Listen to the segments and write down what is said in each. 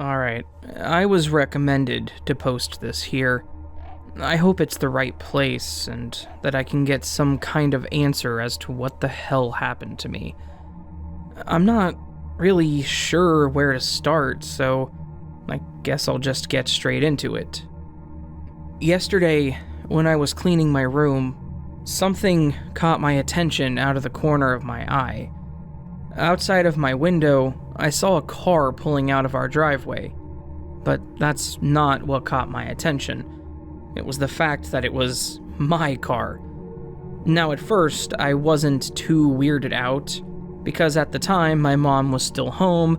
Alright, I was recommended to post this here. I hope it's the right place and that I can get some kind of answer as to what the hell happened to me. I'm not really sure where to start, so I guess I'll just get straight into it. Yesterday, when I was cleaning my room, something caught my attention out of the corner of my eye. Outside of my window, I saw a car pulling out of our driveway, but that's not what caught my attention. It was the fact that it was my car. Now at first, I wasn't too weirded out, because at the time my mom was still home,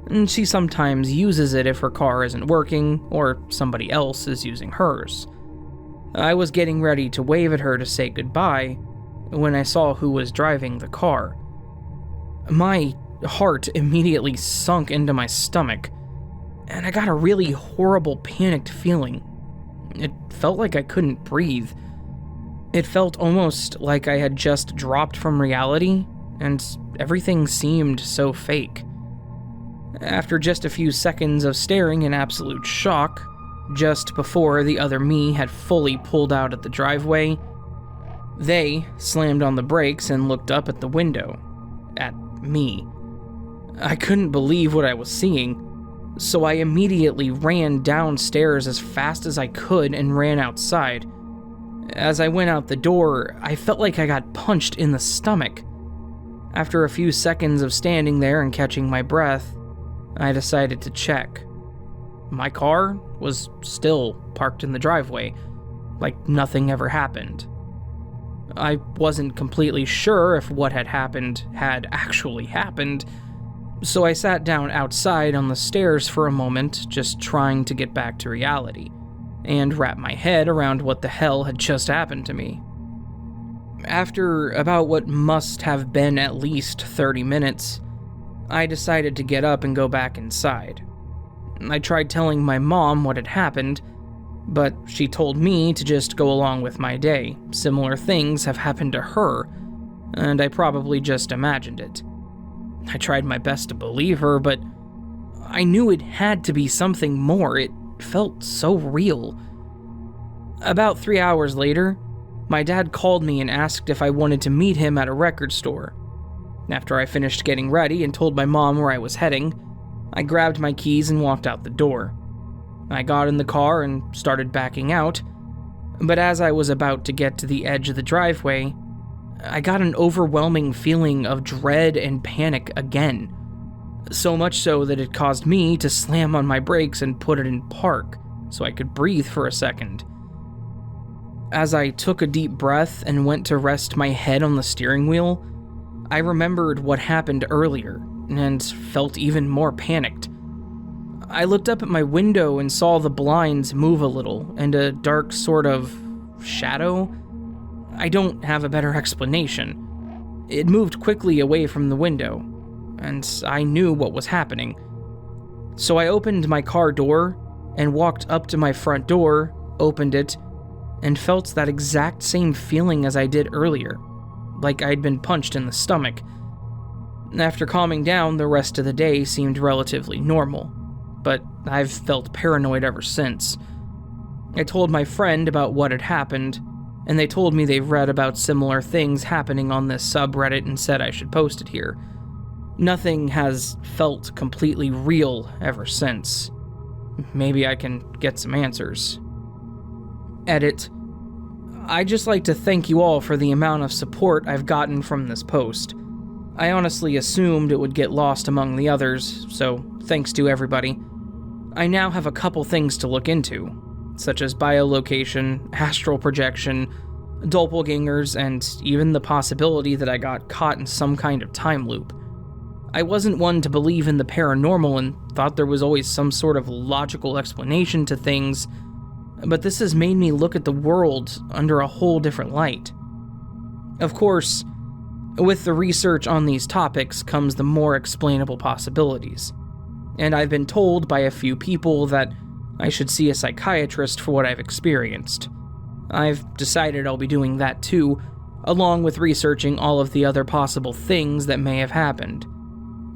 and she sometimes uses it if her car isn't working or somebody else is using hers. I was getting ready to wave at her to say goodbye when I saw who was driving the car. My heart immediately sunk into my stomach, and I got a really horrible panicked feeling. It felt like I couldn't breathe. It felt almost like I had just dropped from reality, and everything seemed so fake. After just a few seconds of staring in absolute shock, just before the other me had fully pulled out at the driveway, they slammed on the brakes and looked up at the window. At me. I couldn't believe what I was seeing, so I immediately ran downstairs as fast as I could and ran outside. As I went out the door, I felt like I got punched in the stomach. After a few seconds of standing there and catching my breath, I decided to check. My car was still parked in the driveway, like nothing ever happened. I wasn't completely sure if what had happened had actually happened, so I sat down outside on the stairs for a moment, just trying to get back to reality, and wrap my head around what the hell had just happened to me. After about what must have been at least 30 minutes, I decided to get up and go back inside. I tried telling my mom what had happened, but she told me to just go along with my day. Similar things have happened to her, and I probably just imagined it. I tried my best to believe her, but I knew it had to be something more. It felt so real. About 3 hours later, my dad called me and asked if I wanted to meet him at a record store. After I finished getting ready and told my mom where I was heading, I grabbed my keys and walked out the door. I got in the car and started backing out, but as I was about to get to the edge of the driveway, I got an overwhelming feeling of dread and panic again. So much so that it caused me to slam on my brakes and put it in park so I could breathe for a second. As I took a deep breath and went to rest my head on the steering wheel, I remembered what happened earlier and felt even more panicked. I looked up at my window and saw the blinds move a little and a dark sort of shadow. I don't have a better explanation. It moved quickly away from the window, and I knew what was happening. So I opened my car door and walked up to my front door, opened it, and felt that exact same feeling as I did earlier, like I'd been punched in the stomach. After calming down, the rest of the day seemed relatively normal, but I've felt paranoid ever since. I told my friend about what had happened, and they told me they've read about similar things happening on this subreddit and said I should post it here. Nothing has felt completely real ever since. Maybe I can get some answers. Edit. I'd just like to thank you all for the amount of support I've gotten from this post. I honestly assumed it would get lost among the others, so thanks to everybody. I now have a couple things to look into, such as biolocation, astral projection, doppelgangers, and even the possibility that I got caught in some kind of time loop. I wasn't one to believe in the paranormal and thought there was always some sort of logical explanation to things, but this has made me look at the world under a whole different light. Of course, with the research on these topics comes the more explainable possibilities, and I've been told by a few people that I should see a psychiatrist for what I've experienced. I've decided I'll be doing that too, along with researching all of the other possible things that may have happened.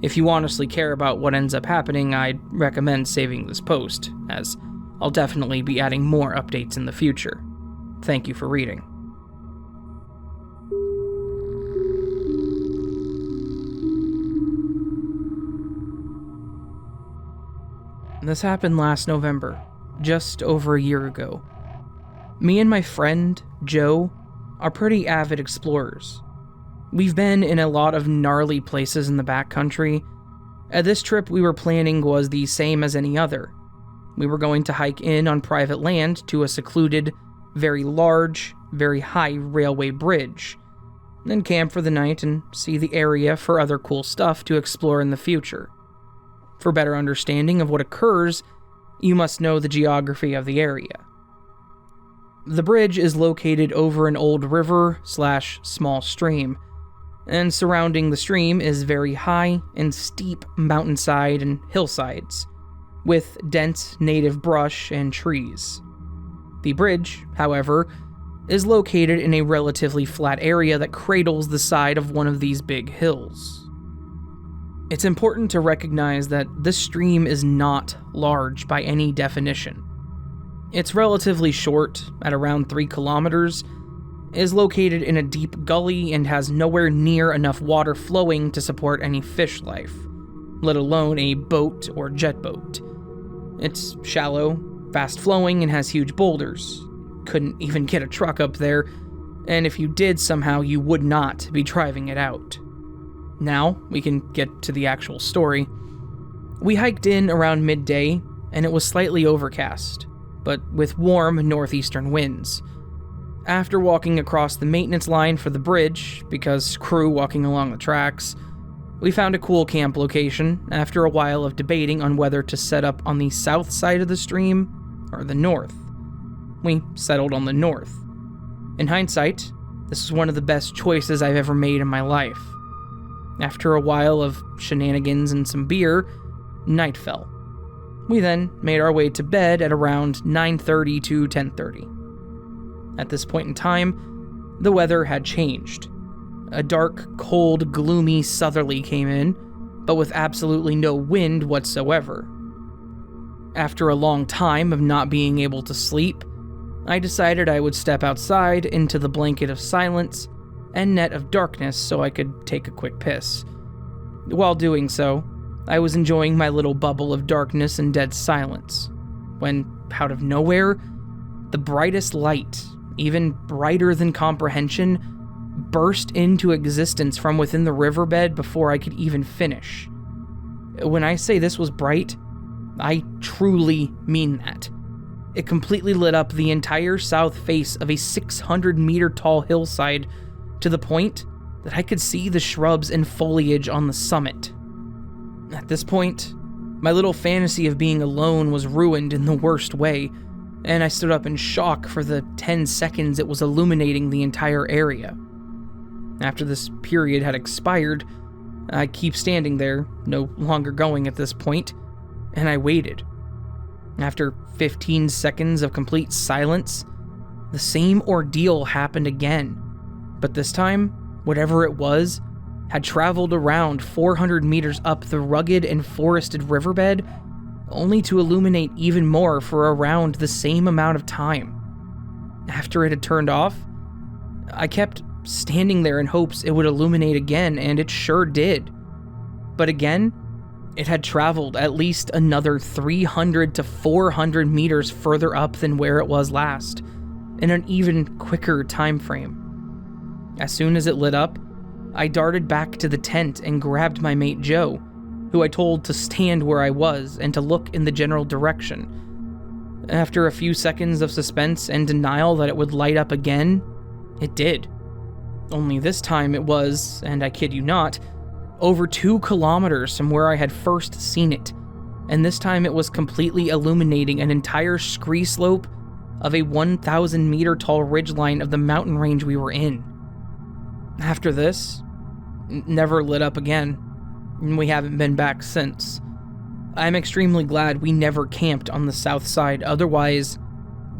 If you honestly care about what ends up happening, I'd recommend saving this post, as I'll definitely be adding more updates in the future. Thank you for reading. This happened last November, just over a year ago. Me and my friend, Joe, are pretty avid explorers. We've been in a lot of gnarly places in the backcountry. This trip we were planning was the same as any other. We were going to hike in on private land to a secluded, very large, very high railway bridge, then camp for the night and see the area for other cool stuff to explore in the future. For better understanding of what occurs, you must know the geography of the area. The bridge is located over an old river/small stream, and surrounding the stream is very high and steep mountainside and hillsides, with dense native brush and trees. The bridge, however, is located in a relatively flat area that cradles the side of one of these big hills. It's important to recognize that this stream is not large by any definition. It's relatively short, at around 3 kilometers, is located in a deep gully and has nowhere near enough water flowing to support any fish life, let alone a boat or jet boat. It's shallow, fast-flowing, and has huge boulders. Couldn't even get a truck up there, and if you did somehow, you would not be driving it out. Now, we can get to the actual story. We hiked in around midday, and it was slightly overcast, but with warm northeastern winds. After walking across the maintenance line for the bridge, because crew walking along the tracks, we found a cool camp location after a while of debating on whether to set up on the south side of the stream or the north. We settled on the north. In hindsight, this was one of the best choices I've ever made in my life. After a while of shenanigans and some beer, night fell. We then made our way to bed at around 9:30 to 10:30. At this point in time, the weather had changed. A dark, cold, gloomy southerly came in, but with absolutely no wind whatsoever. After a long time of not being able to sleep, I decided I would step outside into the blanket of silence and net of darkness so I could take a quick piss. While doing so, I was enjoying my little bubble of darkness and dead silence, when, out of nowhere, the brightest light, even brighter than comprehension, burst into existence from within the riverbed before I could even finish. When I say this was bright, I truly mean that. It completely lit up the entire south face of a 600-meter tall hillside to the point that I could see the shrubs and foliage on the summit. At this point, my little fantasy of being alone was ruined in the worst way, and I stood up in shock for the 10 seconds it was illuminating the entire area. After this period had expired, I keep standing there, no longer going at this point, and I waited. After 15 seconds of complete silence, the same ordeal happened again. But this time, whatever it was, had traveled around 400 meters up the rugged and forested riverbed, only to illuminate even more for around the same amount of time. After it had turned off, I kept standing there in hopes it would illuminate again, and it sure did. But again, it had traveled at least another 300 to 400 meters further up than where it was last, in an even quicker time frame. As soon as it lit up, I darted back to the tent and grabbed my mate Joe, who I told to stand where I was and to look in the general direction. After a few seconds of suspense and denial that it would light up again, it did. Only this time it was, and I kid you not, over 2 kilometers from where I had first seen it, and this time it was completely illuminating an entire scree slope of a 1,000-meter tall ridgeline of the mountain range we were in. After this, never lit up again, and we haven't been back since. I'm extremely glad we never camped on the south side, otherwise,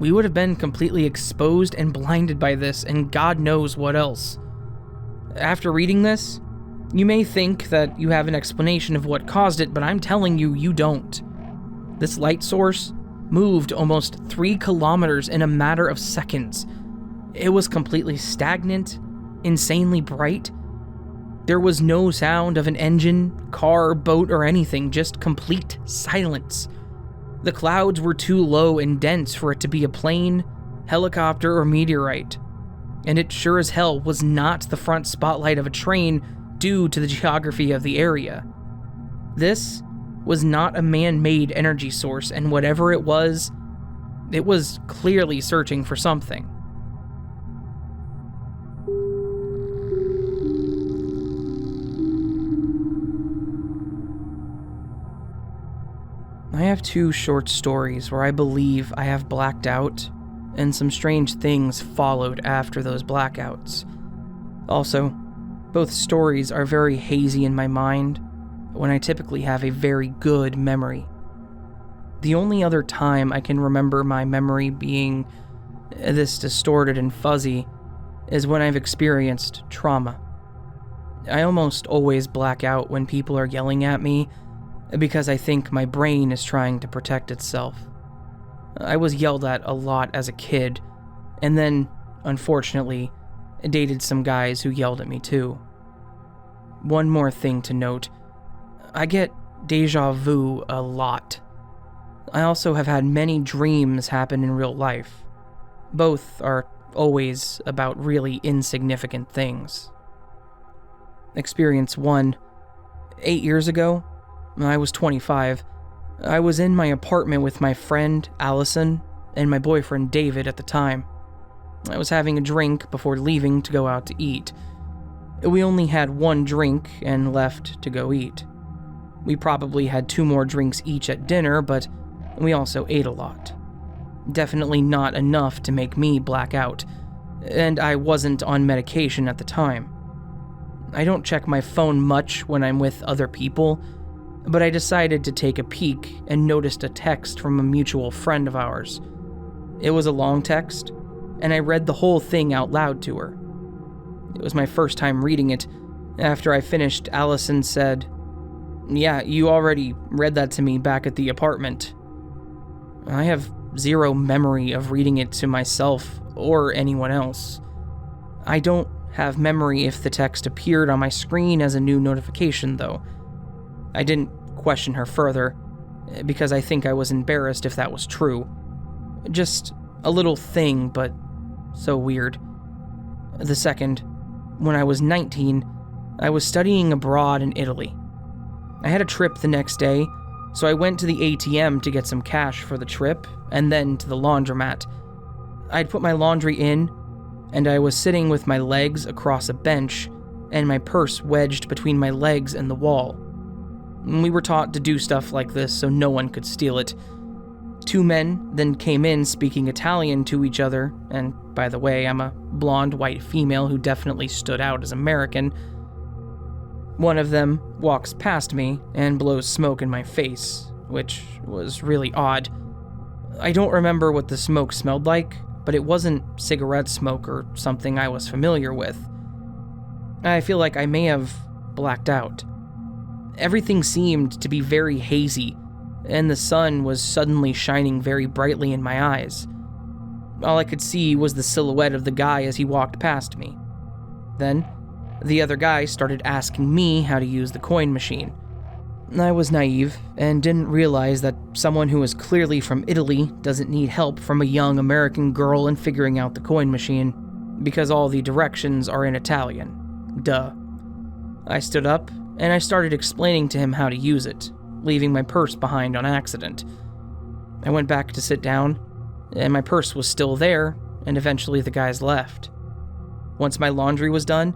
we would have been completely exposed and blinded by this and God knows what else. After reading this, You may think that you have an explanation of what caused it, but I'm telling you, you don't. This light source moved almost 3 kilometers in a matter of seconds. It was completely stagnant, insanely bright. There was no sound of an engine, car, boat, or anything, just complete silence. The clouds were too low and dense for it to be a plane, helicopter, or meteorite. And it sure as hell was not the front spotlight of a train due to the geography of the area. This was not a man-made energy source, and whatever it was clearly searching for something. I have 2 short stories where I believe I have blacked out, and some strange things followed after those blackouts. Also, both stories are very hazy in my mind, when I typically have a very good memory. The only other time I can remember my memory being this distorted and fuzzy is when I've experienced trauma. I almost always black out when people are yelling at me because I think my brain is trying to protect itself. I was yelled at a lot as a kid, and then, unfortunately, dated some guys who yelled at me too. One more thing to note, I get deja vu a lot. I also have had many dreams happen in real life. Both are always about really insignificant things. Experience 1. 8 years ago, I was 25. I was in my apartment with my friend, Allison, and my boyfriend, David, at the time. I was having a drink before leaving to go out to eat. We only had 1 drink and left to go eat. We probably had 2 more drinks each at dinner, but we also ate a lot. Definitely not enough to make me black out, and I wasn't on medication at the time. I don't check my phone much when I'm with other people, but I decided to take a peek and noticed a text from a mutual friend of ours. It was a long text, and I read the whole thing out loud to her. It was my first time reading it. After I finished, Allison said, "Yeah, you already read that to me back at the apartment." I have 0 memory of reading it to myself or anyone else. I don't have memory if the text appeared on my screen as a new notification, though. I didn't question her further, because I think I was embarrassed if that was true. Just a little thing, but so weird. The second, when I was 19, I was studying abroad in Italy. I had a trip the next day, so I went to the ATM to get some cash for the trip, and then to the laundromat. I'd put my laundry in, and I was sitting with my legs across a bench, and my purse wedged between my legs and the wall. We were taught to do stuff like this so no one could steal it. 2 men then came in speaking Italian to each other, and by the way, I'm a blonde white female who definitely stood out as American. One of them walks past me and blows smoke in my face, which was really odd. I don't remember what the smoke smelled like, but it wasn't cigarette smoke or something I was familiar with. I feel like I may have blacked out. Everything seemed to be very hazy, and the sun was suddenly shining very brightly in my eyes. All I could see was the silhouette of the guy as he walked past me. Then, the other guy started asking me how to use the coin machine. I was naive and didn't realize that someone who is clearly from Italy doesn't need help from a young American girl in figuring out the coin machine, because all the directions are in Italian. Duh. I stood up and I started explaining to him how to use it, leaving my purse behind on accident. I went back to sit down, and my purse was still there, and eventually the guys left. Once my laundry was done,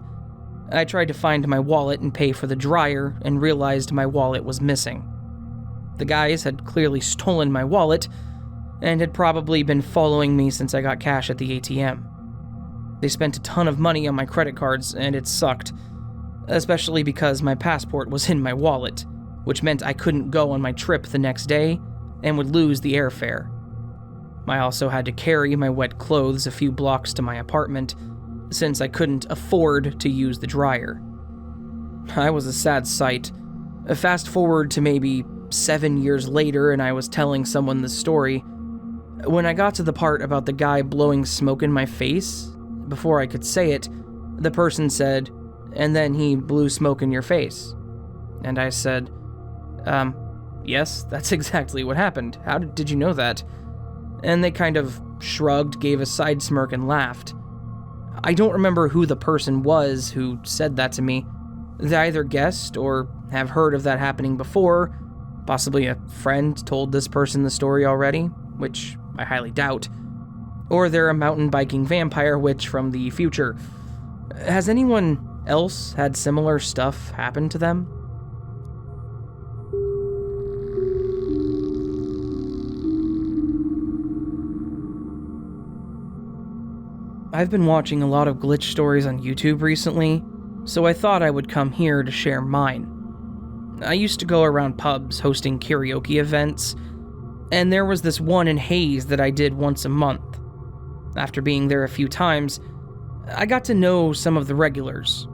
I tried to find my wallet and pay for the dryer and realized my wallet was missing. The guys had clearly stolen my wallet and had probably been following me since I got cash at the ATM. They spent a ton of money on my credit cards, and it sucked, especially because my passport was in my wallet, which meant I couldn't go on my trip the next day and would lose the airfare. I also had to carry my wet clothes a few blocks to my apartment, since I couldn't afford to use the dryer. I was a sad sight. Fast forward to maybe 7 years later, and I was telling someone this story. When I got to the part about the guy blowing smoke in my face, before I could say it, the person said, "And then he blew smoke in your face." And I said, yes, that's exactly what happened. How did you know that? And they kind of shrugged, gave a side smirk, and laughed. I don't remember who the person was who said that to me. They either guessed or have heard of that happening before. Possibly a friend told this person the story already, which I highly doubt. Or they're a mountain biking vampire witch from the future. Has anyone else had similar stuff happen to them? I've been watching a lot of glitch stories on YouTube recently, so I thought I would come here to share mine. I used to go around pubs hosting karaoke events, and there was this one in Hayes that I did once a month. After being there a few times, I got to know some of the regulars.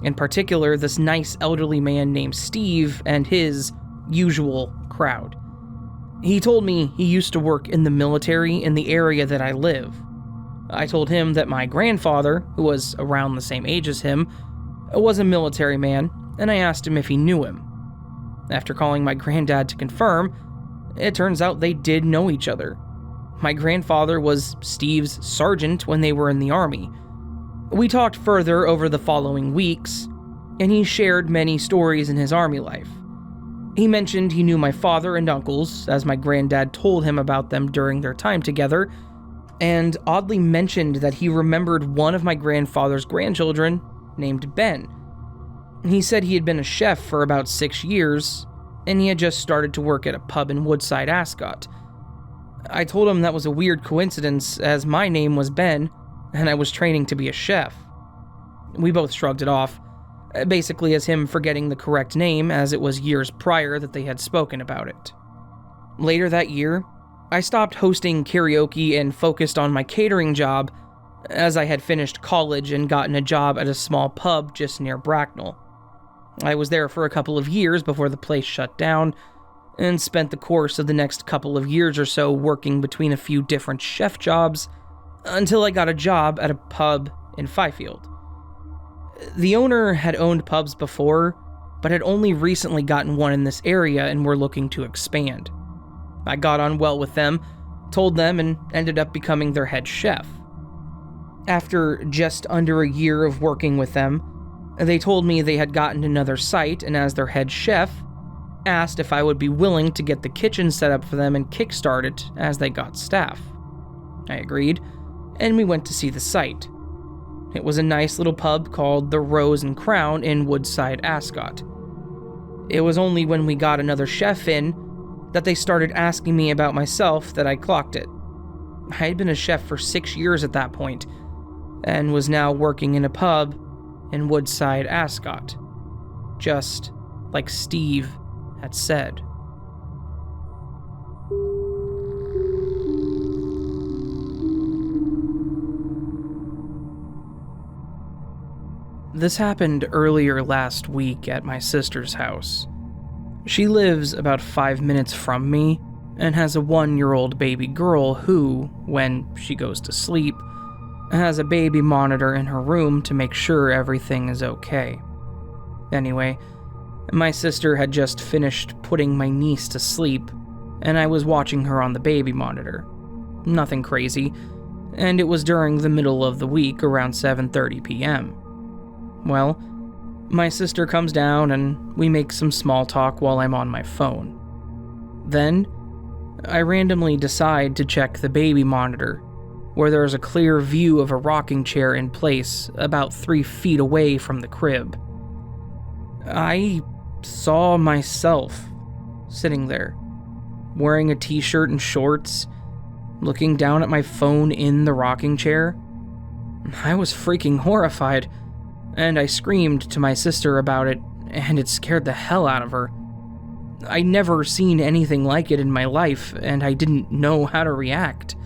In particular, this nice elderly man named Steve and his usual crowd. He told me he used to work in the military in the area that I live. I told him that my grandfather, who was around the same age as him, was a military man, and I asked him if he knew him. After calling my granddad to confirm, it turns out they did know each other. My grandfather was Steve's sergeant when they were in the army. We talked further over the following weeks, and he shared many stories in his army life. He mentioned he knew my father and uncles, as my granddad told him about them during their time together, and oddly mentioned that he remembered one of my grandfather's grandchildren named Ben. He said he had been a chef for about 6 years, and he had just started to work at a pub in Woodside, Ascot. I told him that was a weird coincidence, as my name was Ben, and I was training to be a chef. We both shrugged it off, basically as him forgetting the correct name, as it was years prior that they had spoken about it. Later that year, I stopped hosting karaoke and focused on my catering job, as I had finished college and gotten a job at a small pub just near Bracknell. I was there for a couple of years before the place shut down, and spent the course of the next couple of years or so working between a few different chef jobs, until I got a job at a pub in Fifield. The owner had owned pubs before, but had only recently gotten one in this area and were looking to expand. I got on well with them, told them, and ended up becoming their head chef. After just under a year of working with them, they told me they had gotten another site, and as their head chef, asked if I would be willing to get the kitchen set up for them and kickstart it as they got staff. I agreed, and we went to see the site. It was a nice little pub called the Rose and Crown in Woodside, Ascot. It was only when we got another chef in that they started asking me about myself that I clocked it. I had been a chef for 6 years at that point, and was now working in a pub in Woodside, Ascot, just like Steve had said. This happened earlier last week at my sister's house. She lives about 5 minutes from me and has a 1-year-old baby girl who, when she goes to sleep, has a baby monitor in her room to make sure everything is okay. Anyway, my sister had just finished putting my niece to sleep, and I was watching her on the baby monitor. Nothing crazy, and it was during the middle of the week around 7:30 p.m. Well, my sister comes down and we make some small talk while I'm on my phone. Then, I randomly decide to check the baby monitor, where there is a clear view of a rocking chair in place about 3 feet away from the crib. I saw myself sitting there, wearing a t-shirt and shorts, looking down at my phone in the rocking chair. I was freaking horrified, and I screamed to my sister about it, and it scared the hell out of her. I'd never seen anything like it in my life, and I didn't know how to react.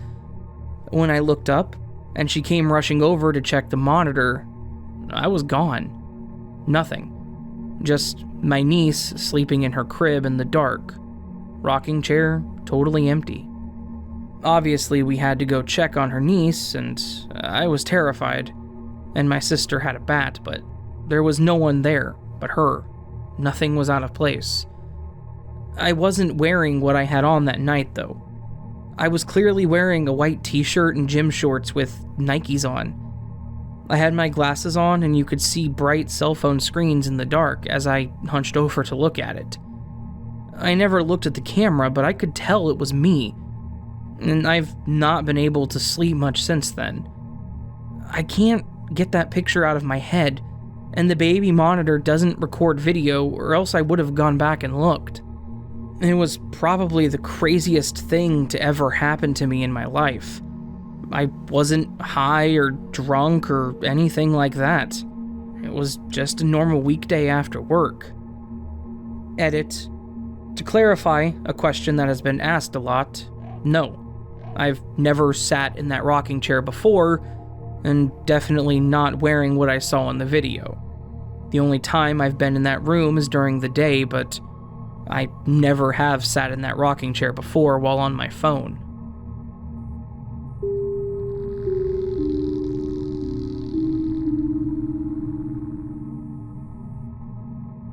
When I looked up, and she came rushing over to check the monitor, I was gone. Nothing. Just my niece sleeping in her crib in the dark. Rocking chair totally empty. Obviously, we had to go check on her niece, and I was terrified. And my sister had a bat, but there was no one there but her. Nothing was out of place. I wasn't wearing what I had on that night, though. I was clearly wearing a white t-shirt and gym shorts with Nikes on. I had my glasses on, and you could see bright cell phone screens in the dark as I hunched over to look at it. I never looked at the camera, but I could tell it was me. And I've not been able to sleep much since then. I can't get that picture out of my head, and the baby monitor doesn't record video, or else I would have gone back and looked. It was probably the craziest thing to ever happen to me in my life. I wasn't high or drunk or anything like that. It was just a normal weekday after work. Edit. To clarify a question that has been asked a lot, no. I've never sat in that rocking chair before, and definitely not wearing what I saw in the video. The only time I've been in that room is during the day, but I never have sat in that rocking chair before while on my phone.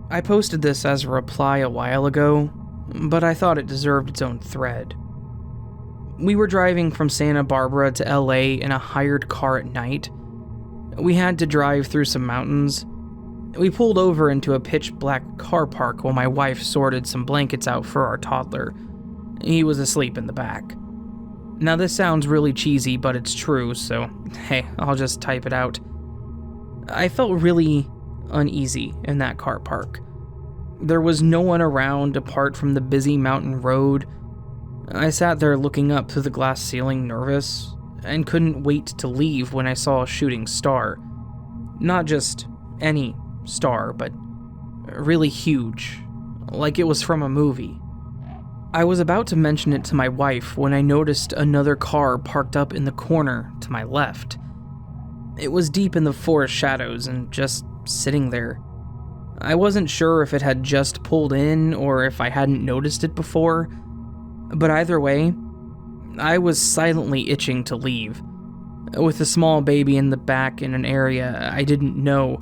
I posted this as a reply a while ago, but I thought it deserved its own thread. We were driving from Santa Barbara to LA in a hired car at night. We had to drive through some mountains. We pulled over into a pitch-black car park while my wife sorted some blankets out for our toddler. He was asleep in the back. Now this sounds really cheesy, but it's true, so hey, I'll just type it out. I felt really uneasy in that car park. There was no one around apart from the busy mountain road. I sat there looking up through the glass ceiling, nervous, and couldn't wait to leave when I saw a shooting star. Not just any star, but really huge, like it was from a movie. I was about to mention it to my wife when I noticed another car parked up in the corner to my left. It was deep in the forest shadows and just sitting there. I wasn't sure if it had just pulled in or if I hadn't noticed it before, but either way, I was silently itching to leave. With a small baby in the back in an area I didn't know,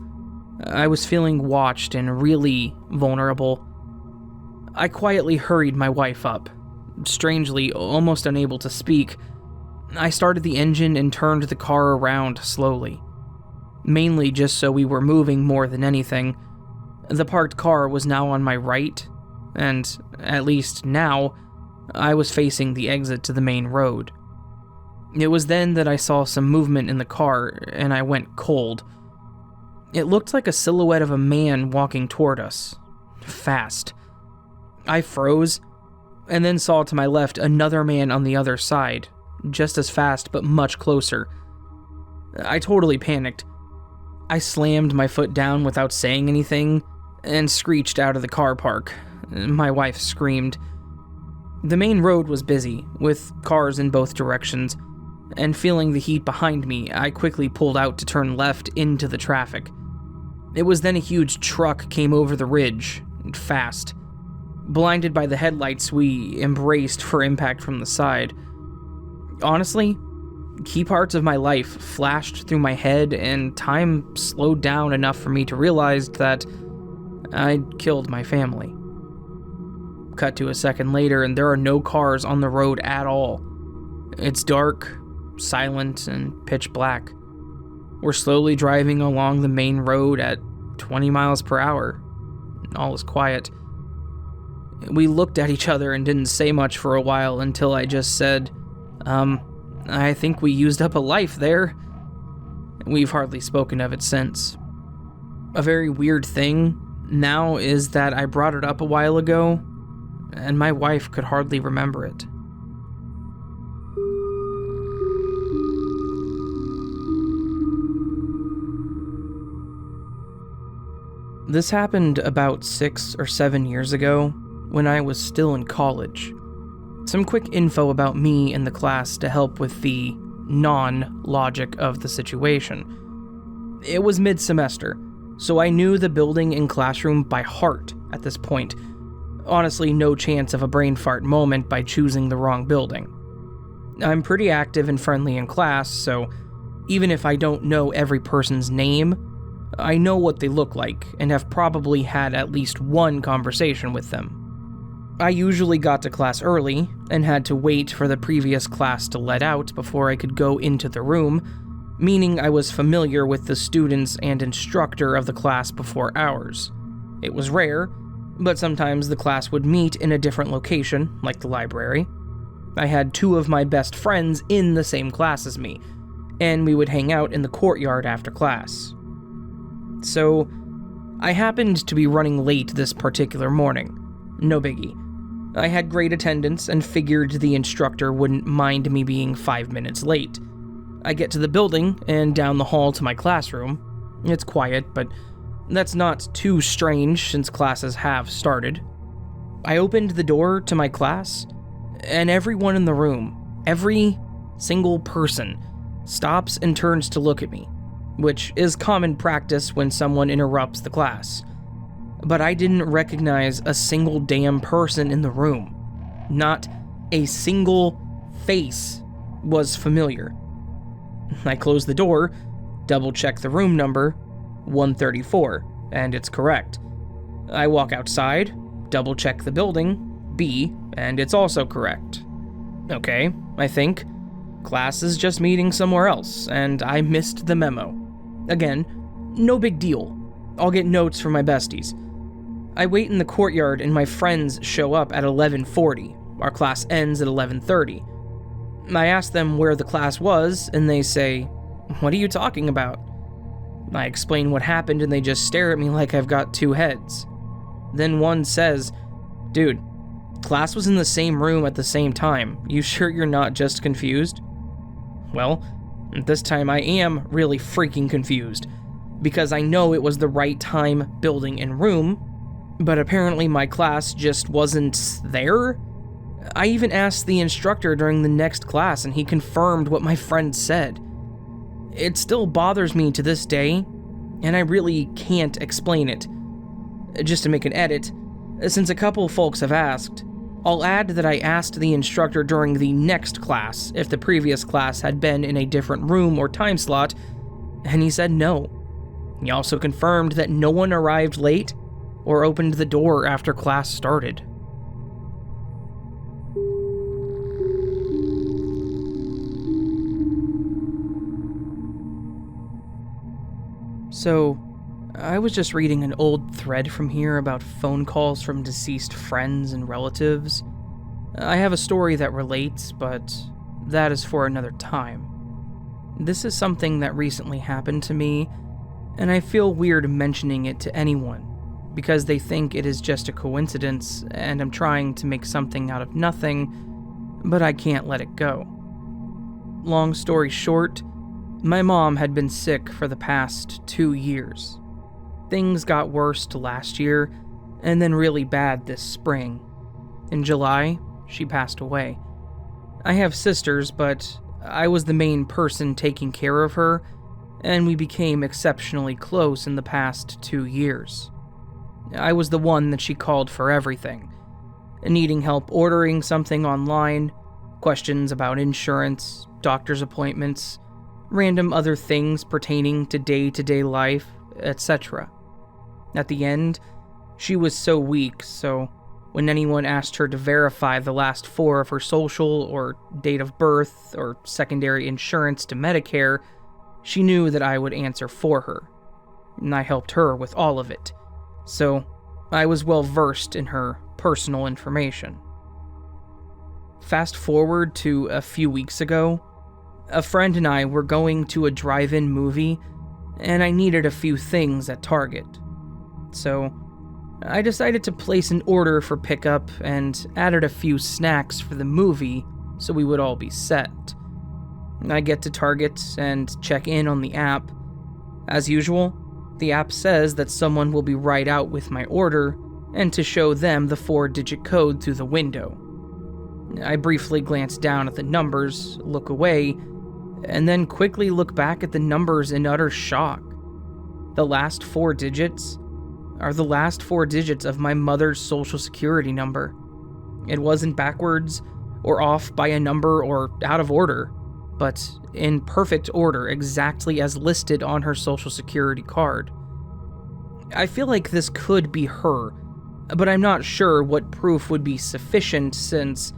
I was feeling watched and really vulnerable. I quietly hurried my wife up. Strangely, almost unable to speak, I started the engine and turned the car around slowly. Mainly just so we were moving more than anything. The parked car was now on my right, and, at least now, I was facing the exit to the main road. It was then that I saw some movement in the car, and I went cold. It looked like a silhouette of a man walking toward us. Fast. I froze, and then saw to my left another man on the other side, just as fast but much closer. I totally panicked. I slammed my foot down without saying anything, and screeched out of the car park. My wife screamed. The main road was busy, with cars in both directions, and feeling the heat behind me, I quickly pulled out to turn left into the traffic. It was then a huge truck came over the ridge, fast. Blinded by the headlights, we embraced for impact from the side. Honestly, key parts of my life flashed through my head, and time slowed down enough for me to realize that I'd killed my family. Cut to a second later, and there are no cars on the road at all. It's dark, silent, and pitch black. We're slowly driving along the main road at 20 miles per hour. All is quiet. We looked at each other and didn't say much for a while until I just said, I think we used up a life there. We've hardly spoken of it since. A very weird thing now is that I brought it up a while ago, and my wife could hardly remember it. This happened about 6 or 7 years ago, when I was still in college. Some quick info about me and the class to help with the non-logic of the situation. It was mid-semester, so I knew the building and classroom by heart at this point. Honestly, no chance of a brain fart moment by choosing the wrong building. I'm pretty active and friendly in class, so even if I don't know every person's name, I know what they look like and have probably had at least one conversation with them. I usually got to class early and had to wait for the previous class to let out before I could go into the room, meaning I was familiar with the students and instructor of the class before ours. It was rare, but sometimes the class would meet in a different location, like the library. I had two of my best friends in the same class as me, and we would hang out in the courtyard after class. So, I happened to be running late this particular morning. No biggie. I had great attendance and figured the instructor wouldn't mind me being 5 minutes late. I get to the building and down the hall to my classroom. It's quiet, but that's not too strange since classes have started. I opened the door to my class, and everyone in the room, every single person, stops and turns to look at me, which is common practice when someone interrupts the class. But I didn't recognize a single damn person in the room. Not a single face was familiar. I close the door, double-check the room number, 134, and it's correct. I walk outside, double-check the building, B, and it's also correct. Okay, I think. Class is just meeting somewhere else, and I missed the memo. Again, no big deal. I'll get notes from my besties. I wait in the courtyard and my friends show up at 11:40. Our class ends at 11:30. I ask them where the class was, and they say, "What are you talking about?" I explain what happened and they just stare at me like I've got two heads. Then one says, "Dude, class was in the same room at the same time. You sure you're not just confused?" Well, this time I am really freaking confused, because I know it was the right time, building, and room, but apparently my class just wasn't there. I even asked the instructor during the next class and he confirmed what my friend said. It still bothers me to this day, and I really can't explain it. Just to make an edit, since a couple folks have asked, I'll add that I asked the instructor during the next class if the previous class had been in a different room or time slot, and he said no. He also confirmed that no one arrived late or opened the door after class started. So, I was just reading an old thread from here about phone calls from deceased friends and relatives. I have a story that relates, but that is for another time. This is something that recently happened to me, and I feel weird mentioning it to anyone, because they think it is just a coincidence and I'm trying to make something out of nothing, but I can't let it go. Long story short, my mom had been sick for the past 2 years. Things got worse to last year, and then really bad this spring. In July, she passed away. I have sisters, but I was the main person taking care of her, and we became exceptionally close in the past 2 years. I was the one that she called for everything. Needing help ordering something online, questions about insurance, doctor's appointments, random other things pertaining to day-to-day life, etc. At the end, she was so weak, so when anyone asked her to verify the last 4 of her social or date of birth or secondary insurance to Medicare, she knew that I would answer for her, and I helped her with all of it, so I was well versed in her personal information. Fast forward to a few weeks ago, a friend and I were going to a drive-in movie, and I needed a few things at Target. So, I decided to place an order for pickup and added a few snacks for the movie so we would all be set. I get to Target and check in on the app. As usual, the app says that someone will be right out with my order and to show them the 4-digit code through the window. I briefly glance down at the numbers, look away, and then quickly look back at the numbers in utter shock. the last 4 digits are the last 4 digits of my mother's social security number. It wasn't backwards or off by a number or out of order, but in perfect order, exactly as listed on her social security card. I feel like this could be her, but I'm not sure what proof would be sufficient, since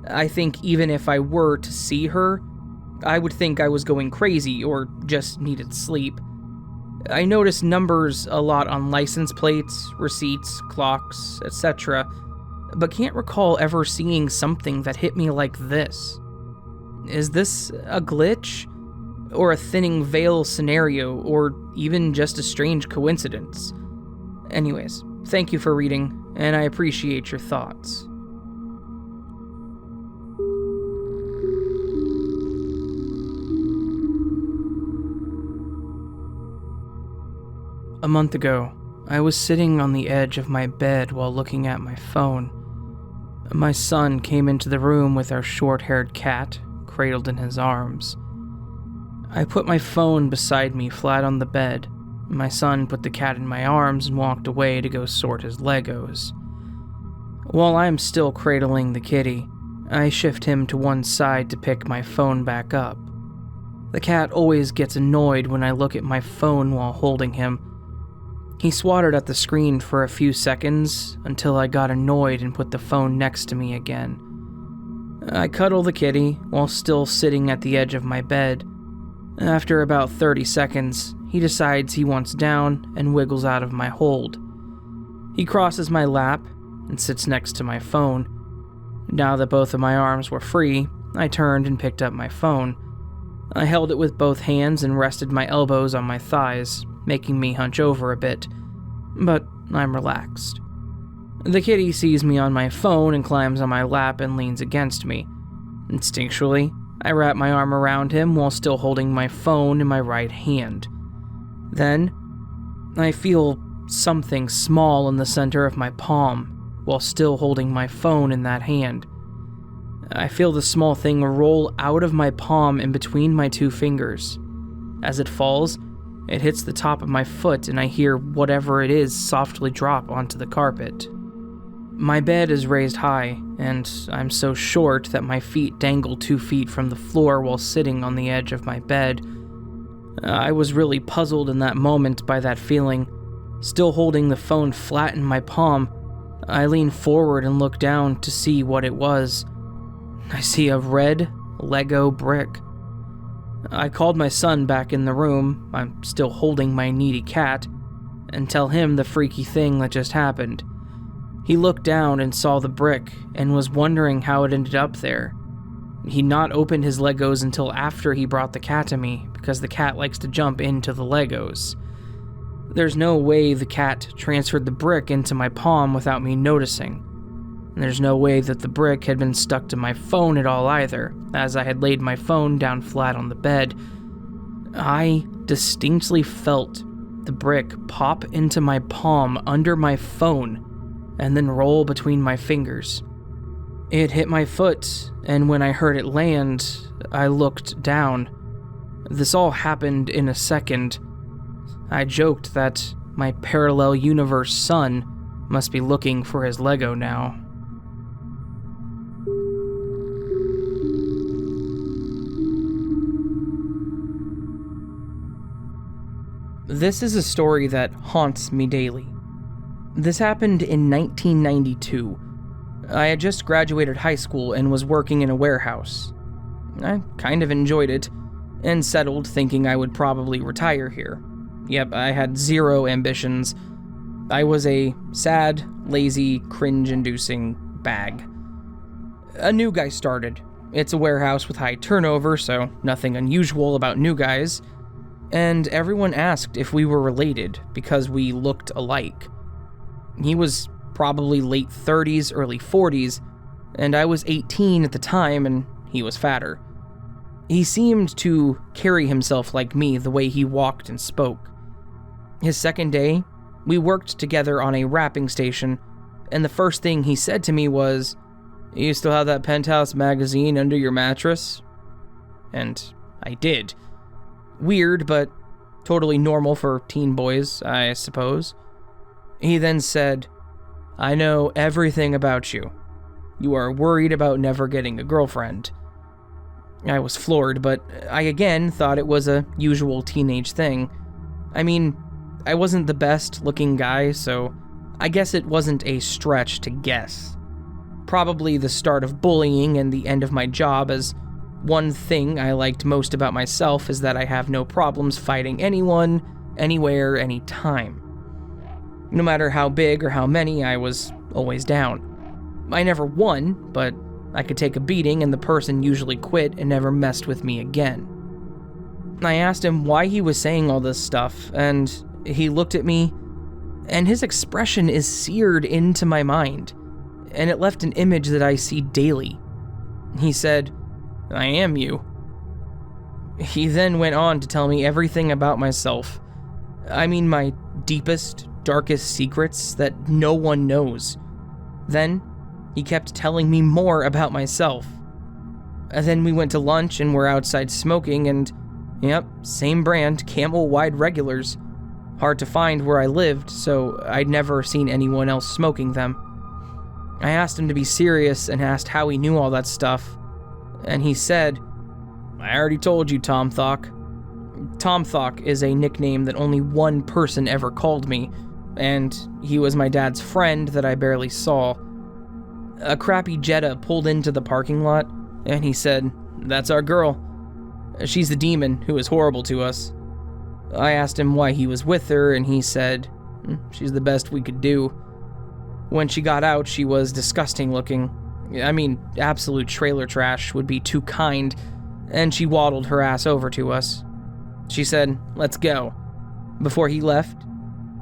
I think even if I were to see her, I would think I was going crazy or just needed sleep. I noticed numbers a lot on license plates, receipts, clocks, etc., but can't recall ever seeing something that hit me like this. Is this a glitch? Or a thinning veil scenario? Or even just a strange coincidence? Anyways, thank you for reading, and I appreciate your thoughts. A month ago, I was sitting on the edge of my bed while looking at my phone. My son came into the room with our short-haired cat, cradled in his arms. I put my phone beside me flat on the bed. My son put the cat in my arms and walked away to go sort his Legos. While I'm still cradling the kitty, I shift him to one side to pick my phone back up. The cat always gets annoyed when I look at my phone while holding him. He swatted at the screen for a few seconds until I got annoyed and put the phone next to me again. I cuddle the kitty while still sitting at the edge of my bed. After about 30 seconds, he decides he wants down and wiggles out of my hold. He crosses my lap and sits next to my phone. Now that both of my arms were free, I turned and picked up my phone. I held it with both hands and rested my elbows on my thighs, making me hunch over a bit, but I'm relaxed. The kitty sees me on my phone and climbs on my lap and leans against me. Instinctually, I wrap my arm around him while still holding my phone in my right hand. Then, I feel something small in the center of my palm while still holding my phone in that hand. I feel the small thing roll out of my palm in between my 2 fingers. As it falls, it hits the top of my foot and I hear whatever it is softly drop onto the carpet. My bed is raised high, and I'm so short that my feet dangle 2 feet from the floor while sitting on the edge of my bed. I was really puzzled in that moment by that feeling. Still holding the phone flat in my palm, I lean forward and look down to see what it was. I see a red Lego brick. I called my son back in the room, I'm still holding my needy cat, and tell him the freaky thing that just happened. He looked down and saw the brick and was wondering how it ended up there. He'd not opened his Legos until after he brought the cat to me, because the cat likes to jump into the Legos. There's no way the cat transferred the brick into my palm without me noticing. There's no way that the brick had been stuck to my phone at all either, as I had laid my phone down flat on the bed. I distinctly felt the brick pop into my palm under my phone and then roll between my fingers. It hit my foot, and when I heard it land, I looked down. This all happened in a second. I joked that my parallel universe son must be looking for his Lego now. This is a story that haunts me daily. This happened in 1992. I had just graduated high school and was working in a warehouse. I kind of enjoyed it, and settled thinking I would probably retire here. Yep, I had zero ambitions. I was a sad, lazy, cringe-inducing bag. A new guy started. It's a warehouse with high turnover, so nothing unusual about new guys. And everyone asked if we were related because we looked alike. He was probably late 30s, early 40s, and I was 18 at the time, and he was fatter. He seemed to carry himself like me the way he walked and spoke. His second day, we worked together on a wrapping station, and the first thing he said to me was, "You still have that Penthouse magazine under your mattress?" And I did. Weird, but Totally normal for teen boys, I suppose. He then said, "I know everything about you. You are worried about never getting a girlfriend." I was floored, but I again thought it was a usual teenage thing. I mean, I wasn't the best looking guy, so I guess it wasn't a stretch to guess. Probably the start of bullying and the end of my job, as one thing I liked most about myself is that I have no problems fighting anyone, anywhere, anytime. No matter how big or how many, I was always down. I never won, but I could take a beating and the person usually quit and never messed with me again. I asked him why he was saying all this stuff, and he looked at me, and his expression is seared into my mind, and it left an image that I see daily. He said, "I am you." He then went on to tell me everything about myself. I mean, my deepest, darkest secrets that no one knows. Then, he kept telling me more about myself. And then we went to lunch and were outside smoking and, yep, same brand, Camel Wide regulars. Hard to find where I lived, so I'd never seen anyone else smoking them. I asked him to be serious and asked how he knew all that stuff. And he said, "I already told you, Tom Thawk." Tom Thawk is a nickname that only one person ever called me, and he was my dad's friend that I barely saw. A crappy Jetta pulled into the parking lot, and he said, "That's our girl. She's the demon who is horrible to us." I asked him why he was with her, and he said, "She's the best we could do." When she got out, she was disgusting looking. I mean, absolute trailer trash would be too kind, and she waddled her ass over to us. She said, "Let's go." Before he left,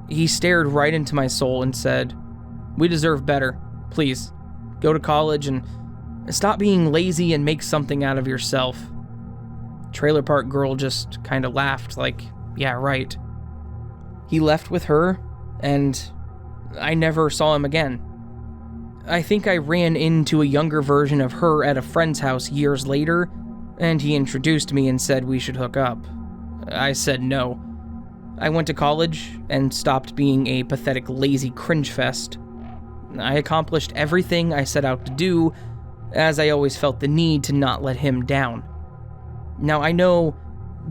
he stared right into my soul and said, "We deserve better. Please, go to college and stop being lazy and make something out of yourself." Trailer Park Girl just kind of laughed like, "Yeah, right." He left with her, and I never saw him again. I think I ran into a younger version of her at a friend's house years later, and he introduced me and said we should hook up. I said no. I went to college and stopped being a pathetic, lazy cringe fest. I accomplished everything I set out to do, as I always felt the need to not let him down. Now, I know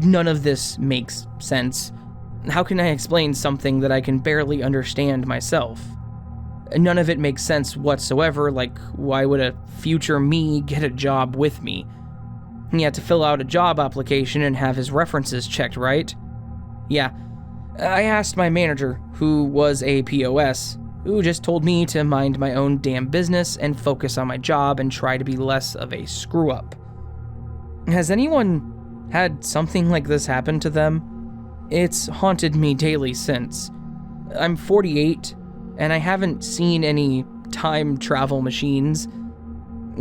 none of this makes sense. How can I explain something that I can barely understand myself? None of it makes sense whatsoever, like why would a future me get a job with me? He had to fill out a job application and have his references checked, right? Yeah. I asked my manager, who was a POS, who just told me to mind my own damn business and focus on my job and try to be less of a screw-up. Has anyone had something like this happen to them? It's haunted me daily since. I'm 48, and I haven't seen any time travel machines.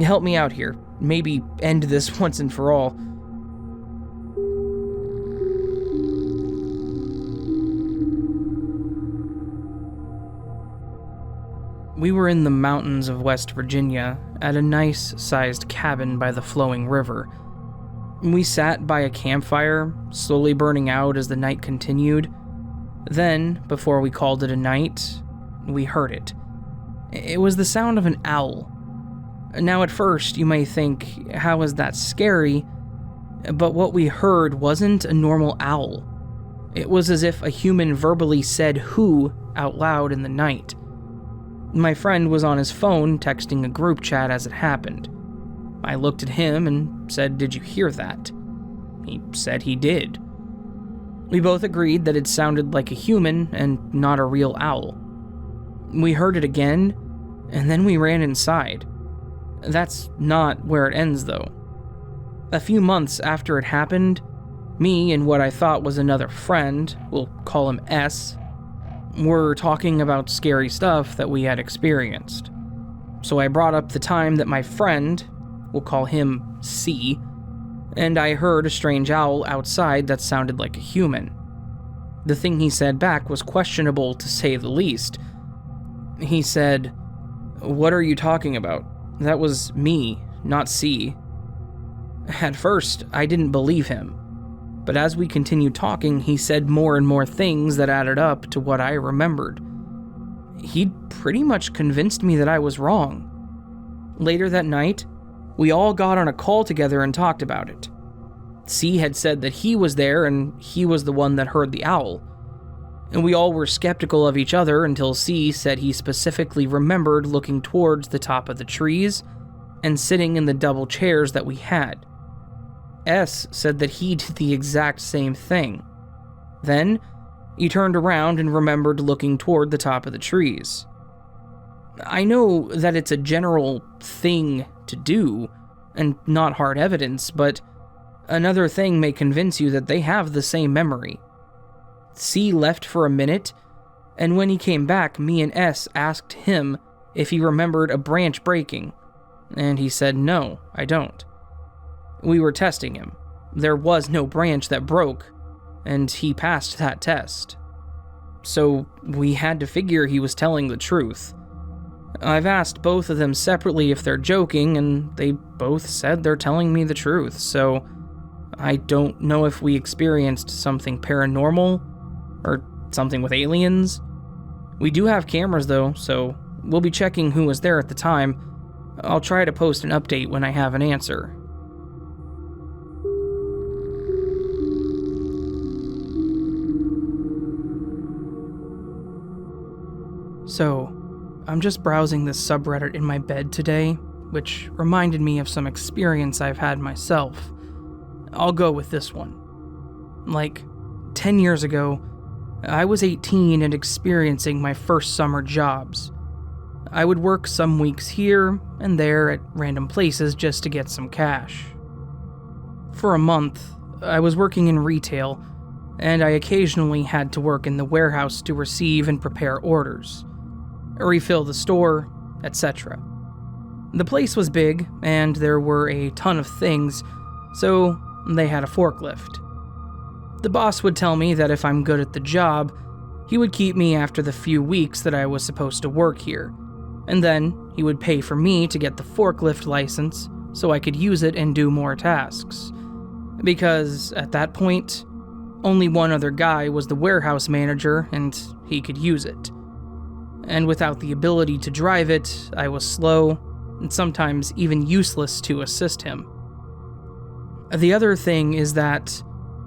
Help me out here. Maybe end this once and for all. We were in the mountains of West Virginia at a nice-sized cabin by the flowing river. We sat by a campfire, slowly burning out as the night continued. Then, before we called it a night, we heard it. It was the sound of an owl. Now at first, you may think, how is that scary? But what we heard wasn't a normal owl. It was as if a human verbally said "who" out loud in the night. My friend was on his phone texting a group chat as it happened. I looked at him and said, "Did you hear that?" He said he did. We both agreed that it sounded like a human and not a real owl. We heard it again, and then we ran inside. That's not where it ends, though. A few months after it happened, me and what I thought was another friend, we'll call him S, were talking about scary stuff that we had experienced. So I brought up the time that my friend, we'll call him C, and I heard a strange owl outside that sounded like a human. The thing he said back was questionable, to say the least. He said, "What are you talking about? That was me, not C." At first, I didn't believe him. but as we continued talking, he said more and more things that added up to what I remembered. He'd pretty much convinced me that I was wrong. Later that night, we all got on a call together and talked about it. C had said that he was there and he was the one that heard the owl. And we all were skeptical of each other until C said he specifically remembered looking towards the top of the trees and sitting in the double chairs that we had. S said that he did the exact same thing. Then, he turned around and remembered looking toward the top of the trees. I know that it's a general thing to do, and not hard evidence, but another thing may convince you that they have the same memory. C left for a minute, and when he came back, me and S asked him if he remembered a branch breaking, and he said, "No, I don't." We were testing him. There was no branch that broke, and he passed that test. So we had to figure he was telling the truth. I've asked both of them separately if they're joking, and they both said they're telling me the truth, so I don't know if we experienced something paranormal or something with aliens. We do have cameras though, so we'll be checking who was there at the time. I'll try to post an update when I have an answer. So, I'm just browsing this subreddit in my bed today, which reminded me of some experience I've had myself. I'll go with this one. Like, 10 years ago, I was 18 and experiencing my first summer jobs. I would work some weeks here and there at random places just to get some cash. For a month, I was working in retail, and I occasionally had to work in the warehouse to receive and prepare orders, refill the store, etc. The place was big, and there were a ton of things, so they had a forklift. The boss would tell me that if I'm good at the job, he would keep me after the few weeks that I was supposed to work here, and then he would pay for me to get the forklift license so I could use it and do more tasks. Because at that point, only one other guy was the warehouse manager and he could use it. And without the ability to drive it, I was slow and sometimes even useless to assist him. The other thing is that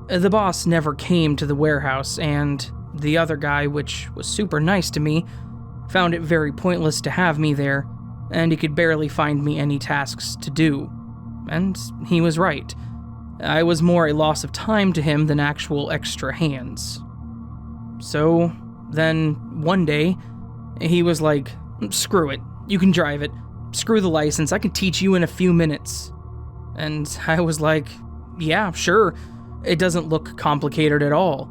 the boss never came to the warehouse, and the other guy, which was super nice to me, found it very pointless to have me there, and he could barely find me any tasks to do. And he was right. I was more a loss of time to him than actual extra hands. So, then, one day, he was like, "Screw it, you can drive it. Screw the license, I can teach you in a few minutes." And I was like, "Yeah, sure, it doesn't look complicated at all."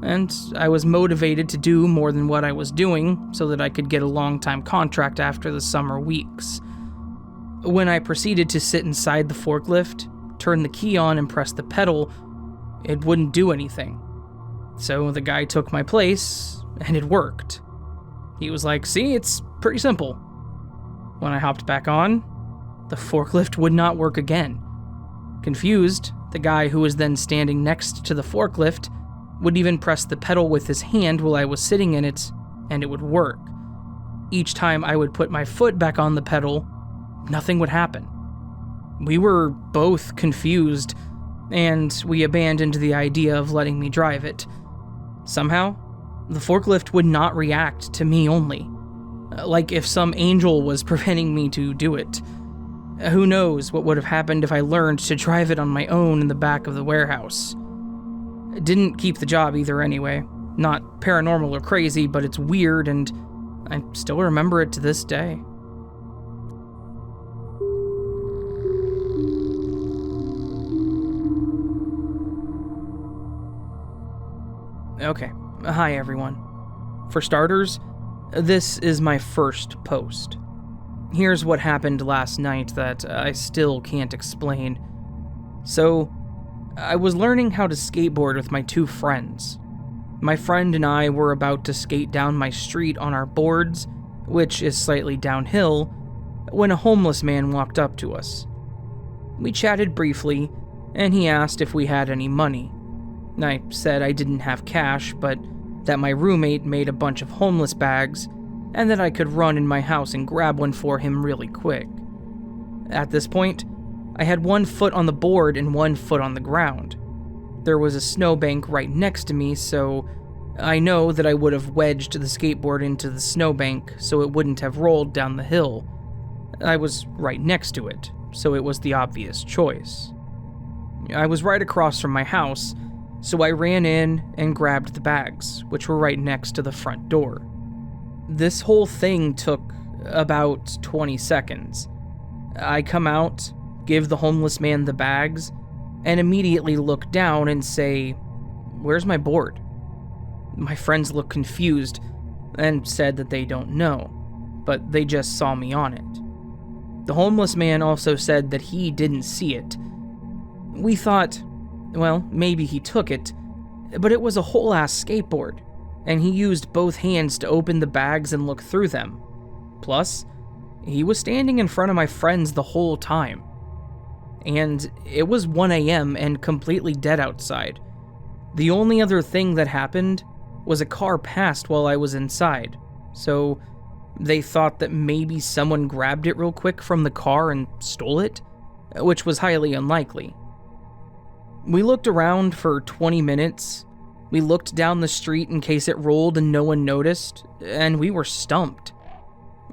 And I was motivated to do more than what I was doing so that I could get a long-time contract after the summer weeks. When I proceeded to sit inside the forklift, turn the key on and press the pedal, it wouldn't do anything. So the guy took my place, and it worked. He was like, "See, it's pretty simple." When I hopped back on, the forklift would not work again. Confused, the guy who was then standing next to the forklift would even press the pedal with his hand while I was sitting in it, and it would work. Each time I would put my foot back on the pedal, nothing would happen. We were both confused, and we abandoned the idea of letting me drive it. Somehow, the forklift would not react to me only, like if some angel was preventing me to do it. Who knows what would have happened if I learned to drive it on my own in the back of the warehouse. It didn't keep the job either anyway. Not paranormal or crazy, but it's weird, and I still remember it to this day. Okay, hi everyone. For starters, this is my first post. Here's what happened last night that I still can't explain. So, I was learning how to skateboard with my two friends. My friend and I were about to skate down my street on our boards, which is slightly downhill, when a homeless man walked up to us. We chatted briefly, and he asked if we had any money. I said I didn't have cash, but that my roommate made a bunch of homeless bags, and that I could run in my house and grab one for him really quick. At this point, I had one foot on the board and one foot on the ground. There was a snowbank right next to me, so I know that I would have wedged the skateboard into the snowbank so it wouldn't have rolled down the hill. I was right next to it, so it was the obvious choice. I was right across from my house, so I ran in and grabbed the bags, which were right next to the front door. This whole thing took about 20 seconds. I come out, give the homeless man the bags, and immediately look down and say, "Where's my board?" My friends look confused and said that they don't know, but they just saw me on it. The homeless man also said that he didn't see it. We thought, well, maybe he took it, but it was a whole-ass skateboard, and he used both hands to open the bags and look through them. Plus, he was standing in front of my friends the whole time. And it was 1 a.m. and completely dead outside. The only other thing that happened was a car passed while I was inside, so they thought that maybe someone grabbed it real quick from the car and stole it, which was highly unlikely. We looked around for 20 minutes. We looked down the street in case it rolled and no one noticed, and we were stumped.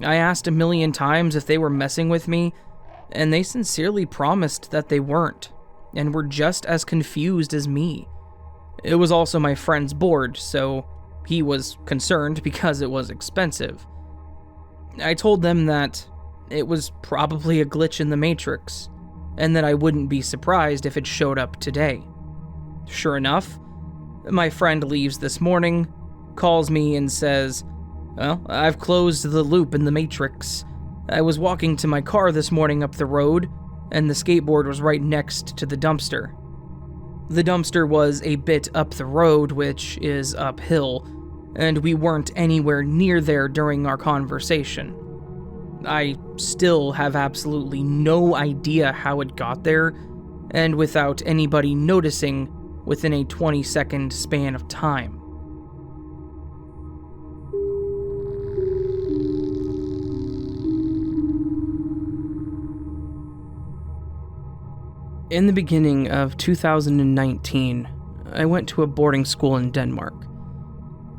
I asked a million times if they were messing with me, and they sincerely promised that they weren't, and were just as confused as me. It was also my friend's board, so he was concerned because it was expensive. I told them that it was probably a glitch in the Matrix, and that I wouldn't be surprised if it showed up today. Sure enough, my friend leaves this morning, calls me and says, "Well, I've closed the loop in the Matrix. I was walking to my car this morning up the road, and the skateboard was right next to the dumpster." The dumpster was a bit up the road, which is uphill, and we weren't anywhere near there during our conversation. I still have absolutely no idea how it got there, and without anybody noticing within a 20-second span of time. In the beginning of 2019, I went to a boarding school in Denmark,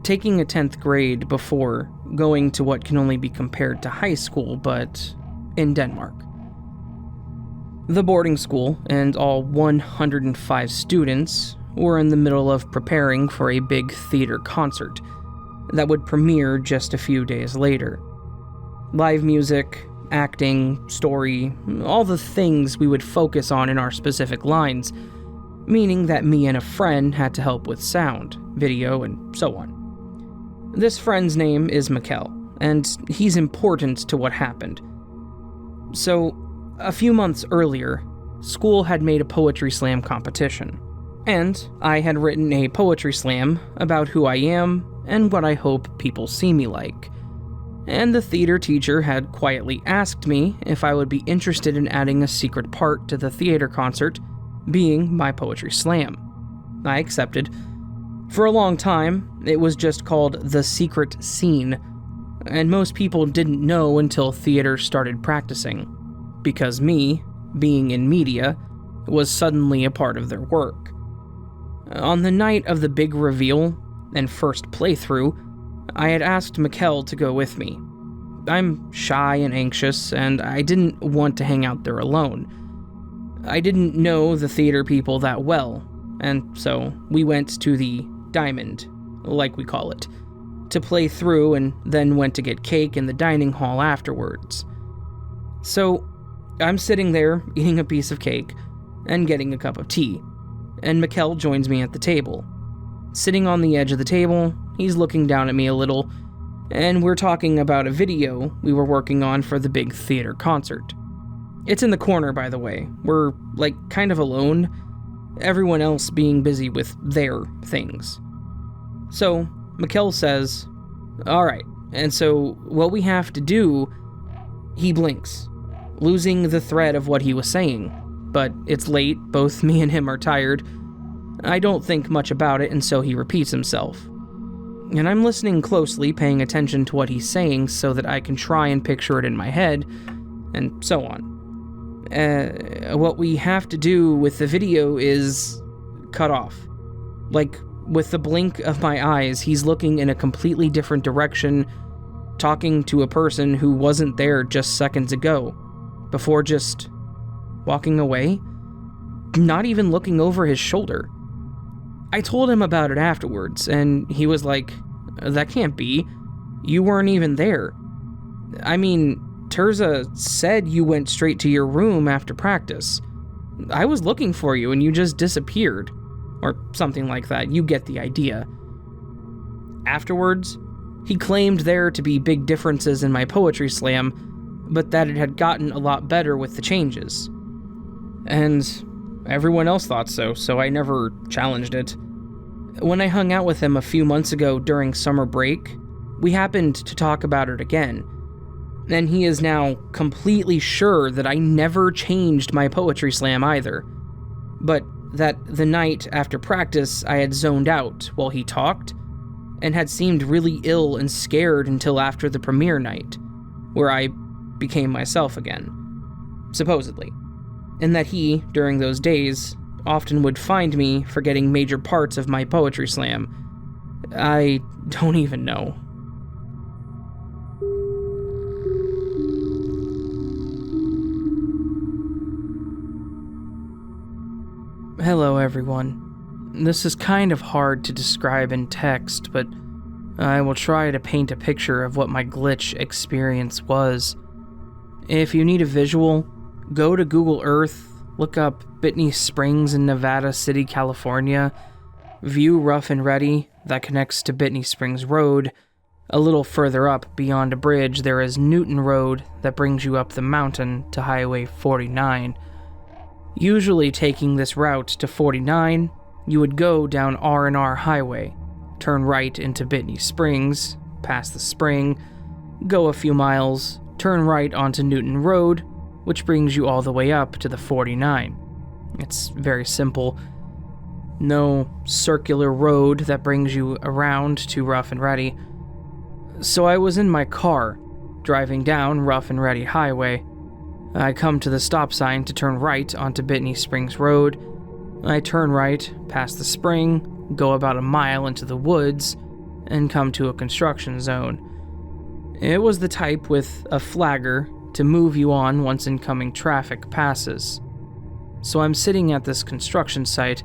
taking a 10th grade before going to what can only be compared to high school, but in Denmark. The boarding school and all 105 students were in the middle of preparing for a big theater concert that would premiere just a few days later. Live music, acting, story, all the things we would focus on in our specific lines, meaning that me and a friend had to help with sound, video, and so on. This friend's name is Mikkel, and he's important to what happened. So, a few months earlier, school had made a poetry slam competition, and I had written a poetry slam about who I am and what I hope people see me like. And the theater teacher had quietly asked me if I would be interested in adding a secret part to the theater concert, being my poetry slam. I accepted. For a long time, it was just called The Secret Scene, and most people didn't know until theater started practicing, because me, being in media, was suddenly a part of their work. On the night of the big reveal and first playthrough, I had asked Mikkel to go with me. I'm shy and anxious, and I didn't want to hang out there alone. I didn't know the theater people that well, and so we went to the Diamond, like we call it, to play through and then went to get cake in the dining hall afterwards. So, I'm sitting there eating a piece of cake and getting a cup of tea, and Mikkel joins me at the table. Sitting on the edge of the table, he's looking down at me a little, and we're talking about a video we were working on for the big theater concert. It's in the corner, by the way. We're, kind of alone, everyone else being busy with their things. So, Mikkel says, "Alright, and so what we have to do..." He blinks, losing the thread of what he was saying, but it's late, both me and him are tired, I don't think much about it, and so he repeats himself. And I'm listening closely, paying attention to what he's saying so that I can try and picture it in my head, and so on. What we have to do with the video is cut off. Like, with the blink of my eyes, he's looking in a completely different direction, talking to a person who wasn't there just seconds ago, before just walking away, not even looking over his shoulder. I told him about it afterwards, and he was like, "That can't be. You weren't even there. I mean, Terza said you went straight to your room after practice. I was looking for you and you just disappeared." Or something like that, you get the idea. Afterwards, he claimed there to be big differences in my poetry slam, but that it had gotten a lot better with the changes. And everyone else thought so, so I never challenged it. When I hung out with him a few months ago during summer break, we happened to talk about it again, and he is now completely sure that I never changed my poetry slam either, but that the night after practice I had zoned out while he talked, and had seemed really ill and scared until after the premiere night, where I became myself again, supposedly, and that he, during those days, often would find me forgetting major parts of my poetry slam. I don't even know. Hello everyone. This is kind of hard to describe in text, but I will try to paint a picture of what my glitch experience was. If you need a visual, go to Google Earth, look up Bitney Springs in Nevada City, California, view Rough and Ready that connects to Bitney Springs Road. A little further up, beyond a bridge, there is Newton Road that brings you up the mountain to Highway 49. Usually taking this route to 49, you would go down R&R Highway, turn right into Bitney Springs, pass the spring, go a few miles, turn right onto Newton Road, which brings you all the way up to the 49. It's very simple. No circular road that brings you around to Rough and Ready. So I was in my car, driving down Rough and Ready Highway. I come to the stop sign to turn right onto Bitney Springs Road. I turn right, past the spring, go about a mile into the woods, and come to a construction zone. It was the type with a flagger to move you on once incoming traffic passes. So I'm sitting at this construction site.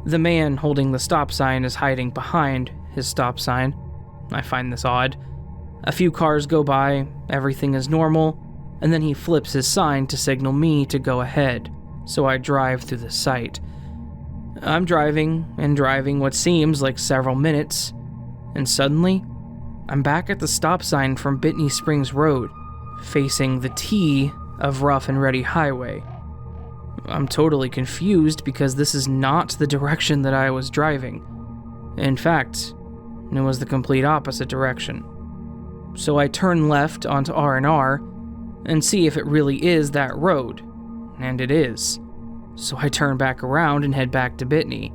The man holding the stop sign is hiding behind his stop sign. I find this odd. A few cars go by, everything is normal, and then he flips his sign to signal me to go ahead, so I drive through the site. I'm driving what seems like several minutes, and suddenly, I'm back at the stop sign from Bitney Springs Road, facing the T of Rough and Ready Highway. I'm totally confused because this is not the direction that I was driving. In fact, it was the complete opposite direction. So I turn left onto R&R and see if it really is that road, and it is. So I turn back around and head back to Bitney.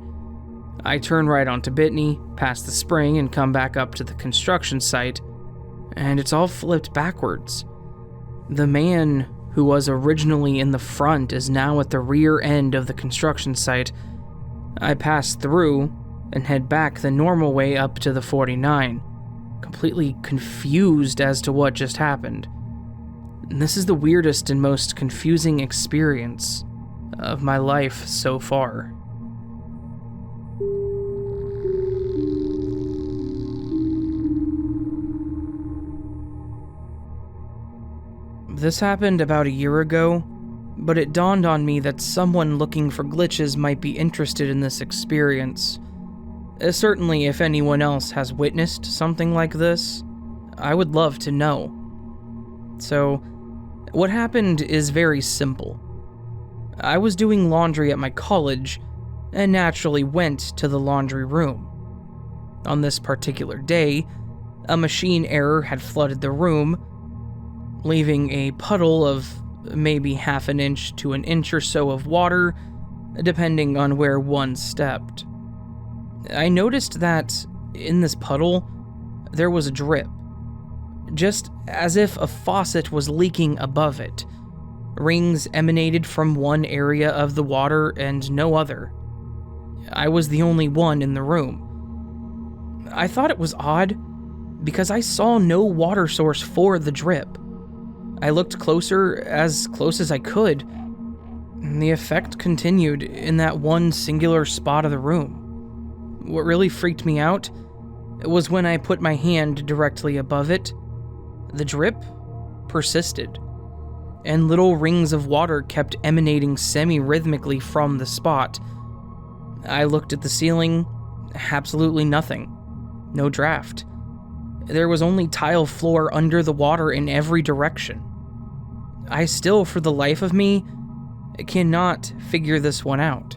I turn right onto Bitney, past the spring, and come back up to the construction site, and it's all flipped backwards. The man who was originally in the front is now at the rear end of the construction site. I pass through and head back the normal way up to the 49, completely confused as to what just happened. And this is the weirdest and most confusing experience of my life so far. This happened about a year ago, but it dawned on me that someone looking for glitches might be interested in this experience. Certainly, if anyone else has witnessed something like this, I would love to know. So, what happened is very simple. I was doing laundry at my college, and naturally went to the laundry room. On this particular day, a machine error had flooded the room, leaving a puddle of maybe half an inch to an inch or so of water, depending on where one stepped. I noticed that in this puddle, there was a drip, just as if a faucet was leaking above it. Rings emanated from one area of the water and no other. I was the only one in the room. I thought it was odd because I saw no water source for the drip. I looked closer, as close as I could, and the effect continued in that one singular spot of the room. What really freaked me out was when I put my hand directly above it. The drip persisted, and little rings of water kept emanating semi-rhythmically from the spot. I looked at the ceiling, absolutely nothing. No draft. There was only tile floor under the water in every direction. I still, for the life of me, cannot figure this one out.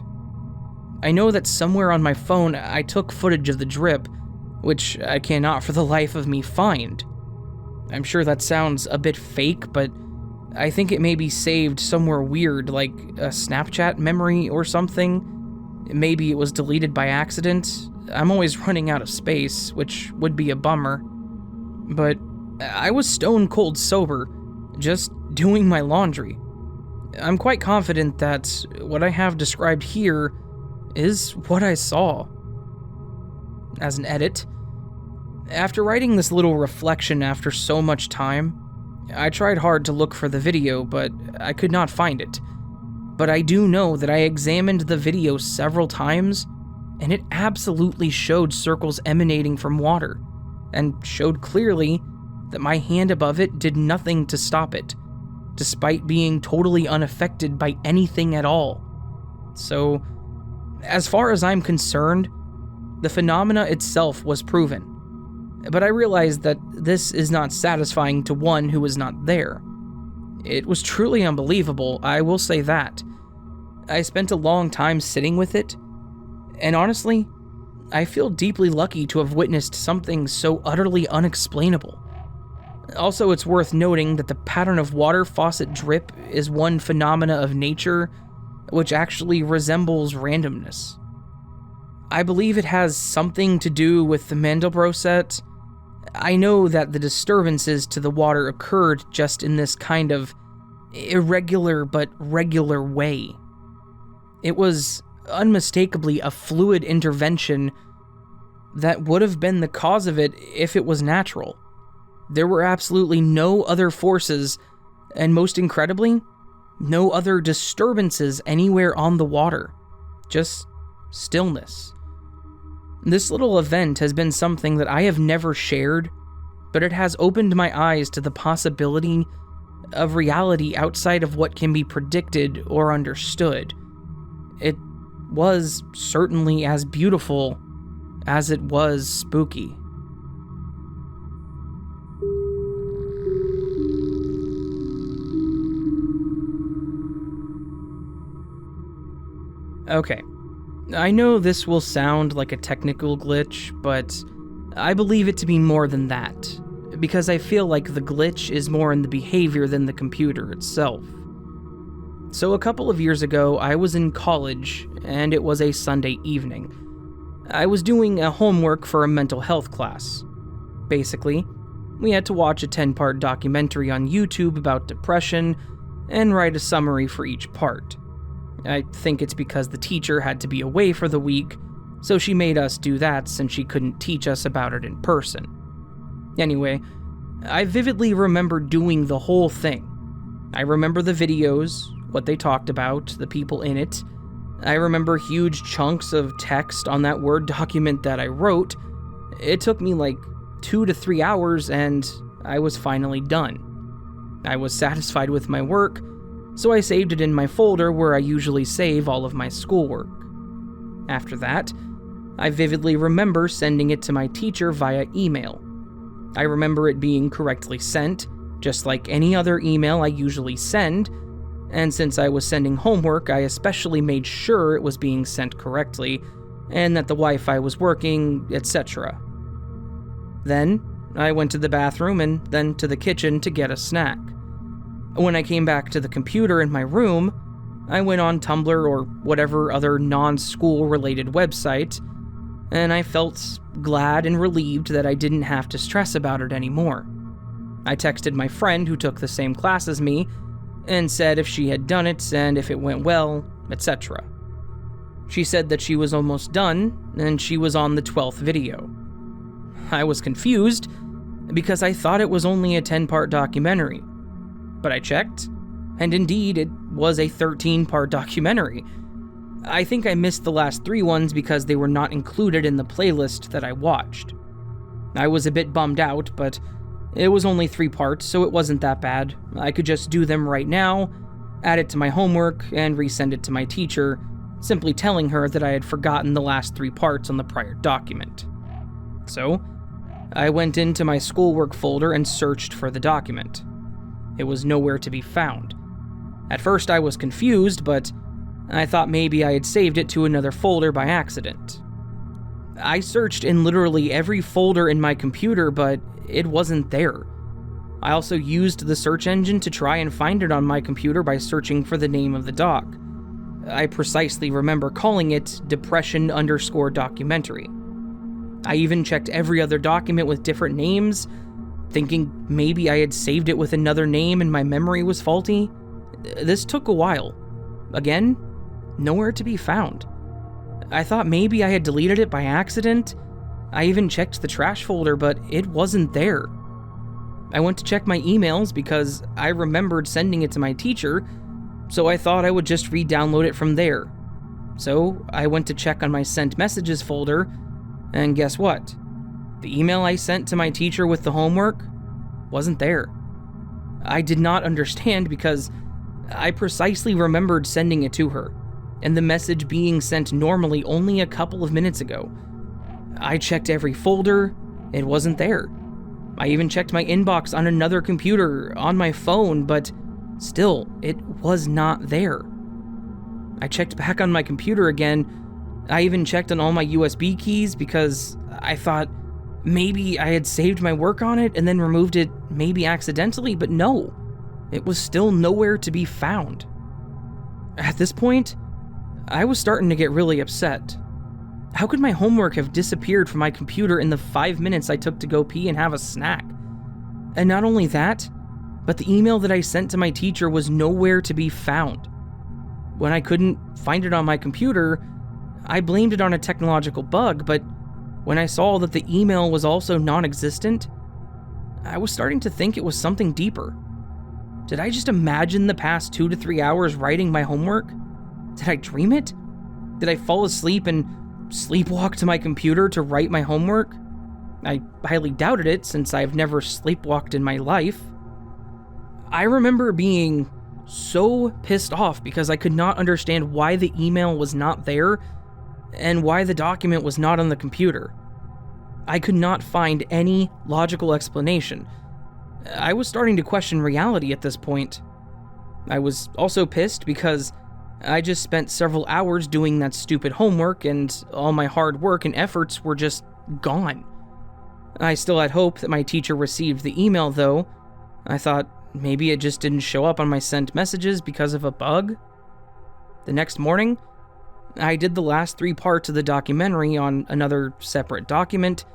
I know that somewhere on my phone I took footage of the drip, which I cannot for the life of me find. I'm sure that sounds a bit fake, but I think it may be saved somewhere weird, like a Snapchat memory or something. Maybe it was deleted by accident. I'm always running out of space, which would be a bummer. But I was stone cold sober, just doing my laundry. I'm quite confident that what I have described here is what I saw. As an edit, after writing this little reflection after so much time, I tried hard to look for the video, but I could not find it. But I do know that I examined the video several times, and it absolutely showed circles emanating from water, and showed clearly that my hand above it did nothing to stop it, despite being totally unaffected by anything at all. So, as far as I'm concerned, the phenomena itself was proven. But I realized that this is not satisfying to one who was not there. It was truly unbelievable, I will say that. I spent a long time sitting with it, and honestly, I feel deeply lucky to have witnessed something so utterly unexplainable. Also, it's worth noting that the pattern of water faucet drip is one phenomena of nature which actually resembles randomness. I believe it has something to do with the Mandelbrot set. I know that the disturbances to the water occurred just in this kind of irregular but regular way. It was unmistakably a fluid intervention that would have been the cause of it if it was natural. There were absolutely no other forces, and most incredibly, no other disturbances anywhere on the water. Just stillness. This little event has been something that I have never shared, but it has opened my eyes to the possibility of reality outside of what can be predicted or understood. It was certainly as beautiful as it was spooky. Okay, I know this will sound like a technical glitch, but I believe it to be more than that, because I feel like the glitch is more in the behavior than the computer itself. So a couple of years ago, I was in college, and it was a Sunday evening. I was doing a homework for a mental health class. Basically, we had to watch a 10-part documentary on YouTube about depression, and write a summary for each part. I think it's because the teacher had to be away for the week, so she made us do that since she couldn't teach us about it in person. Anyway, I vividly remember doing the whole thing. I remember the videos, what they talked about, the people in it. I remember huge chunks of text on that Word document that I wrote. It took me like 2 to 3 hours, and I was finally done. I was satisfied with my work, so I saved it in my folder where I usually save all of my schoolwork. After that, I vividly remember sending it to my teacher via email. I remember it being correctly sent, just like any other email I usually send, and since I was sending homework, I especially made sure it was being sent correctly, and that the Wi-Fi was working, etc. Then, I went to the bathroom and then to the kitchen to get a snack. When I came back to the computer in my room, I went on Tumblr or whatever other non-school related website, and I felt glad and relieved that I didn't have to stress about it anymore. I texted my friend who took the same class as me and said if she had done it and if it went well, etc. She said that she was almost done and she was on the 12th video. I was confused because I thought it was only a 10-part documentary, but I checked, and indeed it was a 13-part documentary. I think I missed the last 3 ones because they were not included in the playlist that I watched. I was a bit bummed out, but it was only 3 parts, so it wasn't that bad. I could just do them right now, add it to my homework, and resend it to my teacher, simply telling her that I had forgotten the last 3 parts on the prior document. So, I went into my schoolwork folder and searched for the document. It was nowhere to be found. At first I was confused, but I thought maybe I had saved it to another folder by accident. I searched in literally every folder in my computer, but it wasn't there. I also used the search engine to try and find it on my computer by searching for the name of the doc. I precisely remember calling it Depression_documentary. I even checked every other document with different names, thinking maybe I had saved it with another name and my memory was faulty. This took a while. Again, nowhere to be found. I thought maybe I had deleted it by accident. I even checked the trash folder, but it wasn't there. I went to check my emails because I remembered sending it to my teacher, so I thought I would just re-download it from there. So I went to check on my sent messages folder, and guess what? The email I sent to my teacher with the homework wasn't there. I did not understand because I precisely remembered sending it to her, and the message being sent normally only a couple of minutes ago. I checked every folder, it wasn't there. I even checked my inbox on another computer, on my phone, but still, it was not there. I checked back on my computer again. I even checked on all my USB keys because I thought maybe I had saved my work on it and then removed it maybe accidentally, but no, it was still nowhere to be found. At this point, I was starting to get really upset. How could my homework have disappeared from my computer in the 5 minutes I took to go pee and have a snack? And not only that, but the email that I sent to my teacher was nowhere to be found. When I couldn't find it on my computer, I blamed it on a technological bug, but when I saw that the email was also non-existent, I was starting to think it was something deeper. Did I just imagine the past 2 to 3 hours writing my homework? Did I dream it? Did I fall asleep and sleepwalk to my computer to write my homework? I highly doubted it, since I've never sleepwalked in my life. I remember being so pissed off because I could not understand why the email was not there and why the document was not on the computer. I could not find any logical explanation. I was starting to question reality at this point. I was also pissed because I just spent several hours doing that stupid homework and all my hard work and efforts were just gone. I still had hope that my teacher received the email, though. I thought maybe it just didn't show up on my sent messages because of a bug. The next morning, I did the last 3 parts of the documentary on another separate document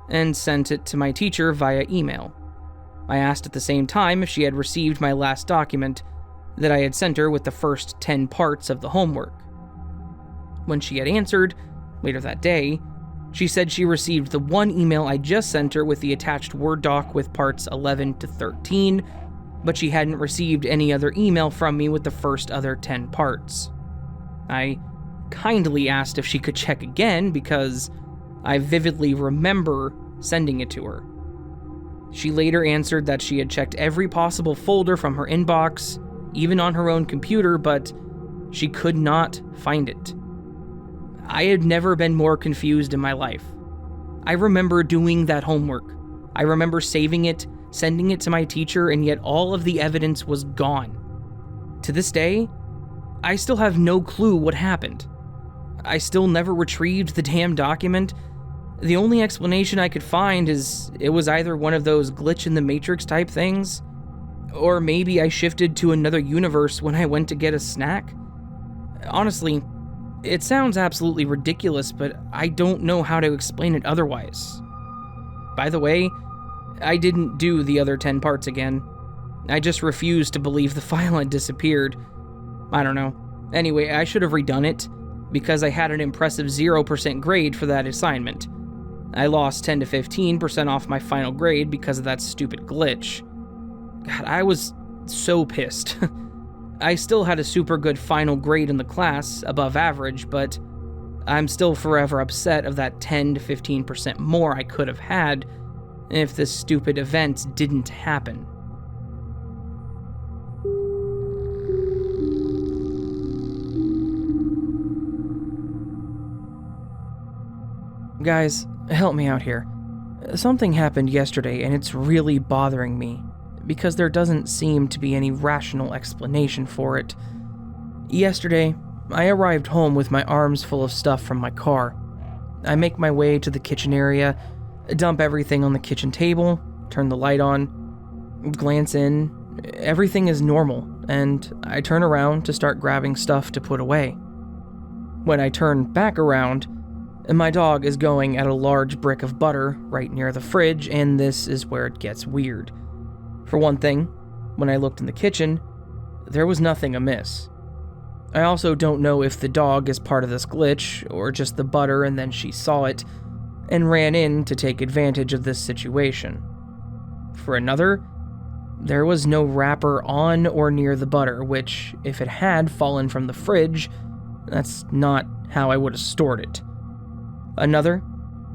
and sent it to my teacher via email. I asked at the same time if she had received my last document that I had sent her with the first 10 parts of the homework. When she had answered, later that day, she said she received the one email I just sent her with the attached Word doc with parts 11 to 13, but she hadn't received any other email from me with the first other 10 parts. I kindly asked if she could check again because I vividly remember sending it to her. She later answered that she had checked every possible folder from her inbox, even on her own computer, but she could not find it. I had never been more confused in my life. I remember doing that homework. I remember saving it, sending it to my teacher, and yet all of the evidence was gone. To this day, I still have no clue what happened. I still never retrieved the damn document. The only explanation I could find is it was either one of those glitch in the Matrix type things, or maybe I shifted to another universe when I went to get a snack. Honestly, It sounds absolutely ridiculous, but I don't know how to explain it otherwise. By the way, I didn't do the other 10 parts again. I just refused to believe the file had disappeared. I don't know. Anyway, I should have redone it, because I had an impressive 0% grade for that assignment. I lost 10 to 15% off my final grade because of that stupid glitch. God, I was so pissed. I still had a super good final grade in the class, above average, but I'm still forever upset of that 10 to 15% more I could have had if this stupid event didn't happen. Guys, help me out here. Something happened yesterday and it's really bothering me, because there doesn't seem to be any rational explanation for it. Yesterday, I arrived home with my arms full of stuff from my car. I make my way to the kitchen area, dump everything on the kitchen table, turn the light on, glance in. Everything is normal, and I turn around to start grabbing stuff to put away. When I turn back around, my dog is going at a large brick of butter right near the fridge, and this is where it gets weird. For one thing, when I looked in the kitchen, there was nothing amiss. I also don't know if the dog is part of this glitch, or just the butter and then she saw it, and ran in to take advantage of this situation. For another, there was no wrapper on or near the butter, which, if it had fallen from the fridge, that's not how I would have stored it. Another,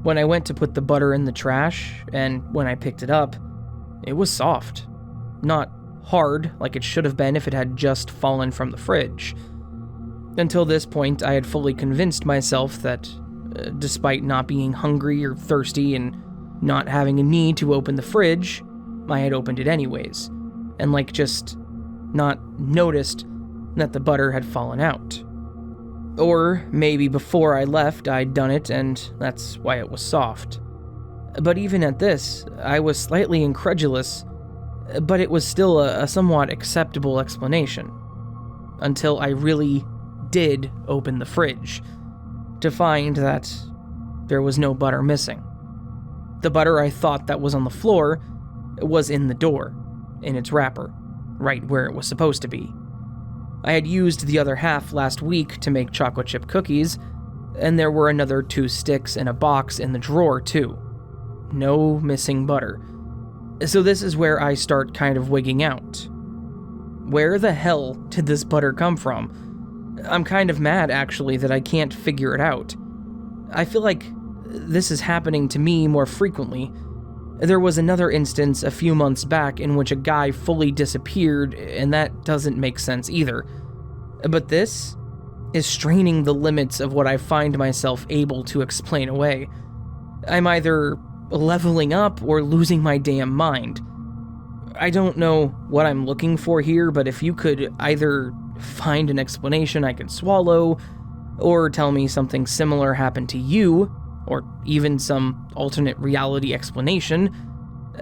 when I went to put the butter in the trash, and when I picked it up, it was soft. Not hard like it should have been if it had just fallen from the fridge. Until this point, I had fully convinced myself that, despite not being hungry or thirsty and not having a need to open the fridge, I had opened it anyways, and just not noticed that the butter had fallen out. Or maybe before I left, I'd done it, and that's why it was soft. But even at this, I was slightly incredulous, but it was still a somewhat acceptable explanation. Until I really did open the fridge, to find that there was no butter missing. The butter I thought that was on the floor was in the door, in its wrapper, right where it was supposed to be. I had used the other half last week to make chocolate chip cookies, and there were another 2 sticks in a box in the drawer too. No missing butter. So this is where I start kind of wigging out. Where the hell did this butter come from? I'm kind of mad, actually, that I can't figure it out. I feel like this is happening to me more frequently. There was another instance a few months back in which a guy fully disappeared, and that doesn't make sense either. But this is straining the limits of what I find myself able to explain away. I'm either leveling up or losing my damn mind. I don't know what I'm looking for here, but if you could either find an explanation I can swallow, or tell me something similar happened to you, or even some alternate reality explanation.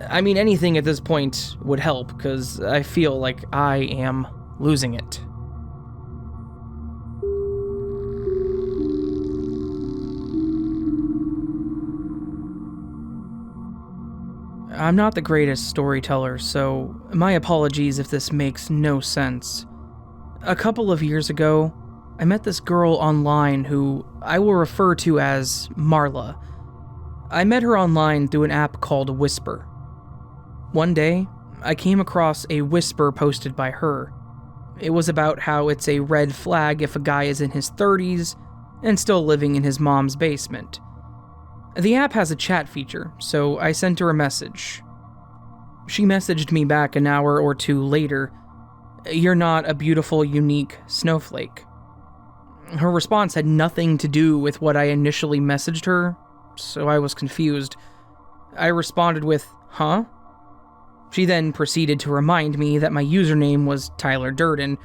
I mean, anything at this point would help, because I feel like I am losing it. I'm not the greatest storyteller, so my apologies if this makes no sense. A couple of years ago, I met this girl online who I will refer to as Marla. I met her online through an app called Whisper. One day, I came across a Whisper posted by her. It was about how it's a red flag if a guy is in his 30s and still living in his mom's basement. The app has a chat feature, so I sent her a message. She messaged me back an hour or two later, "You're not a beautiful, unique snowflake." Her response had nothing to do with what I initially messaged her, so I was confused. I responded with, "Huh?" She then proceeded to remind me that my username was Tyler Durden,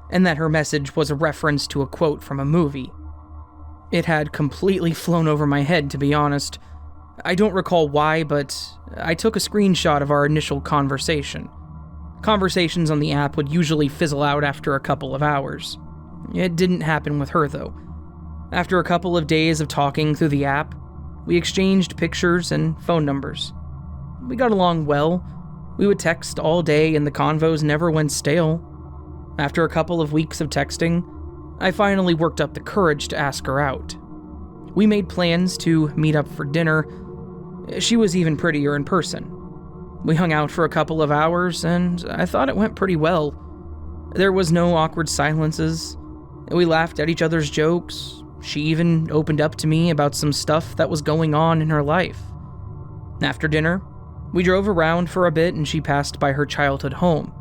and that her message was a reference to a quote from a movie. It had completely flown over my head, to be honest. I don't recall why, but I took a screenshot of our initial conversation. Conversations on the app would usually fizzle out after a couple of hours. It didn't happen with her, though. After a couple of days of talking through the app, we exchanged pictures and phone numbers. We got along well. We would text all day and the convos never went stale. After a couple of weeks of texting, I finally worked up the courage to ask her out. We made plans to meet up for dinner. She was even prettier in person. We hung out for a couple of hours, and I thought it went pretty well. There was no awkward silences. We laughed at each other's jokes. She even opened up to me about some stuff that was going on in her life. After dinner, we drove around for a bit and she passed by her childhood home.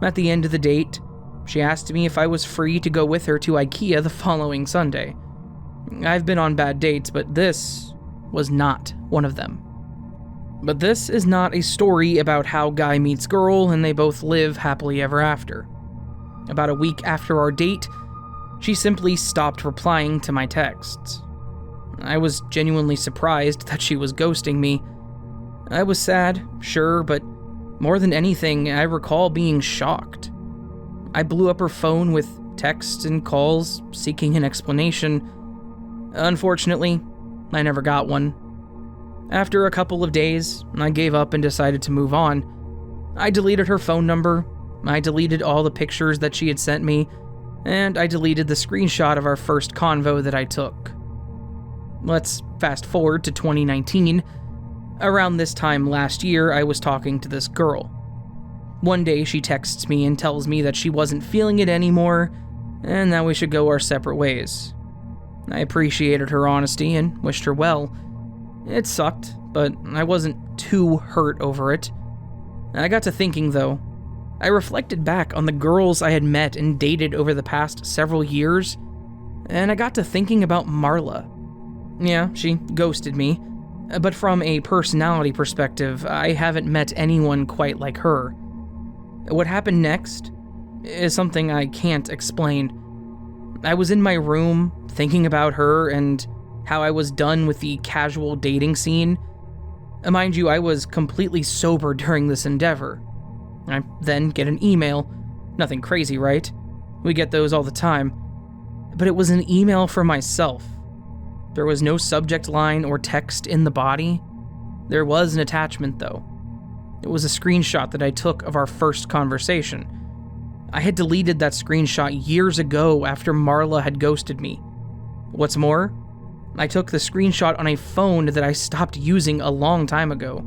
At the end of the date, she asked me if I was free to go with her to IKEA the following Sunday. I've been on bad dates, but this was not one of them. But this is not a story about how guy meets girl and they both live happily ever after. About a week after our date, she simply stopped replying to my texts. I was genuinely surprised that she was ghosting me. I was sad, sure, but more than anything, I recall being shocked. I blew up her phone with texts and calls, seeking an explanation. Unfortunately, I never got one. After a couple of days, I gave up and decided to move on. I deleted her phone number, I deleted all the pictures that she had sent me, and I deleted the screenshot of our first convo that I took. Let's fast forward to 2019. Around this time last year, I was talking to this girl. One day she texts me and tells me that she wasn't feeling it anymore, and that we should go our separate ways. I appreciated her honesty and wished her well. It sucked, but I wasn't too hurt over it. I got to thinking, though. I reflected back on the girls I had met and dated over the past several years, and I got to thinking about Marla. Yeah, she ghosted me, but from a personality perspective, I haven't met anyone quite like her. What happened next is something I can't explain. I was in my room, thinking about her and how I was done with the casual dating scene. Mind you, I was completely sober during this endeavor. I then get an email. Nothing crazy, right? We get those all the time. But it was an email for myself. There was no subject line or text in the body. There was an attachment, though. It was a screenshot that I took of our first conversation. I had deleted that screenshot years ago after Marla had ghosted me. What's more, I took the screenshot on a phone that I stopped using a long time ago.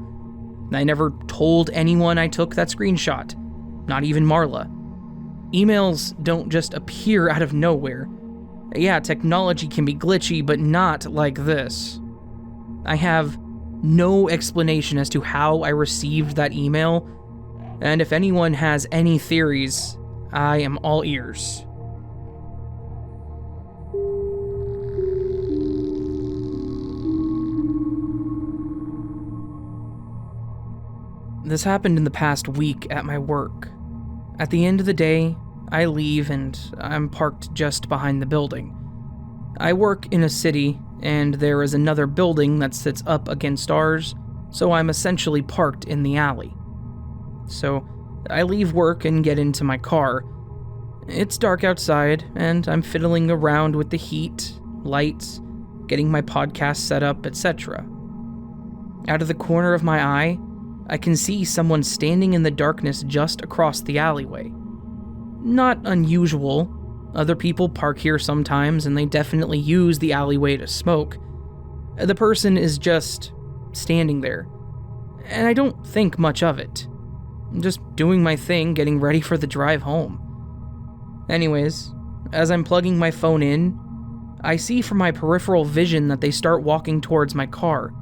I never told anyone I took that screenshot, not even Marla. Emails don't just appear out of nowhere. Yeah, technology can be glitchy, but not like this. I have no explanation as to how I received that email, and if anyone has any theories, I am all ears. This happened in the past week at my work. At the end of the day, I leave and I'm parked just behind the building. I work in a city, and there is another building that sits up against ours, so I'm essentially parked in the alley. So I leave work and get into my car. It's dark outside, and I'm fiddling around with the heat, lights, getting my podcast set up, etc. Out of the corner of my eye, I can see someone standing in the darkness just across the alleyway. Not unusual. Other people park here sometimes, and they definitely use the alleyway to smoke. The person is just standing there, and I don't think much of it. I'm just doing my thing, getting ready for the drive home. Anyways, as I'm plugging my phone in, I see from my peripheral vision that they start walking towards my car.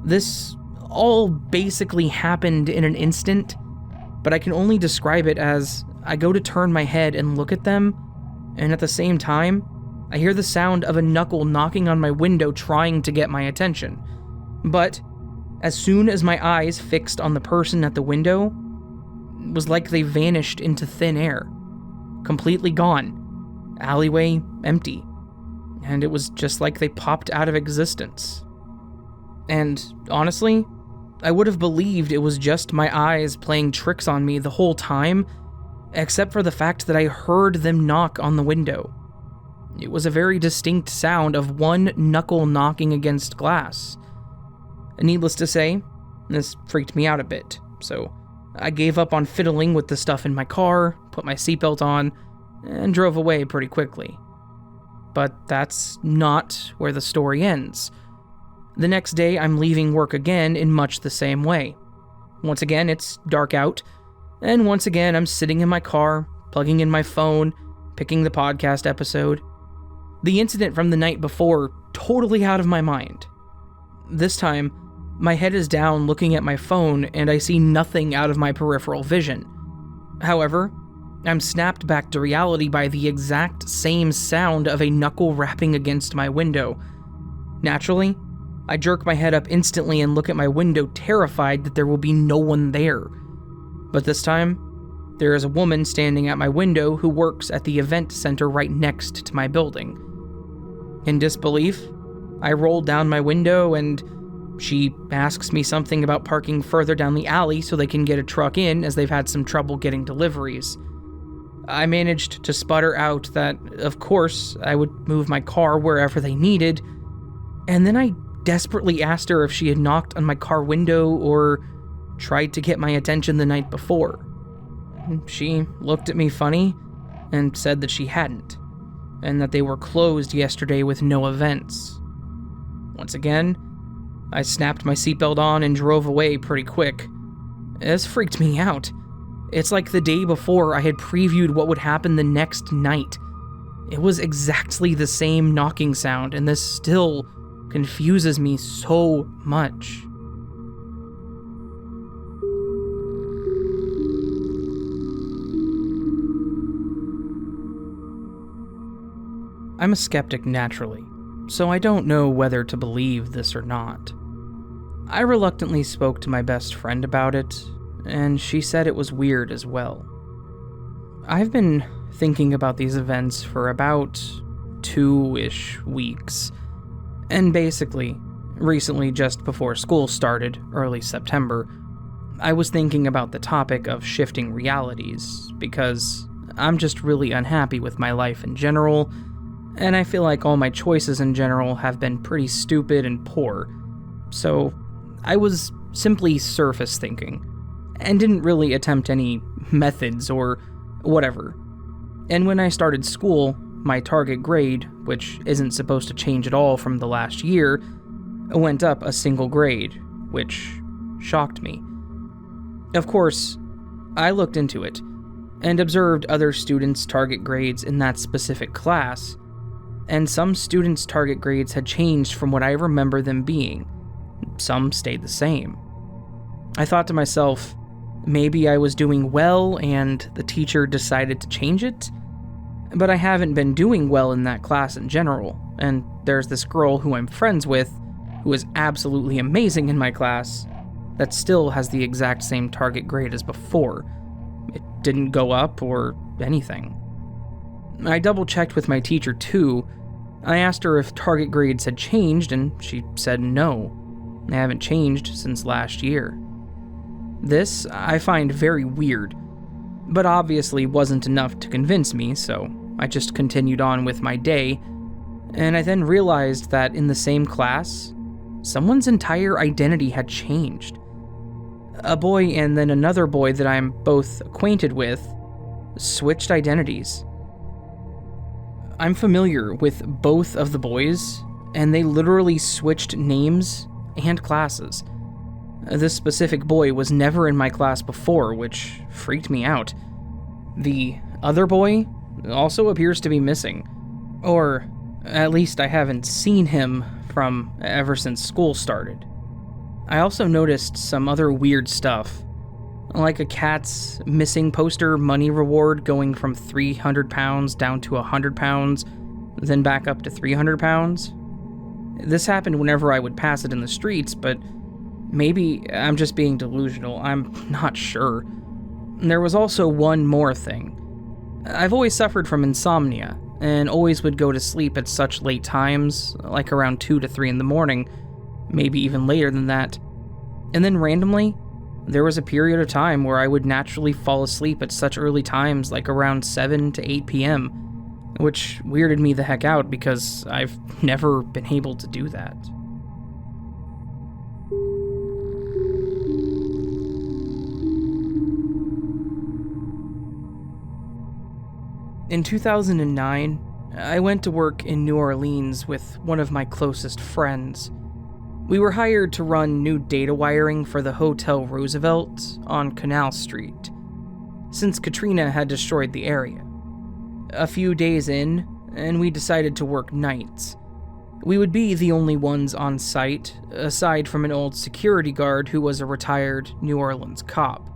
This all basically happened in an instant, but I can only describe it as I go to turn my head and look at them, and at the same time, I hear the sound of a knuckle knocking on my window trying to get my attention. But as soon as my eyes fixed on the person at the window, it was like they vanished into thin air. Completely gone. Alleyway empty. And it was just like they popped out of existence. And honestly, I would have believed it was just my eyes playing tricks on me the whole time, except for the fact that I heard them knock on the window. It was a very distinct sound of one knuckle knocking against glass. Needless to say, this freaked me out a bit, so I gave up on fiddling with the stuff in my car, put my seatbelt on, and drove away pretty quickly. But that's not where the story ends. The next day, I'm leaving work again in much the same way. Once again, it's dark out, and once again, I'm sitting in my car, plugging in my phone, picking the podcast episode. The incident from the night before, totally out of my mind. This time, my head is down looking at my phone, and I see nothing out of my peripheral vision. However, I'm snapped back to reality by the exact same sound of a knuckle rapping against my window. Naturally, I jerk my head up instantly and look at my window, terrified that there will be no one there. But this time, there is a woman standing at my window who works at the event center right next to my building. In disbelief, I roll down my window and she asks me something about parking further down the alley so they can get a truck in, as they've had some trouble getting deliveries. I managed to sputter out that, of course, I would move my car wherever they needed, and then I desperately asked her if she had knocked on my car window or tried to get my attention the night before. She looked at me funny and said that she hadn't, and that they were closed yesterday with no events. Once again, I snapped my seatbelt on and drove away pretty quick. This freaked me out. It's like the day before I had previewed what would happen the next night. It was exactly the same knocking sound, and this still confuses me so much. I'm a skeptic naturally, so I don't know whether to believe this or not. I reluctantly spoke to my best friend about it, and she said it was weird as well. I've been thinking about these events for about 2-ish weeks, and basically, recently just before school started, early September, I was thinking about the topic of shifting realities, because I'm just really unhappy with my life in general, and I feel like all my choices in general have been pretty stupid and poor, so I was simply surface thinking, and didn't really attempt any methods or whatever. And when I started school, my target grade, which isn't supposed to change at all from the last year, went up a single grade, which shocked me. Of course, I looked into it, and observed other students' target grades in that specific class, and some students' target grades had changed from what I remember them being. Some stayed the same. I thought to myself, maybe I was doing well and the teacher decided to change it? But I haven't been doing well in that class in general, and there's this girl who I'm friends with, who is absolutely amazing in my class, that still has the exact same target grade as before. It didn't go up or anything. I double-checked with my teacher too. I asked her if target grades had changed, and she said no. They haven't changed since last year. This I find very weird, but obviously wasn't enough to convince me, so I just continued on with my day, and I then realized that in the same class, someone's entire identity had changed. A boy and then another boy that I'm both acquainted with switched identities. I'm familiar with both of the boys, and they literally switched names and classes. This specific boy was never in my class before, which freaked me out. The other boy also appears to be missing, or at least I haven't seen him from ever since school started. I also noticed some other weird stuff, like a cat's missing poster money reward going from 300 pounds down to 100 pounds, then back up to 300 pounds. This happened whenever I would pass it in the streets, but maybe I'm just being delusional, I'm not sure. There was also one more thing. I've always suffered from insomnia, and always would go to sleep at such late times, like around 2 to 3 in the morning, maybe even later than that. And then randomly, there was a period of time where I would naturally fall asleep at such early times, like around 7 to 8 p.m. which weirded me the heck out because I've never been able to do that. In 2009, I went to work in New Orleans with one of my closest friends. We were hired to run new data wiring for the Hotel Roosevelt on Canal Street, since Katrina had destroyed the area. A few days in, and we decided to work nights. We would be the only ones on site, aside from an old security guard who was a retired New Orleans cop.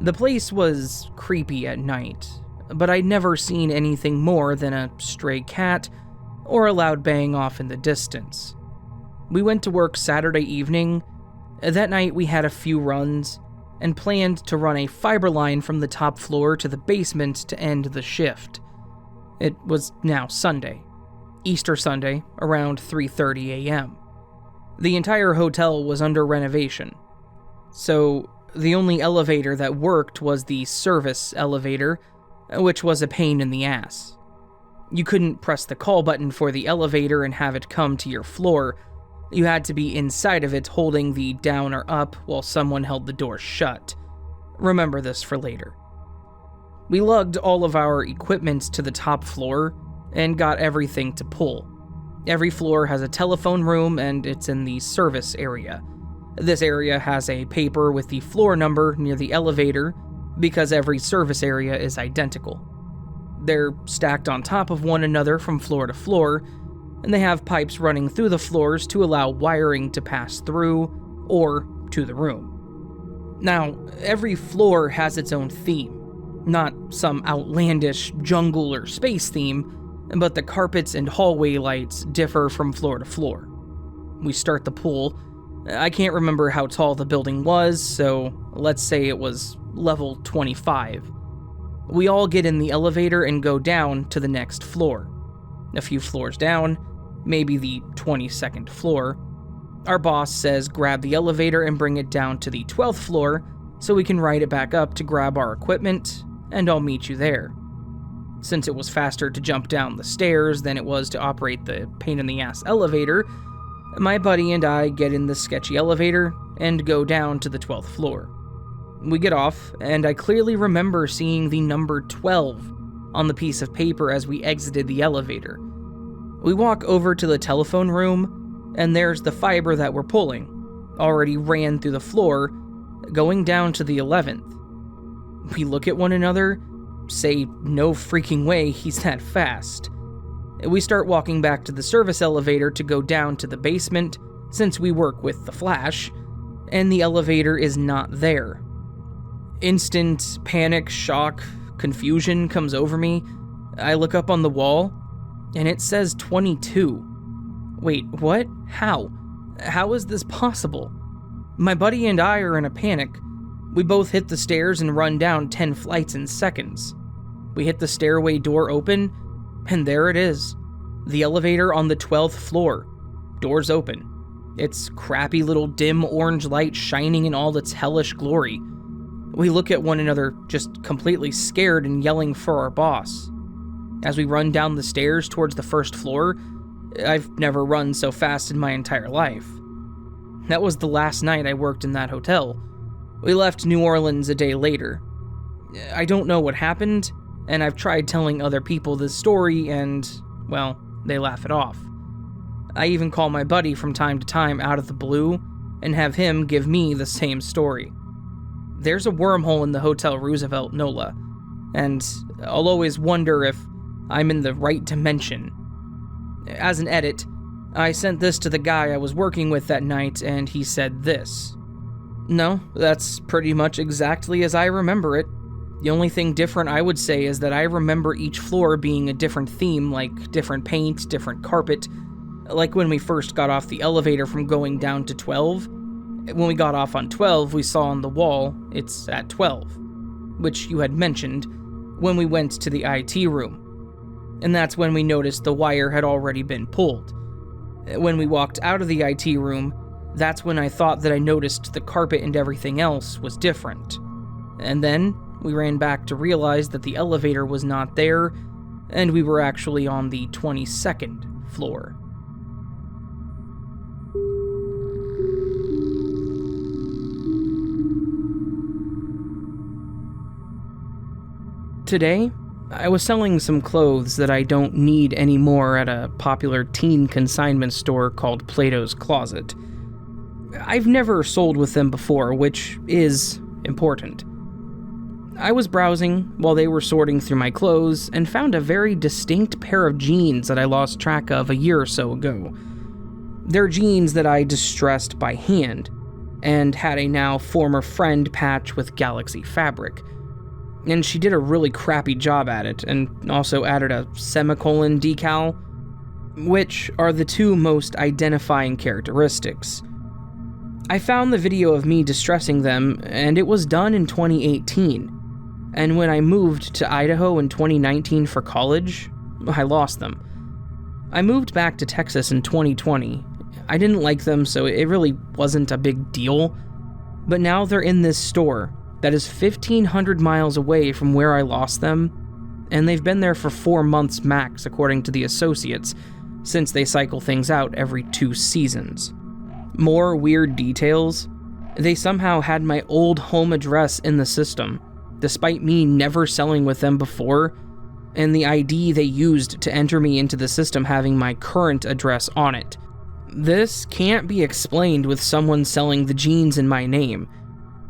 The place was creepy at night, but I'd never seen anything more than a stray cat or a loud bang off in the distance. We went to work Saturday evening. That night we had a few runs and planned to run a fiber line from the top floor to the basement to end the shift. It was now Sunday, Easter Sunday, around 3:30 a.m. The entire hotel was under renovation, so the only elevator that worked was the service elevator, which was a pain in the ass. You couldn't press the call button for the elevator and have it come to your floor. You had to be inside of it holding the down or up while someone held the door shut. Remember this for later. We lugged all of our equipment to the top floor and got everything to pull. Every floor has a telephone room and it's in the service area. This area has a paper with the floor number near the elevator because every service area is identical. They're stacked on top of one another from floor to floor, and they have pipes running through the floors to allow wiring to pass through or to the room. Now, every floor has its own theme, not some outlandish jungle or space theme, but the carpets and hallway lights differ from floor to floor. We start the pool. I can't remember how tall the building was, so let's say it was level 25. We all get in the elevator and go down to the next floor. A few floors down, maybe the 22nd floor, our boss says grab the elevator and bring it down to the 12th floor so we can ride it back up to grab our equipment, and I'll meet you there. Since it was faster to jump down the stairs than it was to operate the pain-in-the-ass elevator, my buddy and I get in the sketchy elevator and go down to the 12th floor. We get off, and I clearly remember seeing the number 12 on the piece of paper as we exited the elevator. We walk over to the telephone room, and there's the fiber that we're pulling, already ran through the floor, going down to the 11th. We look at one another, say no freaking way he's that fast. We start walking back to the service elevator to go down to the basement, since we work with the Flash, and the elevator is not there. Instant panic, shock, confusion comes over me. I look up on the wall, and it says 22. Wait, what? How? How is this possible? My buddy and I are in a panic. We both hit the stairs and run down 10 flights in seconds. We hit the stairway door open, and there it is. The elevator on the 12th floor. Doors open. Its crappy little dim orange light shining in all its hellish glory. We look at one another, just completely scared and yelling for our boss. As we run down the stairs towards the first floor, I've never run so fast in my entire life. That was the last night I worked in that hotel. We left New Orleans a day later. I don't know what happened, and I've tried telling other people this story and, well, they laugh it off. I even call my buddy from time to time out of the blue and have him give me the same story. There's a wormhole in the Hotel Roosevelt, Nola, and I'll always wonder if I'm in the right dimension. As an edit, I sent this to the guy I was working with that night, and he said this. No, that's pretty much exactly as I remember it. The only thing different I would say is that I remember each floor being a different theme, like different paint, different carpet. Like when we first got off the elevator from going down to 12. When we got off on 12, we saw on the wall, it's at 12, which you had mentioned when we went to the IT room. And that's when we noticed the wire had already been pulled. When we walked out of the IT room, that's when I thought that I noticed the carpet and everything else was different. And then we ran back to realize that the elevator was not there, and we were actually on the 22nd floor. Today, I was selling some clothes that I don't need anymore at a popular teen consignment store called Plato's Closet. I've never sold with them before, which is important. I was browsing while they were sorting through my clothes and found a very distinct pair of jeans that I lost track of a year or so ago. They're jeans that I distressed by hand and had a now former friend patch with Galaxy fabric. And she did a really crappy job at it, and also added a semicolon decal, which are the two most identifying characteristics. I found the video of me distressing them, and it was done in 2018. And when I moved to Idaho in 2019 for college, I lost them. I moved back to Texas in 2020. I didn't like them, so it really wasn't a big deal. But now they're in this store that is 1,500 miles away from where I lost them, and they've been there for 4 months max, according to the associates, since they cycle things out every 2 seasons. More weird details, they somehow had my old home address in the system, despite me never selling with them before, and the ID they used to enter me into the system having my current address on it. This can't be explained with someone selling the jeans in my name.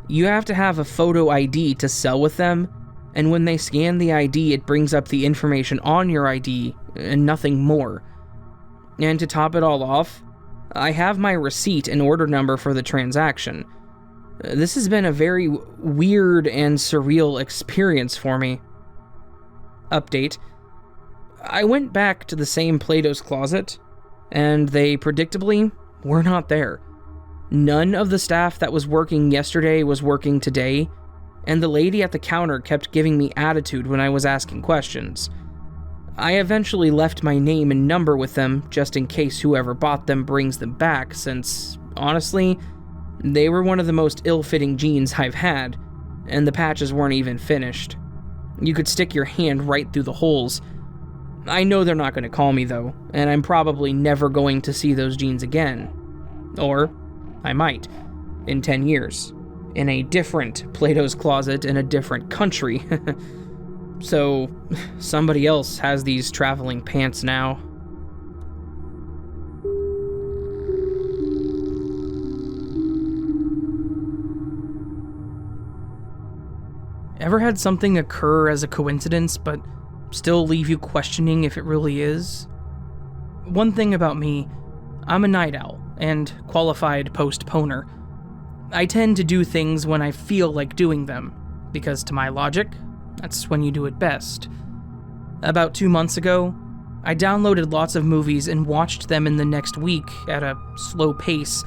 You have to have a photo ID to sell with them, and when they scan the ID, it brings up the information on your ID and nothing more. And to top it all off, I have my receipt and order number for the transaction. This has been a very weird and surreal experience for me. Update. I went back to the same Plato's Closet, and they predictably were not there. None of the staff that was working yesterday was working today, and the lady at the counter kept giving me attitude when I was asking questions. I eventually left my name and number with them just in case whoever bought them brings them back, since, honestly, they were one of the most ill-fitting jeans I've had, and the patches weren't even finished. You could stick your hand right through the holes. I know they're not going to call me though, and I'm probably never going to see those jeans again. Or I might, in 10 years, in a different Plato's Closet in a different country. So, somebody else has these traveling pants now. Ever had something occur as a coincidence, but still leave you questioning if it really is? One thing about me, I'm a night owl and qualified postponer. I tend to do things when I feel like doing them, because to my logic, that's when you do it best. About 2 months ago, I downloaded lots of movies and watched them in the next week at a slow pace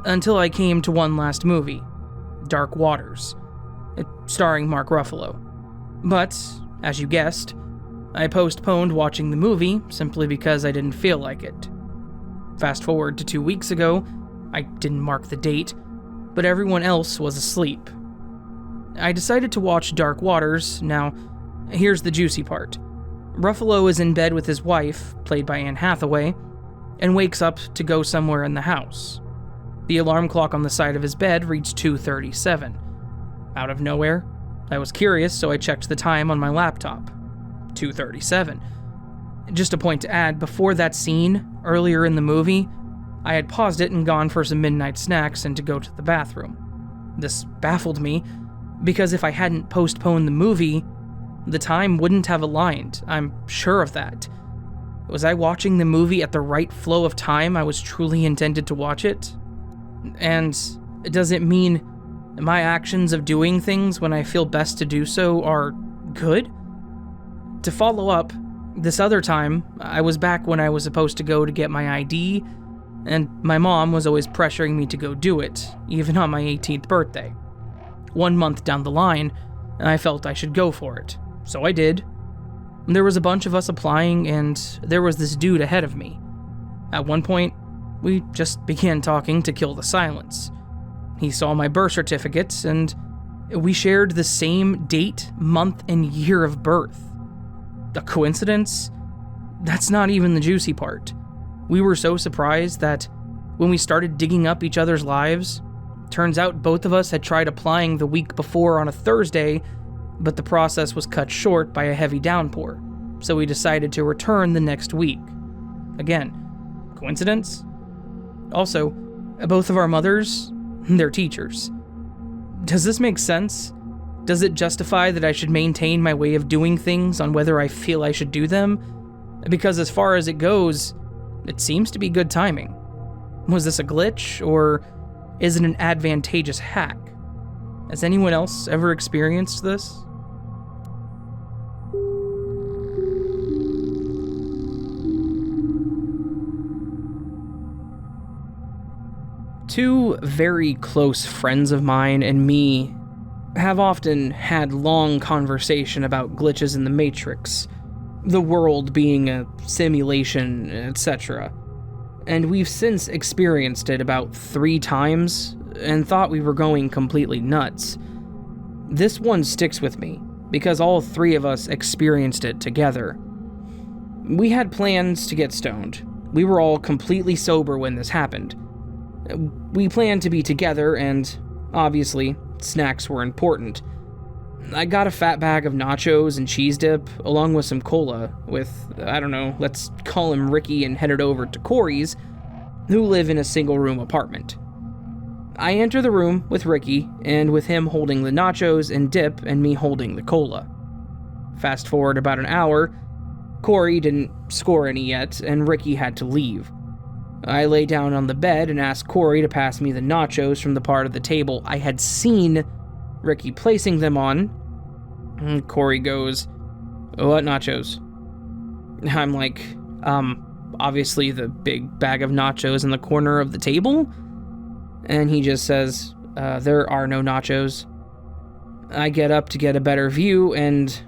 until I came to one last movie, Dark Waters, starring Mark Ruffalo. But, as you guessed, I postponed watching the movie simply because I didn't feel like it. Fast forward to 2 weeks ago, I didn't mark the date, but everyone else was asleep. I decided to watch Dark Waters. Now, here's the juicy part. Ruffalo is in bed with his wife, played by Anne Hathaway, and wakes up to go somewhere in the house. The alarm clock on the side of his bed reads 2:37. Out of nowhere, I was curious, so I checked the time on my laptop. 2:37. Just a point to add, before that scene, earlier in the movie, I had paused it and gone for some midnight snacks and to go to the bathroom. This baffled me, because if I hadn't postponed the movie, the time wouldn't have aligned. I'm sure of that. Was I watching the movie at the right flow of time I was truly intended to watch it? And does it mean my actions of doing things when I feel best to do so are good? To follow up, this other time, I was back when I was supposed to go to get my ID, and my mom was always pressuring me to go do it, even on my 18th birthday. 1 month down the line, I felt I should go for it, so I did. There was a bunch of us applying, and there was this dude ahead of me. At one point, we just began talking to kill the silence. He saw my birth certificate, and we shared the same date, month, and year of birth. A coincidence? That's not even the juicy part. We were so surprised that when we started digging up each other's lives, turns out both of us had tried applying the week before on a Thursday, but the process was cut short by a heavy downpour, so we decided to return the next week. Again, coincidence? Also, both of our mothers, they're teachers. Does this make sense? Does it justify that I should maintain my way of doing things on whether I feel I should do them? Because as far as it goes, it seems to be good timing. Was this a glitch, or is it an advantageous hack? Has anyone else ever experienced this? Two very close friends of mine and me have often had long conversation about glitches in the Matrix, the world being a simulation, etc. And we've since experienced it about 3 times and thought we were going completely nuts. This one sticks with me because all 3 of us experienced it together. We had plans to get stoned. We were all completely sober when this happened. We planned to be together, and obviously, snacks were important. I got a fat bag of nachos and cheese dip, along with some cola, with, I don't know, let's call him Ricky, and headed over to Corey's, who live in a single-room apartment. I enter the room with Ricky, and with him holding the nachos and dip, and me holding the cola. Fast forward about an hour, Corey didn't score any yet, and Ricky had to leave. I lay down on the bed and asked Corey to pass me the nachos from the part of the table I had seen Ricky placing them on. And Corey goes, "What nachos?" I'm like, obviously the big bag of nachos in the corner of the table? And he just says, "There are no nachos." I get up to get a better view, and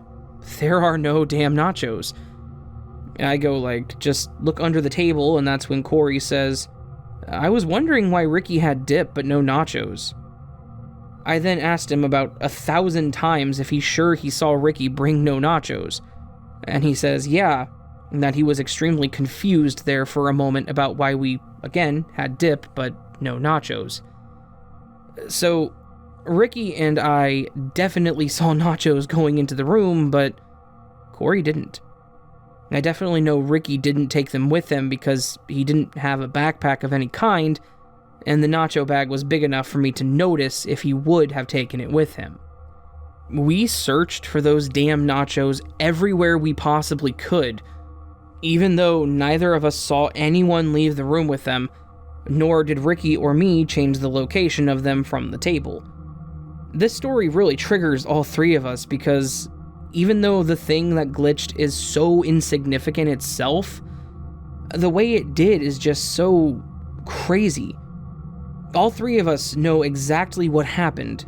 there are no damn nachos. I go like, "Just look under the table," and that's when Corey says, "I was wondering why Ricky had dip but no nachos." I then asked him about 1,000 times if he's sure he saw Ricky bring no nachos, and he says yeah, and that he was extremely confused there for a moment about why we, again, had dip but no nachos. So, Ricky and I definitely saw nachos going into the room, but Corey didn't. I definitely know Ricky didn't take them with him because he didn't have a backpack of any kind, and the nacho bag was big enough for me to notice if he would have taken it with him. We searched for those damn nachos everywhere we possibly could, even though neither of us saw anyone leave the room with them, nor did Ricky or me change the location of them from the table. This story really triggers all 3 of us because even though the thing that glitched is so insignificant itself, the way it did is just so crazy. All 3 of us know exactly what happened,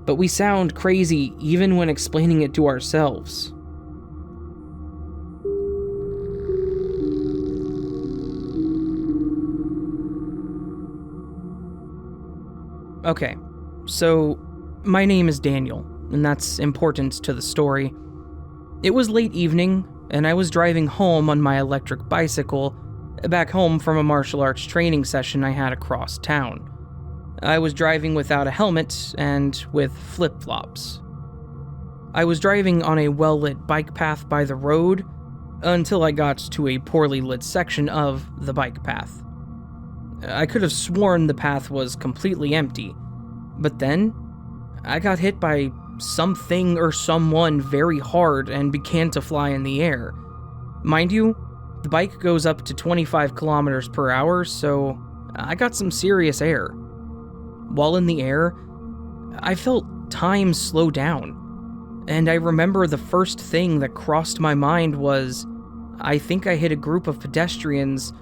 but we sound crazy even when explaining it to ourselves. Okay, so my name is Daniel, and that's important to the story. It was late evening, and I was driving home on my electric bicycle, back home from a martial arts training session I had across town. I was driving without a helmet and with flip-flops. I was driving on a well-lit bike path by the road until I got to a poorly lit section of the bike path. I could have sworn the path was completely empty, but then I got hit by something or someone very hard and began to fly in the air. Mind you, the bike goes up to 25 kilometers per hour, so I got some serious air. While in the air, I felt time slow down, and I remember the first thing that crossed my mind was, I think I hit a group of pedestrians.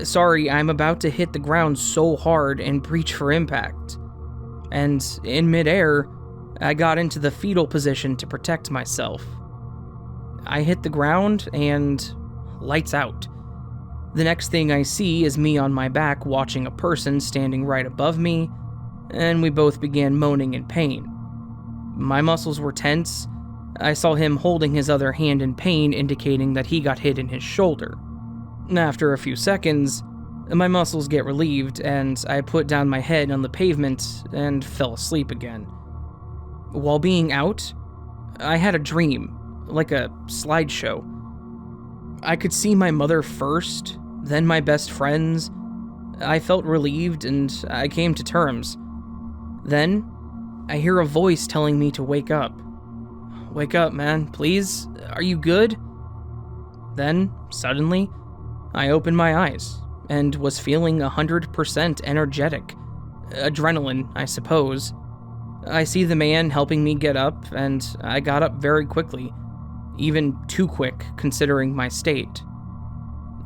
Sorry, I'm about to hit the ground so hard and breach for impact. And in midair, I got into the fetal position to protect myself. I hit the ground and lights out. The next thing I see is me on my back watching a person standing right above me, and we both began moaning in pain. My muscles were tense. I saw him holding his other hand in pain, indicating that he got hit in his shoulder. After a few seconds, my muscles get relieved, and I put down my head on the pavement and fell asleep again. While being out, I had a dream, like a slideshow. I could see my mother first, then my best friends. I felt relieved, and I came to terms. Then, I hear a voice telling me to wake up. "Wake up, man, please. Are you good?" Then, suddenly, I opened my eyes and was feeling 100% energetic. Adrenaline, I suppose. I see the man helping me get up, and I got up very quickly, even too quick considering my state.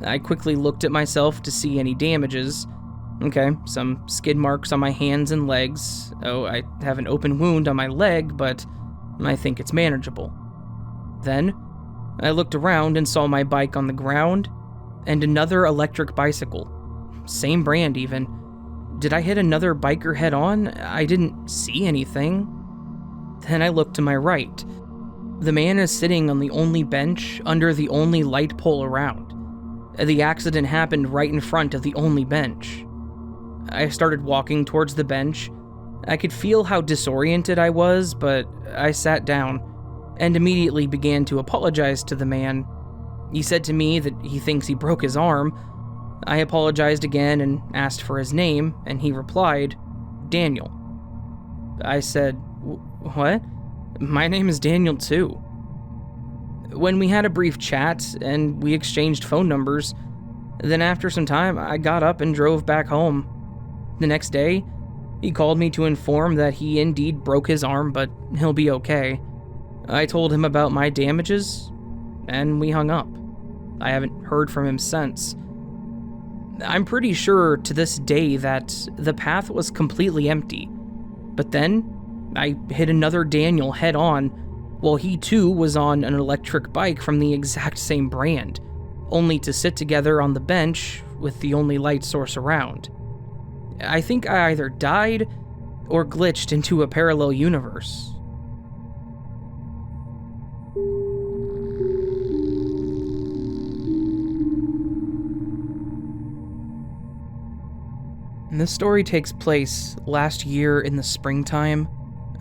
I quickly looked at myself to see any damages. Okay, some skid marks on my hands and legs. Oh, I have an open wound on my leg, but I think it's manageable. Then, I looked around and saw my bike on the ground, and another electric bicycle. Same brand, even. Did I hit another biker head on? I didn't see anything. Then I looked to my right. The man is sitting on the only bench under the only light pole around. The accident happened right in front of the only bench. I started walking towards the bench. I could feel how disoriented I was, but I sat down and immediately began to apologize to the man. He said to me that he thinks he broke his arm. I apologized again and asked for his name, and he replied, "Daniel." I said, "What? My name is Daniel too." When we had a brief chat and we exchanged phone numbers, then after some time I got up and drove back home. The next day, he called me to inform that he indeed broke his arm, but he'll be okay. I told him about my damages, and we hung up. I haven't heard from him since. I'm pretty sure to this day that the path was completely empty, but then I hit another Daniel head on, while he too was on an electric bike from the exact same brand, only to sit together on the bench with the only light source around. I think I either died or glitched into a parallel universe. This story takes place last year in the springtime,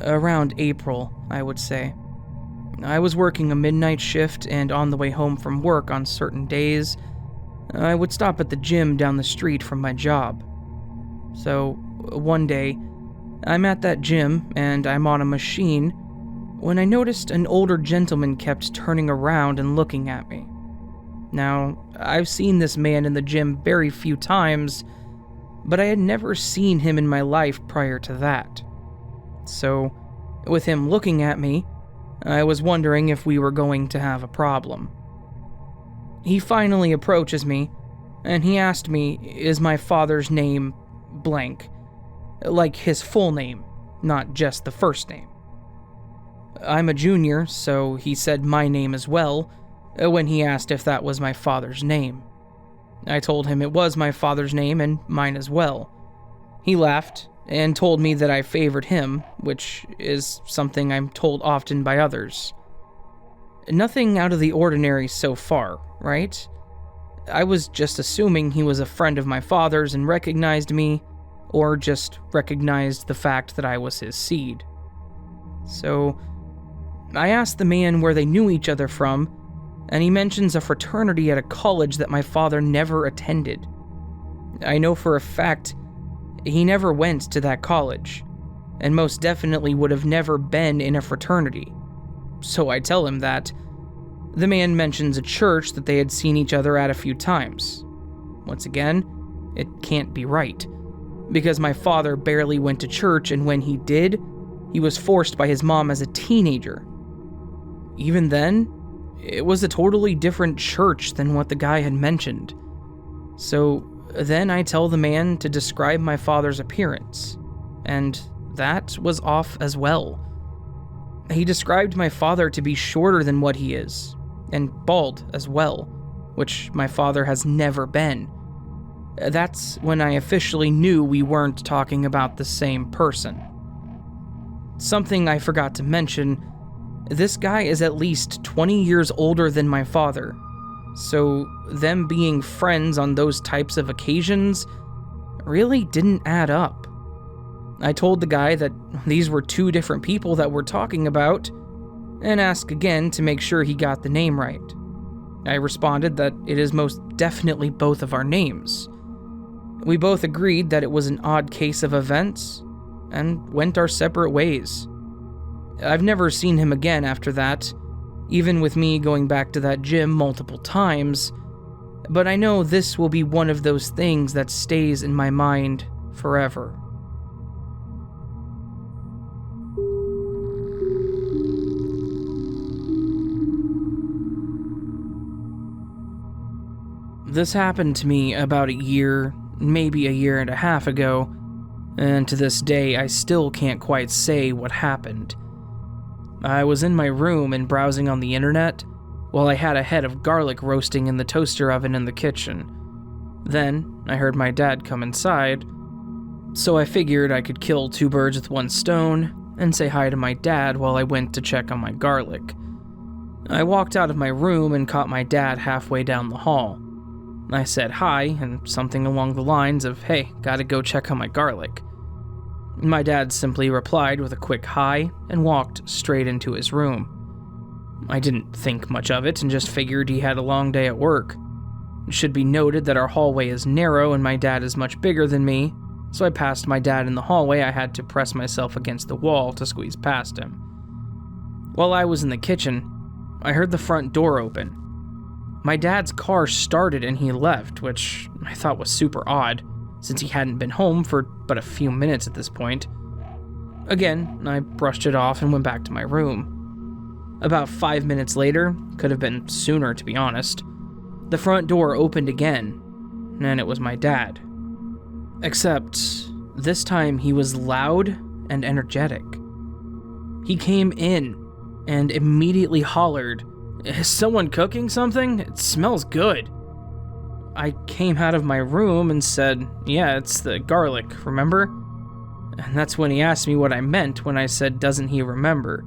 around April, I would say. I was working a midnight shift, and on the way home from work on certain days, I would stop at the gym down the street from my job. So, one day, I'm at that gym, and I'm on a machine, when I noticed an older gentleman kept turning around and looking at me. Now, I've seen this man in the gym very few times, but I had never seen him in my life prior to that. So, with him looking at me, I was wondering if we were going to have a problem. He finally approaches me, and he asked me, "Is my father's name blank?" Like his full name, not just the first name. I'm a junior, so he said my name as well, when he asked if that was my father's name. I told him it was my father's name and mine as well. He laughed and told me that I favored him, which is something I'm told often by others. Nothing out of the ordinary so far, right? I was just assuming he was a friend of my father's and recognized me, or just recognized the fact that I was his seed. So, I asked the man where they knew each other from, and he mentions a fraternity at a college that my father never attended. I know for a fact he never went to that college, and most definitely would have never been in a fraternity. So I tell him that. The man mentions a church that they had seen each other at a few times. Once again, it can't be right, because my father barely went to church, and when he did, he was forced by his mom as a teenager. Even then, it was a totally different church than what the guy had mentioned. So then I tell the man to describe my father's appearance, and that was off as well. He described my father to be shorter than what he is, and bald as well, which my father has never been. That's when I officially knew we weren't talking about the same person. Something I forgot to mention, This guy is at least 20 years older than my father, so them being friends on those types of occasions really didn't add up. I told the guy that these were two different people that we're talking about, and asked again to make sure he got the name right. I responded that it is most definitely both of our names. We both agreed that it was an odd case of events, and went our separate ways. I've never seen him again after that, even with me going back to that gym multiple times, but I know this will be one of those things that stays in my mind forever. This happened to me about a year, maybe a year and a half ago, and to this day I still can't quite say what happened. I was in my room and browsing on the internet while I had a head of garlic roasting in the toaster oven in the kitchen. Then I heard my dad come inside, so I figured I could kill two birds with one stone and say hi to my dad while I went to check on my garlic. I walked out of my room and caught my dad halfway down the hall. I said hi and something along the lines of, "Hey, gotta go check on my garlic." My dad simply replied with a quick hi and walked straight into his room. I didn't think much of it and just figured he had a long day at work. It should be noted that our hallway is narrow and my dad is much bigger than me, so I passed my dad in the hallway. I had to press myself against the wall to squeeze past him. While I was in the kitchen, I heard the front door open. My dad's car started and he left, which I thought was super odd, since he hadn't been home for but a few minutes at this point. Again, I brushed it off and went back to my room. About 5 minutes later, could have been sooner to be honest, the front door opened again, and it was my dad. Except, this time he was loud and energetic. He came in and immediately hollered, "Is someone cooking something? It smells good." I came out of my room and said, "Yeah, it's the garlic, remember?" And that's when he asked me what I meant when I said, "Doesn't he remember?"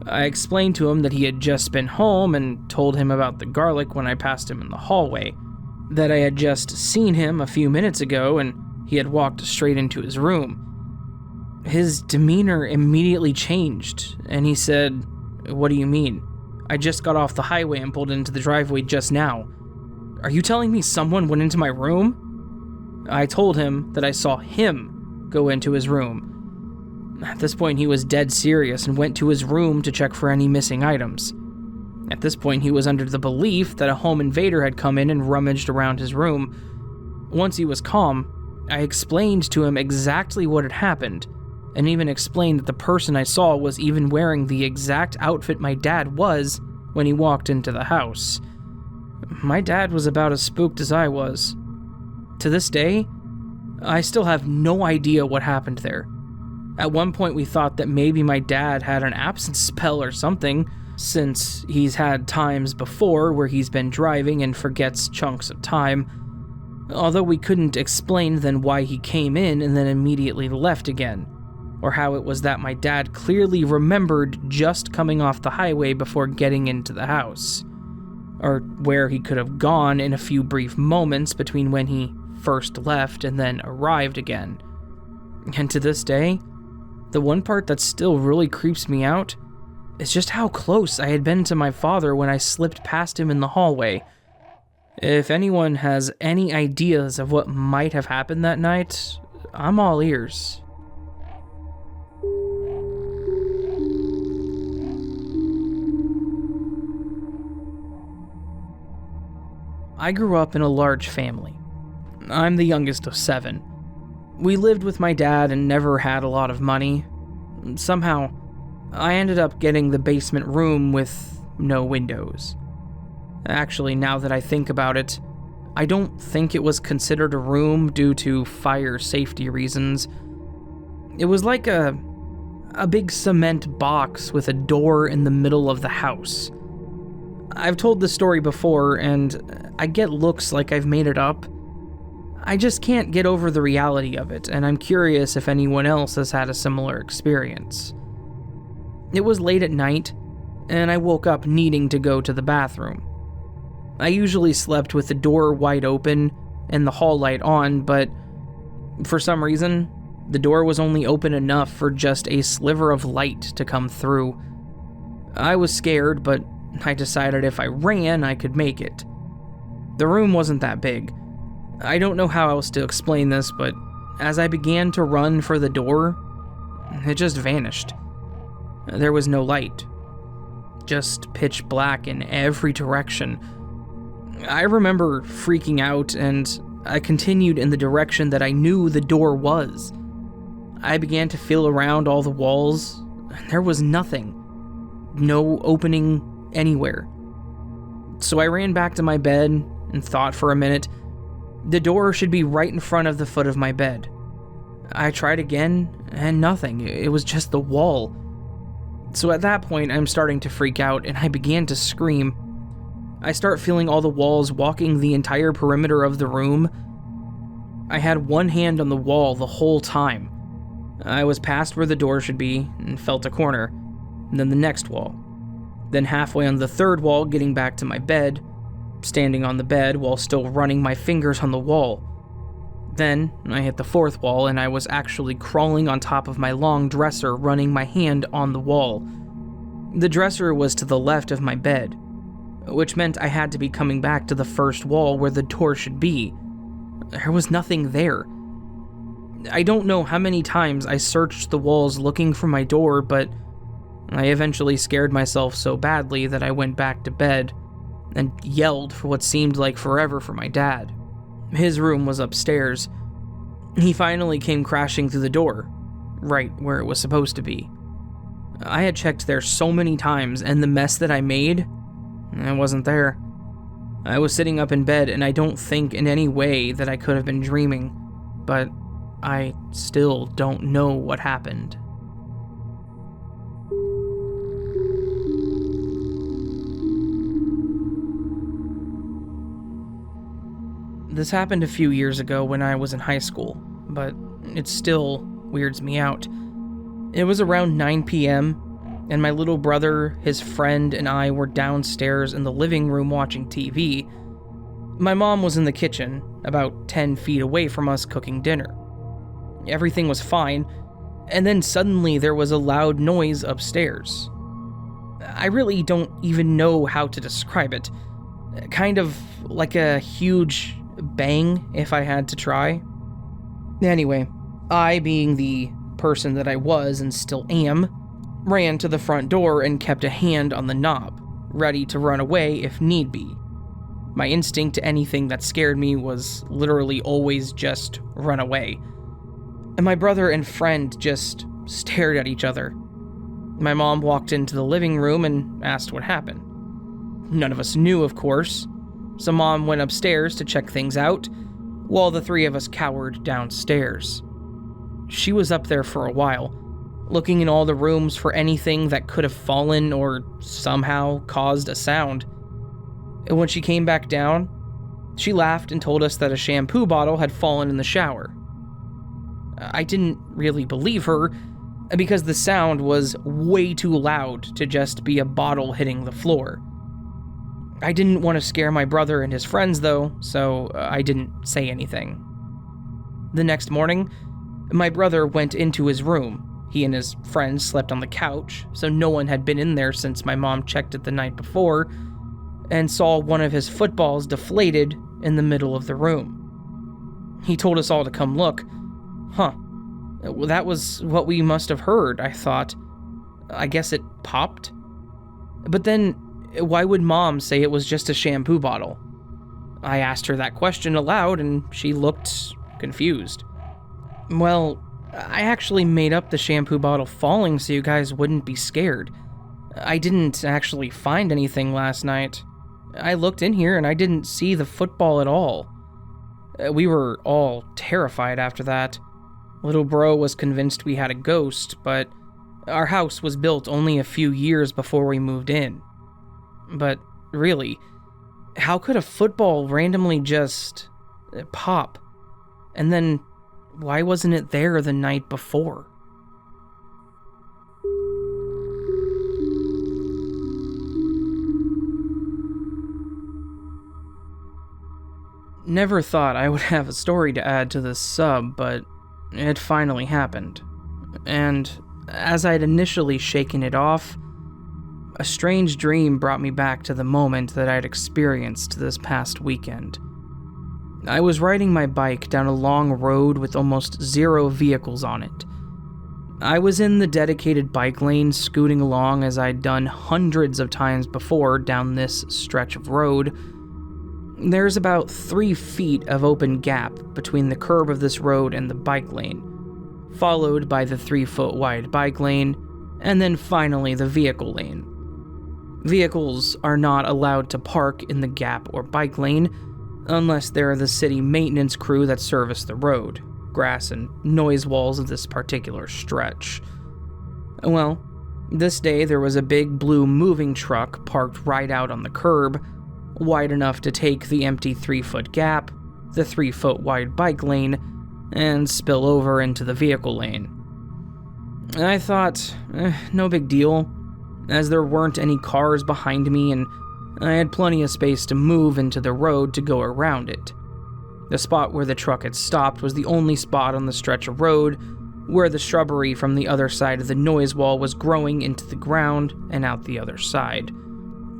I explained to him that he had just been home and told him about the garlic when I passed him in the hallway, that I had just seen him a few minutes ago and he had walked straight into his room. His demeanor immediately changed, and he said, "What do you mean? I just got off the highway and pulled into the driveway just now. Are you telling me someone went into my room?" I told him that I saw him go into his room. At this point, he was dead serious and went to his room to check for any missing items. At this point, he was under the belief that a home invader had come in and rummaged around his room. Once he was calm, I explained to him exactly what had happened, and even explained that the person I saw was even wearing the exact outfit my dad was when he walked into the house. My dad was about as spooked as I was. To this day, I still have no idea what happened there. At one point we thought that maybe my dad had an absence spell or something, since he's had times before where he's been driving and forgets chunks of time, although we couldn't explain then why he came in and then immediately left again, or how it was that my dad clearly remembered just coming off the highway before getting into the house, or where he could have gone in a few brief moments between when he first left and then arrived again. And to this day, the one part that still really creeps me out is just how close I had been to my father when I slipped past him in the hallway. If anyone has any ideas of what might have happened that night, I'm all ears. I grew up in a large family. I'm the youngest of 7. We lived with my dad and never had a lot of money. Somehow, I ended up getting the basement room with no windows. Actually, now that I think about it, I don't think it was considered a room due to fire safety reasons. It was like a big cement box with a door in the middle of the house. I've told this story before, and I get looks like I've made it up. I just can't get over the reality of it, and I'm curious if anyone else has had a similar experience. It was late at night, and I woke up needing to go to the bathroom. I usually slept with the door wide open and the hall light on, but for some reason, the door was only open enough for just a sliver of light to come through. I was scared, but I decided if I ran, I could make it. The room wasn't that big. I don't know how else to explain this, but as I began to run for the door, it just vanished. There was no light. Just pitch black in every direction. I remember freaking out, and I continued in the direction that I knew the door was. I began to feel around all the walls, and there was nothing. No opening anywhere. So I ran back to my bed and thought for a minute. The door should be right in front of the foot of my bed. I tried again, and nothing. It was just the wall. So at that point, I'm starting to freak out, and I began to scream. I start feeling all the walls walking the entire perimeter of the room. I had one hand on the wall the whole time. I was past where the door should be and felt a corner, and then the next wall. Then halfway on the third wall, getting back to my bed, standing on the bed while still running my fingers on the wall. Then I hit the fourth wall, and I was actually crawling on top of my long dresser, running my hand on the wall. The dresser was to the left of my bed, which meant I had to be coming back to the first wall where the door should be. There was nothing there. I don't know how many times I searched the walls looking for my door, but I eventually scared myself so badly that I went back to bed and yelled for what seemed like forever for my dad. His room was upstairs. He finally came crashing through the door, right where it was supposed to be. I had checked there so many times, and the mess that I made, it wasn't there. I was sitting up in bed, and I don't think in any way that I could have been dreaming, but I still don't know what happened. This happened a few years ago when I was in high school, but it still weirds me out. It was around 9 p.m., and my little brother, his friend, and I were downstairs in the living room watching TV. My mom was in the kitchen, about 10 feet away from us, cooking dinner. Everything was fine, and then suddenly there was a loud noise upstairs. I really don't even know how to describe it. Kind of like a huge bang, if I had to try. Anyway, I, being the person that I was and still am, ran to the front door and kept a hand on the knob, ready to run away if need be. My instinct to anything that scared me was literally always just run away. And my brother and friend just stared at each other. My mom walked into the living room and asked what happened. None of us knew, of course, so Mom went upstairs to check things out, while the three of us cowered downstairs. She was up there for a while, looking in all the rooms for anything that could have fallen or somehow caused a sound. And when she came back down, she laughed and told us that a shampoo bottle had fallen in the shower. I didn't really believe her, because the sound was way too loud to just be a bottle hitting the floor. I didn't want to scare my brother and his friends, though, so I didn't say anything. The next morning, my brother went into his room. He and his friends slept on the couch, so no one had been in there since my mom checked it the night before, and saw one of his footballs deflated in the middle of the room. He told us all to come look. Huh. Well, that was what we must have heard, I thought. I guess it popped? But then, why would Mom say it was just a shampoo bottle? I asked her that question aloud, and she looked confused. Well, I actually made up the shampoo bottle falling so you guys wouldn't be scared. I didn't actually find anything last night. I looked in here and I didn't see the football at all. We were all terrified after that. Little bro was convinced we had a ghost, but our house was built only a few years before we moved in. But really, how could a football randomly just pop? And then, why wasn't it there the night before? Never thought I would have a story to add to this sub, but it finally happened. And as I'd initially shaken it off, a strange dream brought me back to the moment that I'd experienced this past weekend. I was riding my bike down a long road with almost zero vehicles on it. I was in the dedicated bike lane, scooting along as I'd done hundreds of times before down this stretch of road. There's about 3 feet of open gap between the curb of this road and the bike lane, followed by the 3-foot wide bike lane, and then finally the vehicle lane. Vehicles are not allowed to park in the gap or bike lane unless they're the city maintenance crew that service the road, grass, and noise walls of this particular stretch. Well, this day there was a big blue moving truck parked right out on the curb, wide enough to take the empty 3-foot gap, the 3-foot wide bike lane, and spill over into the vehicle lane. I thought, no big deal, as there weren't any cars behind me and I had plenty of space to move into the road to go around it. The spot where the truck had stopped was the only spot on the stretch of road where the shrubbery from the other side of the noise wall was growing into the ground and out the other side.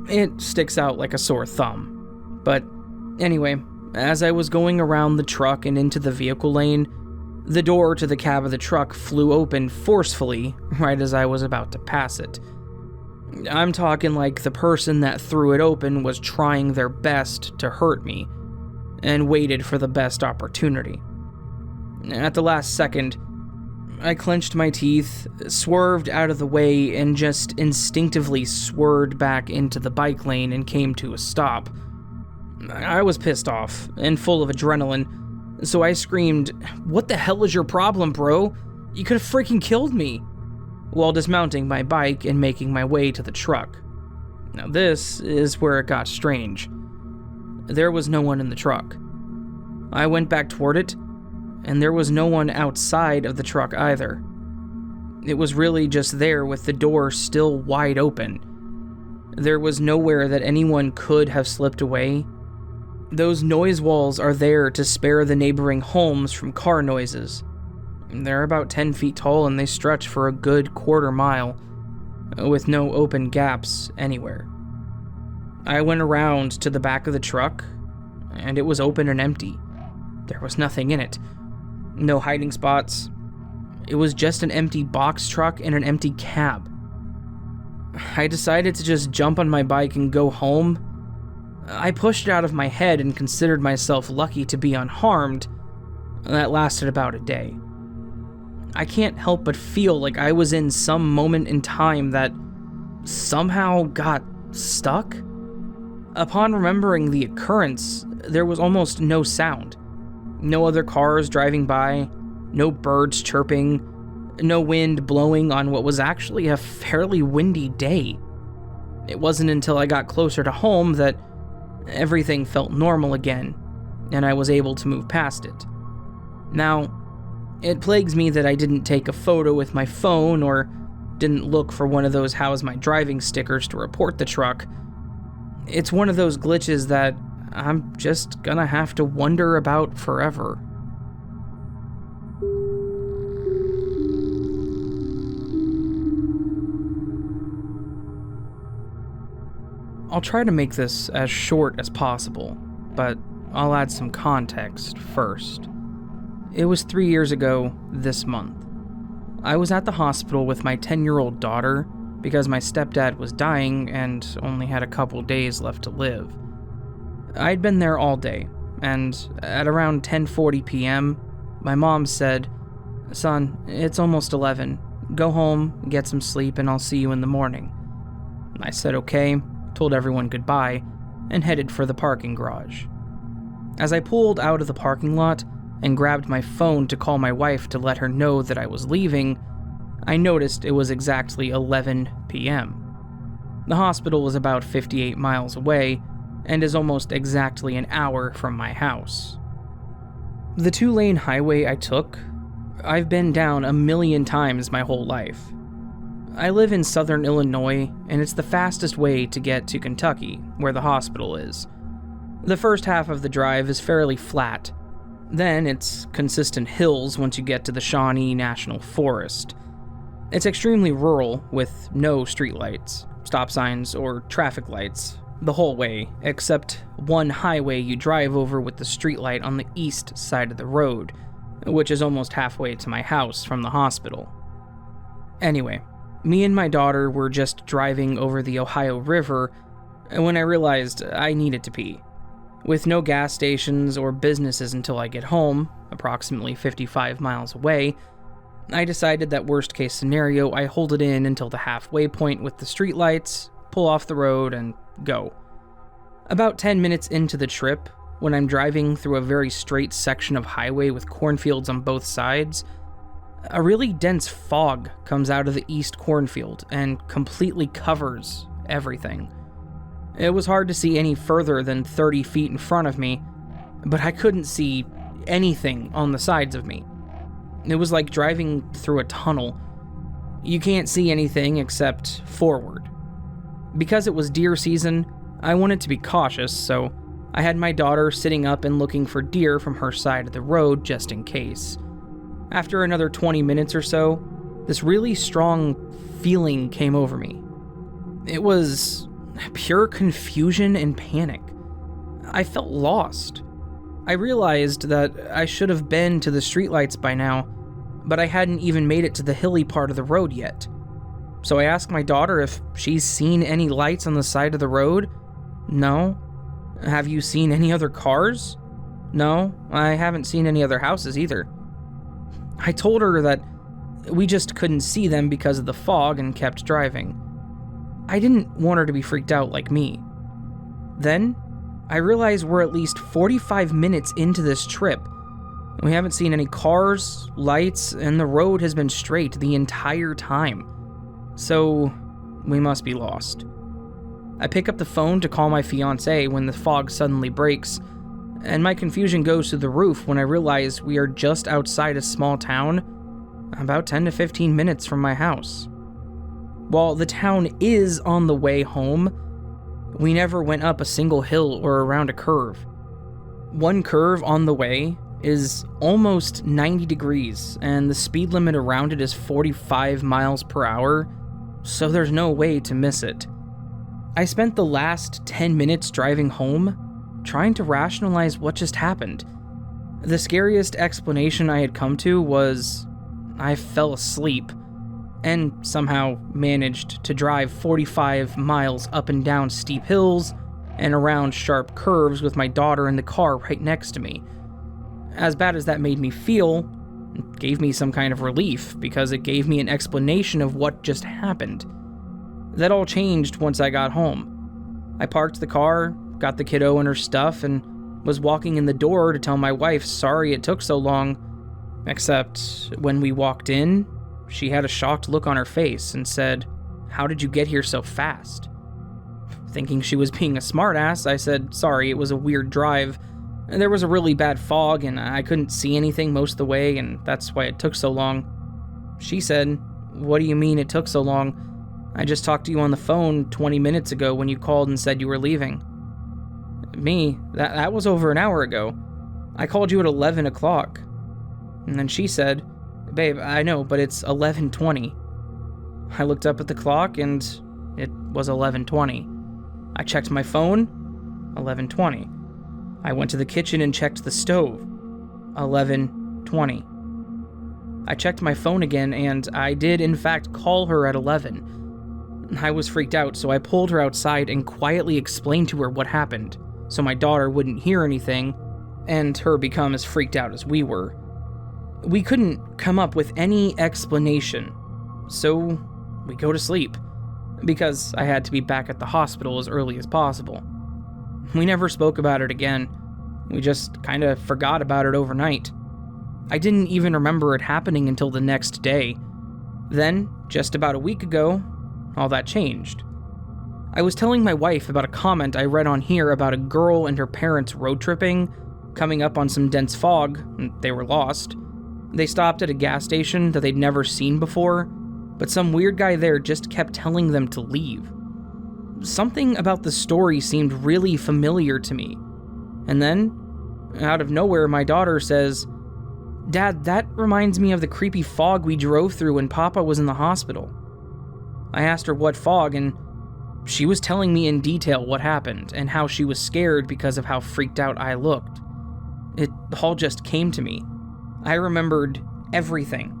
It sticks out like a sore thumb. But anyway, as I was going around the truck and into the vehicle lane, the door to the cab of the truck flew open forcefully right as I was about to pass it. I'm talking like the person that threw it open was trying their best to hurt me, and waited for the best opportunity. At the last second, I clenched my teeth, swerved out of the way, and just instinctively swerved back into the bike lane and came to a stop. I was pissed off and full of adrenaline, so I screamed, "What the hell is your problem, bro? You could have freaking killed me," while dismounting my bike and making my way to the truck. Now this is where it got strange. There was no one in the truck. I went back toward it, and there was no one outside of the truck either. It was really just there with the door still wide open. There was nowhere that anyone could have slipped away. Those noise walls are there to spare the neighboring homes from car noises. They're about 10 feet tall and they stretch for a good quarter mile, with no open gaps anywhere. I went around to the back of the truck, and it was open and empty. There was nothing in it. No hiding spots. It was just an empty box truck and an empty cab. I decided to just jump on my bike and go home. I pushed it out of my head and considered myself lucky to be unharmed. That lasted about a day. I can't help but feel like I was in some moment in time that somehow got stuck. Upon remembering the occurrence, there was almost no sound. No other cars driving by, no birds chirping, no wind blowing on what was actually a fairly windy day. It wasn't until I got closer to home that everything felt normal again, and I was able to move past it. Now, it plagues me that I didn't take a photo with my phone or didn't look for one of those "how's my driving" stickers to report the truck. It's one of those glitches that I'm just gonna have to wonder about forever. I'll try to make this as short as possible, but I'll add some context first. It was 3 years ago this month. I was at the hospital with my 10-year-old daughter because my stepdad was dying and only had a couple days left to live. I'd been there all day, and at around 10:40 p.m., my mom said, "Son, it's almost 11. Go home, get some sleep, and I'll see you in the morning." I said okay, told everyone goodbye, and headed for the parking garage. As I pulled out of the parking lot and grabbed my phone to call my wife to let her know that I was leaving, I noticed it was exactly 11 p.m. The hospital was about 58 miles away and is almost exactly an hour from my house. The 2-lane highway I took, I've been down a million times my whole life. I live in southern Illinois, and it's the fastest way to get to Kentucky, where the hospital is. The first half of the drive is fairly flat. Then it's consistent hills once you get to the Shawnee National Forest. It's extremely rural with no streetlights, stop signs, or traffic lights the whole way, except one highway you drive over with the streetlight on the east side of the road, which is almost halfway to my house from the hospital. Anyway, me and my daughter were just driving over the Ohio River when I realized I needed to pee. With no gas stations or businesses until I get home, approximately 55 miles away, I decided that worst case scenario, I hold it in until the halfway point with the streetlights, pull off the road, and go. About 10 minutes into the trip, when I'm driving through a very straight section of highway with cornfields on both sides, a really dense fog comes out of the east cornfield and completely covers everything. It was hard to see any further than 30 feet in front of me, but I couldn't see anything on the sides of me. It was like driving through a tunnel. You can't see anything except forward. Because it was deer season, I wanted to be cautious, so I had my daughter sitting up and looking for deer from her side of the road just in case. After another 20 minutes or so, this really strong feeling came over me. It was pure confusion and panic. I felt lost. I realized that I should have been to the streetlights by now, but I hadn't even made it to the hilly part of the road yet. So I asked my daughter if she's seen any lights on the side of the road. No. Have you seen any other cars? No, I haven't seen any other houses either. I told her that we just couldn't see them because of the fog and kept driving. I didn't want her to be freaked out like me. Then, I realized we're at least 45 minutes into this trip. We haven't seen any cars, lights, and the road has been straight the entire time. So, we must be lost. I pick up the phone to call my fiancé when the fog suddenly breaks, and my confusion goes through the roof when I realize we are just outside a small town, about 10 to 15 minutes from my house. While the town is on the way home, we never went up a single hill or around a curve. One curve on the way is almost 90 degrees, and the speed limit around it is 45 miles per hour, so there's no way to miss it. I spent the last 10 minutes driving home trying to rationalize what just happened. The scariest explanation I had come to was I fell asleep and somehow managed to drive 45 miles up and down steep hills and around sharp curves with my daughter in the car right next to me. As bad as that made me feel, it gave me some kind of relief because it gave me an explanation of what just happened. That all changed once I got home. I parked the car, got the kiddo and her stuff, and was walking in the door to tell my wife sorry it took so long, except when we walked in, she had a shocked look on her face and said, "How did you get here so fast?" Thinking she was being a smartass, I said, "Sorry, it was a weird drive. There was a really bad fog and I couldn't see anything most of the way, and that's why it took so long." She said, "What do you mean it took so long? I just talked to you on the phone 20 minutes ago when you called and said you were leaving." Me, that was over an hour ago. I called you at 11 o'clock. And then she said, "Babe, I know, but it's 11:20. I looked up at the clock and it was 11:20. I checked my phone, 11:20. I went to the kitchen and checked the stove, 11:20. I checked my phone again and I did in fact call her at 11. I was freaked out, so I pulled her outside and quietly explained to her what happened, so my daughter wouldn't hear anything, and her become as freaked out as we were. We couldn't come up with any explanation, so we go to sleep, because I had to be back at the hospital as early as possible. We never spoke about it again. We just kinda forgot about it overnight. I didn't even remember it happening until the next day. Then, just about a week ago, all that changed. I was telling my wife about a comment I read on here about a girl and her parents road tripping, coming up on some dense fog, and they were lost. They stopped at a gas station that they'd never seen before, but some weird guy there just kept telling them to leave. Something about the story seemed really familiar to me, And then, out of nowhere, my daughter says, "Dad, that reminds me of the creepy fog we drove through when Papa was in the hospital." I asked her what fog, and she was telling me in detail what happened and how she was scared because of how freaked out I looked. It all just came to me. I remembered everything,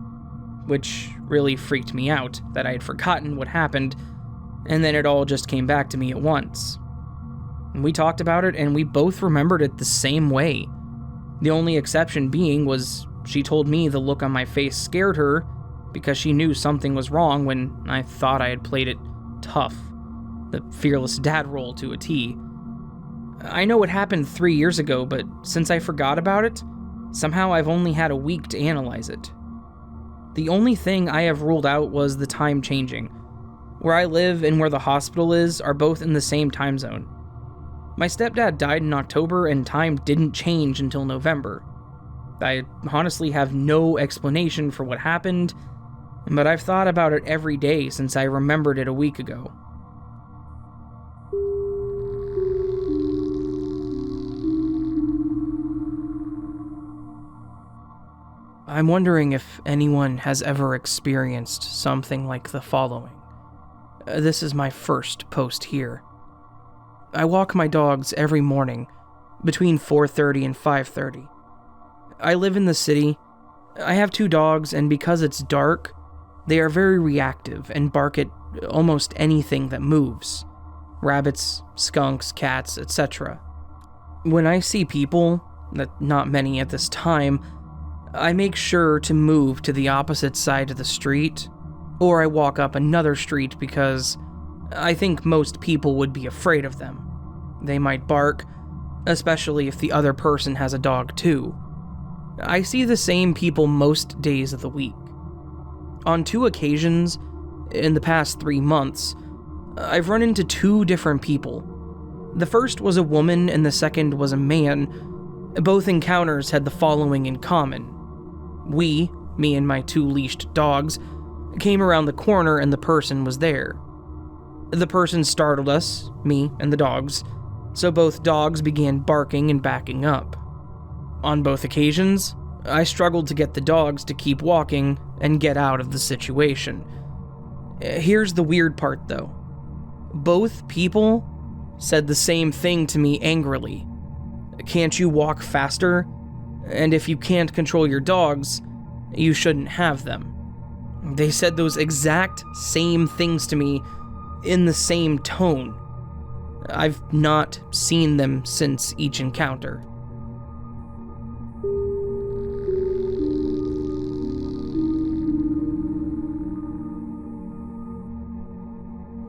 which really freaked me out that I had forgotten what happened, and then it all just came back to me at once. We talked about it, and we both remembered it the same way. The only exception being was she told me the look on my face scared her because she knew something was wrong when I thought I had played it tough, the fearless dad role to a T. I know it happened 3 years ago, but since I forgot about it, somehow I've only had a week to analyze it. The only thing I have ruled out was the time changing. Where I live and where the hospital is are both in the same time zone. My stepdad died in October and time didn't change until November. I honestly have no explanation for what happened, but I've thought about it every day since I remembered it a week ago. I'm wondering if anyone has ever experienced something like the following. This is my first post here. I walk my dogs every morning between 4:30 and 5:30. I live in the city. I have 2 dogs, and because it's dark, they are very reactive and bark at almost anything that moves. Rabbits, skunks, cats, etc. When I see people, not many at this time, I make sure to move to the opposite side of the street, or I walk up another street because I think most people would be afraid of them. They might bark, especially if the other person has a dog too. I see the same people most days of the week. On 2 occasions, in the past 3 months, I've run into 2 different people. The first was a woman and the second was a man. Both encounters had the following in common. Me and my 2 leashed dogs, came around the corner and the person was there. The person startled us, me and the dogs, so both dogs began barking and backing up. On both occasions, I struggled to get the dogs to keep walking and get out of the situation. Here's the weird part though. Both people said the same thing to me angrily. Can't you walk faster? And if you can't control your dogs, you shouldn't have them. They said those exact same things to me in the same tone. I've not seen them since each encounter.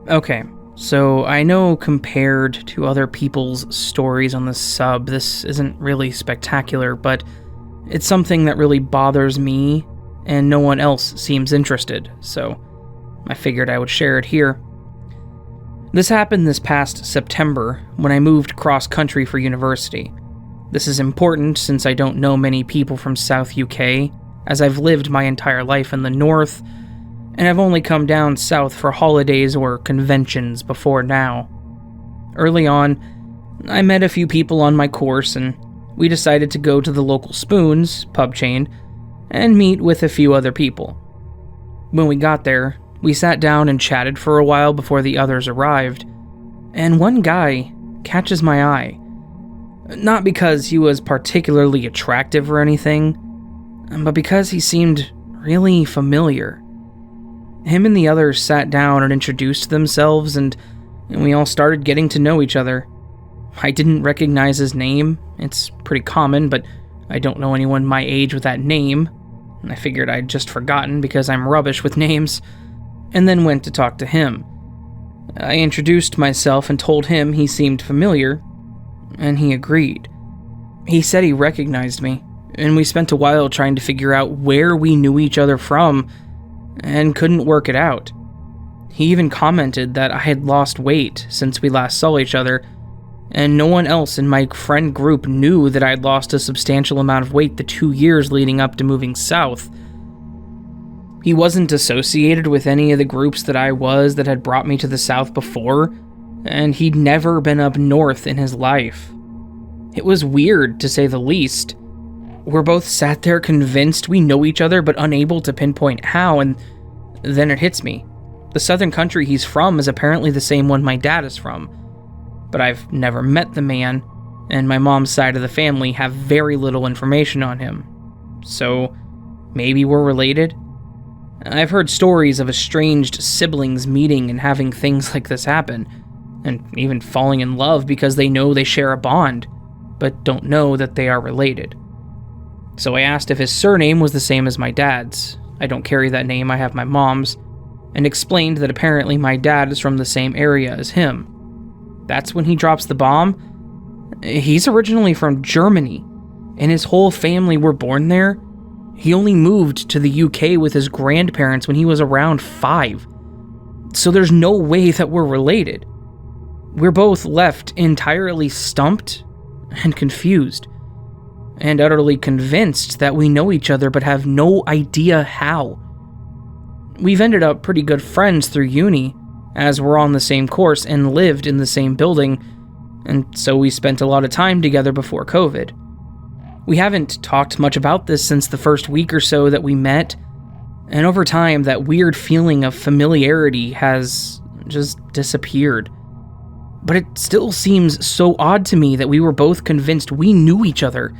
Okay, so I know compared to other people's stories on the sub, this isn't really spectacular, but it's something that really bothers me, and no one else seems interested, so I figured I would share it here. This happened this past September, when I moved cross-country for university. This is important since I don't know many people from South UK, as I've lived my entire life in the North, and I've only come down south for holidays or conventions before now. Early on, I met a few people on my course, and we decided to go to the local Spoons pub chain and meet with a few other people. When we got there, we sat down and chatted for a while before the others arrived, and one guy catches my eye. Not because he was particularly attractive or anything, but because he seemed really familiar. Him and the others sat down and introduced themselves, and we all started getting to know each other. I didn't recognize his name. It's pretty common, but I don't know anyone my age with that name. I figured I'd just forgotten because I'm rubbish with names, and then went to talk to him. I introduced myself and told him he seemed familiar, and he agreed. He said he recognized me, and we spent a while trying to figure out where we knew each other from, and couldn't work it out. He even commented that I had lost weight since we last saw each other, and no one else in my friend group knew that I'd lost a substantial amount of weight the 2 years leading up to moving south. He wasn't associated with any of the groups that I was that had brought me to the south before, and he'd never been up north in his life. It was weird, to say the least. We're both sat there convinced we know each other but unable to pinpoint how, and then it hits me. The southern country he's from is apparently the same one my dad is from, but I've never met the man, and my mom's side of the family have very little information on him. So, maybe we're related? I've heard stories of estranged siblings meeting and having things like this happen, and even falling in love because they know they share a bond, but don't know that they are related. So I asked if his surname was the same as my dad's. I don't carry that name, I have my mom's, and explained that apparently my dad is from the same area as him. That's when he drops the bomb. He's originally from Germany, and his whole family were born there. He only moved to the UK with his grandparents when he was around 5. So there's no way that we're related. We're both left entirely stumped and confused, and utterly convinced that we know each other but have no idea how. We've ended up pretty good friends through uni, as we're on the same course and lived in the same building, and so we spent a lot of time together before COVID. We haven't talked much about this since the first week or so that we met, and over time that weird feeling of familiarity has just disappeared. But it still seems so odd to me that we were both convinced we knew each other.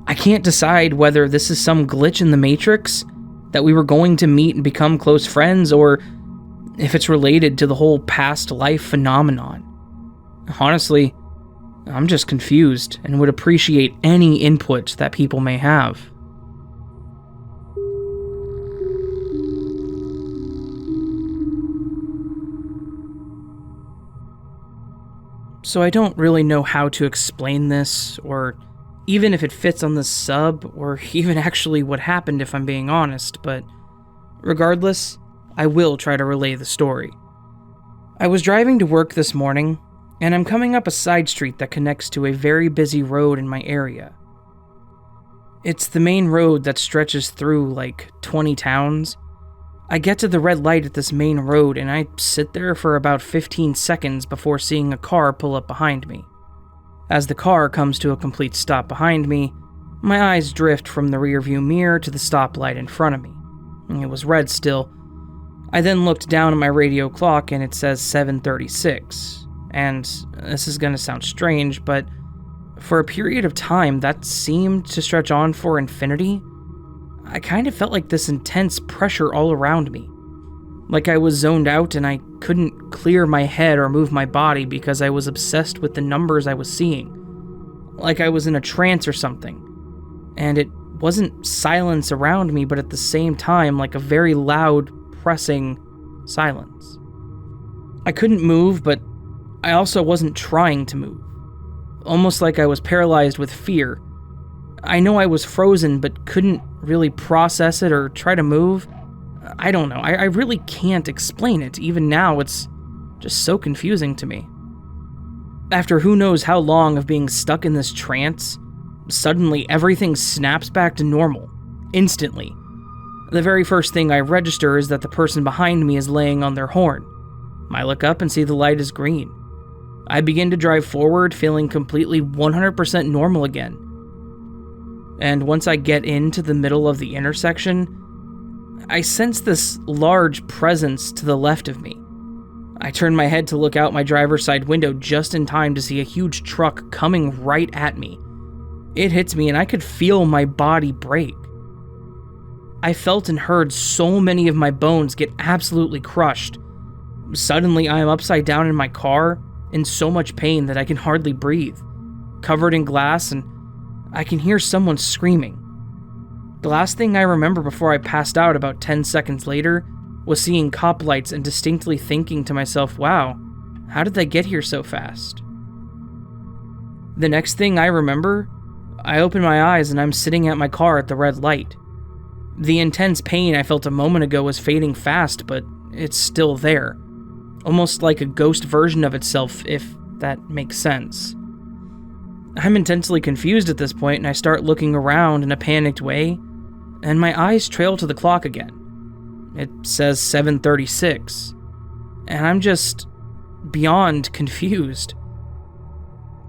I can't decide whether this is some glitch in the Matrix, that we were going to meet and become close friends, or if it's related to the whole past life phenomenon. Honestly, I'm just confused and would appreciate any input that people may have. So I don't really know how to explain this, or even if it fits on the sub, or even actually what happened if I'm being honest, but regardless, I will try to relay the story. I was driving to work this morning, and I'm coming up a side street that connects to a very busy road in my area. It's the main road that stretches through like 20 towns. I get to the red light at this main road, and I sit there for about 15 seconds before seeing a car pull up behind me. As the car comes to a complete stop behind me, my eyes drift from the rearview mirror to the stoplight in front of me. It was red still. I then looked down at my radio clock and it says 7:36. And this is gonna sound strange, but for a period of time that seemed to stretch on for infinity. I kind of felt like this intense pressure all around me. Like I was zoned out and I couldn't clear my head or move my body because I was obsessed with the numbers I was seeing. Like I was in a trance or something. And it wasn't silence around me, but at the same time, like a very loud, pressing silence. I couldn't move, but I also wasn't trying to move. Almost like I was paralyzed with fear. I know I was frozen, but couldn't really process it or try to move. I don't know. I really can't explain it. Even now, it's just so confusing to me. After who knows how long of being stuck in this trance, suddenly everything snaps back to normal, instantly. The very first thing I register is that the person behind me is laying on their horn. I look up and see the light is green. I begin to drive forward, feeling completely 100% normal again. And once I get into the middle of the intersection, I sense this large presence to the left of me. I turn my head to look out my driver's side window just in time to see a huge truck coming right at me. It hits me and I could feel my body break. I felt and heard so many of my bones get absolutely crushed. Suddenly I am upside down in my car, in so much pain that I can hardly breathe, covered in glass, and I can hear someone screaming. The last thing I remember before I passed out about 10 seconds later was seeing cop lights and distinctly thinking to myself, wow, how did they get here so fast? The next thing I remember, I open my eyes and I'm sitting at my car at the red light. The intense pain I felt a moment ago was fading fast, but it's still there. Almost like a ghost version of itself, if that makes sense. I'm intensely confused at this point, and I start looking around in a panicked way, and my eyes trail to the clock again. It says 7:36, and I'm just beyond confused.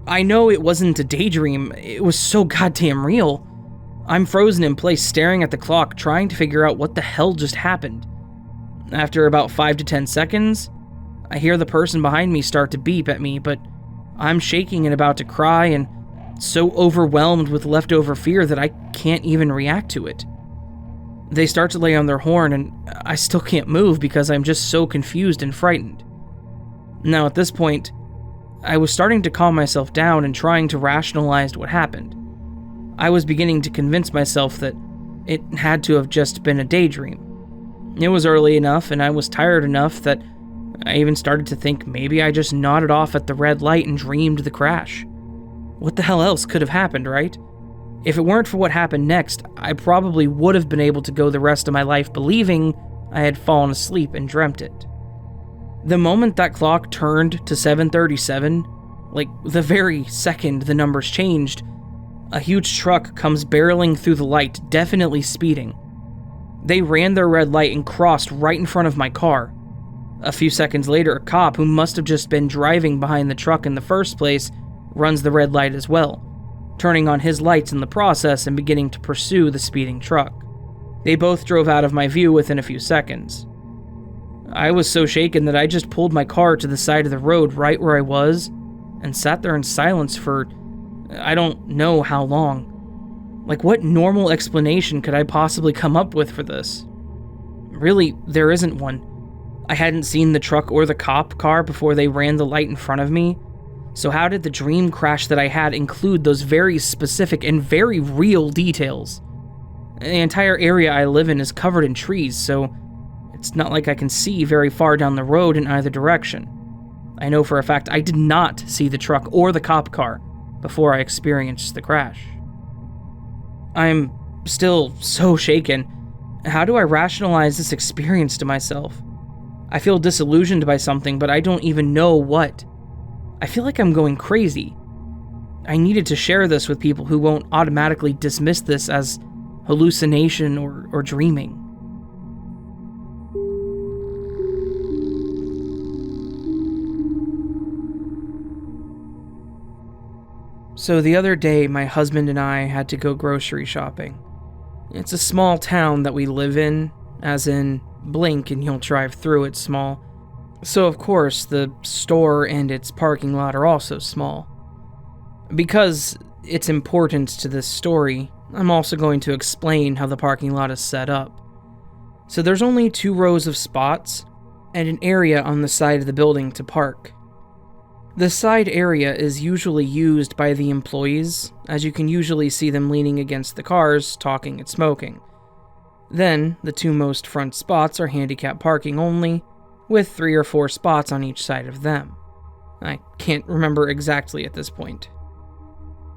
I know it wasn't a daydream, it was so goddamn real. I'm frozen in place staring at the clock, trying to figure out what the hell just happened. After about 5 to 10 seconds, I hear the person behind me start to beep at me, but I'm shaking and about to cry and so overwhelmed with leftover fear that I can't even react to it. They start to lay on their horn and I still can't move because I'm just so confused and frightened. Now at this point, I was starting to calm myself down and trying to rationalize what happened. I was beginning to convince myself that it had to have just been a daydream. It was early enough and I was tired enough that I even started to think maybe I just nodded off at the red light and dreamed the crash. What the hell else could have happened, right? If it weren't for what happened next, I probably would have been able to go the rest of my life believing I had fallen asleep and dreamt it. The moment that clock turned to 7:37, like the very second the numbers changed, a huge truck comes barreling through the light, definitely speeding. They ran their red light and crossed right in front of my car. A few seconds later, a cop who must have just been driving behind the truck in the first place runs the red light as well, turning on his lights in the process and beginning to pursue the speeding truck. They both drove out of my view within a few seconds. I was so shaken that I just pulled my car to the side of the road right where I was and sat there in silence for I don't know how long. Like, what normal explanation could I possibly come up with for this? Really, there isn't one. I hadn't seen the truck or the cop car before they ran the light in front of me, so how did the dream crash that I had include those very specific and very real details? The entire area I live in is covered in trees, so it's not like I can see very far down the road in either direction. I know for a fact I did not see the truck or the cop car before I experienced the crash. I'm still so shaken. How do I rationalize this experience to myself? I feel disillusioned by something, but I don't even know what. I feel like I'm going crazy. I needed to share this with people who won't automatically dismiss this as hallucination or dreaming. So the other day, my husband and I had to go grocery shopping. It's a small town that we live in, as in blink and you'll drive through it small. So of course, the store and its parking lot are also small. Because it's important to this story, I'm also going to explain how the parking lot is set up. So there's only 2 rows of spots and an area on the side of the building to park. The side area is usually used by the employees, as you can usually see them leaning against the cars, talking and smoking. Then, the 2 most front spots are handicap parking only, with 3 or 4 spots on each side of them. I can't remember exactly at this point.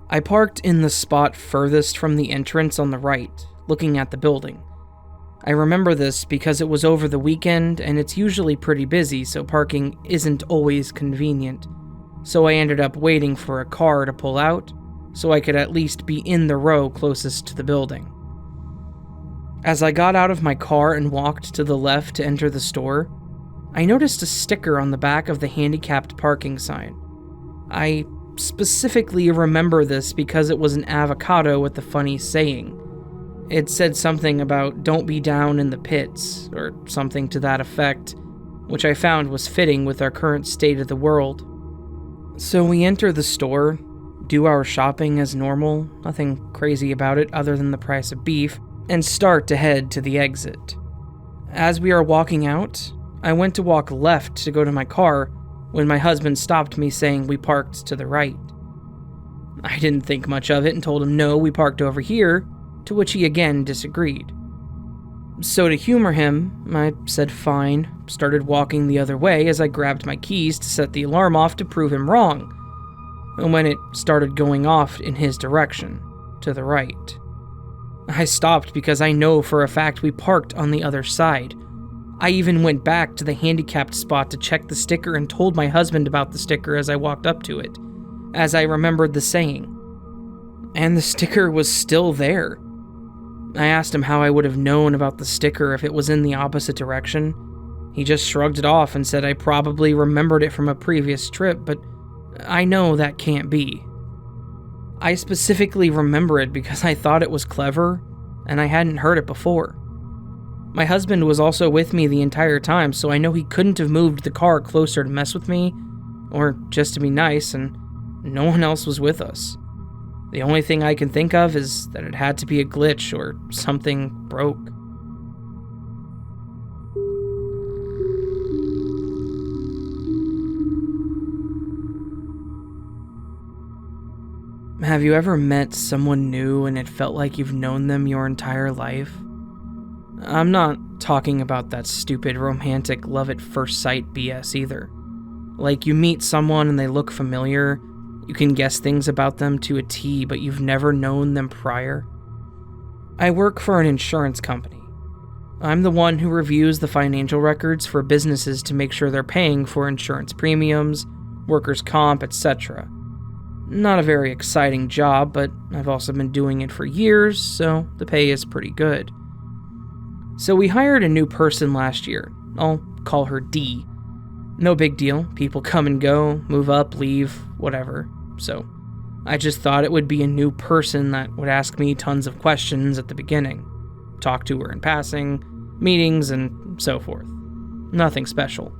I parked in the spot furthest from the entrance on the right, looking at the building. I remember this because it was over the weekend and it's usually pretty busy, so parking isn't always convenient. So I ended up waiting for a car to pull out, so I could at least be in the row closest to the building. As I got out of my car and walked to the left to enter the store, I noticed a sticker on the back of the handicapped parking sign. I specifically remember this because it was an avocado with a funny saying. It said something about "don't be down in the pits," or something to that effect, which I found was fitting with our current state of the world. So we enter the store, do our shopping as normal, nothing crazy about it other than the price of beef, and start to head to the exit. As we are walking out, I went to walk left to go to my car when my husband stopped me saying we parked to the right. I didn't think much of it and told him no, we parked over here, to which he again disagreed. So to humor him, I said fine, started walking the other way as I grabbed my keys to set the alarm off to prove him wrong, and when it started going off in his direction, to the right. I stopped because I know for a fact we parked on the other side. I even went back to the handicapped spot to check the sticker and told my husband about the sticker as I walked up to it, as I remembered the saying. And the sticker was still there. I asked him how I would have known about the sticker if it was in the opposite direction. He just shrugged it off and said I probably remembered it from a previous trip, but I know that can't be. I specifically remember it because I thought it was clever, and I hadn't heard it before. My husband was also with me the entire time, so I know he couldn't have moved the car closer to mess with me, or just to be nice, and no one else was with us. The only thing I can think of is that it had to be a glitch or something broke. Have you ever met someone new and it felt like you've known them your entire life? I'm not talking about that stupid romantic love at first sight BS either. Like you meet someone and they look familiar, you can guess things about them to a T, but you've never known them prior. I work for an insurance company. I'm the one who reviews the financial records for businesses to make sure they're paying for insurance premiums, workers' comp, etc. Not a very exciting job, but I've also been doing it for years, so the pay is pretty good. So we hired a new person last year. I'll call her D. No big deal. People come and go, move up, leave, whatever. So I just thought it would be a new person that would ask me tons of questions at the beginning, talk to her in passing, meetings, and so forth. Nothing special.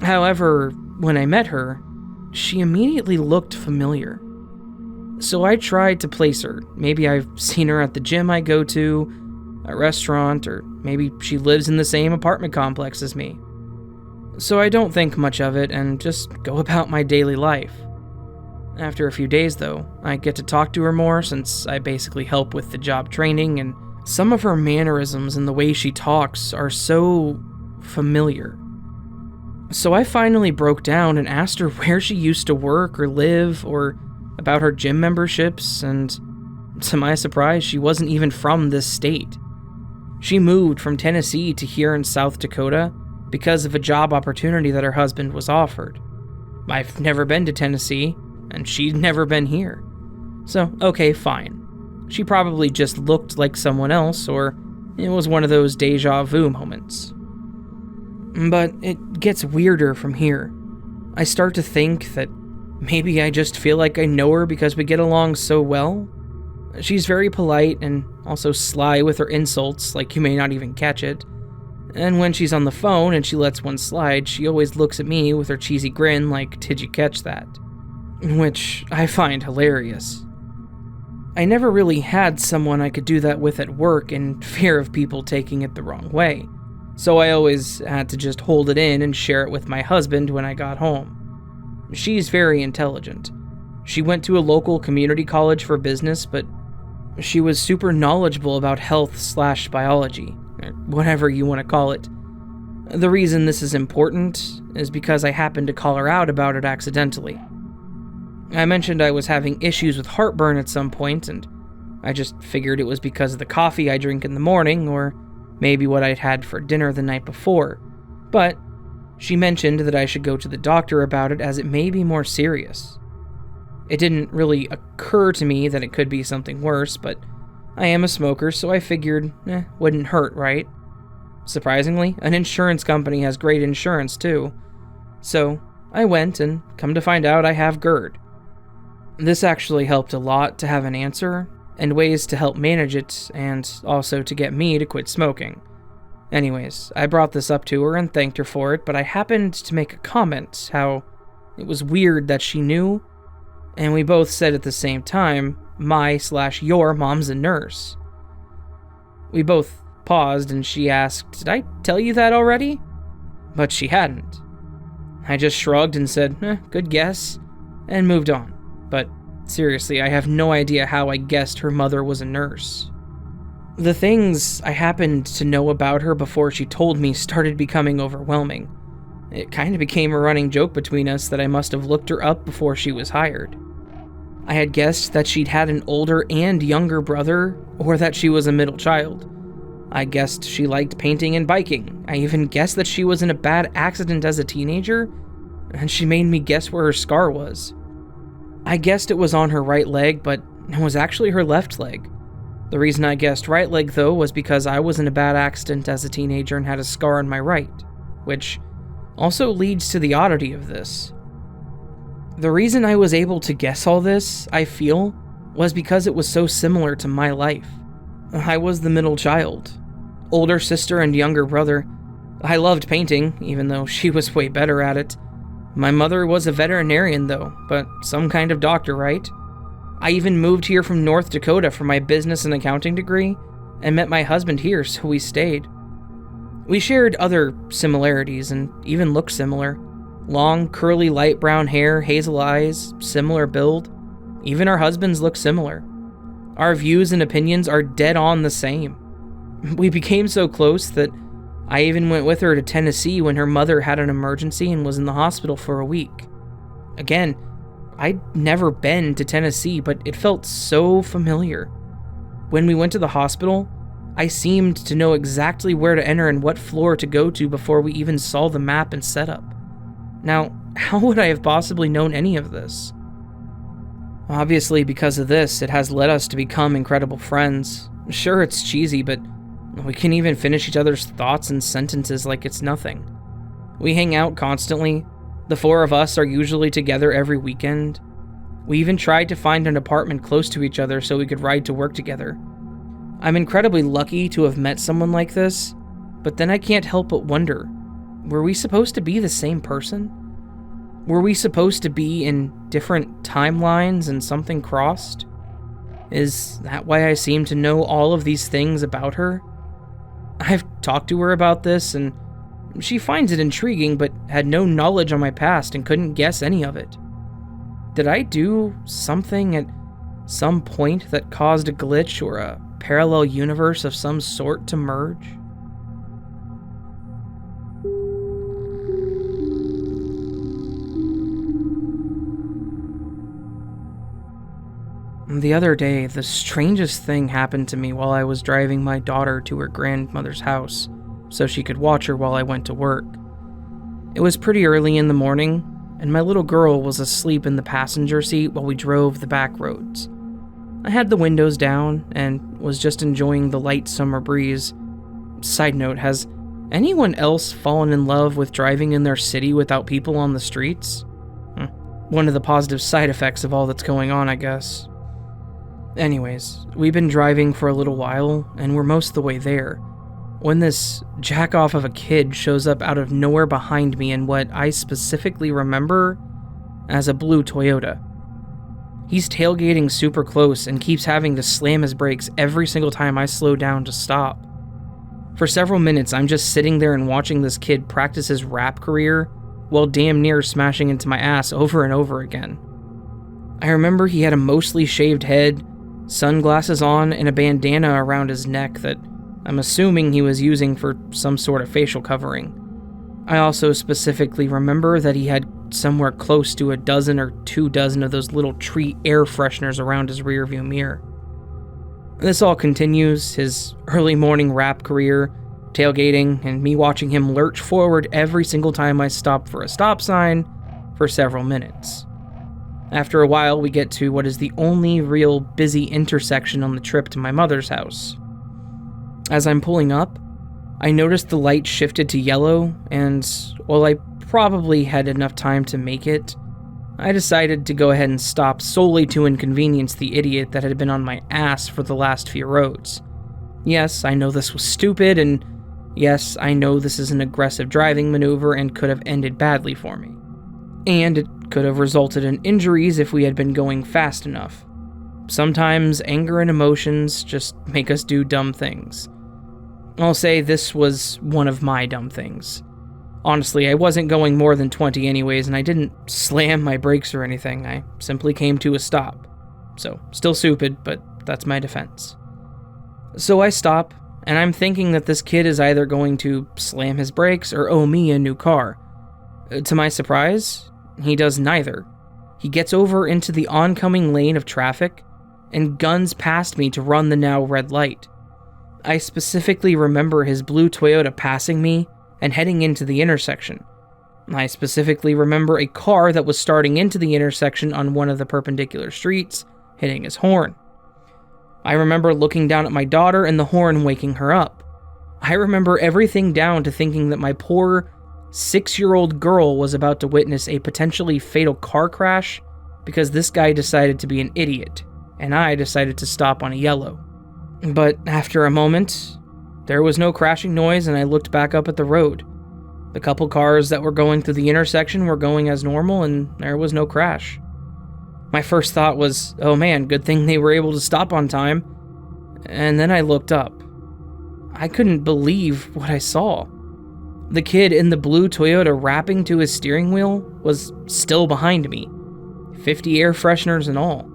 However, when I met her, she immediately looked familiar. So I tried to place her. Maybe I've seen her at the gym I go to, a restaurant, or maybe she lives in the same apartment complex as me. So I don't think much of it and just go about my daily life. After a few days though, I get to talk to her more since I basically help with the job training, and some of her mannerisms and the way she talks are so familiar. So I finally broke down and asked her where she used to work or live, or about her gym memberships, and to my surprise, she wasn't even from this state. She moved from Tennessee to here in South Dakota because of a job opportunity that her husband was offered. I've never been to Tennessee, and she'd never been here. So, okay, fine. She probably just looked like someone else, or it was one of those deja vu moments. But it gets weirder from here. I start to think that maybe I just feel like I know her because we get along so well. She's very polite and also sly with her insults, like you may not even catch it. And when she's on the phone and she lets one slide, she always looks at me with her cheesy grin like, "Did you catch that?" Which I find hilarious. I never really had someone I could do that with at work in fear of people taking it the wrong way. So I always had to just hold it in and share it with my husband when I got home. She's very intelligent. She went to a local community college for business, but she was super knowledgeable about health/biology, or whatever you want to call it. The reason this is important is because I happened to call her out about it accidentally. I mentioned I was having issues with heartburn at some point, and I just figured it was because of the coffee I drink in the morning, or maybe what I'd had for dinner the night before. But she mentioned that I should go to the doctor about it as it may be more serious. It didn't really occur to me that it could be something worse, but I am a smoker, so I figured, wouldn't hurt, right? Surprisingly, an insurance company has great insurance too. So I went, and come to find out I have GERD. This actually helped a lot to have an answer, and ways to help manage it, and also to get me to quit smoking. Anyways, I brought this up to her and thanked her for it, but I happened to make a comment how it was weird that she knew, and we both said at the same time, my/your mom's a nurse. We both paused and she asked, "Did I tell you that already?" But she hadn't. I just shrugged and said, good guess, and moved on. But seriously, I have no idea how I guessed her mother was a nurse. The things I happened to know about her before she told me started becoming overwhelming. It kind of became a running joke between us that I must have looked her up before she was hired. I had guessed that she'd had an older and younger brother, or that she was a middle child. I guessed she liked painting and biking. I even guessed that she was in a bad accident as a teenager, and she made me guess where her scar was. I guessed it was on her right leg, but it was actually her left leg. The reason I guessed right leg, though, was because I was in a bad accident as a teenager and had a scar on my right, which also leads to the oddity of this. The reason I was able to guess all this, I feel, was because it was so similar to my life. I was the middle child. Older sister and younger brother. I loved painting, even though she was way better at it. My mother was a veterinarian though, but some kind of doctor, right? I even moved here from North Dakota for my business and accounting degree, and met my husband here, so we stayed. We shared other similarities, and even looked similar. Long, curly, light brown hair, hazel eyes, similar build. Even our husbands look similar. Our views and opinions are dead on the same. We became so close that I even went with her to Tennessee when her mother had an emergency and was in the hospital for a week. Again, I'd never been to Tennessee, but it felt so familiar. When we went to the hospital, I seemed to know exactly where to enter and what floor to go to before we even saw the map and setup. Now, how would I have possibly known any of this? Obviously, because of this, it has led us to become incredible friends. Sure, it's cheesy, but we can even finish each other's thoughts and sentences like it's nothing. We hang out constantly. The four of us are usually together every weekend. We even tried to find an apartment close to each other so we could ride to work together. I'm incredibly lucky to have met someone like this, but then I can't help but wonder, were we supposed to be the same person? Were we supposed to be in different timelines and something crossed? Is that why I seem to know all of these things about her? I've talked to her about this, and she finds it intriguing, but had no knowledge on my past and couldn't guess any of it. Did I do something at some point that caused a glitch or a parallel universe of some sort to merge? The other day, the strangest thing happened to me while I was driving my daughter to her grandmother's house so she could watch her while I went to work. It was pretty early in the morning, and my little girl was asleep in the passenger seat while we drove the back roads. I had the windows down and was just enjoying the light summer breeze. Side note, has anyone else fallen in love with driving in their city without people on the streets? One of the positive side effects of all that's going on, I guess. Anyways, we've been driving for a little while, and we're most of the way there, when this jack-off of a kid shows up out of nowhere behind me in what I specifically remember as a blue Toyota. He's tailgating super close and keeps having to slam his brakes every single time I slow down to stop. For several minutes, I'm just sitting there and watching this kid practice his rap career while damn near smashing into my ass over and over again. I remember he had a mostly shaved head, sunglasses on, and a bandana around his neck that I'm assuming he was using for some sort of facial covering. I also specifically remember that he had somewhere close to a dozen or 24 of those little tree air fresheners around his rearview mirror. This all continues, his early morning rap career, tailgating, and me watching him lurch forward every single time I stopped for a stop sign for several minutes. After a while, we get to what is the only real busy intersection on the trip to my mother's house. As I'm pulling up, I noticed the light shifted to yellow, and while I probably had enough time to make it, I decided to go ahead and stop solely to inconvenience the idiot that had been on my ass for the last few roads. Yes, I know this was stupid, and yes, I know this is an aggressive driving maneuver and could have ended badly for me. And it could have resulted in injuries if we had been going fast enough. Sometimes anger and emotions just make us do dumb things. I'll say this was one of my dumb things. Honestly, I wasn't going more than 20 anyways, and I didn't slam my brakes or anything. I simply came to a stop. So, still stupid, but that's my defense. So I stop, and I'm thinking that this kid is either going to slam his brakes or owe me a new car. To my surprise, he does neither. He gets over into the oncoming lane of traffic and guns past me to run the now red light. I specifically remember his blue Toyota passing me and heading into the intersection. I specifically remember a car that was starting into the intersection on one of the perpendicular streets, hitting his horn. I remember looking down at my daughter and the horn waking her up. I remember everything down to thinking that my poor, 6-year-old girl was about to witness a potentially fatal car crash because this guy decided to be an idiot, and I decided to stop on a yellow. But after a moment, there was no crashing noise, and I looked back up at the road. The couple cars that were going through the intersection were going as normal, and there was no crash. My first thought was, oh man, good thing they were able to stop on time. And then I looked up. I couldn't believe what I saw. The kid in the blue Toyota rapping to his steering wheel was still behind me, 50 air fresheners and all.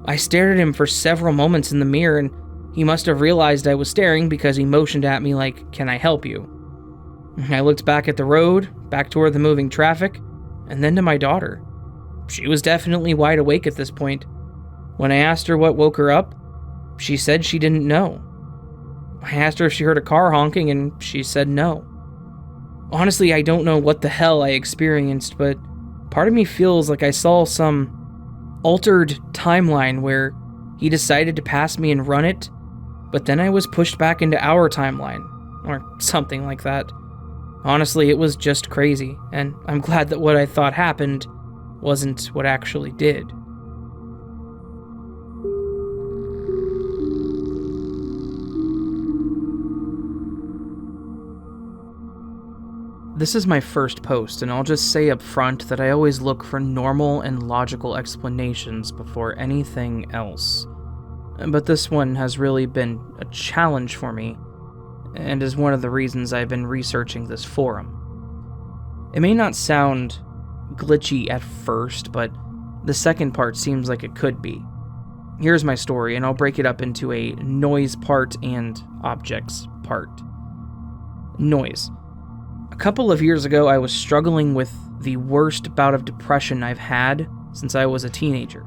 I stared at him for several moments in the mirror, and he must have realized I was staring because he motioned at me like, "Can I help you?" I looked back at the road, back toward the moving traffic, and then to my daughter. She was definitely wide awake at this point. When I asked her what woke her up, she said she didn't know. I asked her if she heard a car honking, and she said no. Honestly, I don't know what the hell I experienced, but part of me feels like I saw some altered timeline where he decided to pass me and run it, but then I was pushed back into our timeline, or something like that. Honestly, it was just crazy, and I'm glad that what I thought happened wasn't what actually did. This is my first post, and I'll just say up front that I always look for normal and logical explanations before anything else. But this one has really been a challenge for me, and is one of the reasons I've been researching this forum. It may not sound glitchy at first, but the second part seems like it could be. Here's my story, and I'll break it up into a noise part and objects part. Noise. A couple of years ago, I was struggling with the worst bout of depression I've had since I was a teenager.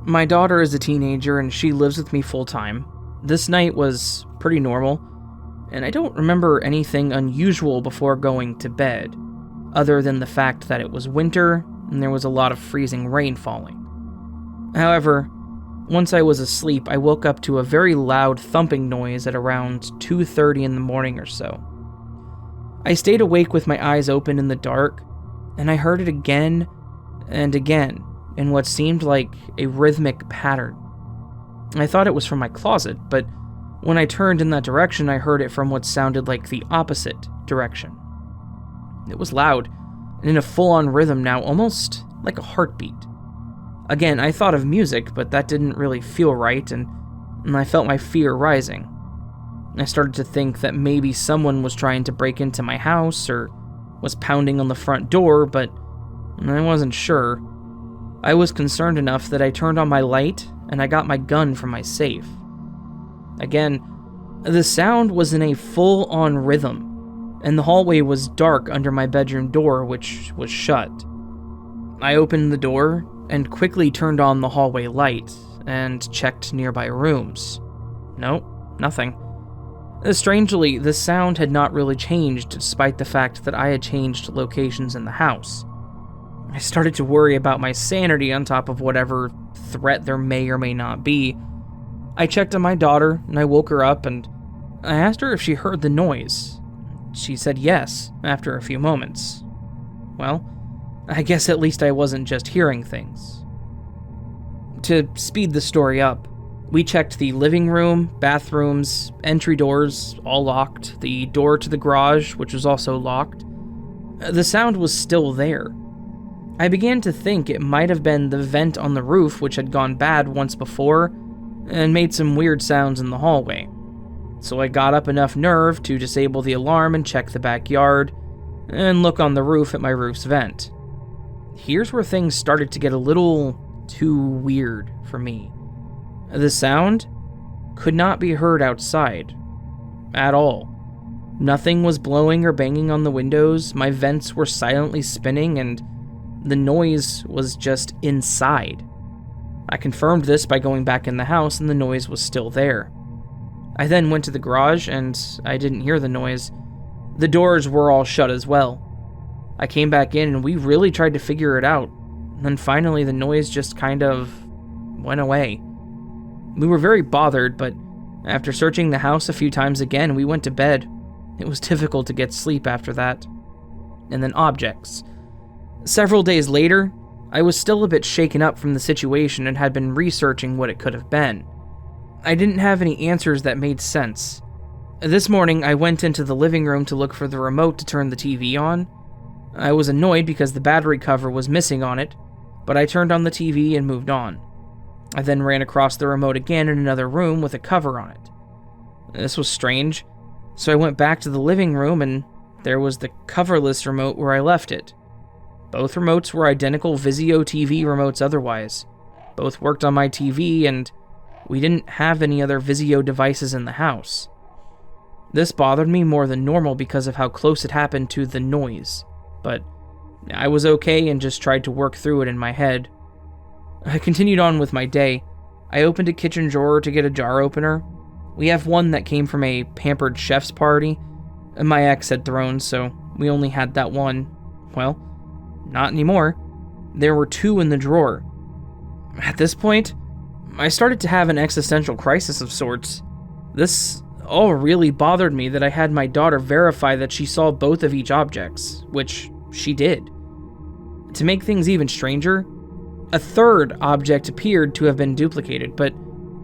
My daughter is a teenager, and she lives with me full-time. This night was pretty normal, and I don't remember anything unusual before going to bed, other than the fact that it was winter and there was a lot of freezing rain falling. However, once I was asleep, I woke up to a very loud thumping noise at around 2:30 in the morning or so. I stayed awake with my eyes open in the dark, and I heard it again and again in what seemed like a rhythmic pattern. I thought it was from my closet, but when I turned in that direction, I heard it from what sounded like the opposite direction. It was loud, and in a full-on rhythm now, almost like a heartbeat. Again, I thought of music, but that didn't really feel right, and I felt my fear rising. I started to think that maybe someone was trying to break into my house, or was pounding on the front door, but I wasn't sure. I was concerned enough that I turned on my light, and I got my gun from my safe. Again, the sound was in a full-on rhythm, and the hallway was dark under my bedroom door, which was shut. I opened the door and quickly turned on the hallway light and checked nearby rooms. Nope, nothing. Strangely, the sound had not really changed despite the fact that I had changed locations in the house. I started to worry about my sanity on top of whatever threat there may or may not be. I checked on my daughter, and I woke her up, and I asked her if she heard the noise. She said yes, after a few moments. Well, I guess at least I wasn't just hearing things. To speed the story up, we checked the living room, bathrooms, entry doors, all locked, the door to the garage, which was also locked. The sound was still there. I began to think it might have been the vent on the roof, which had gone bad once before, and made some weird sounds in the hallway. So I got up enough nerve to disable the alarm and check the backyard, and look on the roof at my roof's vent. Here's where things started to get a little too weird for me. The sound could not be heard outside. At all. Nothing was blowing or banging on the windows, my vents were silently spinning, and the noise was just inside. I confirmed this by going back in the house, and the noise was still there. I then went to the garage, and I didn't hear the noise. The doors were all shut as well. I came back in, and we really tried to figure it out. And then finally, the noise just kind of went away. We were very bothered, but after searching the house a few times again, we went to bed. It was difficult to get sleep after that. and then objects. Several days later, I was still a bit shaken up from the situation and had been researching what it could have been. I didn't have any answers that made sense. This morning, I went into the living room to look for the remote to turn the TV on. I was annoyed because the battery cover was missing on it, but I turned on the TV and moved on. I then ran across the remote again in another room with a cover on it. This was strange, so I went back to the living room and there was the coverless remote where I left it. Both remotes were identical Vizio TV remotes otherwise. Both worked on my TV, and we didn't have any other Vizio devices in the house. This bothered me more than normal because of how close it happened to the noise, but I was okay and just tried to work through it in my head. I continued on with my day. I opened a kitchen drawer to get a jar opener. We have one that came from a pampered chef's party, and my ex had thrown, so we only had that one. Well, not anymore. There were two in the drawer. At this point, I started to have an existential crisis of sorts. This all really bothered me that I had my daughter verify that she saw both of each objects, which she did. To make things even stranger, a third object appeared to have been duplicated, but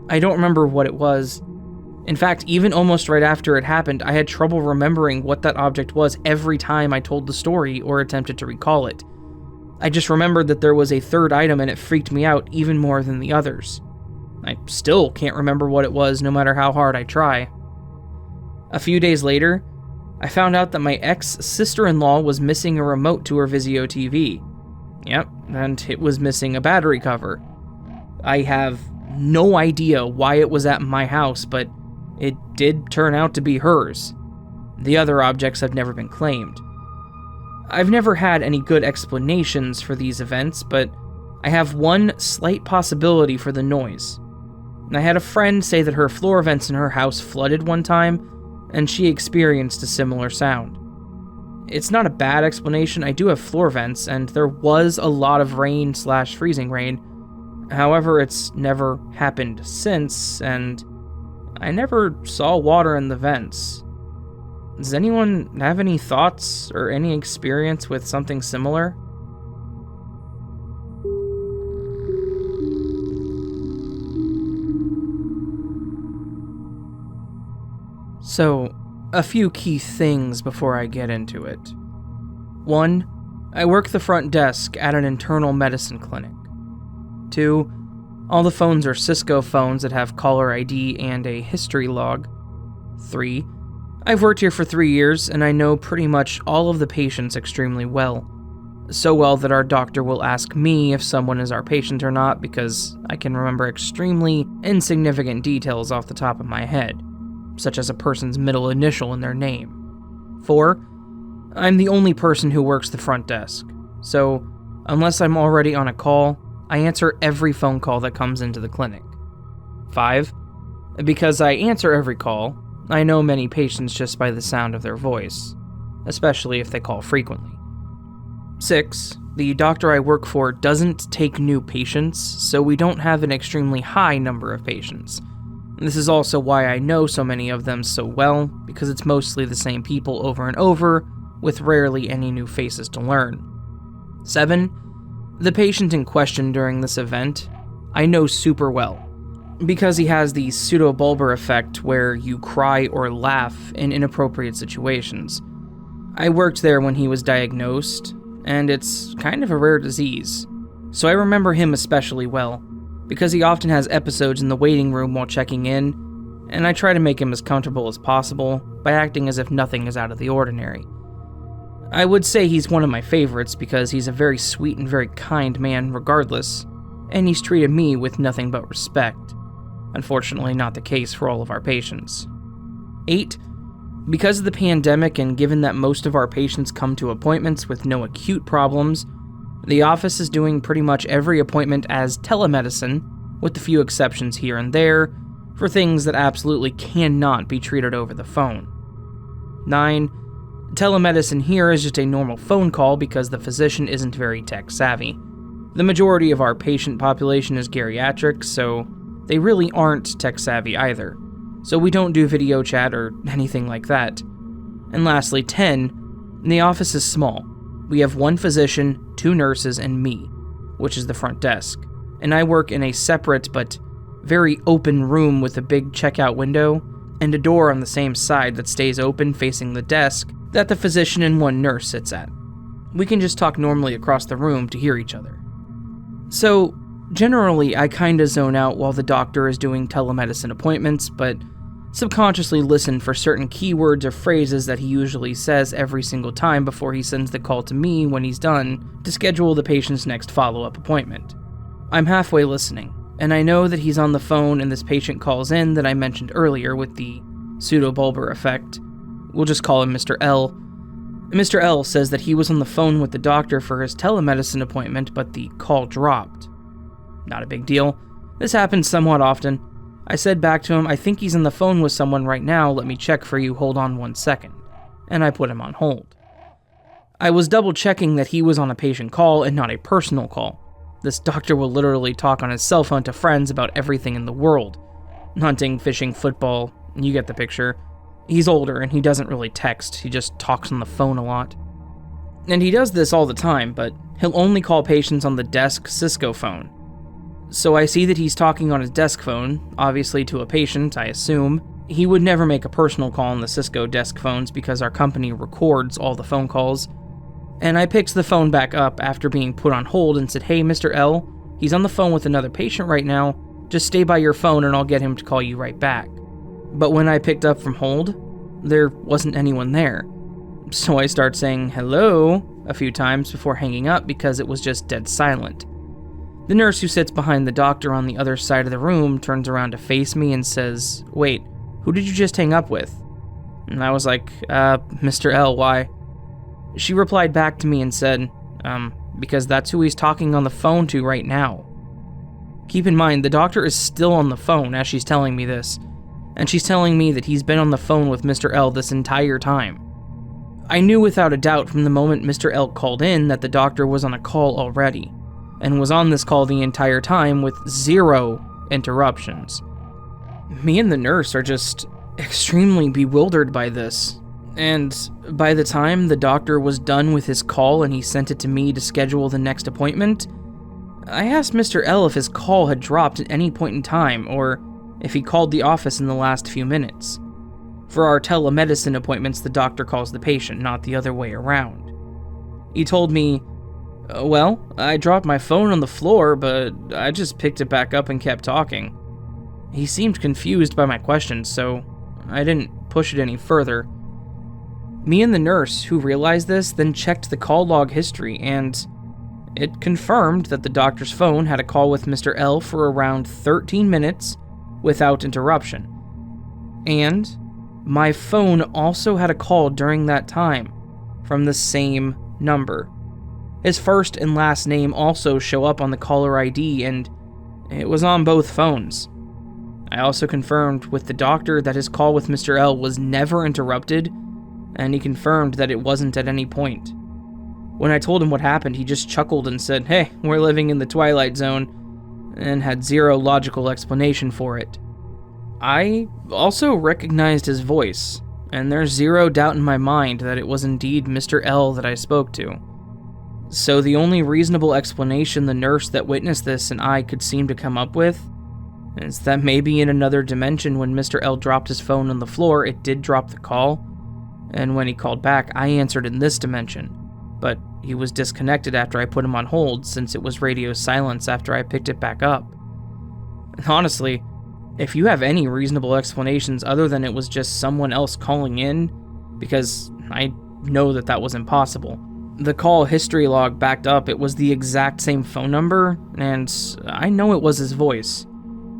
I don't remember what it was. In fact, even almost right after it happened, I had trouble remembering what that object was every time I told the story or attempted to recall it. I just remembered that there was a third item and it freaked me out even more than the others. I still can't remember what it was no matter how hard I try. A few days later, I found out that my ex-sister-in-law was missing a remote to her Vizio TV. Yep, and it was missing a battery cover. I have no idea why it was at my house, but it did turn out to be hers. The other objects have never been claimed. I've never had any good explanations for these events, but I have one slight possibility for the noise. I had a friend say that her floor vents in her house flooded one time, and she experienced a similar sound. It's not a bad explanation. I do have floor vents, and there was a lot of rain/freezing rain. However, it's never happened since, and I never saw water in the vents. Does anyone have any thoughts or any experience with something similar? So, a few key things before I get into it. 1. I work the front desk at an internal medicine clinic. 2. All the phones are Cisco phones that have caller ID and a history log. 3. I've worked here for 3 years, and I know pretty much all of the patients extremely well. So well that our doctor will ask me if someone is our patient or not because I can remember extremely insignificant details off the top of my head, such as a person's middle initial in their name. 4. I'm the only person who works the front desk, so unless I'm already on a call, I answer every phone call that comes into the clinic. 5. Because I answer every call, I know many patients just by the sound of their voice, especially if they call frequently. 6. The doctor I work for doesn't take new patients, so we don't have an extremely high number of patients. This is also why I know so many of them so well, because it's mostly the same people over and over, with rarely any new faces to learn. 7. The patient in question during this event, I know super well, because he has the pseudobulbar effect where you cry or laugh in inappropriate situations. I worked there when he was diagnosed, and it's kind of a rare disease, so I remember him especially well, because he often has episodes in the waiting room while checking in, and I try to make him as comfortable as possible by acting as if nothing is out of the ordinary. I would say he's one of my favorites because he's a very sweet and very kind man regardless, and he's treated me with nothing but respect. Unfortunately, not the case for all of our patients. 8. Because of the pandemic and given that most of our patients come to appointments with no acute problems, the office is doing pretty much every appointment as telemedicine, with a few exceptions here and there, for things that absolutely cannot be treated over the phone. 9. Telemedicine here is just a normal phone call because the physician isn't very tech-savvy. The majority of our patient population is geriatric, so they really aren't tech-savvy either, so we don't do video chat or anything like that. And lastly, 10, the office is small, We have one physician, 2 nurses, and me, which is the front desk. And I work in a separate but very open room with a big checkout window and a door on the same side that stays open facing the desk that the physician and 1 nurse sits at. We can just talk normally across the room to hear each other. So, generally, I kinda zone out while the doctor is doing telemedicine appointments, but subconsciously listen for certain keywords or phrases that he usually says every single time before he sends the call to me when he's done to schedule the patient's next follow-up appointment. I'm halfway listening, and I know that he's on the phone and this patient calls in that I mentioned earlier with the pseudobulbar effect. We'll just call him Mr. L. Mr. L says that he was on the phone with the doctor for his telemedicine appointment, but the call dropped. Not a big deal. This happens somewhat often. I said back to him, I think he's on the phone with someone right now, let me check for you, hold on 1 second. And I put him on hold. I was double checking that he was on a patient call and not a personal call. This doctor will literally talk on his cell phone to friends about everything in the world. Hunting, fishing, football, you get the picture. He's older and he doesn't really text, he just talks on the phone a lot. And he does this all the time, but he'll only call patients on the desk Cisco phone. So I see that he's talking on his desk phone, obviously to a patient, I assume. He would never make a personal call on the Cisco desk phones because our company records all the phone calls. And I picked the phone back up after being put on hold and said, hey, Mr. L, he's on the phone with another patient right now. Just stay by your phone and I'll get him to call you right back. But when I picked up from hold, there wasn't anyone there. So I start saying hello a few times before hanging up because it was just dead silent. The nurse who sits behind the doctor on the other side of the room turns around to face me and says, wait, who did you just hang up with? And I was like, Mr. L, why? She replied back to me and said, because that's who he's talking on the phone to right now. Keep in mind, the doctor is still on the phone as she's telling me this, and she's telling me that he's been on the phone with Mr. L this entire time. I knew without a doubt from the moment Mr. L called in that the doctor was on a call already, and was on this call the entire time with 0 interruptions. Me and the nurse are just extremely bewildered by this. And by the time the doctor was done with his call and he sent it to me to schedule the next appointment, I asked Mr. L if his call had dropped at any point in time or if he called the office in the last few minutes. For our telemedicine appointments, the doctor calls the patient, not the other way around. He told me, well, I dropped my phone on the floor, but I just picked it back up and kept talking. He seemed confused by my questions, so I didn't push it any further. Me and the nurse, who realized this, then checked the call log history, and it confirmed that the doctor's phone had a call with Mr. L for around 13 minutes without interruption. And my phone also had a call during that time from the same number. His first and last name also show up on the caller ID, and it was on both phones. I also confirmed with the doctor that his call with Mr. L was never interrupted, and he confirmed that it wasn't at any point. When I told him what happened, he just chuckled and said, hey, we're living in the Twilight Zone, and had 0 logical explanation for it. I also recognized his voice, and there's 0 doubt in my mind that it was indeed Mr. L that I spoke to. So the only reasonable explanation the nurse that witnessed this and I could seem to come up with is that maybe in another dimension when Mr. L dropped his phone on the floor, it did drop the call, and when he called back, I answered in this dimension, but he was disconnected after I put him on hold since it was radio silence after I picked it back up. And honestly, if you have any reasonable explanations other than it was just someone else calling in, because I know that was impossible. The call history log backed up it was the exact same phone number, and I know it was his voice.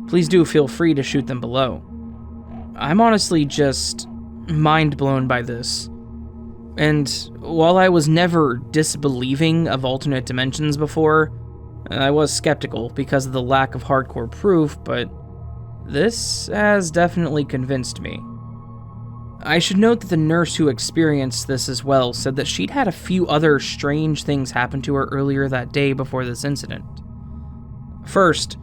Please do feel free to shoot them below. I'm honestly just mind blown by this. And while I was never disbelieving of alternate dimensions before, I was skeptical because of the lack of hardcore proof, but this has definitely convinced me. I should note that the nurse who experienced this as well said that she'd had a few other strange things happen to her earlier that day before this incident. First,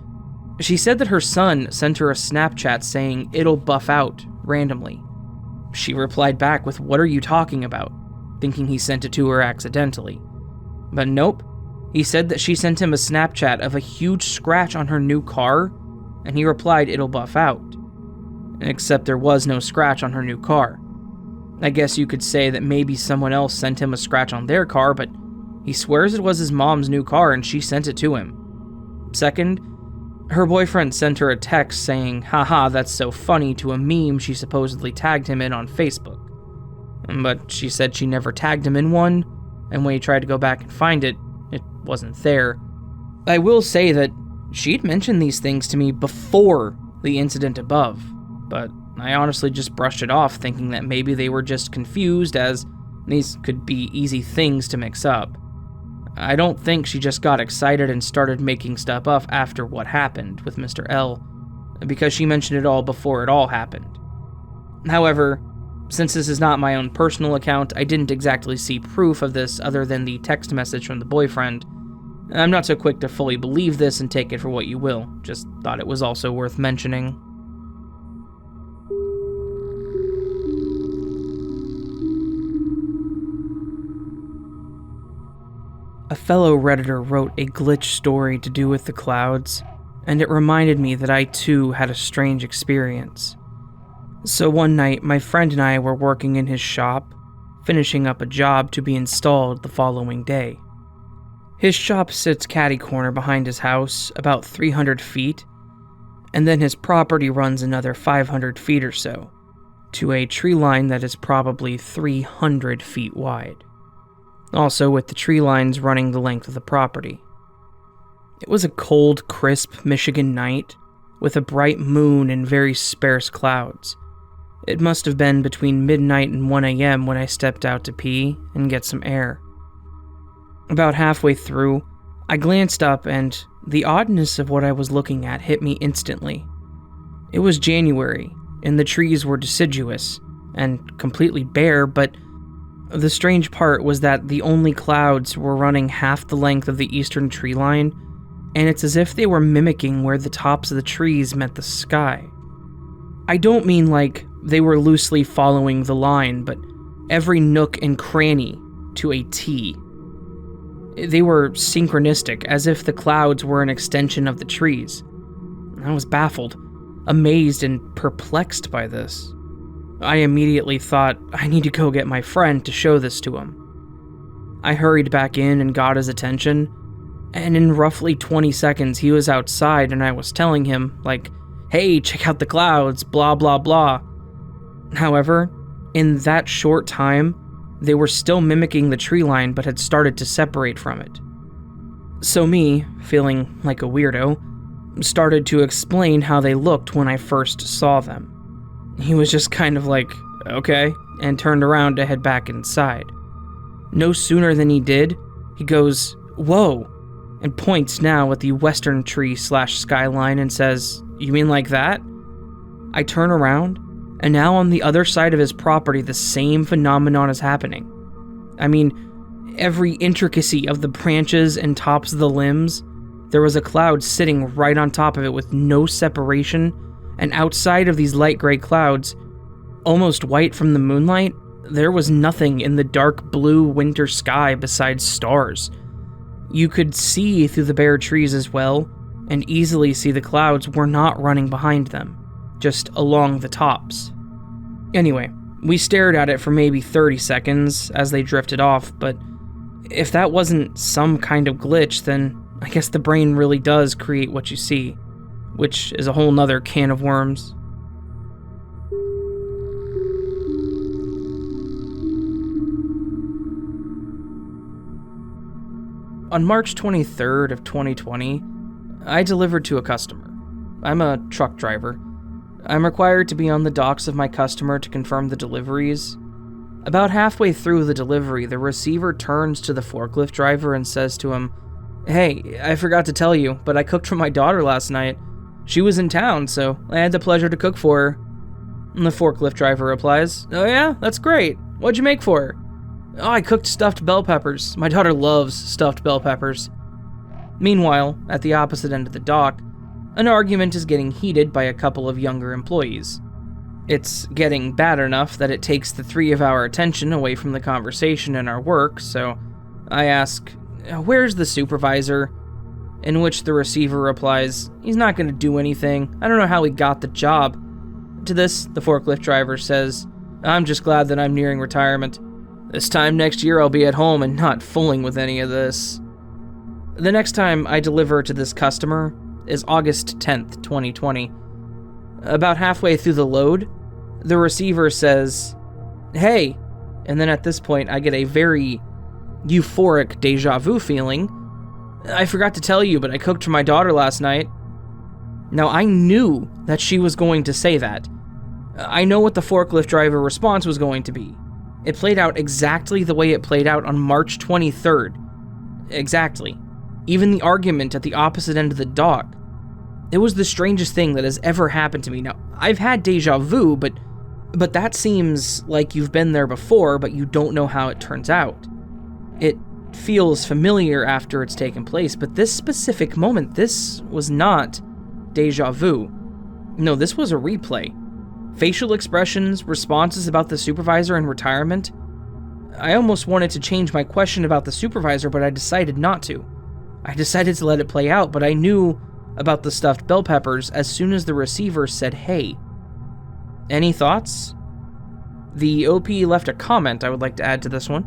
she said that her son sent her a Snapchat saying it'll buff out randomly. She replied back with, "What are you talking about?" thinking he sent it to her accidentally. But nope. He said that she sent him a Snapchat of a huge scratch on her new car, and he replied it'll buff out. Except there was no scratch on her new car. I guess you could say that maybe someone else sent him a scratch on their car, but he swears it was his mom's new car and she sent it to him. Second, her boyfriend sent her a text saying, "Haha, that's so funny," to a meme she supposedly tagged him in on Facebook. But she said she never tagged him in one, and when he tried to go back and find it, it wasn't there. I will say that she'd mentioned these things to me before the incident above, but I honestly just brushed it off, thinking that maybe they were just confused, as these could be easy things to mix up. I don't think she just got excited and started making stuff up after what happened with Mr. L, because she mentioned it all before it all happened. However, since this is not my own personal account, I didn't exactly see proof of this other than the text message from the boyfriend. I'm not so quick to fully believe this and take it for what you will, just thought it was also worth mentioning. A fellow Redditor wrote a glitch story to do with the clouds, and it reminded me that I too had a strange experience. So one night, my friend and I were working in his shop, finishing up a job to be installed the following day. His shop sits catty-corner behind his house, about 300 feet, and then his property runs another 500 feet or so, to a tree line that is probably 300 feet wide. Also with the tree lines running the length of the property. It was a cold, crisp Michigan night, with a bright moon and very sparse clouds. It must have been between midnight and 1 a.m. when I stepped out to pee and get some air. About halfway through, I glanced up and the oddness of what I was looking at hit me instantly. It was January, and the trees were deciduous and completely bare, but the strange part was that the only clouds were running half the length of the eastern tree line, and it's as if they were mimicking where the tops of the trees met the sky. I don't mean like they were loosely following the line, but every nook and cranny to a T. They were synchronistic, as if the clouds were an extension of the trees. I was baffled, amazed, and perplexed by this. I immediately thought, I need to go get my friend to show this to him. I hurried back in and got his attention, and in roughly 20 seconds he was outside and I was telling him, like, "Hey, check out the clouds, blah blah blah." However, in that short time, they were still mimicking the tree line but had started to separate from it. So me, feeling like a weirdo, started to explain how they looked when I first saw them. He was just kind of like, "Okay," and turned around to head back inside. No sooner than he did, he goes, "Whoa," and points now at the western tree/skyline and says, "You mean like that?" I turn around, and now on the other side of his property the same phenomenon is happening. I mean, every intricacy of the branches and tops of the limbs, there was a cloud sitting right on top of it with no separation, and outside of these light gray clouds, almost white from the moonlight, there was nothing in the dark blue winter sky besides stars. You could see through the bare trees as well, and easily see the clouds were not running behind them, just along the tops. Anyway, we stared at it for maybe 30 seconds as they drifted off, but if that wasn't some kind of glitch, then I guess the brain really does create what you see, which is a whole nother can of worms. On March 23rd of 2020, I delivered to a customer. I'm a truck driver. I'm required to be on the docks of my customer to confirm the deliveries. About halfway through the delivery, the receiver turns to the forklift driver and says to him, "Hey, I forgot to tell you, but I cooked for my daughter last night. She was in town, so I had the pleasure to cook for her." And the forklift driver replies, "Oh yeah, that's great. What'd you make for her?" "Oh, I cooked stuffed bell peppers. My daughter loves stuffed bell peppers." Meanwhile, at the opposite end of the dock, an argument is getting heated by a couple of younger employees. It's getting bad enough that it takes the three of our attention away from the conversation and our work, so I ask, "Where's the supervisor?" In which the receiver replies, "He's not going to do anything. I don't know how he got the job." To this, the forklift driver says, "I'm just glad that I'm nearing retirement. This time next year I'll be at home and not fooling with any of this." The next time I deliver to this customer is August 10th, 2020. About halfway through the load, the receiver says, "Hey," and then at this point I get a very euphoric deja vu feeling. "I forgot to tell you, but I cooked for my daughter last night." Now, I knew that she was going to say that. I know what the forklift driver response was going to be. It played out exactly the way it played out on March 23rd. Exactly. Even the argument at the opposite end of the dock. It was the strangest thing that has ever happened to me. Now, I've had deja vu, but that seems like you've been there before, but you don't know how it turns out. It feels familiar after it's taken place, but this specific moment, this was not deja vu. No, this was a replay. Facial expressions, responses about the supervisor in retirement. I almost wanted to change my question about the supervisor, but I decided not to. I decided to let it play out, but I knew about the stuffed bell peppers as soon as the receiver said, "Hey." Any thoughts? The OP left a comment I would like to add to this one.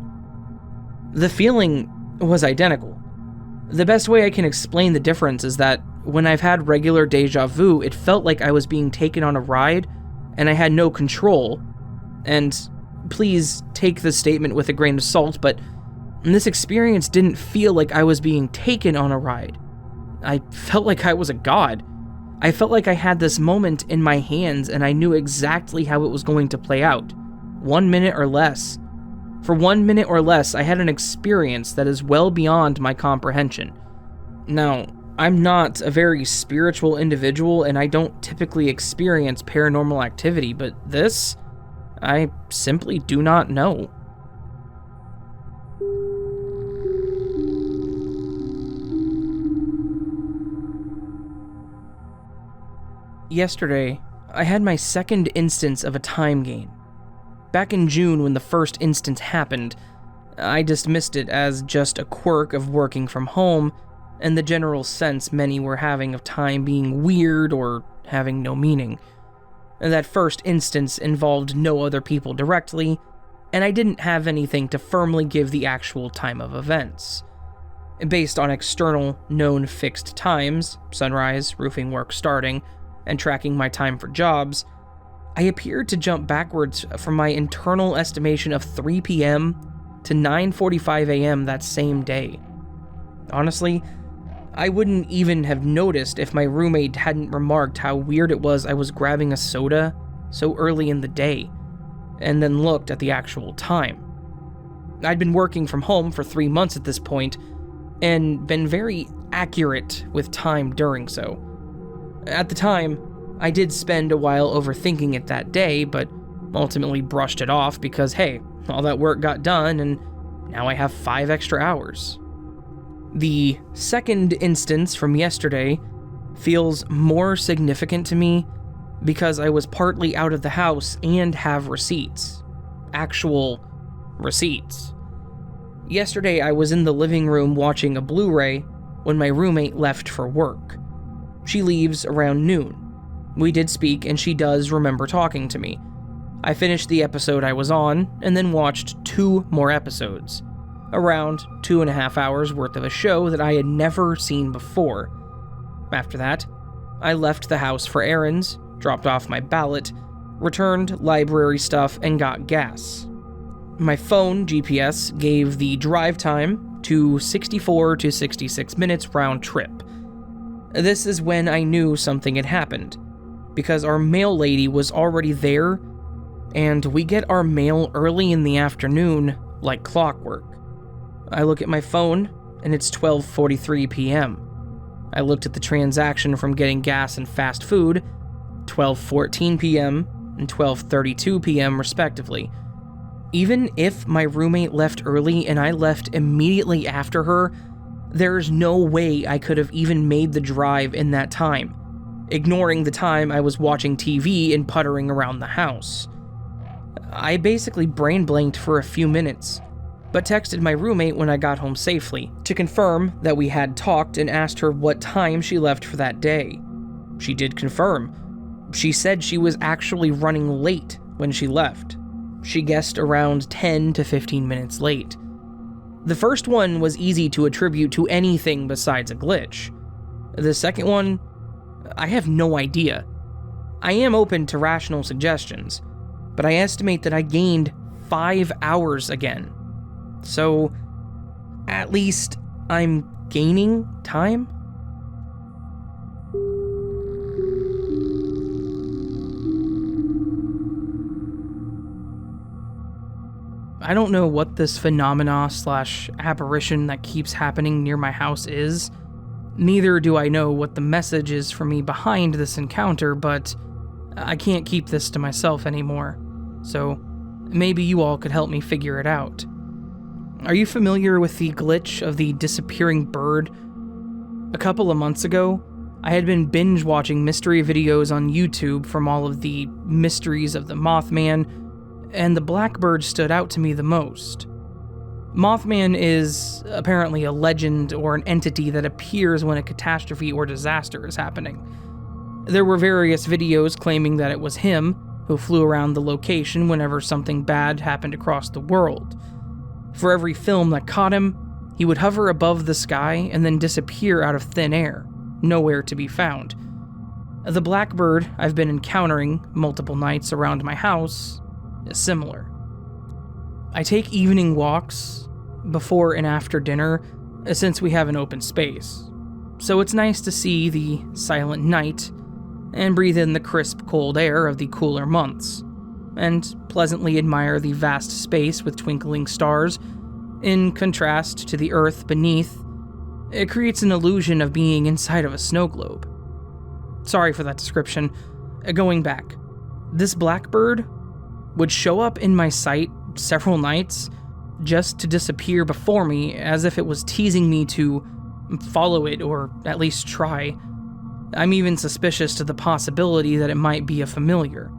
The feeling was identical. The best way I can explain the difference is that when I've had regular deja vu, it felt like I was being taken on a ride and I had no control. And please take this statement with a grain of salt, but this experience didn't feel like I was being taken on a ride. I felt like I was a god. I felt like I had this moment in my hands and I knew exactly how it was going to play out. 1 minute or less. For 1 minute or less, I had an experience that is well beyond my comprehension. Now, I'm not a very spiritual individual and I don't typically experience paranormal activity, but this, I simply do not know. Yesterday, I had my second instance of a time gain. Back in June, when the first instance happened, I dismissed it as just a quirk of working from home and the general sense many were having of time being weird or having no meaning. That first instance involved no other people directly, and I didn't have anything to firmly give the actual time of events. Based on external, known fixed times, sunrise, roofing work starting, and tracking my time for jobs, I appeared to jump backwards from my internal estimation of 3 p.m. to 9:45 a.m. that same day. Honestly, I wouldn't even have noticed if my roommate hadn't remarked how weird it was I was grabbing a soda so early in the day, and then looked at the actual time. I'd been working from home for 3 months at this point, and been very accurate with time during so. At the time, I did spend a while overthinking it that day, but ultimately brushed it off because, hey, all that work got done and now I have 5 extra hours. The second instance from yesterday feels more significant to me because I was partly out of the house and have receipts. Actual receipts. Yesterday I was in the living room watching a Blu-ray when my roommate left for work. She leaves around noon. We did speak and she does remember talking to me. I finished the episode I was on and then watched 2 more episodes. Around 2.5 hours worth of a show that I had never seen before. After that, I left the house for errands, dropped off my ballot, returned library stuff, and got gas. My phone GPS gave the drive time to 64 to 66 minutes round trip. This is when I knew something had happened, because our mail lady was already there, and we get our mail early in the afternoon like clockwork. I look at my phone, and it's 12:43 p.m. I looked at the transaction from getting gas and fast food, 12:14 p.m. and 12:32 p.m. respectively. Even if my roommate left early and I left immediately after her, there's no way I could have even made the drive in that time, ignoring the time I was watching TV and puttering around the house. I basically brain blanked for a few minutes, but texted my roommate when I got home safely to confirm that we had talked and asked her what time she left for that day. She did confirm. She said she was actually running late when she left. She guessed around 10 to 15 minutes late. The first one was easy to attribute to anything besides a glitch. The second one, I have no idea. I am open to rational suggestions, but I estimate that I gained 5 hours again. So, at least I'm gaining time? I don't know what this phenomena/apparition that keeps happening near my house is. Neither do I know what the message is for me behind this encounter, but I can't keep this to myself anymore. So maybe you all could help me figure it out. Are you familiar with the glitch of the disappearing bird? A couple of months ago, I had been binge watching mystery videos on YouTube from all of the mysteries of the Mothman, and the blackbird stood out to me the most. Mothman is apparently a legend or an entity that appears when a catastrophe or disaster is happening. There were various videos claiming that it was him who flew around the location whenever something bad happened across the world. For every film that caught him, he would hover above the sky and then disappear out of thin air, nowhere to be found. The blackbird I've been encountering multiple nights around my house is similar. I take evening walks before and after dinner since we have an open space, so it's nice to see the silent night and breathe in the crisp cold air of the cooler months, and pleasantly admire the vast space with twinkling stars. In contrast to the earth beneath, it creates an illusion of being inside of a snow globe. Sorry for that description. Going back, this blackbird would show up in my sight several nights just to disappear before me as if it was teasing me to follow it or at least try. I'm even suspicious to the possibility that it might be a familiar,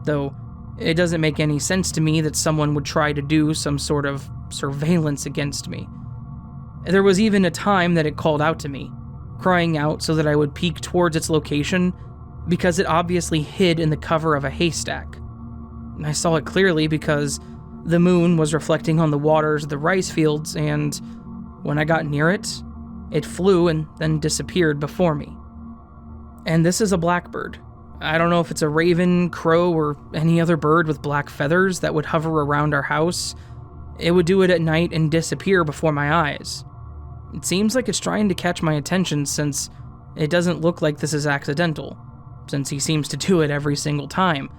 though it doesn't make any sense to me that someone would try to do some sort of surveillance against me. There was even a time that it called out to me, crying out so that I would peek towards its location because it obviously hid in the cover of a haystack. I saw it clearly because the moon was reflecting on the waters of the rice fields, and when I got near it, it flew and then disappeared before me. And this is a blackbird. I don't know if it's a raven, crow, or any other bird with black feathers that would hover around our house. It would do it at night and disappear before my eyes. It seems like it's trying to catch my attention since it doesn't look like this is accidental, since he seems to do it every single time.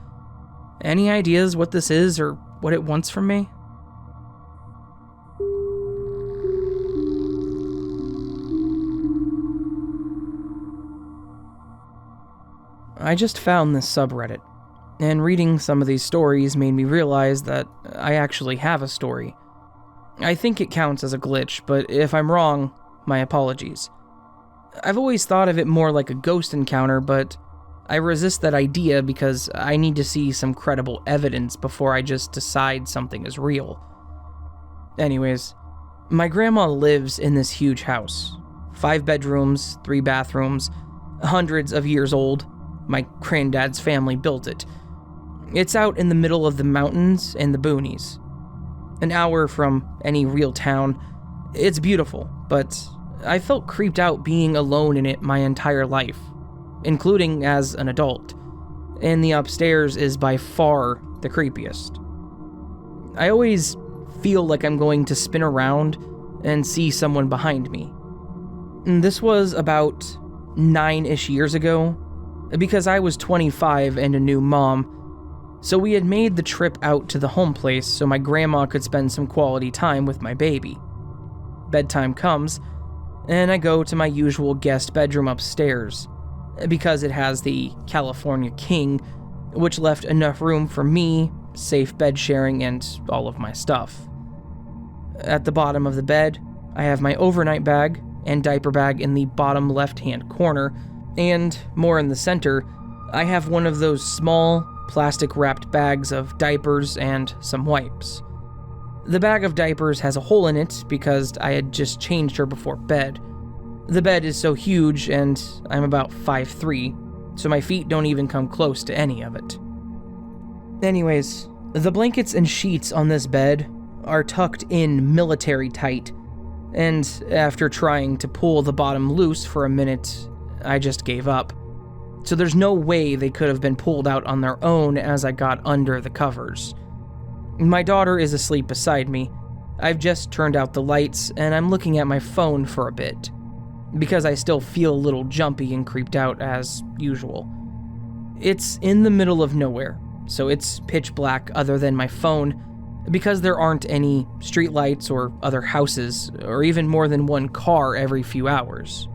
Any ideas what this is or what it wants from me? I just found this subreddit, and reading some of these stories made me realize that I actually have a story. I think it counts as a glitch, but if I'm wrong, my apologies. I've always thought of it more like a ghost encounter, but I resist that idea because I need to see some credible evidence before I just decide something is real. Anyways, my grandma lives in this huge house. 5 bedrooms, 3 bathrooms, hundreds of years old. My granddad's family built it. It's out in the middle of the mountains and the boonies. An hour from any real town. It's beautiful, but I felt creeped out being alone in it my entire life, including as an adult, and the upstairs is by far the creepiest. I always feel like I'm going to spin around and see someone behind me. And this was about 9-ish years ago, because I was 25 and a new mom, so we had made the trip out to the home place so my grandma could spend some quality time with my baby. Bedtime comes, and I go to my usual guest bedroom upstairs, because it has the California King, which left enough room for me, safe bed sharing, and all of my stuff. At the bottom of the bed, I have my overnight bag and diaper bag in the bottom left-hand corner, and more in the center, I have one of those small, plastic-wrapped bags of diapers and some wipes. The bag of diapers has a hole in it because I had just changed her before bed. The bed is so huge and I'm about 5'3", so my feet don't even come close to any of it. Anyways, the blankets and sheets on this bed are tucked in military tight, and after trying to pull the bottom loose for a minute, I just gave up. So there's no way they could have been pulled out on their own as I got under the covers. My daughter is asleep beside me. I've just turned out the lights and I'm looking at my phone for a bit, because I still feel a little jumpy and creeped out as usual. It's in the middle of nowhere, so it's pitch black other than my phone, because there aren't any streetlights or other houses, or even more than one car every few hours.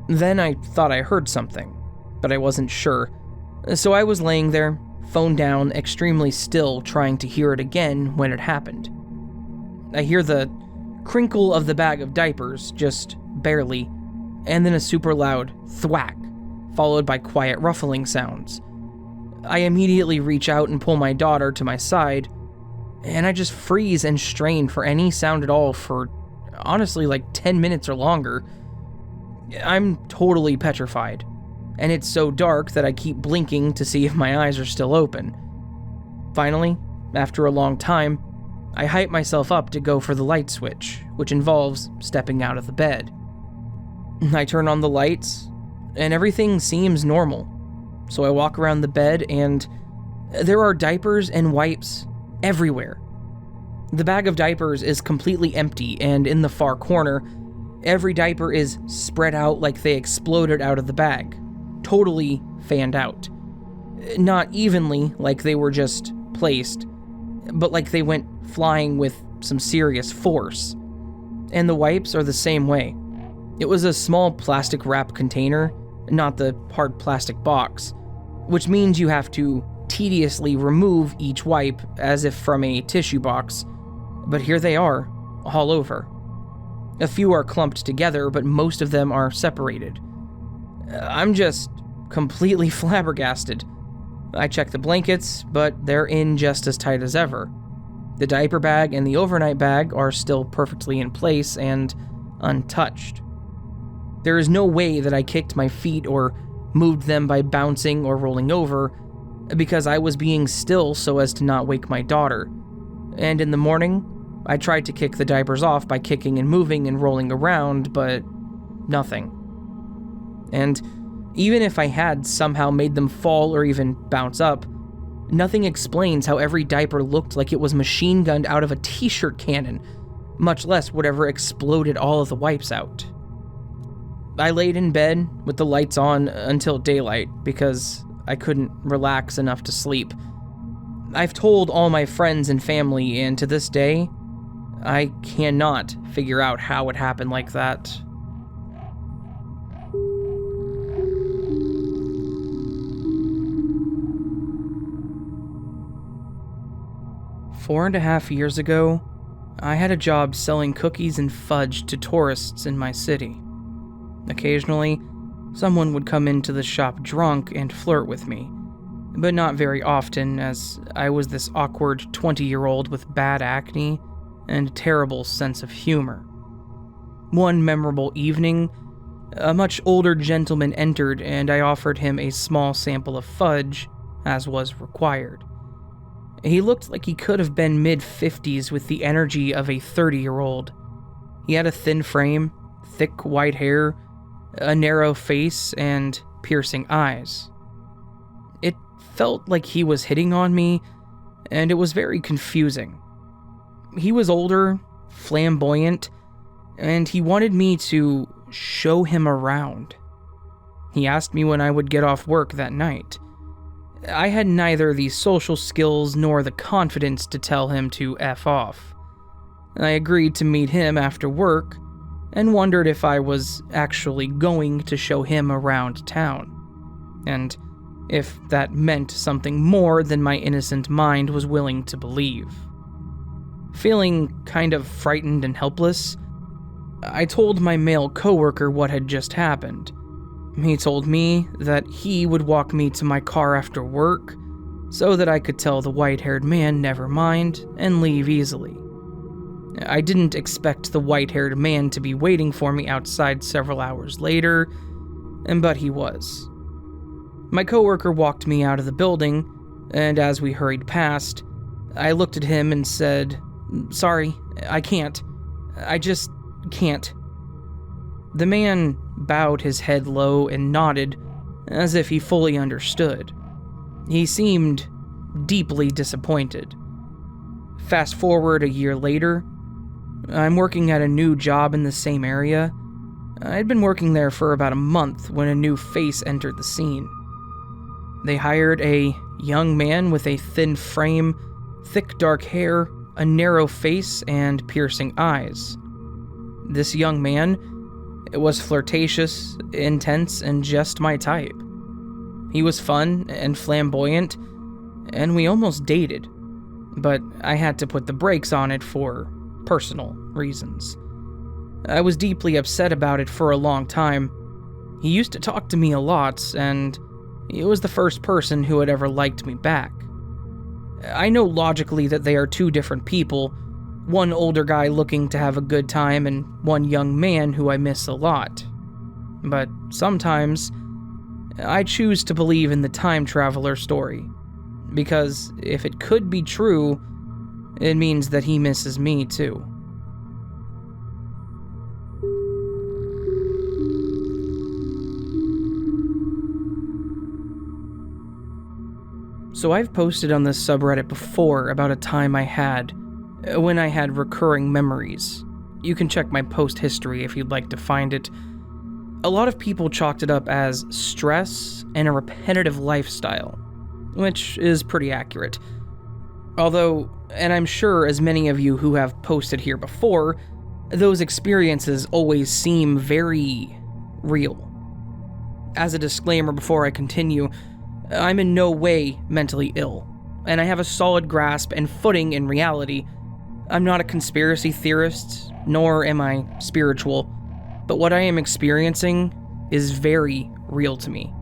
Then I thought I heard something, but I wasn't sure, so I was laying there, phone down, extremely still, trying to hear it again when it happened. I hear the crinkle of the bag of diapers, just barely, and then a super loud thwack, followed by quiet ruffling sounds. I immediately reach out and pull my daughter to my side, and I just freeze and strain for any sound at all for, honestly, like 10 minutes or longer. I'm totally petrified, and it's so dark that I keep blinking to see if my eyes are still open. Finally, after a long time, I hype myself up to go for the light switch, which involves stepping out of the bed. I turn on the lights, and everything seems normal. So I walk around the bed, and there are diapers and wipes everywhere. The bag of diapers is completely empty, and in the far corner, every diaper is spread out like they exploded out of the bag, totally fanned out. Not evenly, like they were just placed, but like they went flying with some serious force. And the wipes are the same way. It was a small plastic wrap container, not the hard plastic box, which means you have to tediously remove each wipe as if from a tissue box, but here they are, all over. A few are clumped together, but most of them are separated. I'm just completely flabbergasted. I check the blankets, but they're in just as tight as ever. The diaper bag and the overnight bag are still perfectly in place and untouched. There is no way that I kicked my feet or moved them by bouncing or rolling over, because I was being still so as to not wake my daughter. And in the morning, I tried to kick the diapers off by kicking and moving and rolling around, but nothing. And even if I had somehow made them fall or even bounce up, nothing explains how every diaper looked like it was machine gunned out of a t-shirt cannon, much less whatever exploded all of the wipes out. I laid in bed with the lights on until daylight because I couldn't relax enough to sleep. I've told all my friends and family, and to this day, I cannot figure out how it happened like that. Four and a half years ago, I had a job selling cookies and fudge to tourists in my city. Occasionally, someone would come into the shop drunk and flirt with me, but not very often, as I was this awkward 20-year-old with bad acne and a terrible sense of humor. One memorable evening, a much older gentleman entered and I offered him a small sample of fudge, as was required. He looked like he could have been mid-50s with the energy of a 30-year-old. He had a thin frame, thick white hair, a narrow face, and piercing eyes. It felt like he was hitting on me, and it was very confusing. He was older, flamboyant, and he wanted me to show him around. He asked me when I would get off work that night. I had neither the social skills nor the confidence to tell him to F off. I agreed to meet him after work, and wondered if I was actually going to show him around town, and if that meant something more than my innocent mind was willing to believe. Feeling kind of frightened and helpless, I told my male coworker what had just happened. He told me that he would walk me to my car after work so that I could tell the white-haired man never mind and leave easily. I didn't expect the white-haired man to be waiting for me outside several hours later, but he was. My coworker walked me out of the building, and as we hurried past, I looked at him and said, "Sorry, I can't. I just can't." The man bowed his head low and nodded, as if he fully understood. He seemed deeply disappointed. Fast forward a year later, I'm working at a new job in the same area. I'd been working there for about a month when a new face entered the scene. They hired a young man with a thin frame, thick dark hair, a narrow face, and piercing eyes. This young man was flirtatious, intense, and just my type. He was fun and flamboyant, and we almost dated, but I had to put the brakes on it for personal reasons. I was deeply upset about it for a long time. He used to talk to me a lot, and he was the first person who had ever liked me back. I know logically that they are two different people, one older guy looking to have a good time and one young man who I miss a lot. But sometimes, I choose to believe in the time traveler story, because if it could be true, it means that he misses me too. So I've posted on this subreddit before about a time I had when I had recurring memories. You can check my post history if you'd like to find it. A lot of people chalked it up as stress and a repetitive lifestyle, which is pretty accurate. Although, and I'm sure as many of you who have posted here before, those experiences always seem very real. As a disclaimer before I continue, I'm in no way mentally ill, and I have a solid grasp and footing in reality. I'm not a conspiracy theorist, nor am I spiritual, but what I am experiencing is very real to me.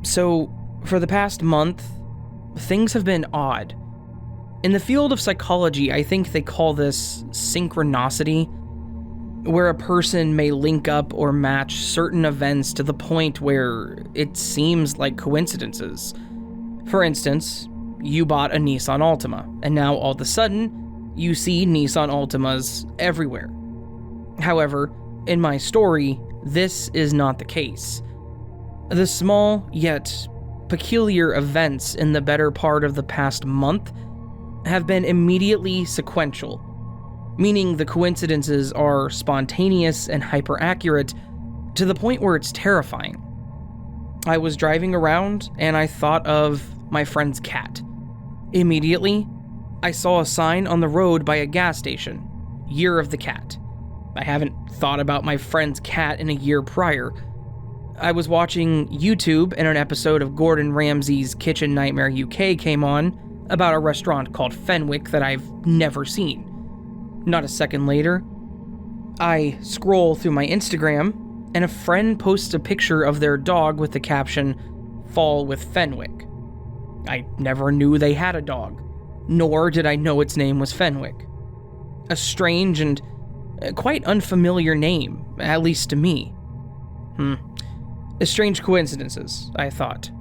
So, for the past month, things have been odd. In the field of psychology, I think they call this synchronicity, where a person may link up or match certain events to the point where it seems like coincidences. For instance, you bought a Nissan Altima, and now all of a sudden, you see Nissan Altimas everywhere. However, in my story, this is not the case. The small, yet peculiar events in the better part of the past month have been immediately sequential, meaning the coincidences are spontaneous and hyper-accurate to the point where it's terrifying. I was driving around and I thought of my friend's cat. Immediately, I saw a sign on the road by a gas station, Year of the Cat. I haven't thought about my friend's cat in a year prior. I was watching YouTube and an episode of Gordon Ramsay's Kitchen Nightmare UK came on about a restaurant called Fenwick that I've never seen. Not a second later, I scroll through my Instagram, and a friend posts a picture of their dog with the caption, "Fall with Fenwick." I never knew they had a dog, nor did I know its name was Fenwick. A strange and quite unfamiliar name, at least to me. Strange coincidences, I thought.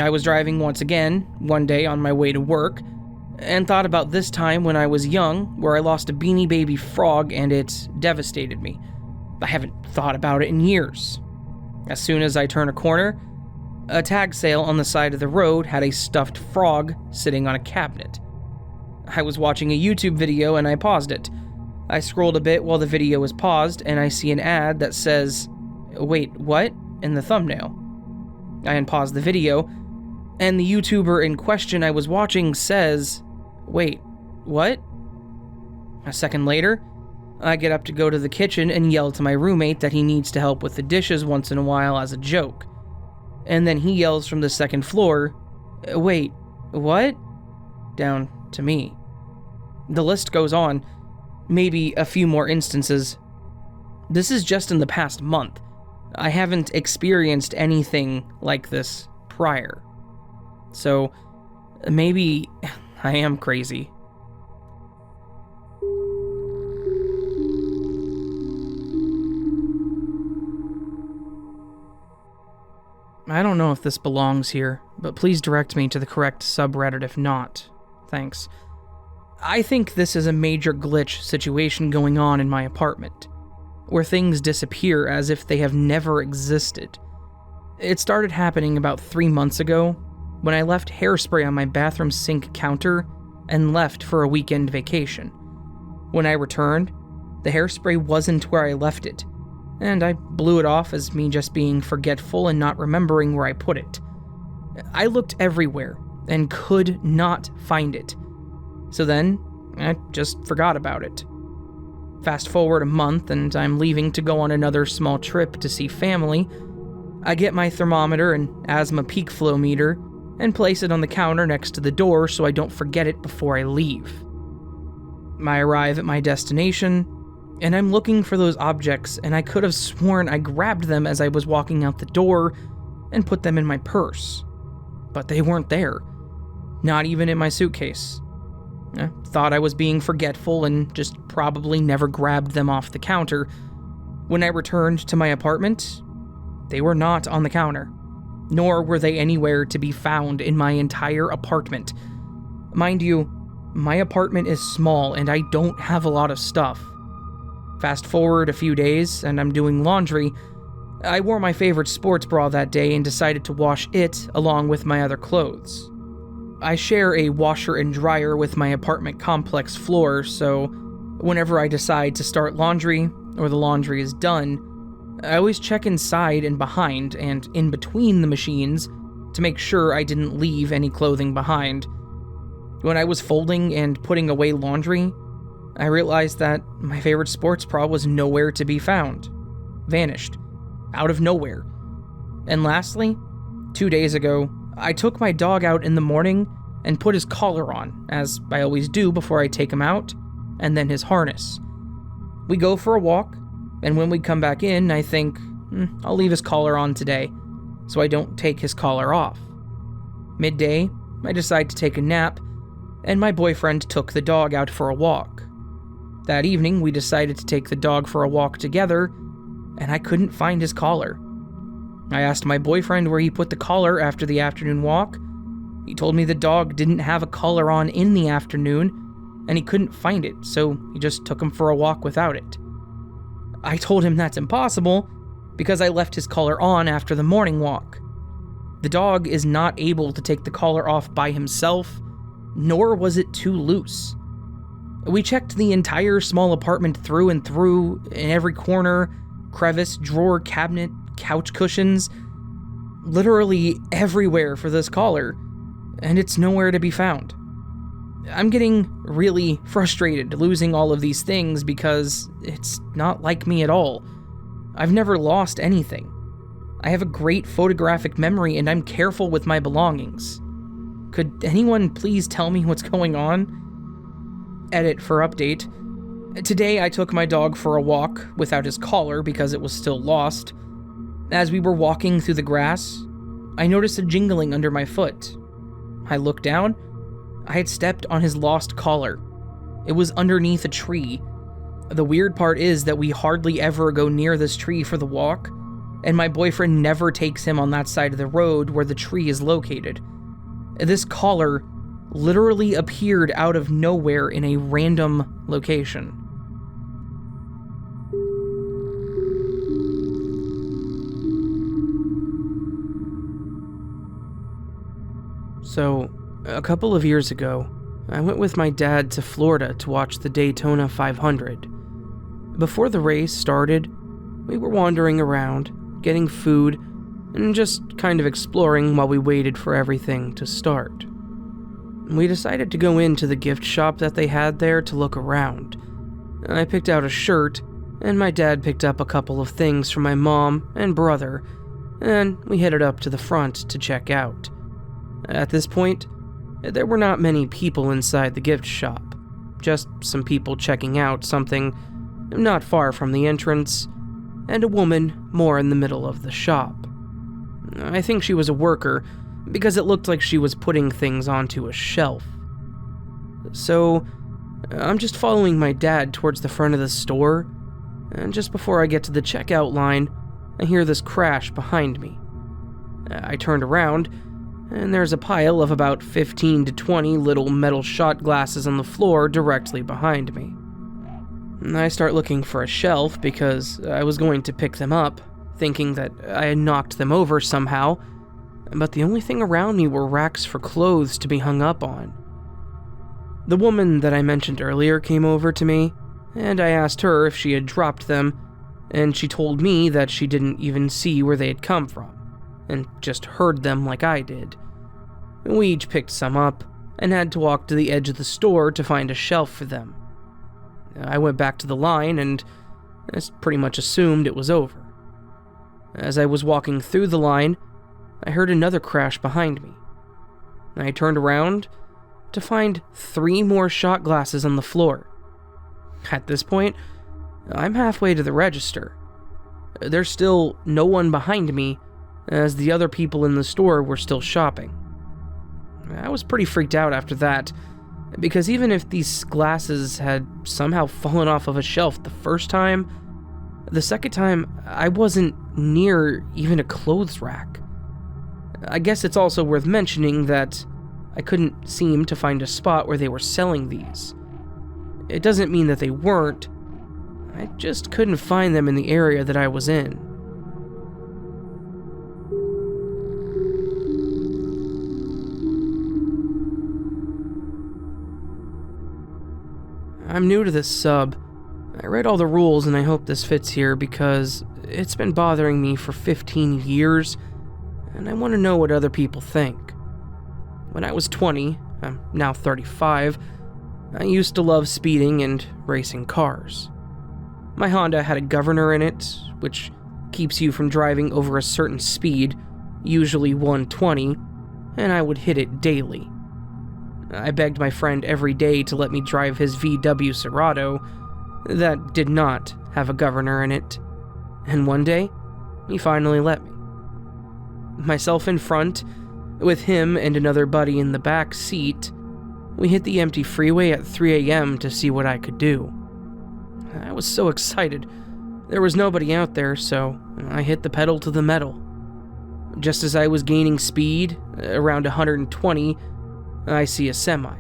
I was driving once again, one day on my way to work, and thought about this time when I was young, where I lost a Beanie Baby frog and it devastated me. I haven't thought about it in years. As soon as I turn a corner, a tag sale on the side of the road had a stuffed frog sitting on a cabinet. I was watching a YouTube video and I paused it. I scrolled a bit while the video was paused and I see an ad that says, "Wait, what?" in the thumbnail. I unpaused the video, and the YouTuber in question I was watching says, "Wait, what?" A second later, I get up to go to the kitchen and yell to my roommate that he needs to help with the dishes once in a while as a joke. And then he yells from the second floor, "Wait, what?" down to me. The list goes on, maybe a few more instances. This is just in the past month. I haven't experienced anything like this prior. So, maybe I am crazy. I don't know if this belongs here, but please direct me to the correct subreddit if not. Thanks. I think this is a major glitch situation going on in my apartment, where things disappear as if they have never existed. It started happening about 3 months ago, when I left hairspray on my bathroom sink counter and left for a weekend vacation. When I returned, the hairspray wasn't where I left it, and I blew it off as me just being forgetful and not remembering where I put it. I looked everywhere and could not find it. So then, I just forgot about it. Fast forward a month and I'm leaving to go on another small trip to see family. I get my thermometer and asthma peak flow meter and place it on the counter next to the door so I don't forget it before I leave. I arrive at my destination, and I'm looking for those objects, and I could have sworn I grabbed them as I was walking out the door and put them in my purse. But they weren't there. Not even in my suitcase. I thought I was being forgetful and just probably never grabbed them off the counter. When I returned to my apartment, they were not on the counter, nor were they anywhere to be found in my entire apartment. Mind you, my apartment is small and I don't have a lot of stuff. Fast forward a few days and I'm doing laundry. I wore my favorite sports bra that day and decided to wash it along with my other clothes. I share a washer and dryer with my apartment complex floor, so whenever I decide to start laundry or the laundry is done, I always check inside and behind and in between the machines to make sure I didn't leave any clothing behind. When I was folding and putting away laundry, I realized that my favorite sports bra was nowhere to be found. Vanished. Out of nowhere. And lastly, 2 days ago, I took my dog out in the morning and put his collar on, as I always do before I take him out, and then his harness. We go for a walk, and when we come back in, I think, I'll leave his collar on today, so I don't take his collar off. Midday, I decide to take a nap, and my boyfriend took the dog out for a walk. That evening, we decided to take the dog for a walk together, and I couldn't find his collar. I asked my boyfriend where he put the collar after the afternoon walk. He told me the dog didn't have a collar on in the afternoon, and he couldn't find it, so he just took him for a walk without it. I told him that's impossible, because I left his collar on after the morning walk. The dog is not able to take the collar off by himself, nor was it too loose. We checked the entire small apartment through and through, in every corner, crevice, drawer, cabinet, couch cushions, literally everywhere for this collar, and it's nowhere to be found. I'm getting really frustrated losing all of these things because it's not like me at all. I've never lost anything. I have a great photographic memory and I'm careful with my belongings. Could anyone please tell me what's going on? Edit for update. Today I took my dog for a walk without his collar because it was still lost. As we were walking through the grass, I noticed a jingling under my foot. I looked down. I had stepped on his lost collar. It was underneath a tree. The weird part is that we hardly ever go near this tree for the walk, and my boyfriend never takes him on that side of the road where the tree is located. This collar literally appeared out of nowhere in a random location. So, a couple of years ago, I went with my dad to Florida to watch the Daytona 500. Before the race started, we were wandering around, getting food, and just kind of exploring while we waited for everything to start. We decided to go into the gift shop that they had there to look around. I picked out a shirt, and my dad picked up a couple of things for my mom and brother, and we headed up to the front to check out. At this point, there were not many people inside the gift shop, just some people checking out something not far from the entrance, and a woman more in the middle of the shop. I think she was a worker, because it looked like she was putting things onto a shelf. So, I'm just following my dad towards the front of the store, and just before I get to the checkout line, I hear this crash behind me. I turned around, and there's a pile of about 15 to 20 little metal shot glasses on the floor directly behind me. I start looking for a shelf because I was going to pick them up, thinking that I had knocked them over somehow, but the only thing around me were racks for clothes to be hung up on. The woman that I mentioned earlier came over to me, and I asked her if she had dropped them, and she told me that she didn't even see where they had come from, and just heard them like I did. We each picked some up, and had to walk to the edge of the store to find a shelf for them. I went back to the line, and I pretty much assumed it was over. As I was walking through the line, I heard another crash behind me. I turned around to find 3 more shot glasses on the floor. At this point, I'm halfway to the register. There's still no one behind me, as the other people in the store were still shopping. I was pretty freaked out after that, because even if these glasses had somehow fallen off of a shelf the first time, the second time I wasn't near even a clothes rack. I guess it's also worth mentioning that I couldn't seem to find a spot where they were selling these. It doesn't mean that they weren't, I just couldn't find them in the area that I was in. I'm new to this sub. I read all the rules and I hope this fits here because it's been bothering me for 15 years and I want to know what other people think. When I was 20, I'm now 35, I used to love speeding and racing cars. My Honda had a governor in it, which keeps you from driving over a certain speed, usually 120, and I would hit it daily. I begged my friend every day to let me drive his VW Serato that did not have a governor in it, and one day, he finally let me. Myself in front, with him and another buddy in the back seat, we hit the empty freeway at 3 a.m. to see what I could do. I was so excited. There was nobody out there, so I hit the pedal to the metal. Just as I was gaining speed, around 120, I see a semi.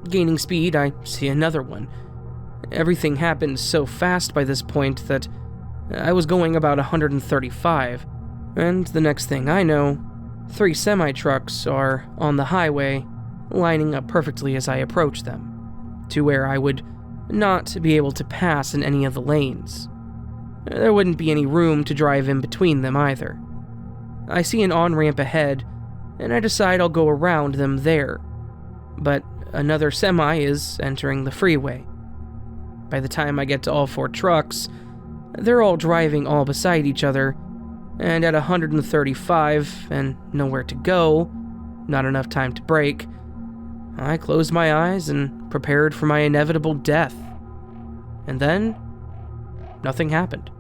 Gaining speed, I see another one. Everything happened so fast by this point that I was going about 135, and the next thing I know, 3 semi-trucks are on the highway, lining up perfectly as I approach them, to where I would not be able to pass in any of the lanes. There wouldn't be any room to drive in between them either. I see an on-ramp ahead, and I decide I'll go around them there, but another semi is entering the freeway. By the time I get to all 4 trucks, they're all driving all beside each other, and at 135 and nowhere to go, not enough time to brake, I closed my eyes and prepared for my inevitable death. And then, nothing happened.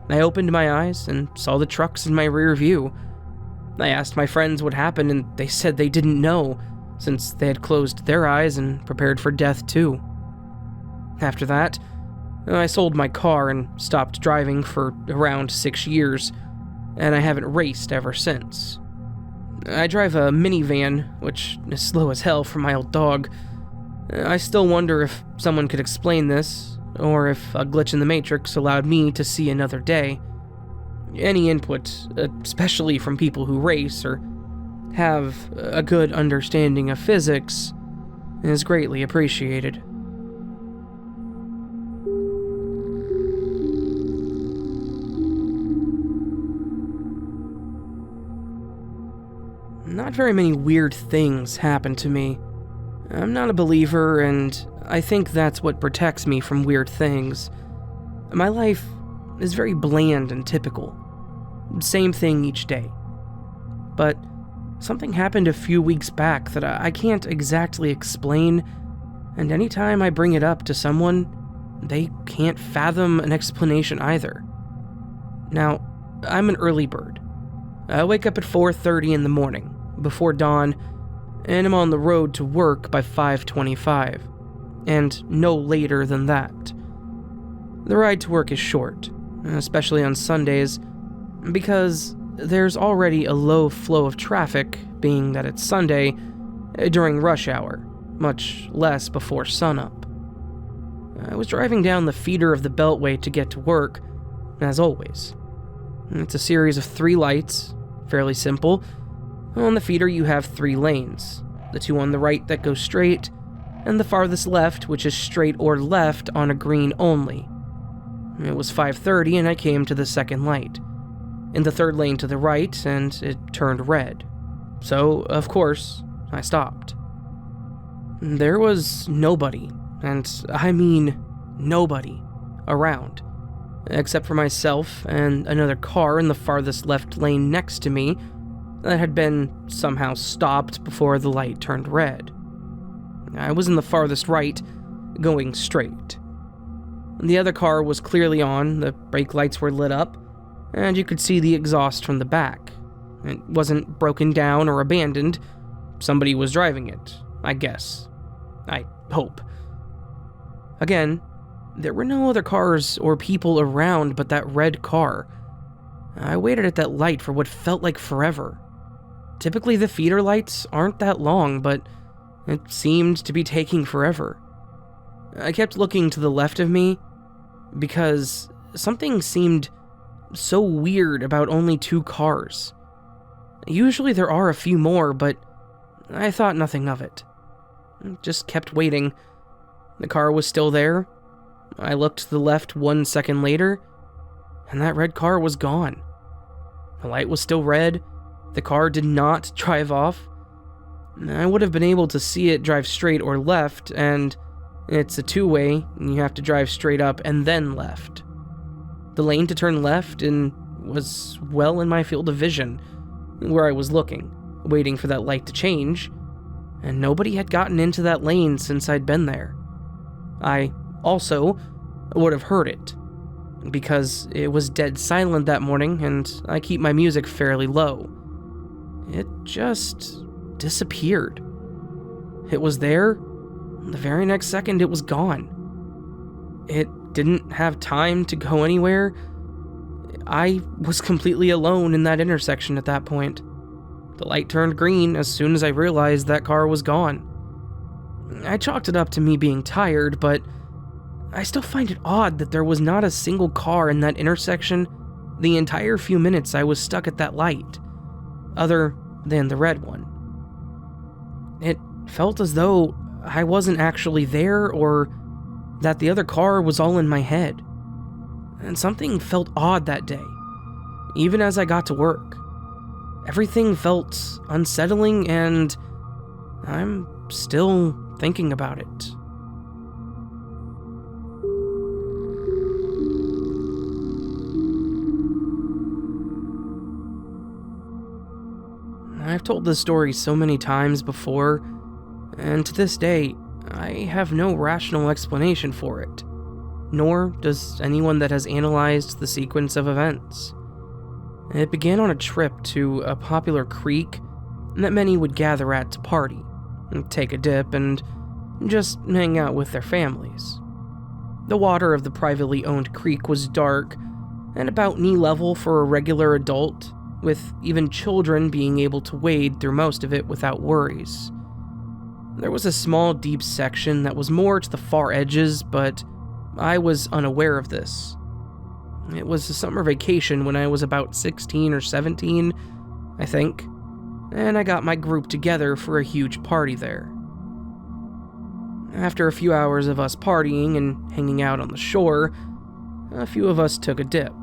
I opened my eyes and saw the trucks in my rear view. I asked my friends what happened and they said they didn't know, since they had closed their eyes and prepared for death too. After that, I sold my car and stopped driving for around 6 years, and I haven't raced ever since. I drive a minivan, which is slow as hell for my old dog. I still wonder if someone could explain this, or if a glitch in the Matrix allowed me to see another day. Any input, especially from people who race or have a good understanding of physics, is greatly appreciated. Not very many weird things happen to me. I'm not a believer, and I think that's what protects me from weird things. My life is very bland and typical. Same thing each day. But something happened a few weeks back that I can't exactly explain, and anytime I bring it up to someone, they can't fathom an explanation either. Now, I'm an early bird. I wake up at 4:30 in the morning, before dawn, and I'm on the road to work by 5:25, and no later than that. The ride to work is short, especially on Sundays, because there's already a low flow of traffic, being that it's Sunday, during rush hour, much less before sunup. I was driving down the feeder of the Beltway to get to work, as always. It's a series of 3 lights, fairly simple. On the feeder you have 3 lanes, the 2 on the right that go straight, and the farthest left, which is straight or left on a green only. It was 5:30 and I came to the second light, in the 3rd lane to the right, and it turned red. So, of course, I stopped. There was nobody, and I mean nobody, around, except for myself and another car in the farthest left lane next to me that had been somehow stopped before the light turned red. I was in the farthest right, going straight. The other car was clearly on, the brake lights were lit up, and you could see the exhaust from the back. It wasn't broken down or abandoned. Somebody was driving it, I guess. I hope. Again, there were no other cars or people around but that red car. I waited at that light for what felt like forever. Typically the feeder lights aren't that long, but it seemed to be taking forever. I kept looking to the left of me because something seemed so weird about only 2 cars. Usually there are a few more, but I thought nothing of it. Just kept waiting. The car was still there. I looked to the left 1 second later, and that red car was gone. The light was still red. The car did not drive off. I would have been able to see it drive straight or left, and it's a 2-way, and you have to drive straight up and then left. The lane to turn left was well in my field of vision, where I was looking, waiting for that light to change, and nobody had gotten into that lane since I'd been there. I also would have heard it, because it was dead silent that morning, and I keep my music fairly low. It just disappeared. It was there, the very next second it was gone. It didn't have time to go anywhere. I was completely alone in that intersection at that point. The light turned green as soon as I realized that car was gone. I chalked it up to me being tired, but I still find it odd that there was not a single car in that intersection the entire few minutes I was stuck at that light, other than the red one. It felt as though I wasn't actually there, or that the other car was all in my head. And something felt odd that day, even as I got to work. Everything felt unsettling, and I'm still thinking about it. I've told this story so many times before, and to this day, I have no rational explanation for it, nor does anyone that has analyzed the sequence of events. It began on a trip to a popular creek that many would gather at to party, take a dip, and just hang out with their families. The water of the privately owned creek was dark and about knee level for a regular adult, with even children being able to wade through most of it without worries. There was a small, deep section that was more to the far edges, but I was unaware of this. It was a summer vacation when I was about 16 or 17, I think, and I got my group together for a huge party there. After a few hours of us partying and hanging out on the shore, a few of us took a dip.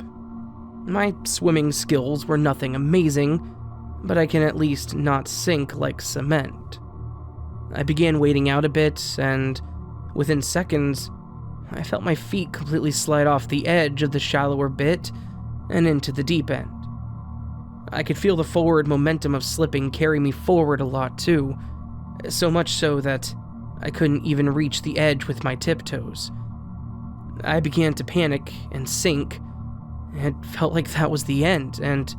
My swimming skills were nothing amazing, but I can at least not sink like cement. I began wading out a bit, and within seconds, I felt my feet completely slide off the edge of the shallower bit and into the deep end. I could feel the forward momentum of slipping carry me forward a lot too, so much so that I couldn't even reach the edge with my tiptoes. I began to panic and sink. It felt like that was the end, and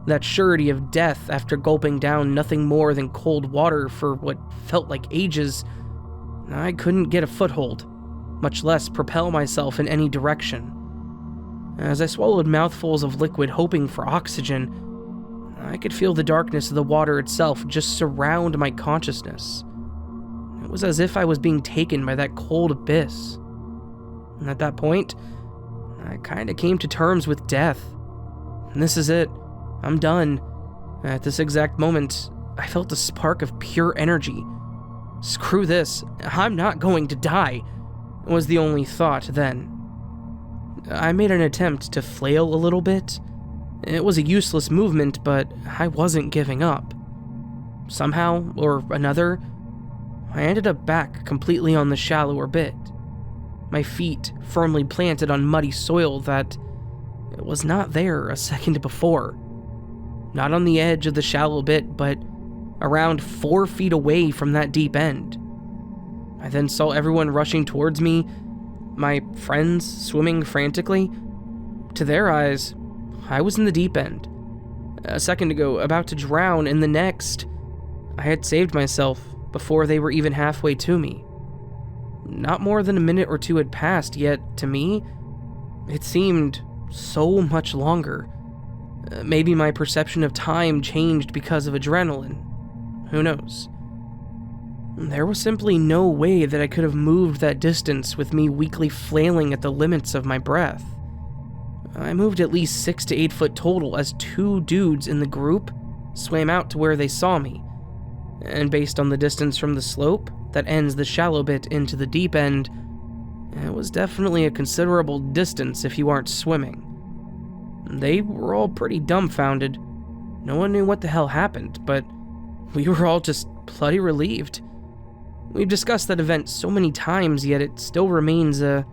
that surety of death after gulping down nothing more than cold water for what felt like ages. I couldn't get a foothold, much less propel myself in any direction. As I swallowed mouthfuls of liquid hoping for oxygen, I could feel the darkness of the water itself just surround my consciousness. It was as if I was being taken by that cold abyss. And at that point, I kinda came to terms with death. And this is it. I'm done. At this exact moment, I felt a spark of pure energy. Screw this. I'm not going to die, was the only thought then. I made an attempt to flail a little bit. It was a useless movement, but I wasn't giving up. Somehow or another, I ended up back completely on the shallower bit. My feet firmly planted on muddy soil that was not there a second before. Not on the edge of the shallow bit, but around 4 feet away from that deep end. I then saw everyone rushing towards me, my friends swimming frantically. To their eyes, I was in the deep end. A second ago, about to drown, and the next, I had saved myself before they were even halfway to me. Not more than a minute or two had passed, yet, to me, it seemed so much longer. Maybe my perception of time changed because of adrenaline. Who knows? There was simply no way that I could have moved that distance with me weakly flailing at the limits of my breath. I moved at least 6 to 8 foot total as 2 dudes in the group swam out to where they saw me. And based on the distance from the slope that ends the shallow bit into the deep end, it was definitely a considerable distance if you aren't swimming. They were all pretty dumbfounded. No one knew what the hell happened, but we were all just bloody relieved. We've discussed that event so many times, yet it still remains a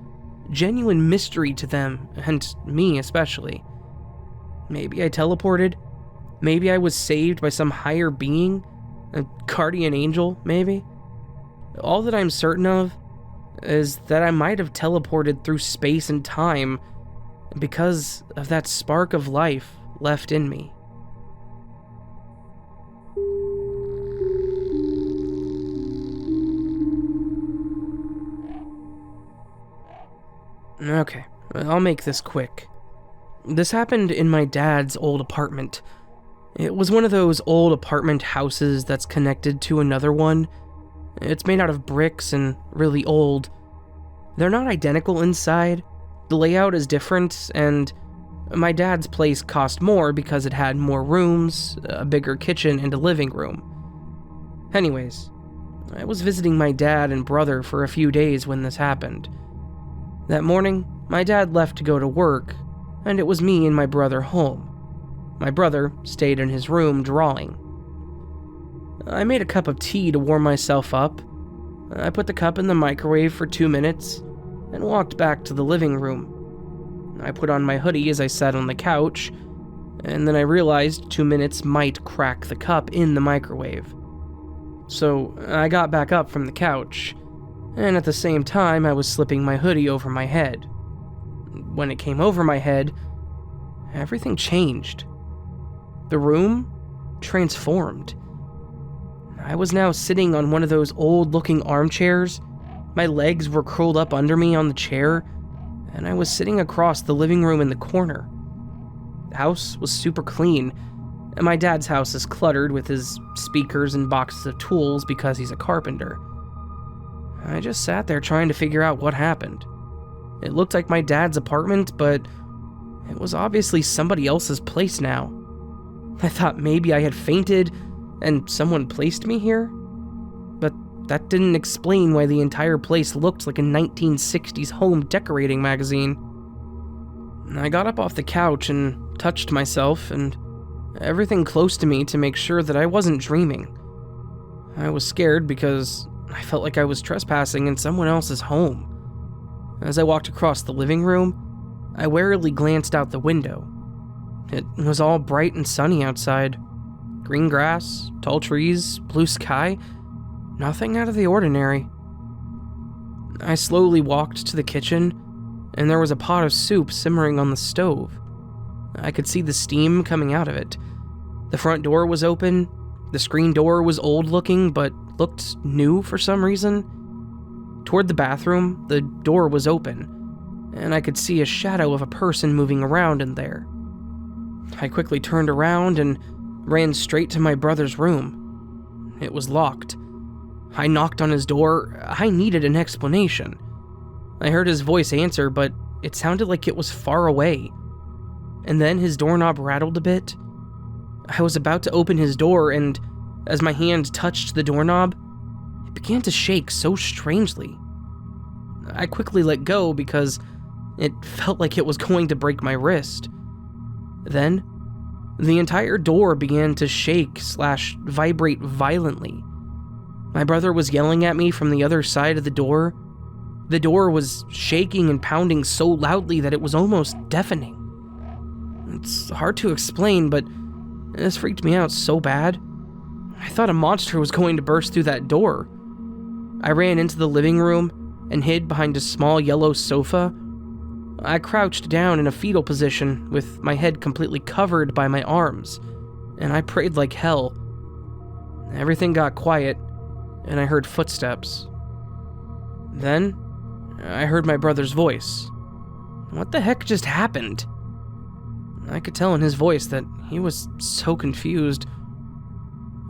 genuine mystery to them, and me especially. Maybe I teleported. Maybe I was saved by some higher being. A guardian angel, maybe. All that I'm certain of is that I might have teleported through space and time because of that spark of life left in me. Okay, I'll make this quick. This happened in my dad's old apartment. It was one of those old apartment houses that's connected to another one. It's made out of bricks and really old. They're not identical inside. The layout is different, and my dad's place cost more because it had more rooms, a bigger kitchen, and a living room. Anyways, I was visiting my dad and brother for a few days when this happened. That morning, my dad left to go to work, and it was me and my brother home. My brother stayed in his room drawing. I made a cup of tea to warm myself up. I put the cup in the microwave for 2 minutes and walked back to the living room. I put on my hoodie as I sat on the couch, and then I realized 2 minutes might crack the cup in the microwave. So I got back up from the couch, and at the same time I was slipping my hoodie over my head. When it came over my head, everything changed. The room transformed. I was now sitting on one of those old-looking armchairs. My legs were curled up under me on the chair, and I was sitting across the living room in the corner. The house was super clean, and my dad's house is cluttered with his speakers and boxes of tools because he's a carpenter. I just sat there trying to figure out what happened. It looked like my dad's apartment, but it was obviously somebody else's place now. I thought maybe I had fainted and someone placed me here, but that didn't explain why the entire place looked like a 1960s home decorating magazine. I got up off the couch and touched myself and everything close to me to make sure that I wasn't dreaming. I was scared because I felt like I was trespassing in someone else's home. As I walked across the living room, I warily glanced out the window. It was all bright and sunny outside. Green grass, tall trees, blue sky, nothing out of the ordinary. I slowly walked to the kitchen, and there was a pot of soup simmering on the stove. I could see the steam coming out of it. The front door was open. The screen door was old-looking, but looked new for some reason. Toward the bathroom, the door was open, and I could see a shadow of a person moving around in there. I quickly turned around and ran straight to my brother's room. It was locked. I knocked on his door. I needed an explanation. I heard his voice answer, but it sounded like it was far away. And then his doorknob rattled a bit. I was about to open his door, and as my hand touched the doorknob, it began to shake so strangely. I quickly let go because it felt like it was going to break my wrist. Then, the entire door began to shake/vibrate violently. My brother was yelling at me from the other side of the door. The door was shaking and pounding so loudly that it was almost deafening. It's hard to explain, but this freaked me out so bad. I thought a monster was going to burst through that door. I ran into the living room and hid behind a small yellow sofa. I crouched down in a fetal position with my head completely covered by my arms, and I prayed like hell. Everything got quiet, and I heard footsteps. Then, I heard my brother's voice. What the heck just happened? I could tell in his voice that he was so confused.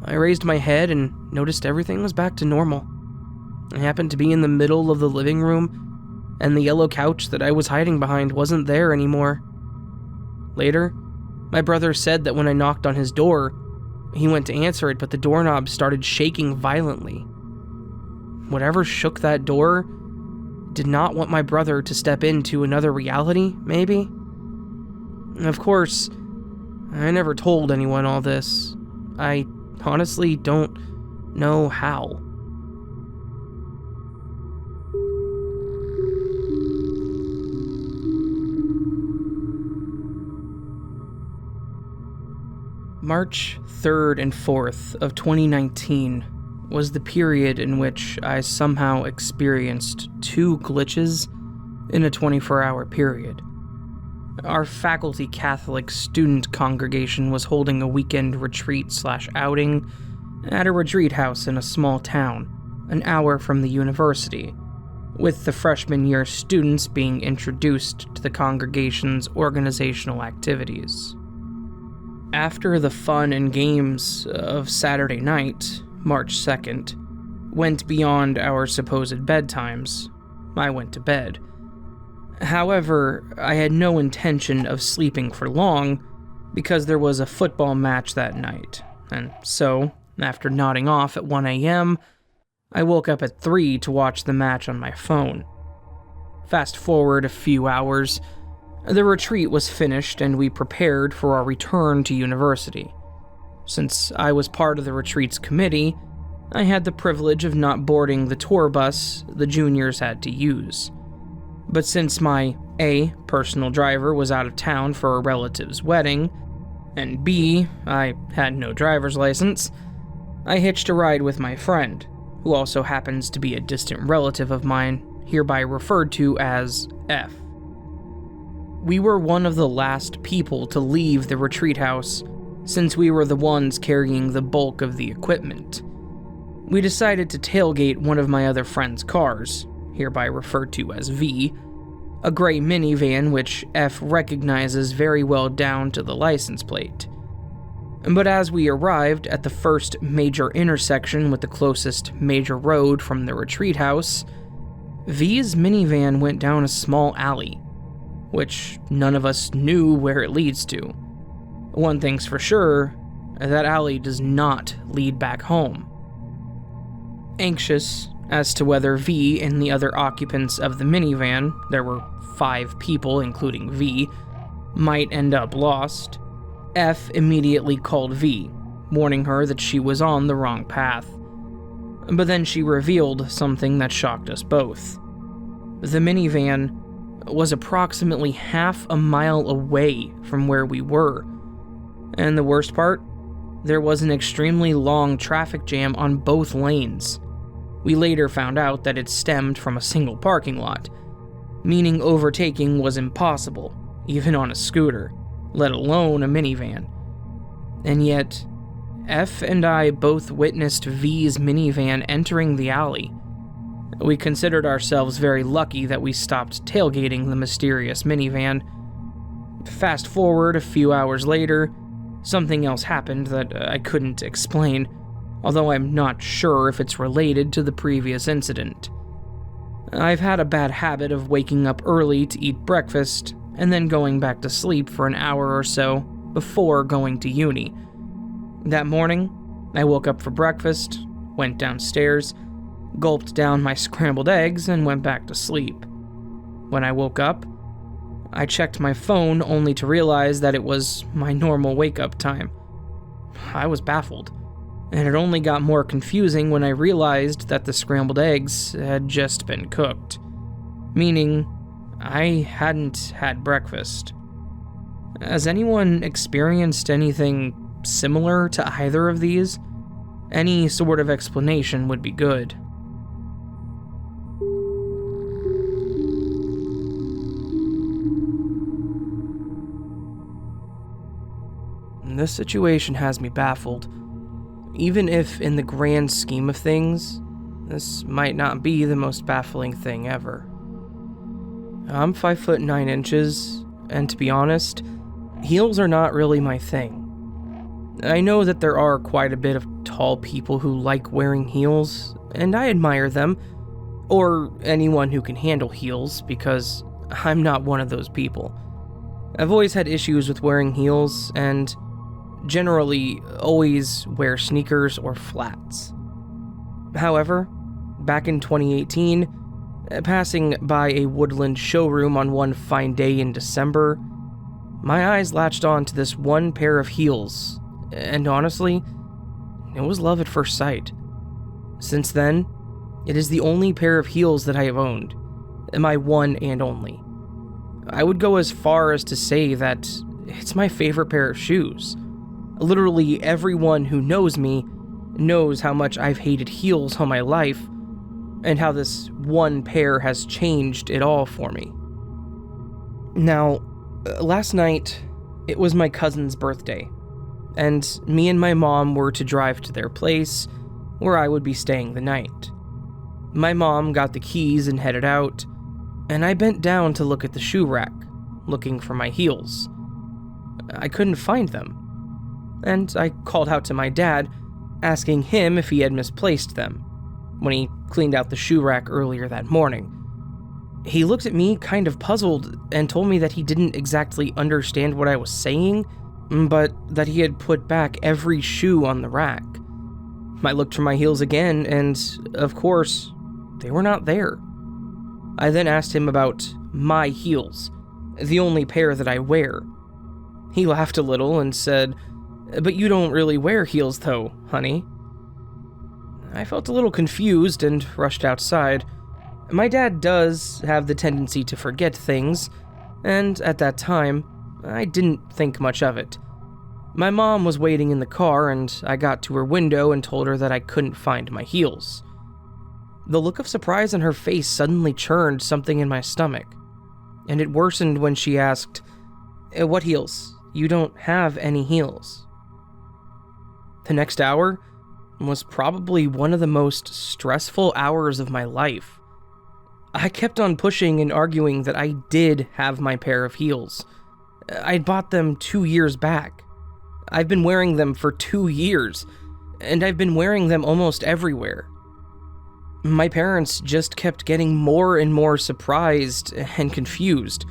I raised my head and noticed everything was back to normal. I happened to be in the middle of the living room, and the yellow couch that I was hiding behind wasn't there anymore. Later, my brother said that when I knocked on his door, he went to answer it, but the doorknob started shaking violently. Whatever shook that door did not want my brother to step into another reality, maybe? Of course, I never told anyone all this. I honestly don't know how. March 3rd and 4th of 2019 was the period in which I somehow experienced 2 glitches in a 24-hour period. Our faculty Catholic student congregation was holding a weekend retreat/outing at a retreat house in a small town, an hour from the university, with the freshman year students being introduced to the congregation's organizational activities. After the fun and games of Saturday night, March 2nd, went beyond our supposed bedtimes, I went to bed. However, I had no intention of sleeping for long because there was a football match that night, and so, after nodding off at 1 a.m., I woke up at 3 to watch the match on my phone. Fast forward a few hours, the retreat was finished and we prepared for our return to university. Since I was part of the retreat's committee, I had the privilege of not boarding the tour bus the juniors had to use. But since my A, personal driver was out of town for a relative's wedding, and B, I had no driver's license, I hitched a ride with my friend, who also happens to be a distant relative of mine, hereby referred to as F. We were one of the last people to leave the retreat house, since we were the ones carrying the bulk of the equipment. We decided to tailgate one of my other friend's cars, hereby referred to as V, a gray minivan which F recognizes very well down to the license plate. But as we arrived at the first major intersection with the closest major road from the retreat house, V's minivan went down a small alley, which none of us knew where it leads to. One thing's for sure, that alley does not lead back home. Anxious as to whether V and the other occupants of the minivan, there were 5 people including V, might end up lost, F immediately called V, warning her that she was on the wrong path. But then she revealed something that shocked us both. The minivan was approximately half a mile away from where we were. And the worst part, there was an extremely long traffic jam on both lanes. We later found out that it stemmed from a single parking lot, meaning overtaking was impossible, even on a scooter, let alone a minivan. And yet, F and I both witnessed V's minivan entering the alley. We considered ourselves very lucky that we stopped tailgating the mysterious minivan. Fast forward a few hours later, something else happened that I couldn't explain, although I'm not sure if it's related to the previous incident. I've had a bad habit of waking up early to eat breakfast and then going back to sleep for an hour or so before going to uni. That morning, I woke up for breakfast, went downstairs, gulped down my scrambled eggs, and went back to sleep. When I woke up, I checked my phone only to realize that it was my normal wake-up time. I was baffled, and it only got more confusing when I realized that the scrambled eggs had just been cooked, meaning I hadn't had breakfast. Has anyone experienced anything similar to either of these? Any sort of explanation would be good. This situation has me baffled, even if in the grand scheme of things, this might not be the most baffling thing ever. I'm 5'9", and to be honest, heels are not really my thing. I know that there are quite a bit of tall people who like wearing heels, and I admire them, or anyone who can handle heels, because I'm not one of those people. I've always had issues with wearing heels, and generally always wear sneakers or flats. However, back in 2018, passing by a Woodland showroom on one fine day in December, my eyes latched on to this one pair of heels, and honestly, it was love at first sight. Since then, it is the only pair of heels that I have owned, my one and only. I would go as far as to say that it's my favorite pair of shoes. Literally everyone who knows me knows how much I've hated heels all my life, and how this one pair has changed it all for me. Now, last night, it was my cousin's birthday, and me and my mom were to drive to their place, where I would be staying the night. My mom got the keys and headed out, and I bent down to look at the shoe rack, looking for my heels. I couldn't find them, and I called out to my dad, asking him if he had misplaced them, when he cleaned out the shoe rack earlier that morning. He looked at me kind of puzzled and told me that he didn't exactly understand what I was saying, but that he had put back every shoe on the rack. I looked for my heels again, and of course, they were not there. I then asked him about my heels, the only pair that I wear. He laughed a little and said, "But you don't really wear heels though, honey." I felt a little confused and rushed outside. My dad does have the tendency to forget things, and at that time, I didn't think much of it. My mom was waiting in the car, and I got to her window and told her that I couldn't find my heels. The look of surprise on her face suddenly churned something in my stomach, and it worsened when she asked, "What heels? You don't have any heels." The next hour was probably one of the most stressful hours of my life. I kept on pushing and arguing that I did have my pair of heels. I'd bought them 2 years back. I've been wearing them for 2 years, and I've been wearing them almost everywhere. My parents just kept getting more and more surprised and confused,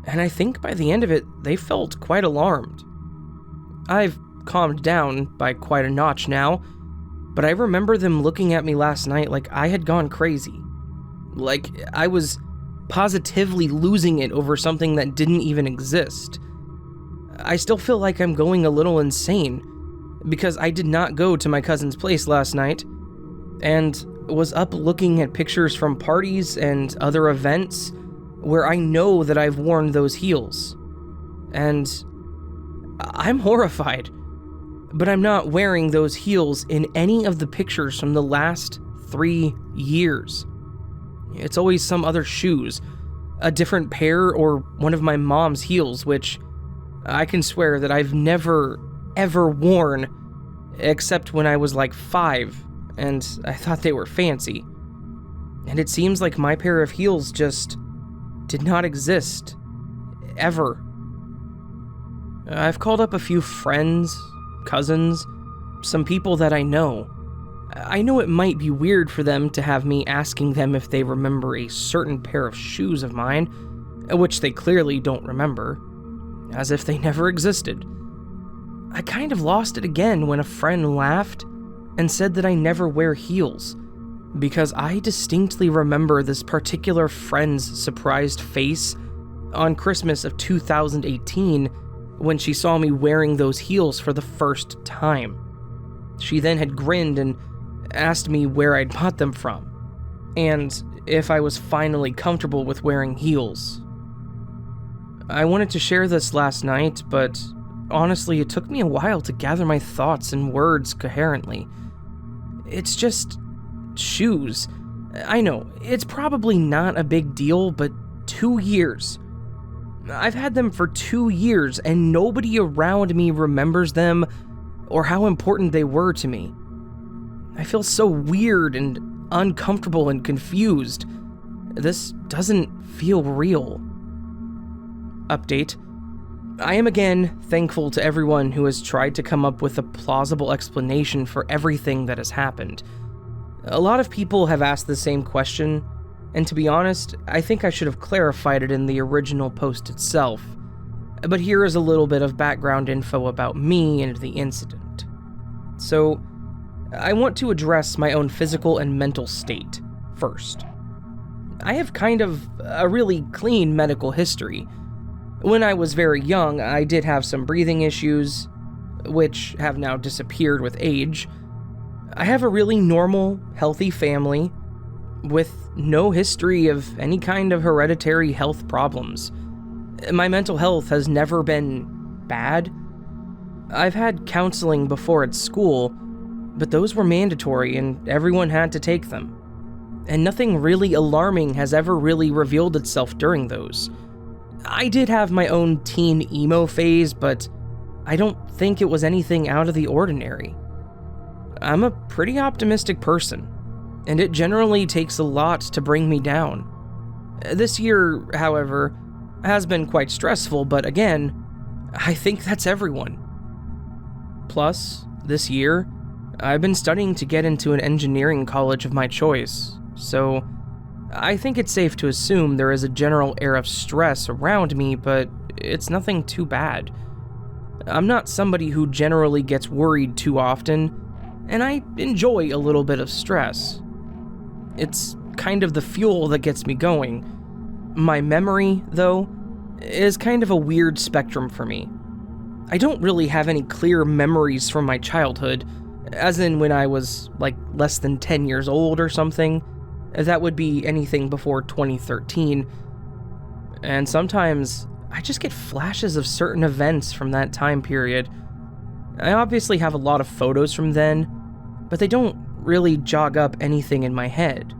and I think by the end of it, they felt quite alarmed. I've calmed down by quite a notch now, but I remember them looking at me last night like I had gone crazy. Like I was positively losing it over something that didn't even exist. I still feel like I'm going a little insane, because I did not go to my cousin's place last night, and was up looking at pictures from parties and other events where I know that I've worn those heels. And I'm horrified, but I'm not wearing those heels in any of the pictures from the last 3 years. It's always some other shoes, a different pair, or one of my mom's heels, which I can swear that I've never, ever worn, except when I was like 5, and I thought they were fancy. And it seems like my pair of heels just did not exist. Ever. I've called up a few friends, cousins, some people that I know. I know it might be weird for them to have me asking them if they remember a certain pair of shoes of mine, which they clearly don't remember, as if they never existed. I kind of lost it again when a friend laughed and said that I never wear heels, because I distinctly remember this particular friend's surprised face on Christmas of 2018 when she saw me wearing those heels for the first time. She then had grinned and asked me where I'd bought them from, and if I was finally comfortable with wearing heels. I wanted to share this last night, but honestly, it took me a while to gather my thoughts and words coherently. It's just shoes. I know, it's probably not a big deal, but 2 years. I've had them for 2 years, and nobody around me remembers them or how important they were to me. I feel so weird and uncomfortable and confused. This doesn't feel real. Update. I am again thankful to everyone who has tried to come up with a plausible explanation for everything that has happened. A lot of people have asked the same question, and to be honest, I think I should have clarified it in the original post itself. But here is a little bit of background info about me and the incident. So, I want to address my own physical and mental state first. I have kind of a really clean medical history. When I was very young, I did have some breathing issues, which have now disappeared with age. I have a really normal, healthy family with no history of any kind of hereditary health problems. My mental health has never been bad. I've had counseling before at school, but those were mandatory and everyone had to take them. And nothing really alarming has ever really revealed itself during those. I did have my own teen emo phase, but I don't think it was anything out of the ordinary. I'm a pretty optimistic person, and it generally takes a lot to bring me down. This year, however, has been quite stressful, but again, I think that's everyone. Plus, this year, I've been studying to get into an engineering college of my choice, so I think it's safe to assume there is a general air of stress around me, but it's nothing too bad. I'm not somebody who generally gets worried too often, and I enjoy a little bit of stress. It's kind of the fuel that gets me going. My memory, though, is kind of a weird spectrum for me. I don't really have any clear memories from my childhood, as in when I was, less than 10 years old or something. That would be anything before 2013. And sometimes, I just get flashes of certain events from that time period. I obviously have a lot of photos from then, but they don't really jog up anything in my head.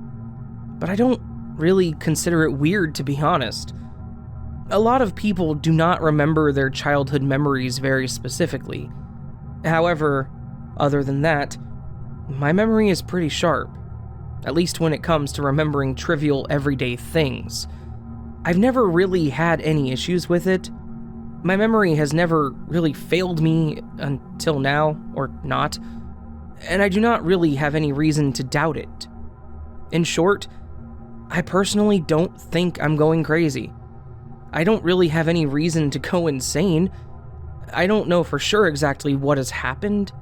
But I don't really consider it weird, to be honest. A lot of people do not remember their childhood memories very specifically. However, other than that, my memory is pretty sharp, at least when it comes to remembering trivial everyday things. I've never really had any issues with it. My memory has never really failed me until now, or not, and I do not really have any reason to doubt it. In short, I personally don't think I'm going crazy. I don't really have any reason to go insane. I don't know for sure exactly what has happened,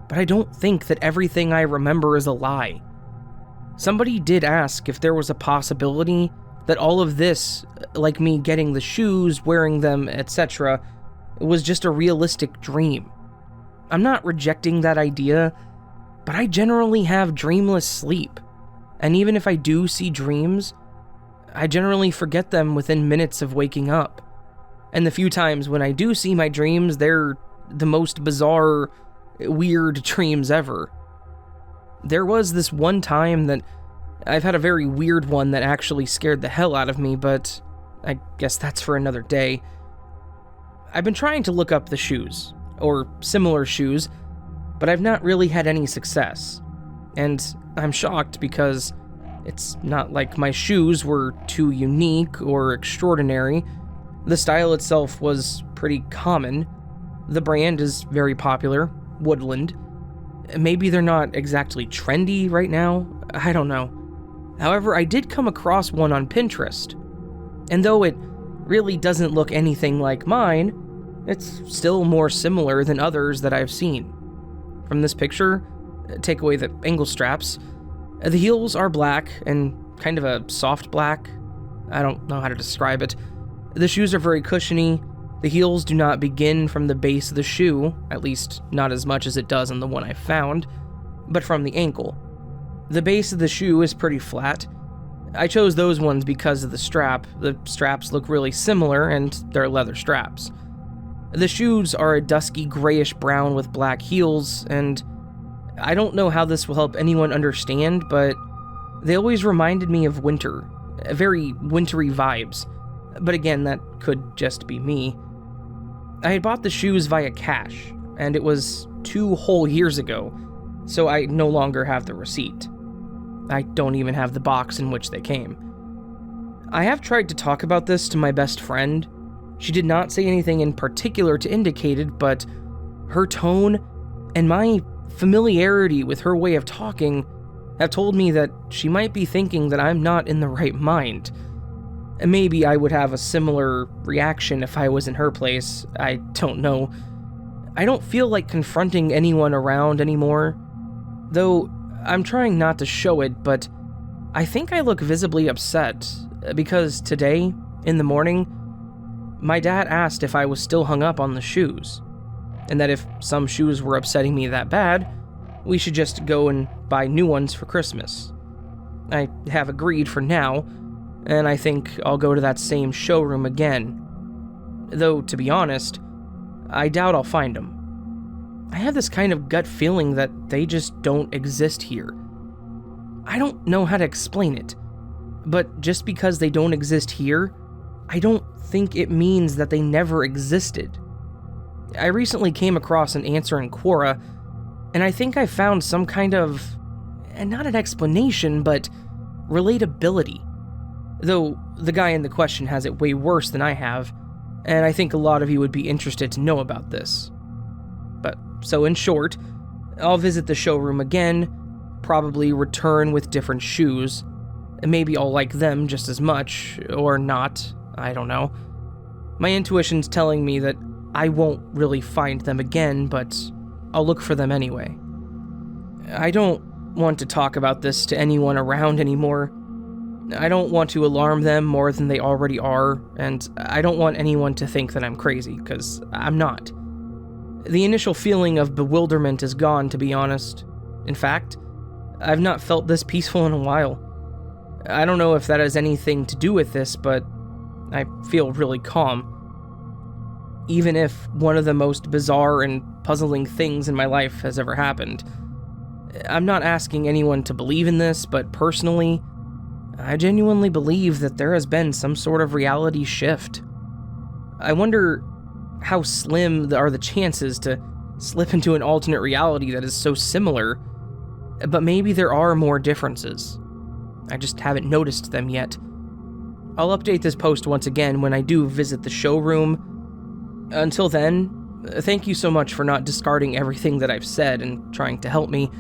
but I don't think that everything I remember is a lie. Somebody did ask if there was a possibility that all of this, like me getting the shoes, wearing them, etc., was just a realistic dream. I'm not rejecting that idea, but I generally have dreamless sleep, and even if I do see dreams, I generally forget them within minutes of waking up. And the few times when I do see my dreams, they're the most bizarre, weird dreams ever. There was this one time that I've had a very weird one that actually scared the hell out of me, but I guess that's for another day. I've been trying to look up the shoes, or similar shoes, but I've not really had any success. And I'm shocked because it's not like my shoes were too unique or extraordinary. The style itself was pretty common. The brand is very popular, Woodland. Maybe they're not exactly trendy right now, I don't know. However, I did come across one on Pinterest. And though it really doesn't look anything like mine, it's still more similar than others that I've seen. From this picture, take away the angle straps, the heels are black and kind of a soft black. I don't know how to describe it. The shoes are very cushiony. The heels do not begin from the base of the shoe, at least not as much as it does on the one I found, but from the ankle. The base of the shoe is pretty flat. I chose those ones because of the strap. The straps look really similar, and they're leather straps. The shoes are a dusky grayish brown with black heels, and I don't know how this will help anyone understand, but they always reminded me of winter, very wintry vibes. But again, that could just be me. I had bought the shoes via cash, and it was 2 whole years ago, so I no longer have the receipt. I don't even have the box in which they came. I have tried to talk about this to my best friend. She did not say anything in particular to indicate it, but her tone and my familiarity with her way of talking have told me that she might be thinking that I'm not in the right mind. Maybe I would have a similar reaction if I was in her place, I don't know. I don't feel like confronting anyone around anymore, though I'm trying not to show it, but I think I look visibly upset, because today, in the morning, my dad asked if I was still hung up on the shoes, and that if some shoes were upsetting me that bad, we should just go and buy new ones for Christmas. I have agreed for now, and I think I'll go to that same showroom again. Though, to be honest, I doubt I'll find them. I have this kind of gut feeling that they just don't exist here. I don't know how to explain it, but just because they don't exist here, I don't think it means that they never existed. I recently came across an answer in Quora, and I think I found some kind of, and not an explanation, but relatability. Though the guy in the question has it way worse than I have, and I think a lot of you would be interested to know about this. But, so in short, I'll visit the showroom again, probably return with different shoes. Maybe I'll like them just as much, or not, I don't know. My intuition's telling me that I won't really find them again, but I'll look for them anyway. I don't want to talk about this to anyone around anymore. I don't want to alarm them more than they already are, and I don't want anyone to think that I'm crazy, because I'm not. The initial feeling of bewilderment is gone, to be honest. In fact, I've not felt this peaceful in a while. I don't know if that has anything to do with this, but I feel really calm. Even if one of the most bizarre and puzzling things in my life has ever happened. I'm not asking anyone to believe in this, but personally, I genuinely believe that there has been some sort of reality shift. I wonder how slim are the chances to slip into an alternate reality that is so similar, but maybe there are more differences. I just haven't noticed them yet. I'll update this post once again when I do visit the showroom. Until then, thank you so much for not discarding everything that I've said and trying to help me.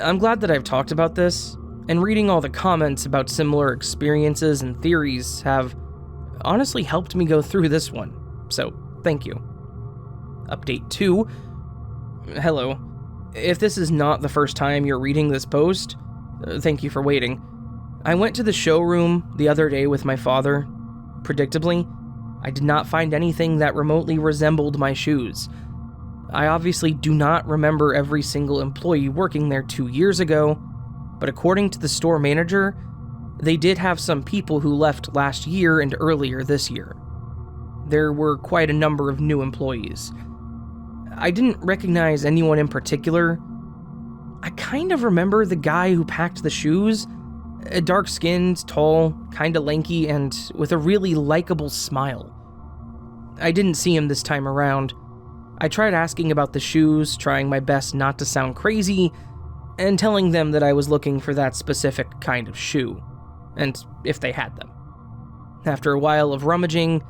I'm glad that I've talked about this, and reading all the comments about similar experiences and theories have honestly helped me go through this one, so thank you. Update 2. Hello. If this is not the first time you're reading this post, thank you for waiting. I went to the showroom the other day with my father. Predictably, I did not find anything that remotely resembled my shoes. I obviously do not remember every single employee working there 2 years ago, but according to the store manager, they did have some people who left last year and earlier this year. There were quite a number of new employees. I didn't recognize anyone in particular. I kind of remember the guy who packed the shoes, dark-skinned, tall, kinda lanky, and with a really likable smile. I didn't see him this time around. I tried asking about the shoes, trying my best not to sound crazy, and telling them that I was looking for that specific kind of shoe, and if they had them. After a while of rummaging,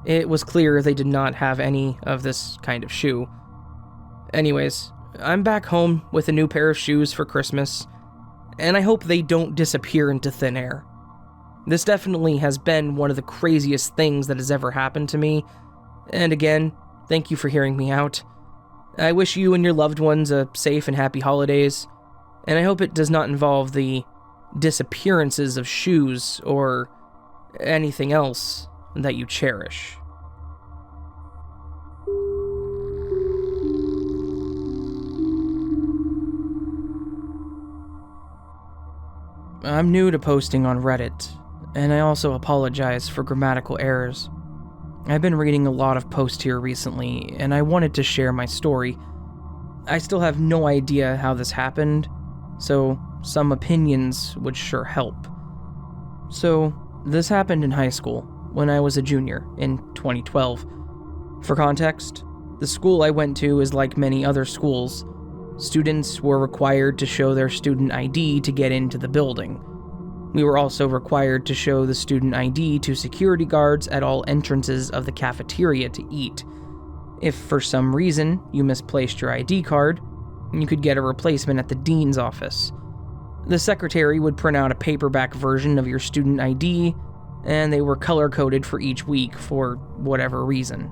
It was clear they did not have any of this kind of shoe. Anyways, I'm back home with a new pair of shoes for Christmas, and I hope they don't disappear into thin air. This definitely has been one of the craziest things that has ever happened to me, and again, thank you for hearing me out. I wish you and your loved ones a safe and happy holidays, and I hope it does not involve the disappearances of shoes or anything else that you cherish. I'm new to posting on Reddit, and I also apologize for grammatical errors. I've been reading a lot of posts here recently, and I wanted to share my story. I still have no idea how this happened, so some opinions would sure help. So, this happened in high school, when I was a junior, in 2012. For context, the school I went to is like many other schools. Students were required to show their student ID to get into the building. We were also required to show the student ID to security guards at all entrances of the cafeteria to eat. If for some reason you misplaced your ID card, you could get a replacement at the dean's office. The secretary would print out a paperback version of your student ID, and they were color-coded for each week for whatever reason.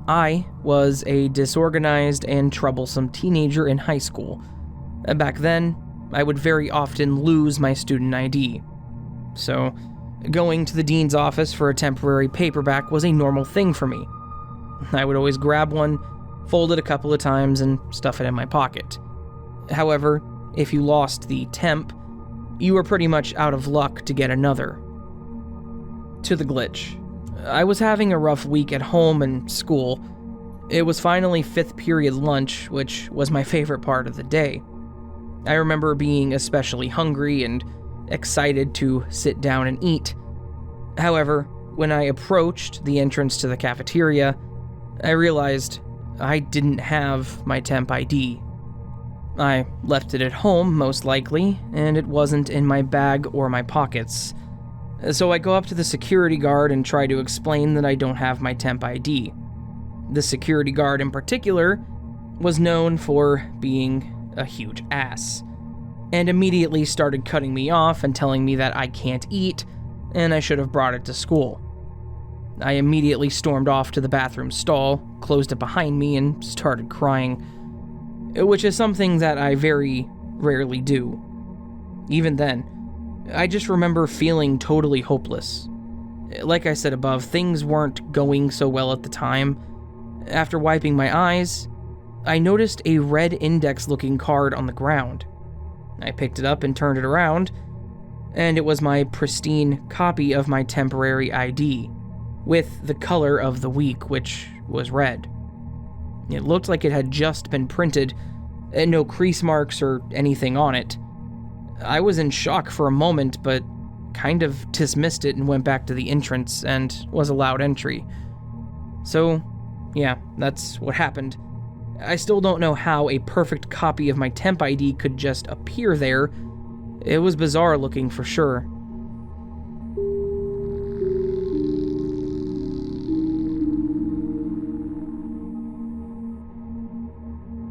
I was a disorganized and troublesome teenager in high school. Back then, I would very often lose my student ID. So, going to the dean's office for a temporary paperback was a normal thing for me. I would always grab one, fold it a couple of times, and stuff it in my pocket. However, if you lost the temp, you were pretty much out of luck to get another. To the glitch. I was having a rough week at home and school. It was finally 5th period lunch, which was my favorite part of the day. I remember being especially hungry and excited to sit down and eat. However, when I approached the entrance to the cafeteria, I realized I didn't have my temp ID. I left it at home, most likely, and it wasn't in my bag or my pockets. So I go up to the security guard and try to explain that I don't have my temp ID. The security guard in particular was known for being a huge ass, and immediately started cutting me off and telling me that I can't eat, and I should have brought it to school. I immediately stormed off to the bathroom stall, closed it behind me, and started crying, which is something that I very rarely do. Even then, I just remember feeling totally hopeless. Like I said above, things weren't going so well at the time. After wiping my eyes, I noticed a red index-looking card on the ground. I picked it up and turned it around, and it was my pristine copy of my temporary ID, with the color of the week, which was red. It looked like it had just been printed, and no crease marks or anything on it. I was in shock for a moment, but kind of dismissed it and went back to the entrance and was allowed entry. So, yeah, that's what happened. I still don't know how a perfect copy of my temp ID could just appear there. It was bizarre looking for sure.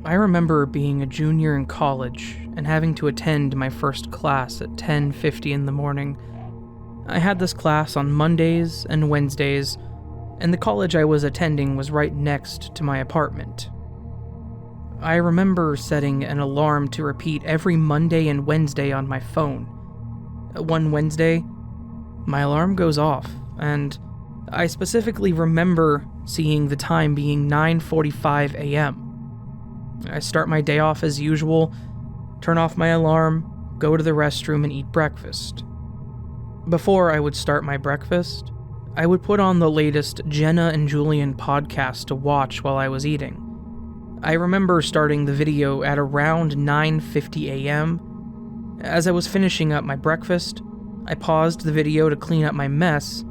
I remember being a junior in college and having to attend my first class at 10:50 in the morning. I had this class on Mondays and Wednesdays, and the college I was attending was right next to my apartment. I remember setting an alarm to repeat every Monday and Wednesday on my phone. One Wednesday, my alarm goes off, and I specifically remember seeing the time being 9:45 a.m. I start my day off as usual, turn off my alarm, go to the restroom and eat breakfast. Before I would start my breakfast, I would put on the latest Jenna and Julian podcast to watch while I was eating. I remember starting the video at around 9:50 a.m. As I was finishing up my breakfast, I paused the video to clean up my mess,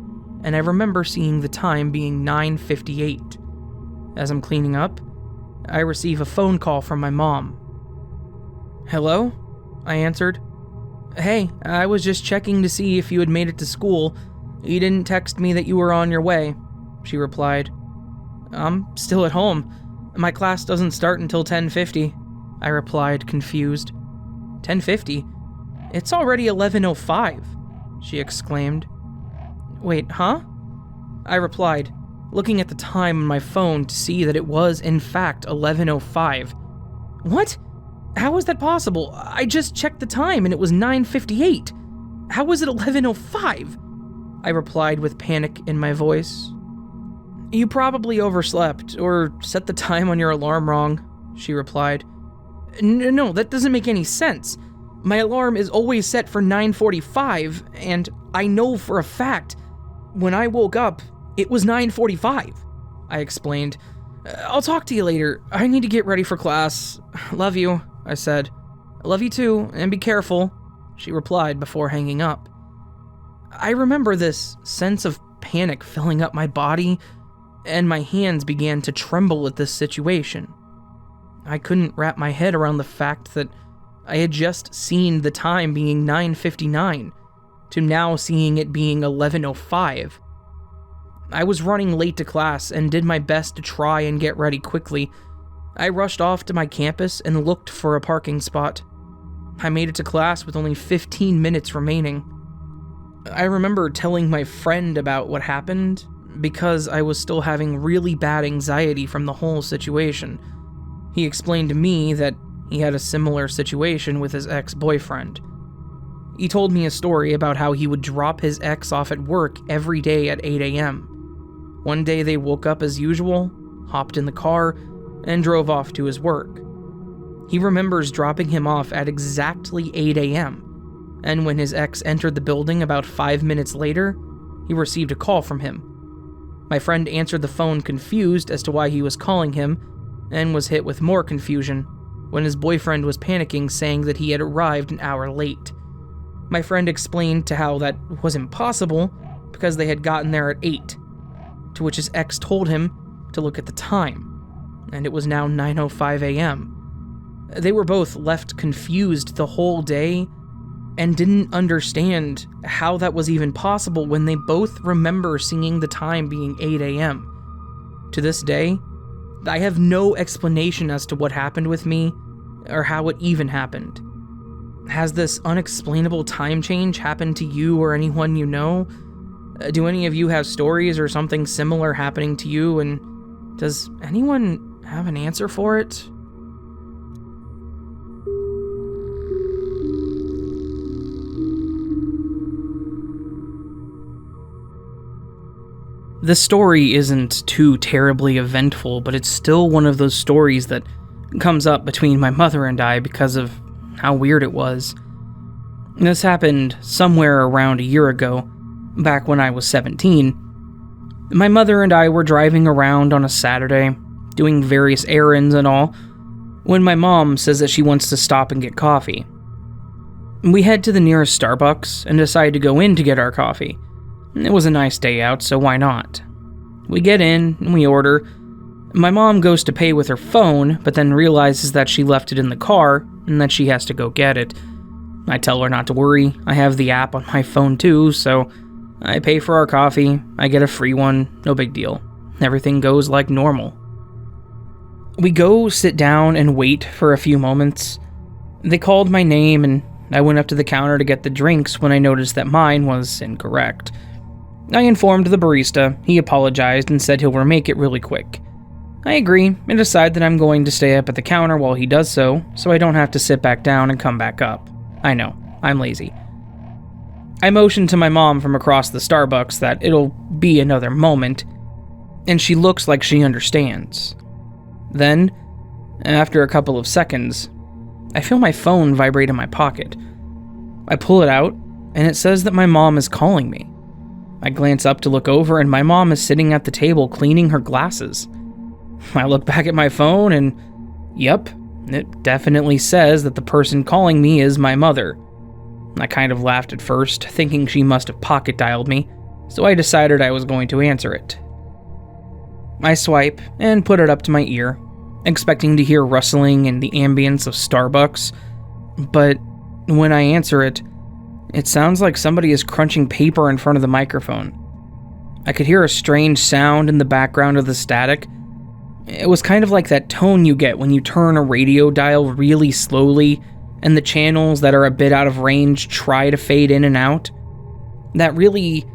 and I remember seeing the time being 9:58. As I'm cleaning up, I receive a phone call from my mom. "Hello?" I answered. "Hey, I was just checking to see if you had made it to school. You didn't text me that you were on your way." she replied. I'm still at home. My class doesn't start until 10:50, I replied, confused. 10:50? It's already 11:05, she exclaimed. Wait, huh? I replied, looking at the time on my phone to see that it was, in fact, 11:05. What? How was that possible? I just checked the time and it was 9:58. How was it 11:05? I replied with panic in my voice. You probably overslept or set the time on your alarm wrong, she replied. No, that doesn't make any sense. My alarm is always set for 9:45, and I know for a fact, when I woke up, it was 9:45, I explained. I'll talk to you later. I need to get ready for class. Love you, I said. Love you too, and be careful, she replied before hanging up. I remember this sense of panic filling up my body, and my hands began to tremble at this situation. I couldn't wrap my head around the fact that I had just seen the time being 9:59, to now seeing it being 11:05. I was running late to class and did my best to try and get ready quickly. I rushed off to my campus and looked for a parking spot. I made it to class with only 15 minutes remaining. I remember telling my friend about what happened because I was still having really bad anxiety from the whole situation. He explained to me that he had a similar situation with his ex-boyfriend. He told me a story about how he would drop his ex off at work every day at 8 a.m. One day they woke up as usual, hopped in the car, and drove off to his work. He remembers dropping him off at exactly 8 a.m., and when his ex entered the building about 5 minutes later, he received a call from him. My friend answered the phone confused as to why he was calling him, and was hit with more confusion when his boyfriend was panicking, saying that he had arrived an hour late. My friend explained to how that was impossible because they had gotten there at 8, to which his ex told him to look at the time, and it was now 9:05 a.m. They were both left confused the whole day and didn't understand how that was even possible when they both remember seeing the time being 8 a.m. To this day, I have no explanation as to what happened with me or how it even happened. Has this unexplainable time change happened to you or anyone you know? Do any of you have stories or something similar happening to you, and does anyone have an answer for it? This story isn't too terribly eventful, but it's still one of those stories that comes up between my mother and I because of how weird it was. This happened somewhere around a year ago, back when I was 17. My mother and I were driving around on a Saturday, doing various errands and all, when my mom says that she wants to stop and get coffee. We head to the nearest Starbucks and decide to go in to get our coffee. It was a nice day out, so why not? We get in and we order. My mom goes to pay with her phone, but then realizes that she left it in the car and that she has to go get it. I tell her not to worry, I have the app on my phone too, so I pay for our coffee, I get a free one, no big deal. Everything goes like normal. We go sit down and wait for a few moments. They called my name and I went up to the counter to get the drinks when I noticed that mine was incorrect. I informed the barista, he apologized and said he'll remake it really quick. I agree and decide that I'm going to stay up at the counter while he does so I don't have to sit back down and come back up. I know, I'm lazy. I motion to my mom from across the Starbucks that it'll be another moment, and she looks like she understands. Then, after a couple of seconds, I feel my phone vibrate in my pocket. I pull it out, and it says that my mom is calling me. I glance up to look over, and my mom is sitting at the table cleaning her glasses. I look back at my phone, and yep, it definitely says that the person calling me is my mother. I kind of laughed at first, thinking she must have pocket dialed me, so I decided I was going to answer it. I swipe and put it up to my ear, expecting to hear rustling and the ambience of Starbucks, but when I answer it, it sounds like somebody is crunching paper in front of the microphone. I could hear a strange sound in the background of the static. It was kind of like that tone you get when you turn a radio dial really slowly and the channels that are a bit out of range try to fade in and out. That really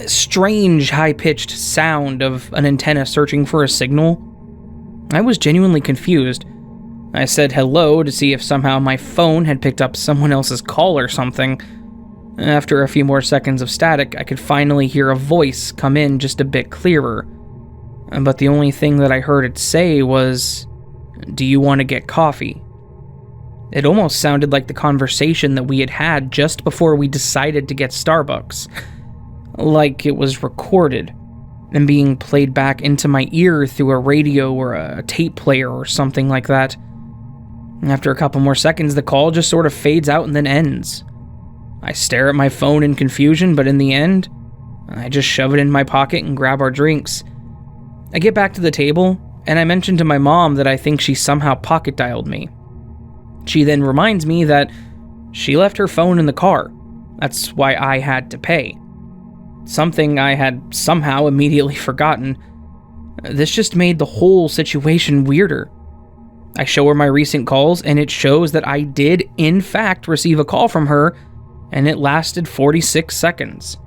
strange high-pitched sound of an antenna searching for a signal. I was genuinely confused. I said hello to see if somehow my phone had picked up someone else's call or something. After a few more seconds of static, I could finally hear a voice come in just a bit clearer. But the only thing that I heard it say was, "Do you want to get coffee?" It almost sounded like the conversation that we had had just before we decided to get Starbucks. Like it was recorded and being played back into my ear through a radio or a tape player or something like that. After a couple more seconds, the call just sort of fades out and then ends. I stare at my phone in confusion, but in the end, I just shove it in my pocket and grab our drinks. I get back to the table, and I mention to my mom that I think she somehow pocket dialed me. She then reminds me that she left her phone in the car. That's why I had to pay. Something I had somehow immediately forgotten. This just made the whole situation weirder. I show her my recent calls, and it shows that I did, in fact, receive a call from her, and it lasted 46 seconds.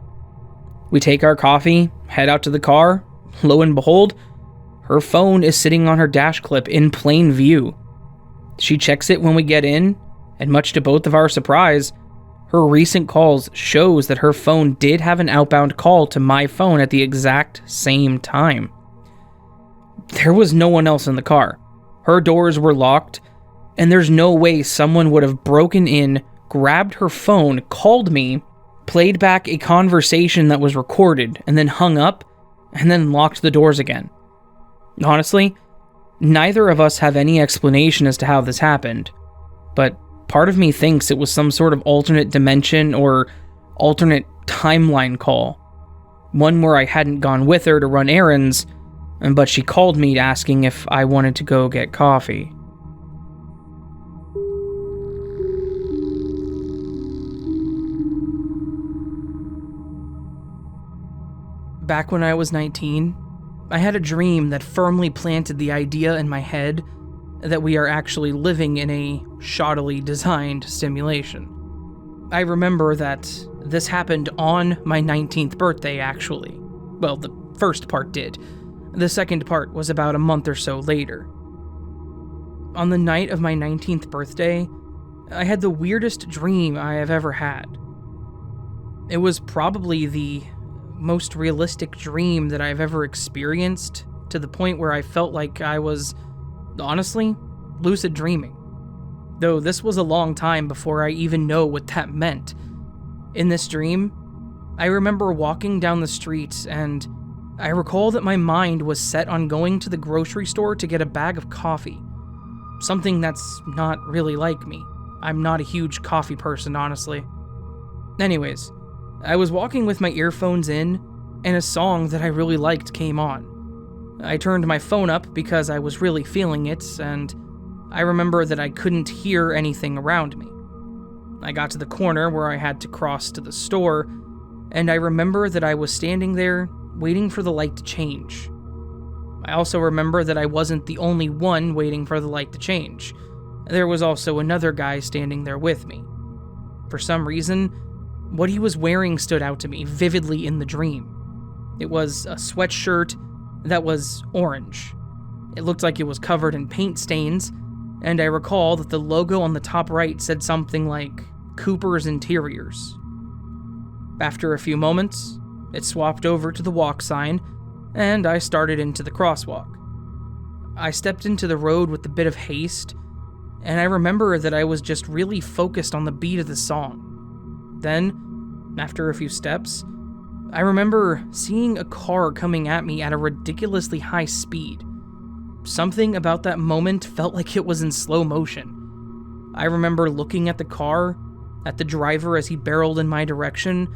We take our coffee, head out to the car. Lo and behold, her phone is sitting on her dash clip in plain view. She checks it when we get in, and much to both of our surprise, her recent calls shows that her phone did have an outbound call to my phone at the exact same time. There was no one else in the car. Her doors were locked, and there's no way someone would have broken in, grabbed her phone, called me, played back a conversation that was recorded, and then hung up, and then locked the doors again. Honestly, neither of us have any explanation as to how this happened, but part of me thinks it was some sort of alternate dimension or alternate timeline call. One where I hadn't gone with her to run errands, but she called me asking if I wanted to go get coffee. Back when I was 19, I had a dream that firmly planted the idea in my head that we are actually living in a shoddily designed simulation. I remember that this happened on my 19th birthday, actually. Well, the first part did. The second part was about a month or so later. On the night of my 19th birthday, I had the weirdest dream I have ever had. It was probably the most realistic dream that I've ever experienced, to the point where I felt like I was, honestly, lucid dreaming. Though this was a long time before I even know what that meant. In this dream, I remember walking down the streets, and I recall that my mind was set on going to the grocery store to get a bag of coffee. Something that's not really like me. I'm not a huge coffee person, honestly. Anyways, I was walking with my earphones in, and a song that I really liked came on. I turned my phone up because I was really feeling it, and I remember that I couldn't hear anything around me. I got to the corner where I had to cross to the store, and I remember that I was standing there waiting for the light to change. I also remember that I wasn't the only one waiting for the light to change. There was also another guy standing there with me. For some reason, what he was wearing stood out to me vividly in the dream. It was a sweatshirt that was orange. It looked like it was covered in paint stains, and I recall that the logo on the top right said something like Cooper's Interiors. After a few moments, it swapped over to the walk sign, and I started into the crosswalk. I stepped into the road with a bit of haste, and I remember that I was just really focused on the beat of the song. Then, after a few steps, I remember seeing a car coming at me at a ridiculously high speed. Something about that moment felt like it was in slow motion. I remember looking at the car, at the driver as he barreled in my direction.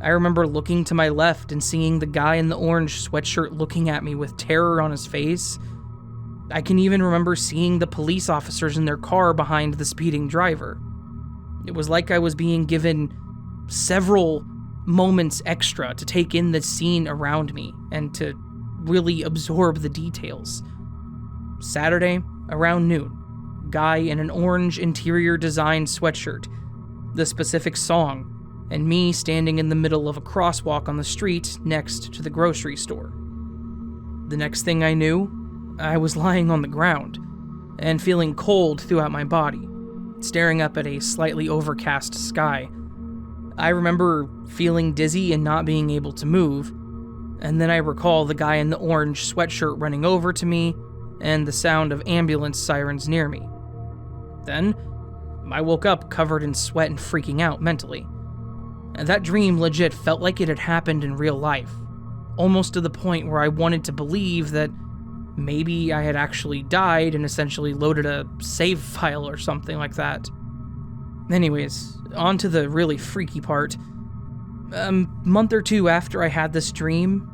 I remember looking to my left and seeing the guy in the orange sweatshirt looking at me with terror on his face. I can even remember seeing the police officers in their car behind the speeding driver. It was like I was being given several moments extra to take in the scene around me and to really absorb the details. Saturday, around noon, guy in an orange interior design sweatshirt, the specific song, and me standing in the middle of a crosswalk on the street next to the grocery store. The next thing I knew, I was lying on the ground and feeling cold throughout my body, staring up at a slightly overcast sky. I remember feeling dizzy and not being able to move, and then I recall the guy in the orange sweatshirt running over to me and the sound of ambulance sirens near me. Then, I woke up covered in sweat and freaking out mentally. And that dream legit felt like it had happened in real life, almost to the point where I wanted to believe that maybe I had actually died and essentially loaded a save file or something like that. Anyways, on to the really freaky part. A month or two after I had this dream,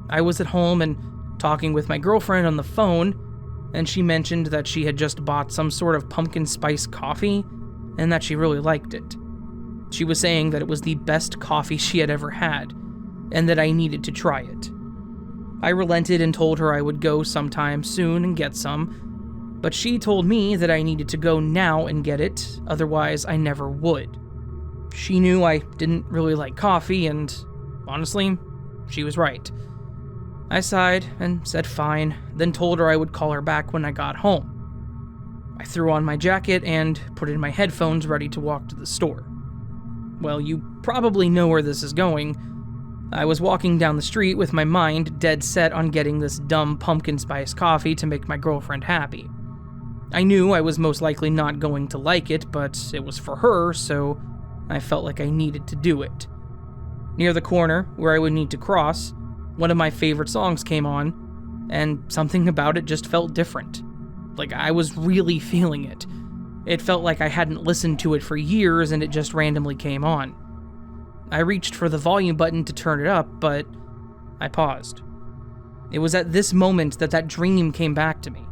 I was at home and talking with my girlfriend on the phone, and she mentioned that she had just bought some sort of pumpkin spice coffee and that she really liked it. She was saying that it was the best coffee she had ever had, and that I needed to try it. I relented and told her I would go sometime soon and get some, but she told me that I needed to go now and get it, otherwise I never would. She knew I didn't really like coffee, and honestly, she was right. I sighed and said fine, then told her I would call her back when I got home. I threw on my jacket and put in my headphones ready to walk to the store. Well, you probably know where this is going. I was walking down the street with my mind dead set on getting this dumb pumpkin spice coffee to make my girlfriend happy. I knew I was most likely not going to like it, but it was for her, so I felt like I needed to do it. Near the corner, where I would need to cross, one of my favorite songs came on, and something about it just felt different. Like I was really feeling it. It felt like I hadn't listened to it for years and it just randomly came on. I reached for the volume button to turn it up, but I paused. It was at this moment that dream came back to me.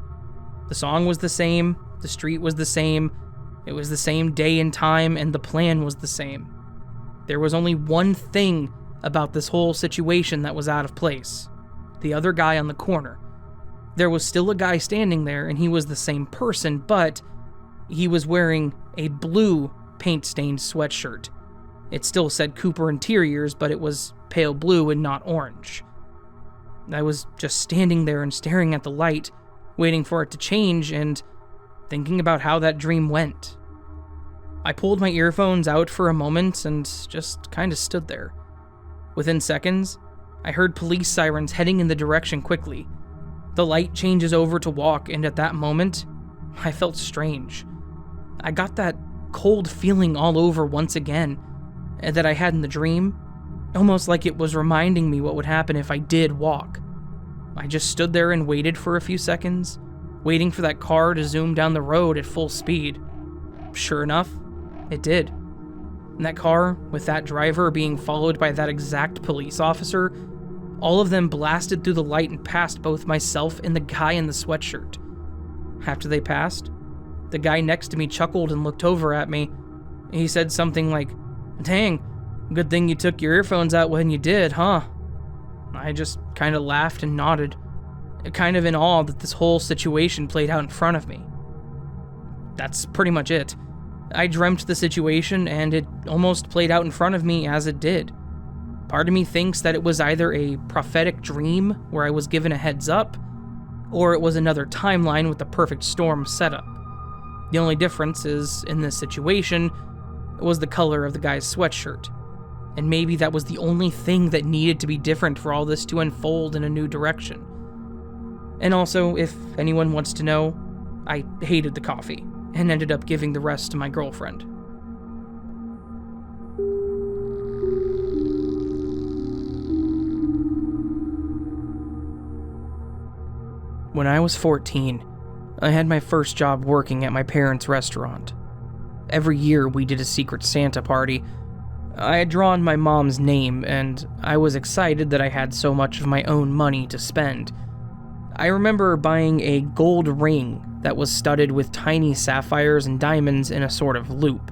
The song was the same, the street was the same, it was the same day and time, and the plan was the same. There was only one thing about this whole situation that was out of place. The other guy on the corner. There was still a guy standing there, and he was the same person, but he was wearing a blue paint-stained sweatshirt. It still said Cooper Interiors, but it was pale blue and not orange. I was just standing there and staring at the light, waiting for it to change and thinking about how that dream went. I pulled my earphones out for a moment and just kind of stood there. Within seconds, I heard police sirens heading in the direction quickly. The light changes over to walk, and at that moment, I felt strange. I got that cold feeling all over once again that I had in the dream, almost like it was reminding me what would happen if I did walk. I just stood there and waited for a few seconds, waiting for that car to zoom down the road at full speed. Sure enough, it did. And that car, with that driver being followed by that exact police officer, all of them blasted through the light and passed both myself and the guy in the sweatshirt. After they passed, the guy next to me chuckled and looked over at me. He said something like, "Dang, good thing you took your earphones out when you did, huh?" I just kind of laughed and nodded, kind of in awe that this whole situation played out in front of me. That's pretty much it. I dreamt the situation, and it almost played out in front of me as it did. Part of me thinks that it was either a prophetic dream where I was given a heads up, or it was another timeline with the perfect storm setup. The only difference is, in this situation, it was the color of the guy's sweatshirt. And maybe that was the only thing that needed to be different for all this to unfold in a new direction. And also, if anyone wants to know, I hated the coffee, and ended up giving the rest to my girlfriend. When I was 14, I had my first job working at my parents' restaurant. Every year we did a secret Santa party. I had drawn my mom's name, and I was excited that I had so much of my own money to spend. I remember buying a gold ring that was studded with tiny sapphires and diamonds in a sort of loop.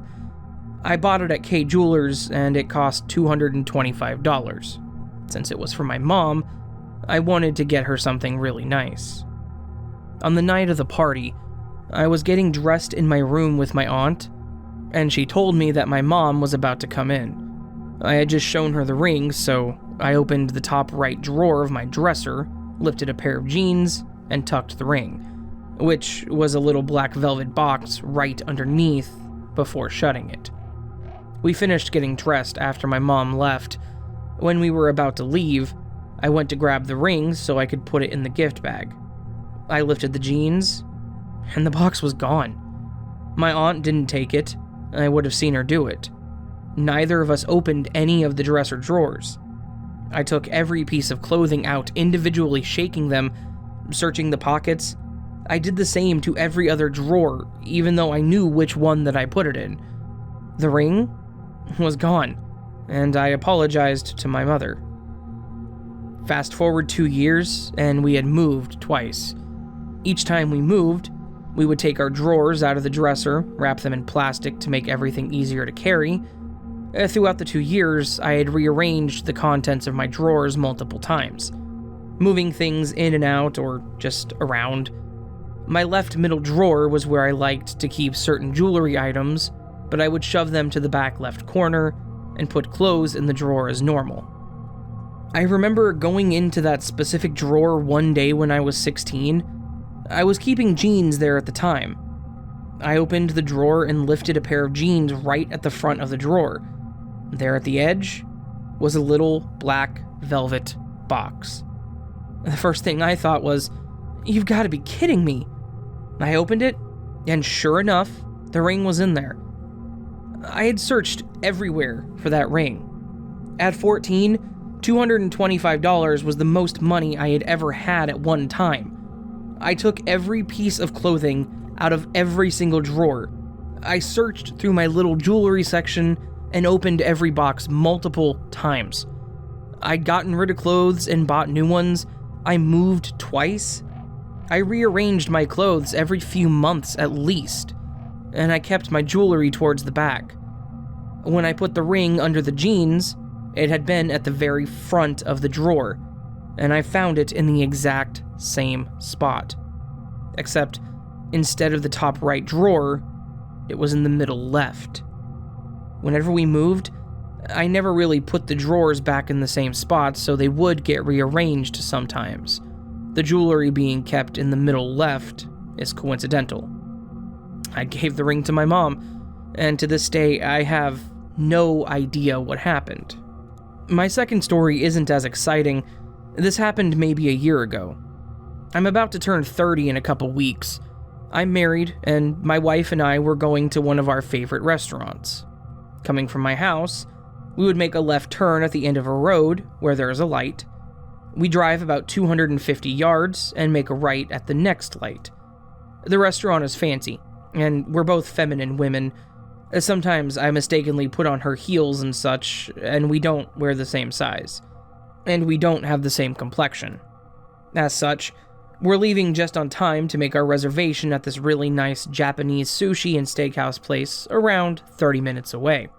I bought it at K Jewelers and it cost $225. Since it was for my mom, I wanted to get her something really nice. On the night of the party, I was getting dressed in my room with my aunt, and she told me that my mom was about to come in. I had just shown her the ring, so I opened the top right drawer of my dresser, lifted a pair of jeans, and tucked the ring, which was a little black velvet box right underneath before shutting it. We finished getting dressed after my mom left. When we were about to leave, I went to grab the ring so I could put it in the gift bag. I lifted the jeans, and the box was gone. My aunt didn't take it, and I would have seen her do it. Neither of us opened any of the dresser drawers. I took every piece of clothing out, individually shaking them, searching the pockets. I did the same to every other drawer, even though I knew which one that I put it in. The ring was gone, and I apologized to my mother. Fast forward 2 years, and we had moved twice. Each time we moved, we would take our drawers out of the dresser, wrap them in plastic to make everything easier to carry. Throughout the 2 years, I had rearranged the contents of my drawers multiple times, moving things in and out or just around. My left middle drawer was where I liked to keep certain jewelry items, but I would shove them to the back left corner and put clothes in the drawer as normal. I remember going into that specific drawer one day when I was 16. I was keeping jeans there at the time. I opened the drawer and lifted a pair of jeans right at the front of the drawer. There at the edge was a little black velvet box. The first thing I thought was, "You've got to be kidding me." I opened it, and sure enough, the ring was in there. I had searched everywhere for that ring. At 14, $225 was the most money I had ever had at one time. I took every piece of clothing out of every single drawer. I searched through my little jewelry section and opened every box multiple times. I'd gotten rid of clothes and bought new ones. I moved twice. I rearranged my clothes every few months at least, and I kept my jewelry towards the back. When I put the ring under the jeans, it had been at the very front of the drawer, and I found it in the exact same spot. Except, instead of the top right drawer, it was in the middle left. Whenever we moved, I never really put the drawers back in the same spot, so they would get rearranged sometimes. The jewelry being kept in the middle left is coincidental. I gave the ring to my mom, and to this day, I have no idea what happened. My second story isn't as exciting. This happened maybe a year ago. I'm about to turn 30 in a couple weeks. I'm married, and my wife and I were going to one of our favorite restaurants. Coming from my house, we would make a left turn at the end of a road where there is a light. We drive about 250 yards and make a right at the next light. The restaurant is fancy, and we're both feminine women. Sometimes I mistakenly put on her heels and such, and we don't wear the same size. And we don't have the same complexion. As such, we're leaving just on time to make our reservation at this really nice Japanese sushi and steakhouse place around 30 minutes away.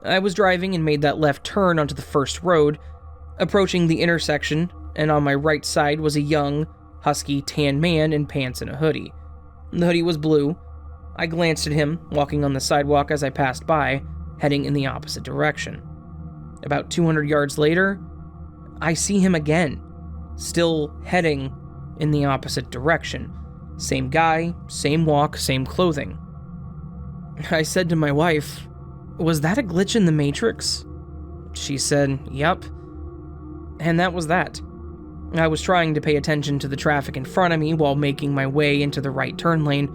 I was driving and made that left turn onto the first road, approaching the intersection, and on my right side was a young, husky, tan man in pants and a hoodie. The hoodie was blue. I glanced at him, walking on the sidewalk as I passed by, heading in the opposite direction. About 200 yards later, I see him again, still heading in the opposite direction. Same guy, same walk, same clothing. I said to my wife, "Was that a glitch in the Matrix?" She said, "Yup." And that was that. I was trying to pay attention to the traffic in front of me while making my way into the right turn lane.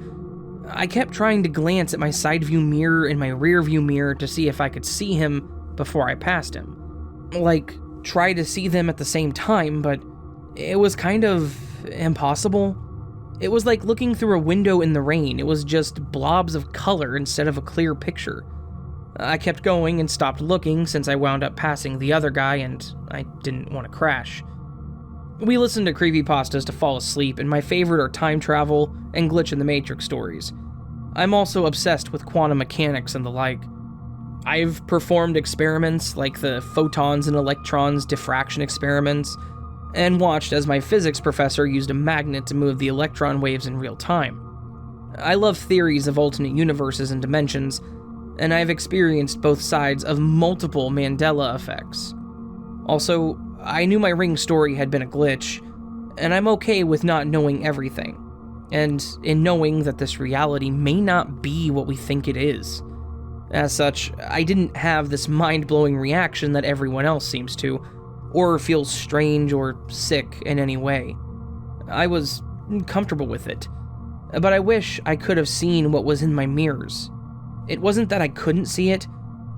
I kept trying to glance at my side view mirror and my rear view mirror to see if I could see him before I passed him. Like, try to see them at the same time, but it was kind of impossible. It was like looking through a window in the rain. It was just blobs of color instead of a clear picture. I kept going and stopped looking since I wound up passing the other guy and I didn't want to crash. We listened to creepypastas to fall asleep, and my favorite are time travel and glitch in the Matrix stories. I'm also obsessed with quantum mechanics and the like. I've performed experiments like the photons and electrons diffraction experiments, and watched as my physics professor used a magnet to move the electron waves in real time. I love theories of alternate universes and dimensions, and I've experienced both sides of multiple Mandela effects. Also, I knew my ring story had been a glitch, and I'm okay with not knowing everything, and in knowing that this reality may not be what we think it is. As such, I didn't have this mind-blowing reaction that everyone else seems to, or feels strange or sick in any way. I was comfortable with it, but I wish I could have seen what was in my mirrors. It wasn't that I couldn't see it,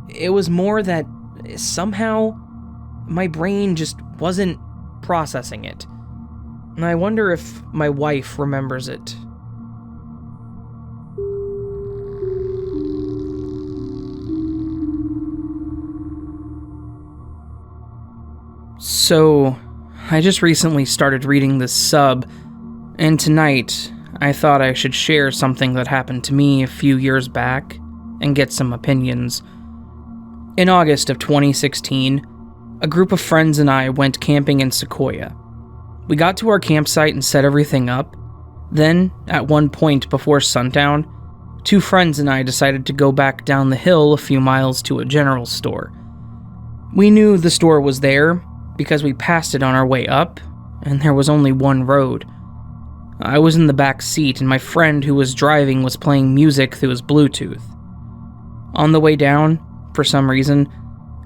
it was more that somehow my brain just wasn't processing it. And I wonder if my wife remembers it. So, I just recently started reading this sub, and tonight I thought I should share something that happened to me a few years back and get some opinions. In August of 2016, a group of friends and I went camping in Sequoia. We got to our campsite and set everything up. Then, at one point before sundown, 2 friends and I decided to go back down the hill a few miles to a general store. We knew the store was there because we passed it on our way up, and there was only one road. I was in the back seat, and my friend who was driving was playing music through his Bluetooth. On the way down, for some reason,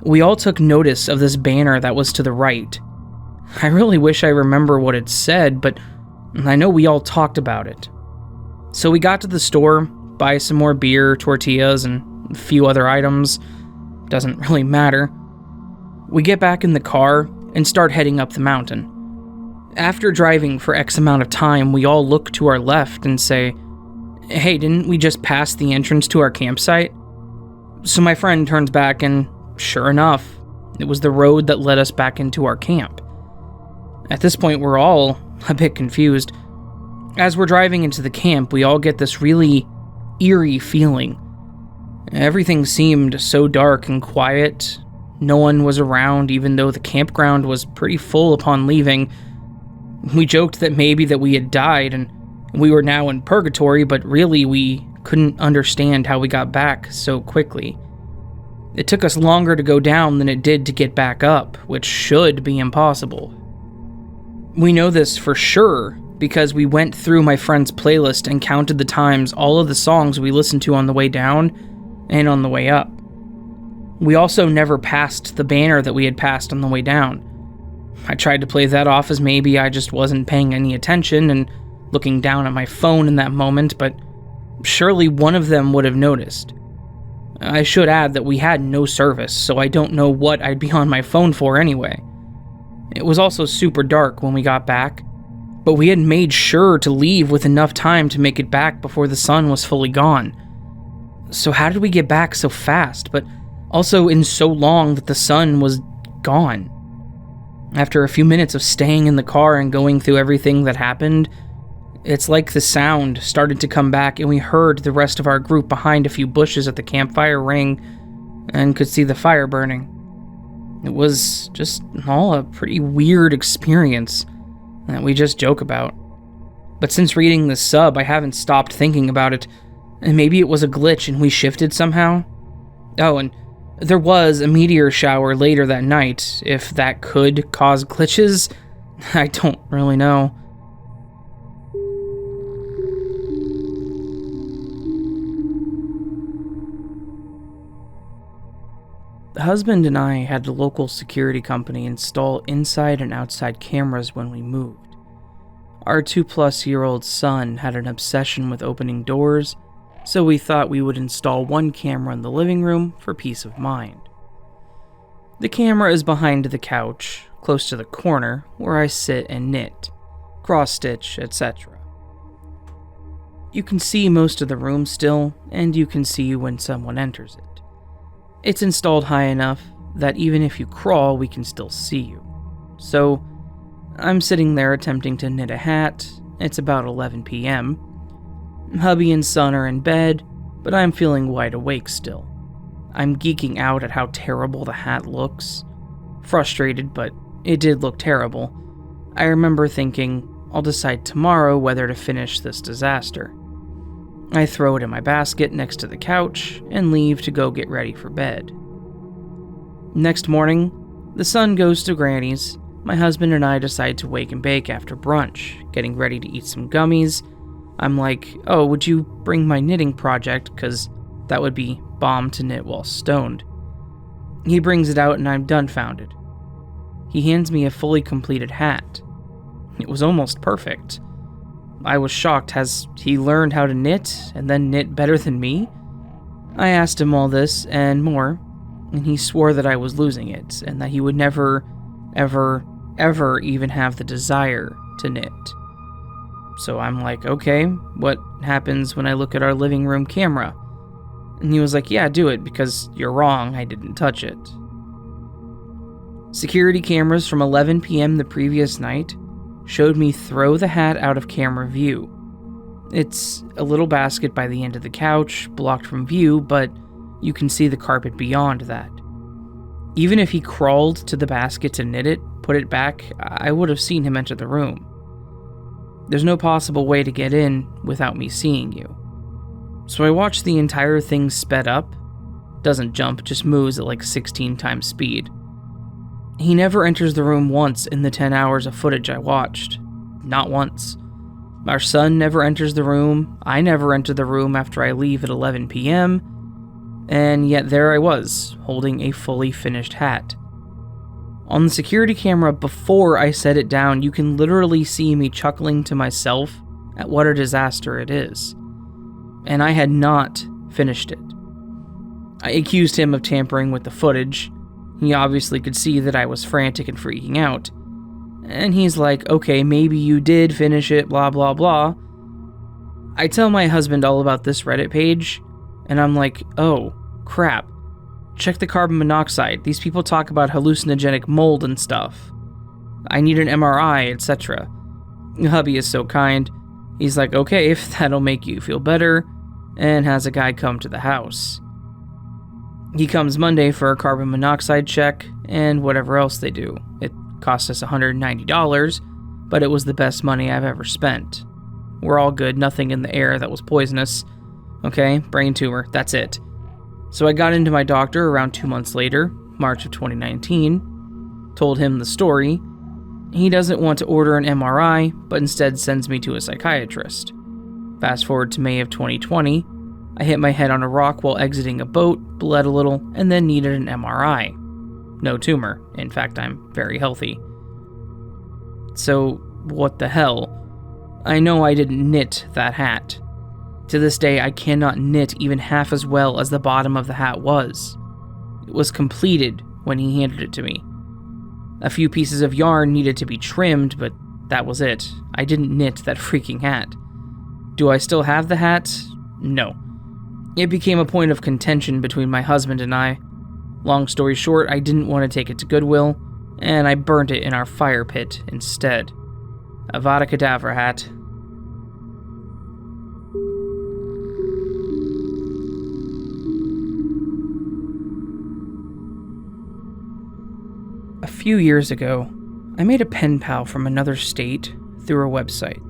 we all took notice of this banner that was to the right. I really wish I remember what it said, but I know we all talked about it. So we got to the store, buy some more beer, tortillas, and a few other items. Doesn't really matter. We get back in the car and start heading up the mountain. After driving for X amount of time, we all look to our left and say, "Hey, didn't we just pass the entrance to our campsite?" So my friend turns back and, sure enough, it was the road that led us back into our camp. At this point, we're all a bit confused. As we're driving into the camp, we all get this really eerie feeling. Everything seemed so dark and quiet. No one was around, even though the campground was pretty full upon leaving. We joked that maybe that we had died and we were now in purgatory, but really we couldn't understand how we got back so quickly. It took us longer to go down than it did to get back up, which should be impossible. We know this for sure because we went through my friend's playlist and counted the times all of the songs we listened to on the way down and on the way up. We also never passed the banner that we had passed on the way down. I tried to play that off as maybe I just wasn't paying any attention and looking down at my phone in that moment, but surely one of them would have noticed. I should add that we had no service, so I don't know what I'd be on my phone for anyway. It was also super dark when we got back, but we had made sure to leave with enough time to make it back before the sun was fully gone. So how did we get back so fast, but also in so long that the sun was gone? After a few minutes of staying in the car and going through everything that happened, it's like the sound started to come back and we heard the rest of our group behind a few bushes at the campfire ring and could see the fire burning. It was just all a pretty weird experience that we just joke about. But since reading this sub, I haven't stopped thinking about it, and maybe it was a glitch and we shifted somehow? Oh, and there was a meteor shower later that night. If that could cause glitches, I don't really know. The husband and I had the local security company install inside and outside cameras when we moved. Our 2-plus-year-old son had an obsession with opening doors, so we thought we would install one camera in the living room for peace of mind. The camera is behind the couch, close to the corner where I sit and knit, cross-stitch, etc. You can see most of the room still, and you can see when someone enters it. It's installed high enough that even if you crawl, we can still see you. So, I'm sitting there attempting to knit a hat. It's about 11 p.m. Hubby and son are in bed, but I'm feeling wide awake still. I'm geeking out at how terrible the hat looks. Frustrated, but it did look terrible. I remember thinking, I'll decide tomorrow whether to finish this disaster. I throw it in my basket next to the couch and leave to go get ready for bed. Next morning, the sun goes to Granny's. My husband and I decide to wake and bake after brunch, getting ready to eat some gummies. I'm like, oh, would you bring my knitting project, because that would be bomb to knit while stoned. He brings it out and I'm dumbfounded. He hands me a fully completed hat. It was almost perfect. I was shocked. Has he learned how to knit and then knit better than me? I asked him all this and more, and he swore that I was losing it and that he would never, ever even have the desire to knit. So I'm like, okay, what happens when I look at our living room camera? And he was like, yeah, do it, because you're wrong, I didn't touch it. Security cameras from 11 p.m. the previous night showed me throw the hat out of camera view. It's a little basket by the end of the couch, blocked from view, but you can see the carpet beyond that. Even if he crawled to the basket to knit it, put it back, I would have seen him enter the room. There's no possible way to get in without me seeing you. So I watch the entire thing sped up. Doesn't jump, just moves at like 16 times speed. He never enters the room once in the 10 hours of footage I watched. Not once. Our son never enters the room. I never enter the room after I leave at 11 p.m. And yet there I was, holding a fully finished hat. On the security camera before I set it down, you can literally see me chuckling to myself at what a disaster it is. And I had not finished it. I accused him of tampering with the footage. He obviously could see that I was frantic and freaking out. And he's like, okay, maybe you did finish it, blah, blah, blah. I tell my husband all about this Reddit page, and I'm like, oh, crap. Check the carbon monoxide. These people talk about hallucinogenic mold and stuff. I need an MRI, etc. Hubby is so kind. He's like, okay, if that'll make you feel better, and has a guy come to the house. He comes Monday for a carbon monoxide check and whatever else they do. It cost us $190, but it was the best money I've ever spent. We're all good, nothing in the air that was poisonous. Okay, brain tumor, that's it. So I got into my doctor around 2 months later, March of 2019, told him the story. He doesn't want to order an MRI, but instead sends me to a psychiatrist. Fast forward to May of 2020, I hit my head on a rock while exiting a boat, bled a little, and then needed an MRI. No tumor. In fact, I'm very healthy. So, what the hell? I know I didn't knit that hat. To this day, I cannot knit even half as well as the bottom of the hat was. It was completed when he handed it to me. A few pieces of yarn needed to be trimmed, but that was it. I didn't knit that freaking hat. Do I still have the hat? No. It became a point of contention between my husband and I. Long story short, I didn't want to take it to Goodwill, and I burnt it in our fire pit instead. Avada Kedavra hat. A few years ago, I made a pen pal from another state through a website.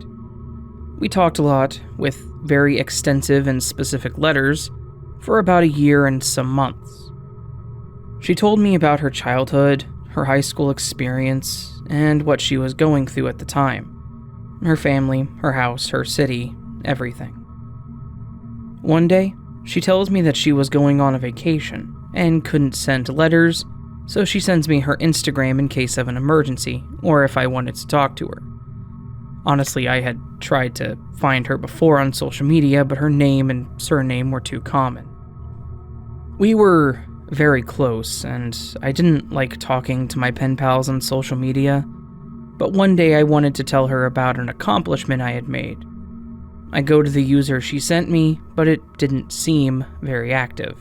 We talked a lot, with very extensive and specific letters, for about a year and some months. She told me about her childhood, her high school experience, and what she was going through at the time. Her family, her house, her city, everything. One day, she tells me that she was going on a vacation and couldn't send letters, so she sends me her Instagram in case of an emergency, or if I wanted to talk to her. Honestly, I had tried to find her before on social media, but her name and surname were too common. We were very close, and I didn't like talking to my pen pals on social media, but one day I wanted to tell her about an accomplishment I had made. I go to the user she sent me, but it didn't seem very active.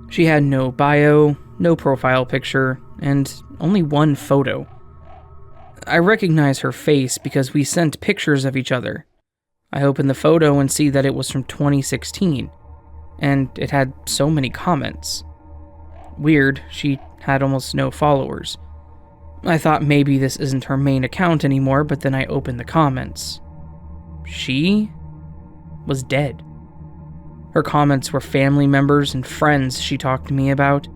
She had no bio, no profile picture, and only one photo. I recognize her face because we sent pictures of each other. I open the photo and see that it was from 2016, and it had so many comments. Weird, she had almost no followers. I thought maybe this isn't her main account anymore, but then I opened the comments. She was dead. Her comments were family members and friends she talked to me about.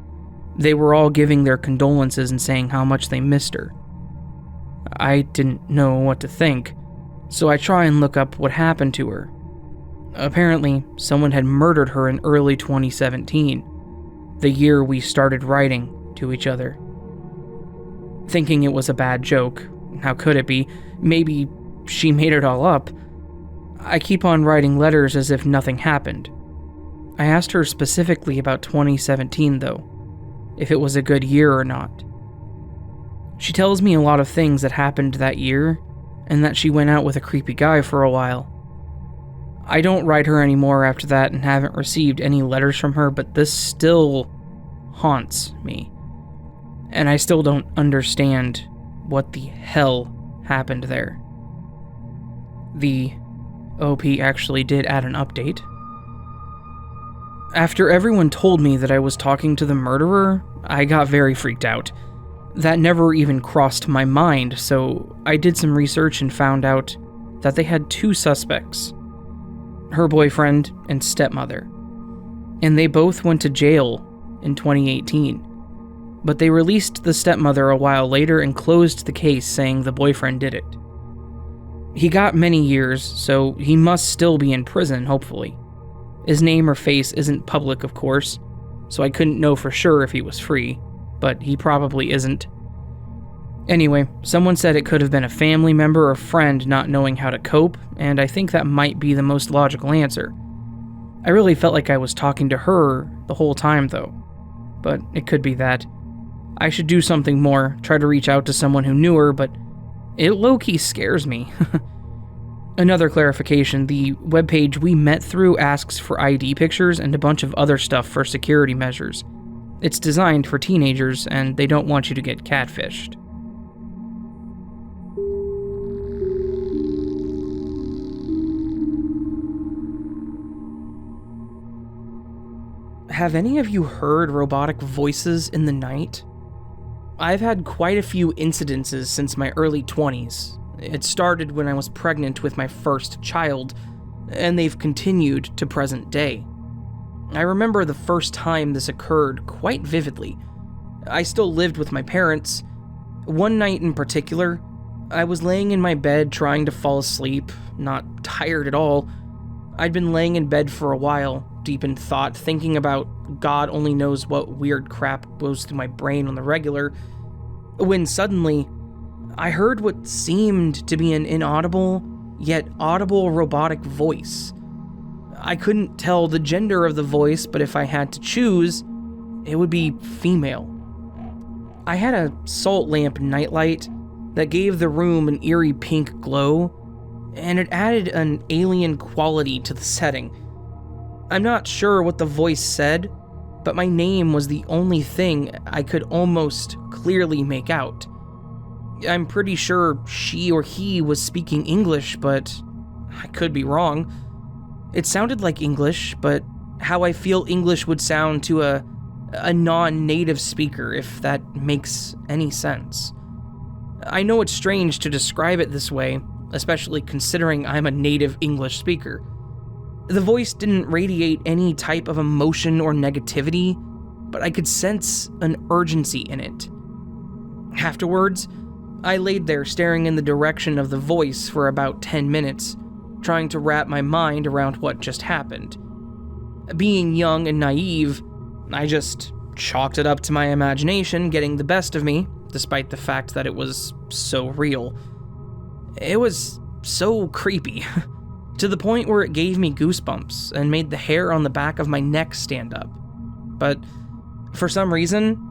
They were all giving their condolences and saying how much they missed her. I didn't know what to think, so I try and look up what happened to her. Apparently, someone had murdered her in early 2017, the year we started writing to each other. Thinking it was a bad joke, how could it be? Maybe she made it all up. I keep on writing letters as if nothing happened. I asked her specifically about 2017 though, if it was a good year or not. She tells me a lot of things that happened that year, and that she went out with a creepy guy for a while. I don't write her anymore after that and haven't received any letters from her, but this still haunts me. And I still don't understand what the hell happened there. The OP actually did add an update. After everyone told me that I was talking to the murderer, I got very freaked out. That never even crossed my mind, so I did some research and found out that they had two suspects. Her boyfriend and stepmother. And they both went to jail in 2018. But they released the stepmother a while later and closed the case, saying the boyfriend did it. He got many years, so he must still be in prison, hopefully. His name or face isn't public, of course, so I couldn't know for sure if he was free, but he probably isn't. Anyway, someone said it could have been a family member or friend not knowing how to cope, and I think that might be the most logical answer. I really felt like I was talking to her the whole time, though, but it could be that. I should do something more, try to reach out to someone who knew her, but it low-key scares me. Another clarification, the webpage we met through asks for ID pictures and a bunch of other stuff for security measures. It's designed for teenagers, and they don't want you to get catfished. Have any of you heard robotic voices in the night? I've had quite a few incidences since my early 20s. It started when I was pregnant with my first child, and they've continued to present day. I remember the first time this occurred quite vividly. I still lived with my parents. One night in particular, I was laying in my bed trying to fall asleep, not tired at all. I'd been laying in bed for a while, deep in thought, thinking about God only knows what weird crap goes through my brain on the regular, when suddenly, I heard what seemed to be an inaudible, yet audible robotic voice. I couldn't tell the gender of the voice, but if I had to choose, it would be female. I had a salt lamp nightlight that gave the room an eerie pink glow, and it added an alien quality to the setting. I'm not sure what the voice said, but my name was the only thing I could almost clearly make out. I'm pretty sure she or he was speaking English, but I could be wrong. It sounded like English, but how I feel English would sound to a non-native speaker, if that makes any sense. I know it's strange to describe it this way, especially considering I'm a native English speaker. The voice didn't radiate any type of emotion or negativity, but I could sense an urgency in it. Afterwards, I laid there staring in the direction of the voice for about 10 minutes, trying to wrap my mind around what just happened. Being young and naive, I just chalked it up to my imagination getting the best of me, despite the fact that it was so real. It was so creepy, to the point where it gave me goosebumps and made the hair on the back of my neck stand up. But for some reason,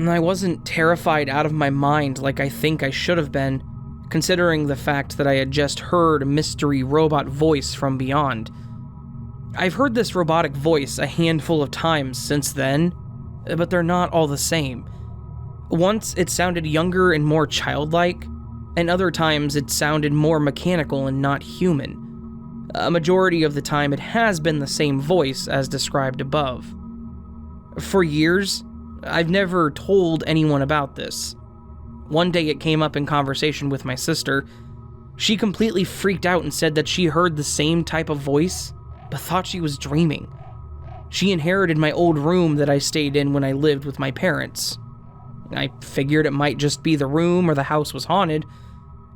I wasn't terrified out of my mind like I think I should have been, considering the fact that I had just heard a mystery robot voice from beyond. I've heard this robotic voice a handful of times since then, but they're not all the same. Once it sounded younger and more childlike, and other times it sounded more mechanical and not human. A majority of the time, it has been the same voice as described above. For years, I've never told anyone about this. One day it came up in conversation with my sister. She completely freaked out and said that she heard the same type of voice, but thought she was dreaming. She inherited my old room that I stayed in when I lived with my parents. I figured it might just be the room or the house was haunted,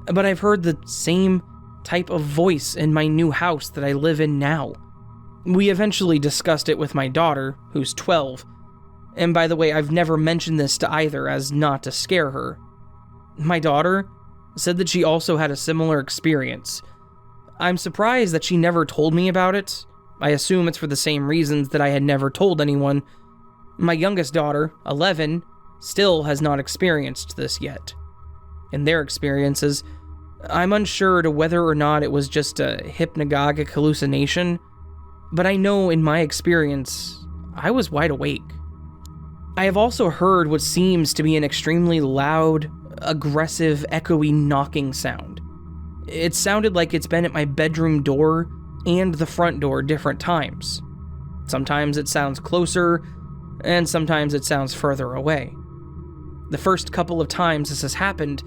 but I've heard the same type of voice in my new house that I live in now. We eventually discussed it with my daughter, who's 12. And by the way, I've never mentioned this to either as not to scare her. My daughter said that she also had a similar experience. I'm surprised that she never told me about it. I assume it's for the same reasons that I had never told anyone. My youngest daughter, 11, still has not experienced this yet. In their experiences, I'm unsure to whether or not it was just a hypnagogic hallucination, but I know in my experience, I was wide awake. I have also heard what seems to be an extremely loud, aggressive, echoey knocking sound. It sounded like it's been at my bedroom door and the front door different times. Sometimes it sounds closer, and sometimes it sounds further away. The first couple of times this has happened,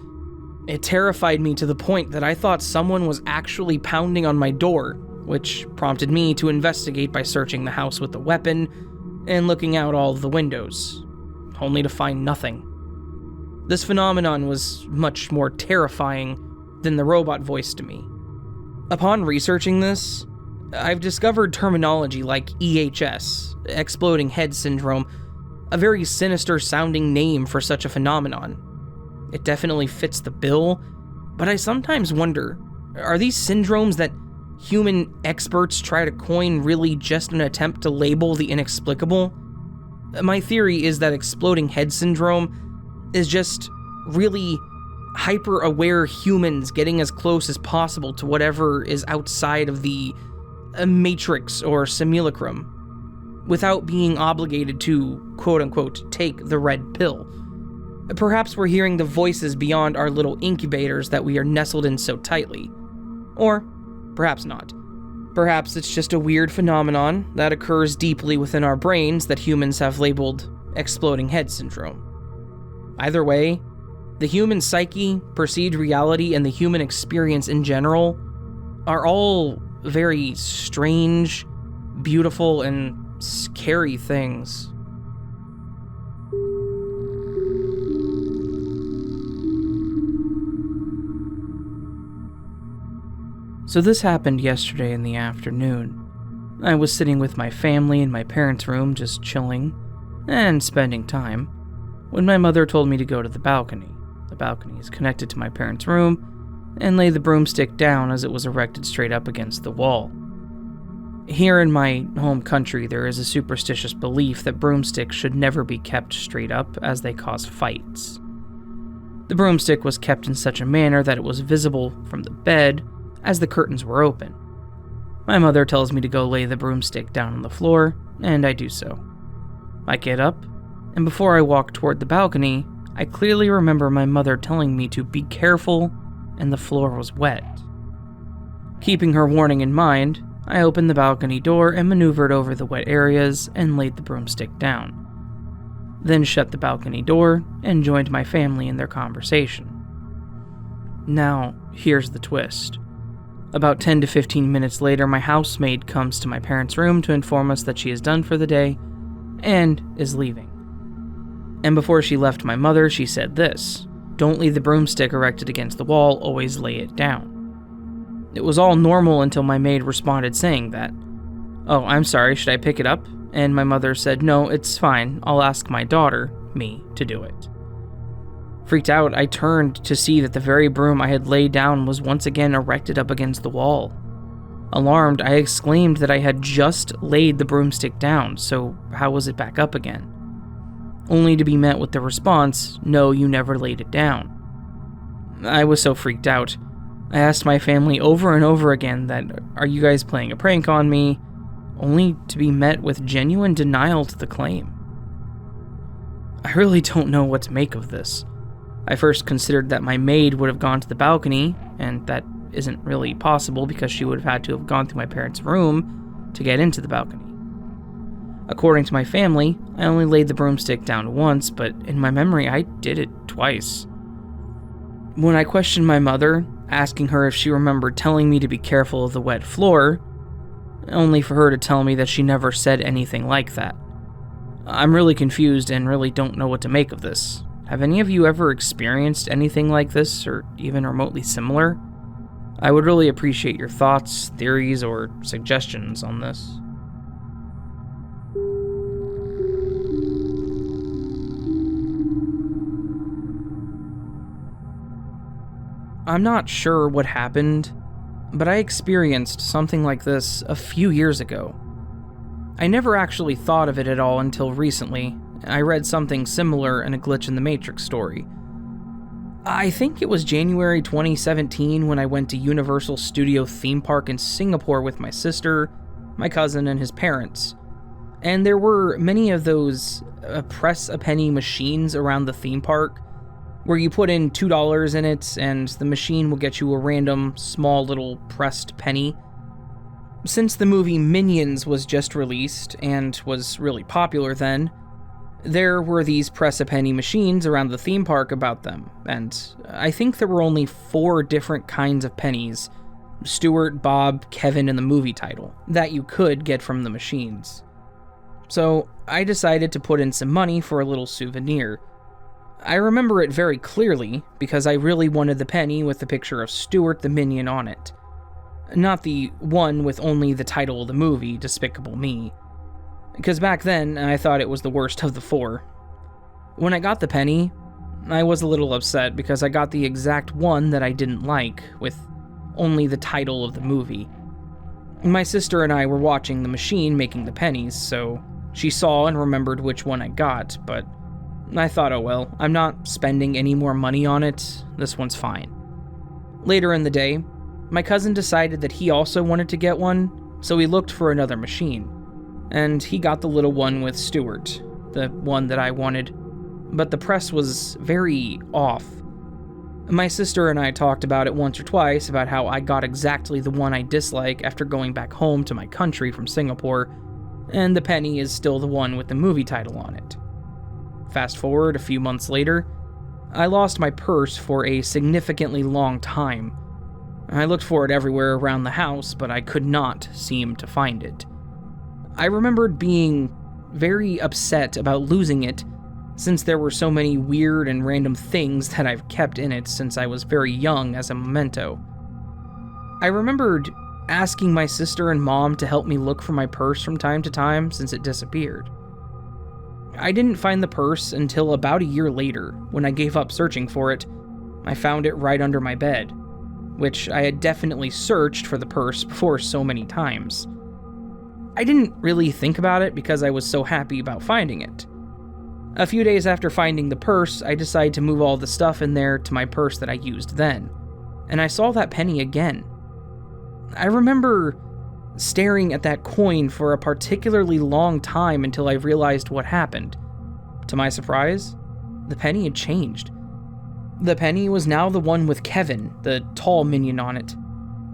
it terrified me to the point that I thought someone was actually pounding on my door, which prompted me to investigate by searching the house with a weapon and looking out all of the windows, only to find nothing. This phenomenon was much more terrifying than the robot voice to me. Upon researching this, I've discovered terminology like EHS, exploding head syndrome, a very sinister sounding name for such a phenomenon. It definitely fits the bill, but I sometimes wonder, are these syndromes that human experts try to coin really just an attempt to label the inexplicable? My theory is that exploding head syndrome is just really hyper-aware humans getting as close as possible to whatever is outside of the matrix or simulacrum, without being obligated to, quote-unquote, take the red pill. Perhaps we're hearing the voices beyond our little incubators that we are nestled in so tightly. Or perhaps not. Perhaps it's just a weird phenomenon that occurs deeply within our brains that humans have labeled exploding head syndrome. Either way, the human psyche, perceived reality, and the human experience in general are all very strange, beautiful, and scary things. So this happened yesterday in the afternoon. I was sitting with my family in my parents' room just chilling and spending time when my mother told me to go to the balcony. The balcony is connected to my parents' room, and lay the broomstick down as it was erected straight up against the wall. Here in my home country, there is a superstitious belief that broomsticks should never be kept straight up as they cause fights. The broomstick was kept in such a manner that it was visible from the bed as the curtains were open. My mother tells me to go lay the broomstick down on the floor, and I do so. I get up, and before I walk toward the balcony, I clearly remember my mother telling me to be careful, and the floor was wet. Keeping her warning in mind, I opened the balcony door and maneuvered over the wet areas and laid the broomstick down. Then shut the balcony door and joined my family in their conversation. Now, here's the twist. About 10 to 15 minutes later, my housemaid comes to my parents' room to inform us that she is done for the day and is leaving. And before she left my mother, she said this: "Don't leave the broomstick erected against the wall, always lay it down." It was all normal until my maid responded saying that. "Oh, I'm sorry, should I pick it up?" And my mother said, "No, it's fine, I'll ask my daughter, me, to do it." Freaked out, I turned to see that the very broom I had laid down was once again erected up against the wall. Alarmed, I exclaimed that I had just laid the broomstick down, so how was it back up again? Only to be met with the response, "No, you never laid it down." I was so freaked out. I asked my family over and over again that, "Are you guys playing a prank on me?" Only to be met with genuine denial to the claim. I really don't know what to make of this. I first considered that my maid would have gone to the balcony, and that isn't really possible because she would have had to have gone through my parents' room to get into the balcony. According to my family, I only laid the broomstick down once, but in my memory, I did it twice. When I questioned my mother, asking her if she remembered telling me to be careful of the wet floor, only for her to tell me that she never said anything like that. I'm really confused and really don't know what to make of this. Have any of you ever experienced anything like this, or even remotely similar? I would really appreciate your thoughts, theories, or suggestions on this. I'm not sure what happened, but I experienced something like this a few years ago. I never actually thought of it at all until recently. I read something similar in a Glitch in the Matrix story. I think it was January 2017 when I went to Universal Studio theme park in Singapore with my sister, my cousin, and his parents. And there were many of those press a penny machines around the theme park where you put in $2 in it and the machine will get you a random small little pressed penny. Since the movie Minions was just released and was really popular then, there were these press-a-penny machines around the theme park about them, and I think there were only 4 different kinds of pennies, Stuart, Bob, Kevin, and the movie title, that you could get from the machines. So I decided to put in some money for a little souvenir. I remember it very clearly because I really wanted the penny with the picture of Stuart the Minion on it. Not the one with only the title of the movie, Despicable Me. Because back then, I thought it was the worst of the 4. When I got the penny, I was a little upset because I got the exact one that I didn't like, with only the title of the movie. My sister and I were watching the machine making the pennies, so she saw and remembered which one I got, but I thought, oh well, I'm not spending any more money on it, this one's fine. Later in the day, my cousin decided that he also wanted to get one, so he looked for another machine. And he got the little one with Stuart, the one that I wanted, but the press was very off. My sister and I talked about it once or twice about how I got exactly the one I dislike after going back home to my country from Singapore, and the penny is still the one with the movie title on it. Fast forward a few months later, I lost my purse for a significantly long time. I looked for it everywhere around the house, but I could not seem to find it. I remembered being very upset about losing it, since there were so many weird and random things that I've kept in it since I was very young as a memento. I remembered asking my sister and mom to help me look for my purse from time to time since it disappeared. I didn't find the purse until about a year later, when I gave up searching for it. I found it right under my bed, which I had definitely searched for the purse before so many times. I didn't really think about it because I was so happy about finding it. A few days after finding the purse, I decided to move all the stuff in there to my purse that I used then, and I saw that penny again. I remember staring at that coin for a particularly long time until I realized what happened. To my surprise, the penny had changed. The penny was now the one with Kevin, the tall minion, on it.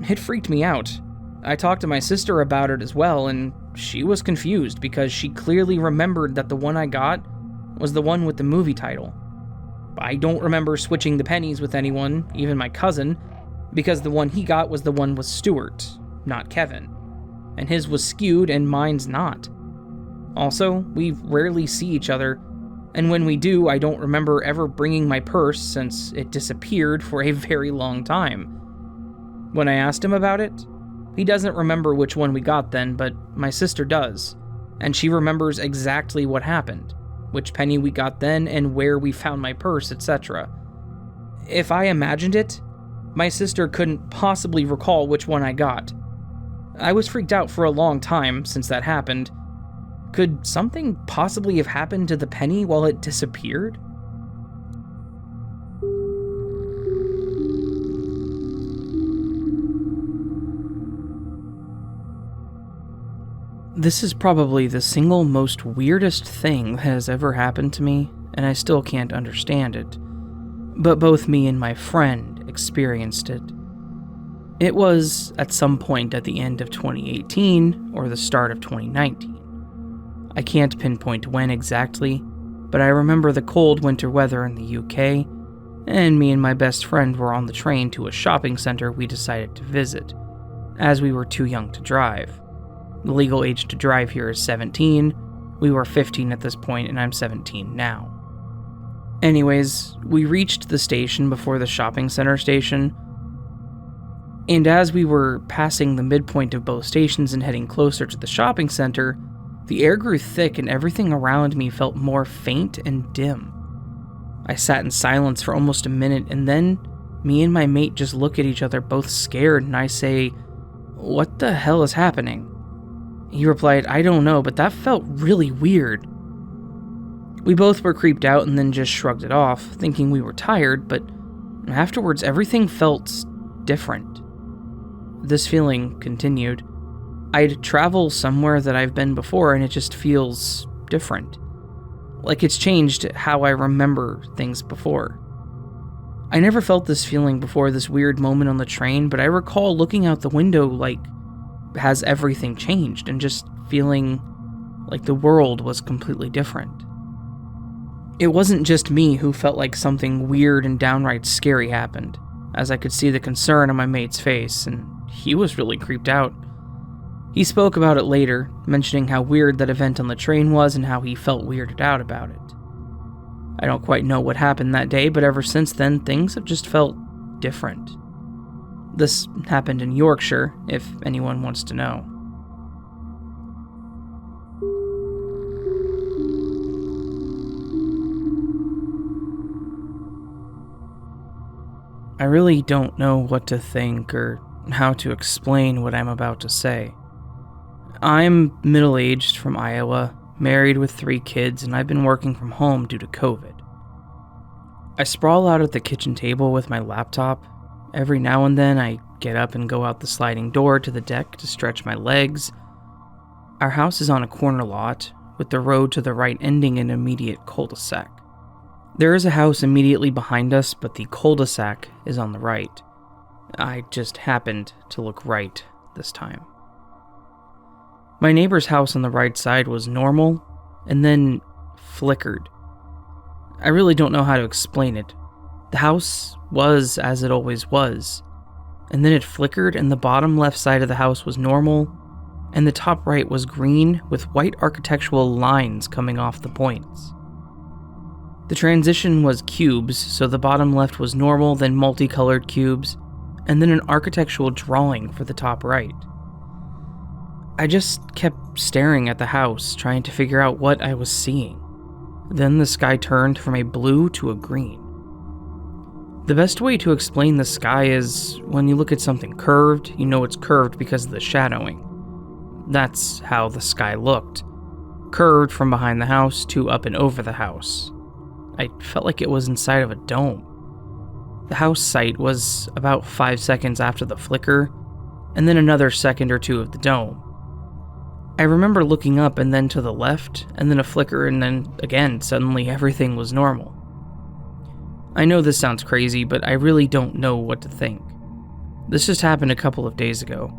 It freaked me out. I talked to my sister about it as well, and she was confused because she clearly remembered that the one I got was the one with the movie title. I don't remember switching the pennies with anyone, even my cousin, because the one he got was the one with Stuart, not Kevin, and his was skewed and mine's not. Also, we rarely see each other, and when we do, I don't remember ever bringing my purse since it disappeared for a very long time. When I asked him about it, he doesn't remember which one we got then, but my sister does, and she remembers exactly what happened, which penny we got then and where we found my purse, etc. If I imagined it, my sister couldn't possibly recall which one I got. I was freaked out for a long time since that happened. Could something possibly have happened to the penny while it disappeared? This is probably the single most weirdest thing that has ever happened to me, and I still can't understand it. But both me and my friend experienced it. It was at some point at the end of 2018 or the start of 2019. I can't pinpoint when exactly, but I remember the cold winter weather in the UK, and me and my best friend were on the train to a shopping center we decided to visit, as we were too young to drive. The legal age to drive here is 17. We were 15 at this point, and I'm 17 now. Anyways, we reached the station before the shopping center station, and as we were passing the midpoint of both stations and heading closer to the shopping center, the air grew thick and everything around me felt more faint and dim. I sat in silence for almost a minute, and then me and my mate just look at each other, both scared, and I say, "What the hell is happening?" He replied, "I don't know, but that felt really weird." We both were creeped out and then just shrugged it off, thinking we were tired, but afterwards everything felt different. This feeling continued. I'd travel somewhere that I've been before and it just feels different. Like it's changed how I remember things before. I never felt this feeling before this weird moment on the train, but I recall looking out the window like, has everything changed, and just feeling like the world was completely different. It wasn't just me who felt like something weird and downright scary happened, as I could see the concern on my mate's face, and he was really creeped out. He spoke about it later, mentioning how weird that event on the train was and how he felt weirded out about it. I don't quite know what happened that day, but ever since then, things have just felt different. This happened in Yorkshire, if anyone wants to know. I really don't know what to think or how to explain what I'm about to say. I'm middle-aged from Iowa, married with 3 kids, and I've been working from home due to COVID. I sprawl out at the kitchen table with my laptop. Every now and then I get up and go out the sliding door to the deck to stretch my legs. Our house is on a corner lot, with the road to the right ending in an immediate cul-de-sac. There is a house immediately behind us, but the cul-de-sac is on the right. I just happened to look right this time. My neighbor's house on the right side was normal, and then flickered. I really don't know how to explain it. The house was as it always was, and then it flickered and the bottom left side of the house was normal, and the top right was green with white architectural lines coming off the points. The transition was cubes, so the bottom left was normal, then multicolored cubes, and then an architectural drawing for the top right. I just kept staring at the house, trying to figure out what I was seeing. Then the sky turned from a blue to a green. The best way to explain the sky is when you look at something curved, you know it's curved because of the shadowing. That's how the sky looked. Curved from behind the house to up and over the house. I felt like it was inside of a dome. The house site was about 5 seconds after the flicker, and then another second or two of the dome. I remember looking up and then to the left, and then a flicker, and then again, suddenly everything was normal. I know this sounds crazy, but I really don't know what to think. This just happened a couple of days ago.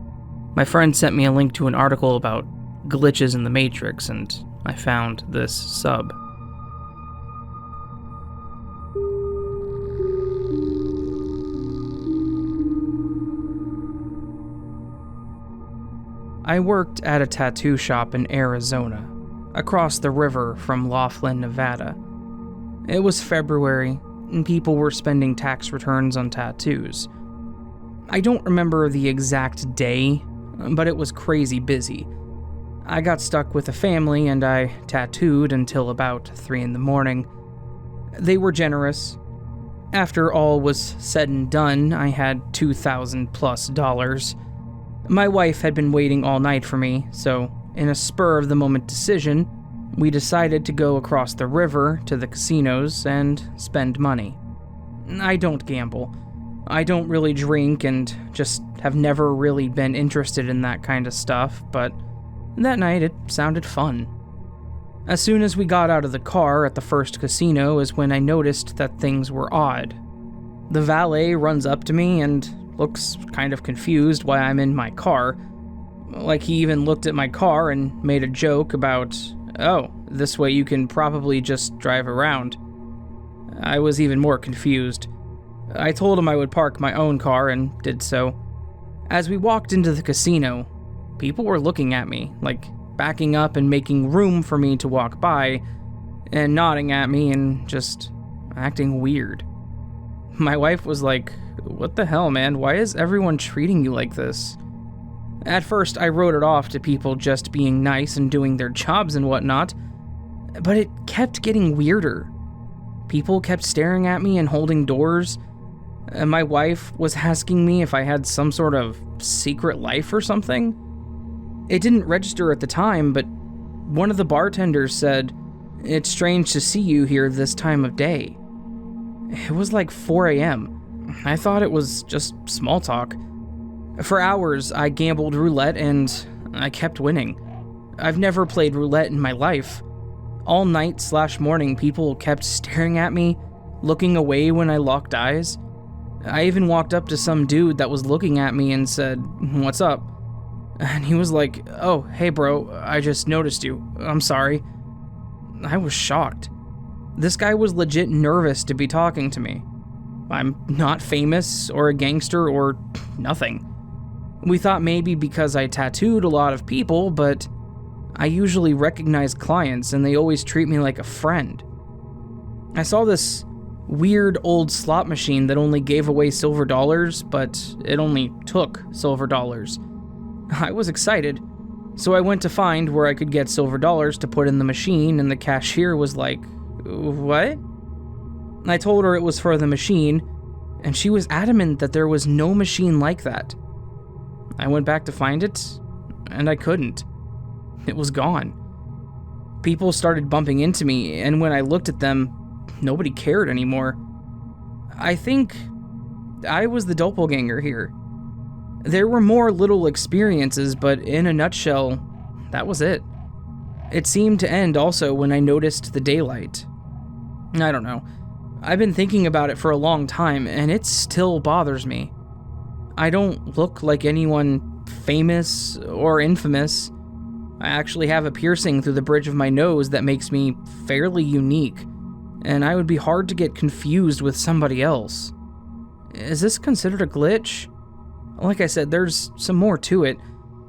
My friend sent me a link to an article about glitches in the Matrix, and I found this sub. I worked at a tattoo shop in Arizona, across the river from Laughlin, Nevada. It was February, and people were spending tax returns on tattoos. I don't remember the exact day, but it was crazy busy. I got stuck with a family and I tattooed until about 3 a.m. They were generous. After all was said and done, I had $2,000+ My wife had been waiting all night for me, so in a spur-of-the-moment decision, we decided to go across the river to the casinos and spend money. I don't gamble. I don't really drink and just have never really been interested in that kind of stuff, but that night it sounded fun. As soon as we got out of the car at the first casino is when I noticed that things were odd. The valet runs up to me and looks kind of confused why I'm in my car. Like he even looked at my car and made a joke about, "Oh, this way you can probably just drive around." I was even more confused. I told him I would park my own car and did so. As we walked into the casino, people were looking at me, like backing up and making room for me to walk by, and nodding at me and just acting weird. My wife was like, "What the hell, man? Why is everyone treating you like this?" At first, I wrote it off to people just being nice and doing their jobs and whatnot, but it kept getting weirder. People kept staring at me and holding doors, and my wife was asking me if I had some sort of secret life or something. It didn't register at the time, but one of the bartenders said, "It's strange to see you here this time of day." It was like 4 a.m. I thought it was just small talk. For hours, I gambled roulette and I kept winning. I've never played roulette in my life. All night/morning, people kept staring at me, looking away when I locked eyes. I even walked up to some dude that was looking at me and said, "What's up?" And he was like, "Oh, hey bro, I just noticed you. I'm sorry." I was shocked. This guy was legit nervous to be talking to me. I'm not famous or a gangster or nothing. We thought maybe because I tattooed a lot of people, but I usually recognize clients and they always treat me like a friend. I saw this weird old slot machine that only gave away silver dollars, but it only took silver dollars. I was excited, so I went to find where I could get silver dollars to put in the machine, and the cashier was like, "What?" I told her it was for the machine, and she was adamant that there was no machine like that. I went back to find it, and I couldn't. It was gone. People started bumping into me, and when I looked at them, nobody cared anymore. I think I was the doppelganger here. There were more little experiences, but in a nutshell, that was it. It seemed to end also when I noticed the daylight. I don't know. I've been thinking about it for a long time, and it still bothers me. I don't look like anyone famous or infamous. I actually have a piercing through the bridge of my nose that makes me fairly unique, and I would be hard to get confused with somebody else. Is this considered a glitch? Like I said, there's some more to it.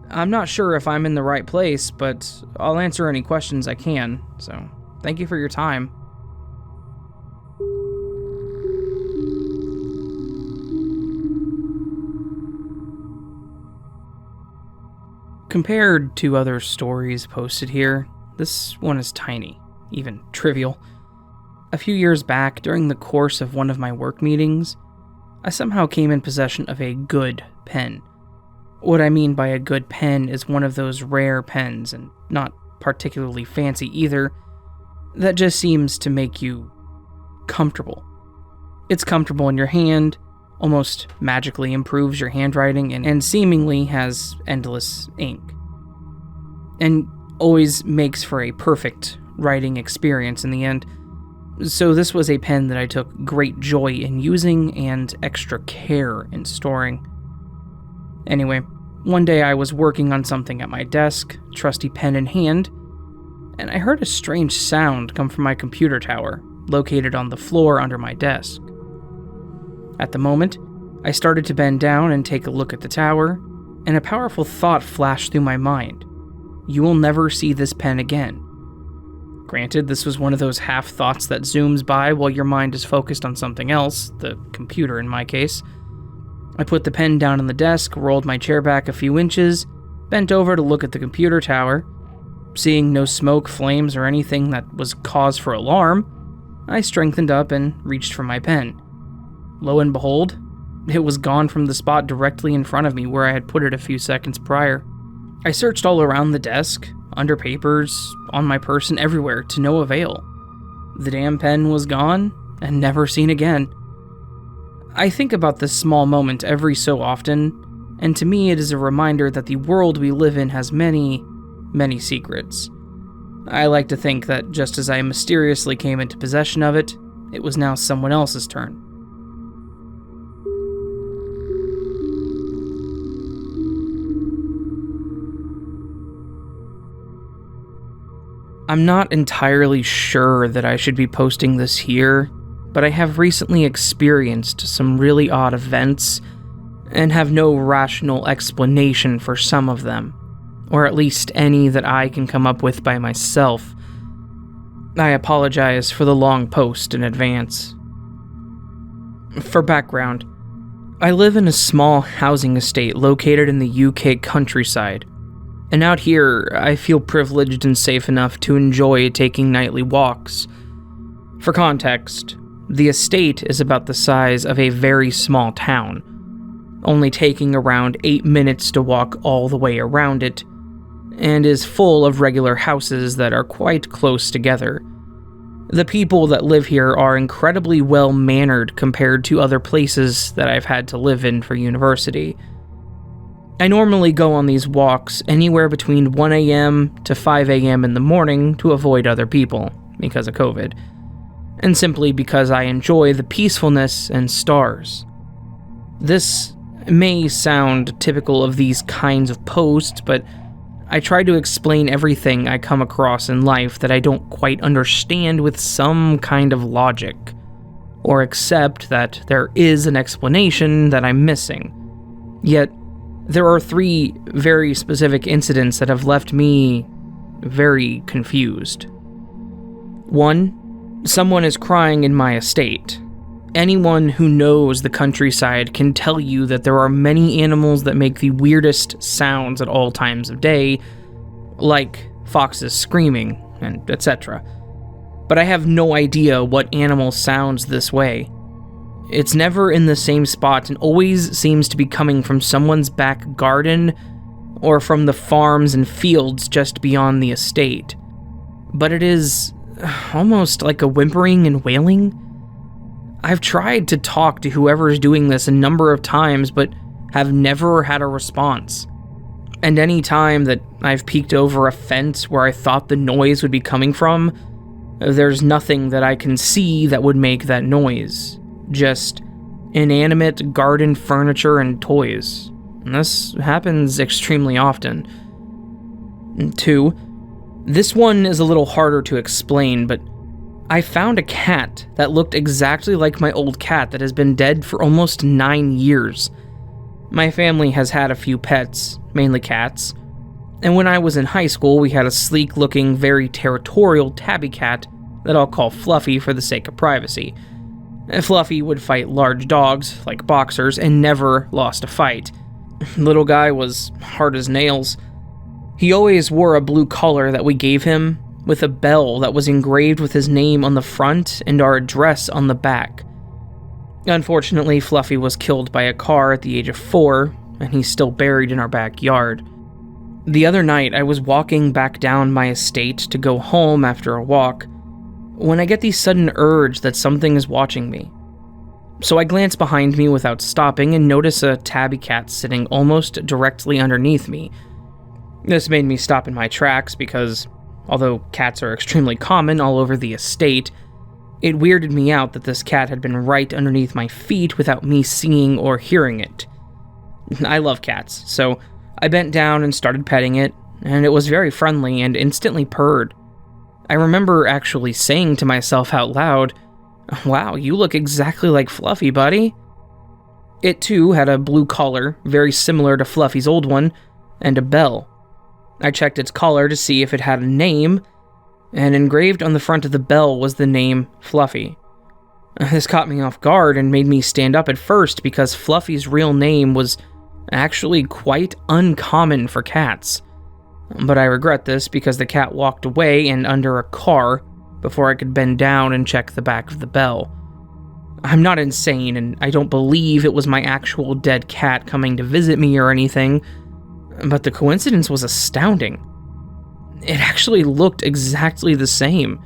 I'm not sure if I'm in the right place, but I'll answer any questions I can, so thank you for your time. Compared to other stories posted here, this one is tiny, even trivial. A few years back, during the course of one of my work meetings, I somehow came in possession of a good pen. What I mean by a good pen is one of those rare pens, and not particularly fancy either, that just seems to make you comfortable. It's comfortable in your hand, almost magically improves your handwriting, and seemingly has endless ink. And always makes for a perfect writing experience in the end. So this was a pen that I took great joy in using and extra care in storing. Anyway, one day I was working on something at my desk, trusty pen in hand, and I heard a strange sound come from my computer tower, located on the floor under my desk. At the moment, I started to bend down and take a look at the tower, and a powerful thought flashed through my mind. You will never see this pen again. Granted, this was one of those half thoughts that zooms by while your mind is focused on something else, the computer in my case. I put the pen down on the desk, rolled my chair back a few inches, bent over to look at the computer tower. Seeing no smoke, flames, or anything that was cause for alarm, I strengthened up and reached for my pen. Lo and behold, it was gone from the spot directly in front of me where I had put it a few seconds prior. I searched all around the desk, under papers, on my person, everywhere, to no avail. The damn pen was gone, and never seen again. I think about this small moment every so often, and to me it is a reminder that the world we live in has many, many secrets. I like to think that just as I mysteriously came into possession of it, it was now someone else's turn. I'm not entirely sure that I should be posting this here, but I have recently experienced some really odd events and have no rational explanation for some of them, or at least any that I can come up with by myself. I apologize for the long post in advance. For background, I live in a small housing estate located in the UK countryside, and out here I feel privileged and safe enough to enjoy taking nightly walks. For context, the estate is about the size of a very small town, only taking around 8 minutes to walk all the way around it, and is full of regular houses that are quite close together. The people that live here are incredibly well-mannered compared to other places that I've had to live in for university. I normally go on these walks anywhere between 1 a.m. to 5 a.m. in the morning to avoid other people, because of COVID, and simply because I enjoy the peacefulness and stars. This may sound typical of these kinds of posts, but I try to explain everything I come across in life that I don't quite understand with some kind of logic, or accept that there is an explanation that I'm missing. Yet, there are 3 very specific incidents that have left me very confused. 1, someone is crying in my estate. Anyone who knows the countryside can tell you that there are many animals that make the weirdest sounds at all times of day, like foxes screaming, and etc. But I have no idea what animal sounds this way. It's never in the same spot and always seems to be coming from someone's back garden or from the farms and fields just beyond the estate. But it is almost like a whimpering and wailing. I've tried to talk to whoever is doing this a number of times, but have never had a response. And any time that I've peeked over a fence where I thought the noise would be coming from, there's nothing that I can see that would make that noise. Just inanimate garden furniture and toys. And this happens extremely often. 2, this one is a little harder to explain, but I found a cat that looked exactly like my old cat that has been dead for almost 9 years. My family has had a few pets, mainly cats, and when I was in high school we had a sleek-looking, very territorial tabby cat that I'll call Fluffy for the sake of privacy. Fluffy would fight large dogs, like boxers, and never lost a fight. Little guy was hard as nails. He always wore a blue collar that we gave him, with a bell that was engraved with his name on the front and our address on the back. Unfortunately, Fluffy was killed by a car at the age of 4, and he's still buried in our backyard. The other night, I was walking back down my estate to go home after a walk, when I get the sudden urge that something is watching me. So I glance behind me without stopping and notice a tabby cat sitting almost directly underneath me. This made me stop in my tracks because, although cats are extremely common all over the estate, it weirded me out that this cat had been right underneath my feet without me seeing or hearing it. I love cats, so I bent down and started petting it, and it was very friendly and instantly purred. I remember actually saying to myself out loud, "Wow, you look exactly like Fluffy, buddy." It too had a blue collar, very similar to Fluffy's old one, and a bell. I checked its collar to see if it had a name, and engraved on the front of the bell was the name Fluffy. This caught me off guard and made me stand up at first because Fluffy's real name was actually quite uncommon for cats. But I regret this because the cat walked away and under a car before I could bend down and check the back of the bell. I'm not insane, and I don't believe it was my actual dead cat coming to visit me or anything, but the coincidence was astounding. It actually looked exactly the same.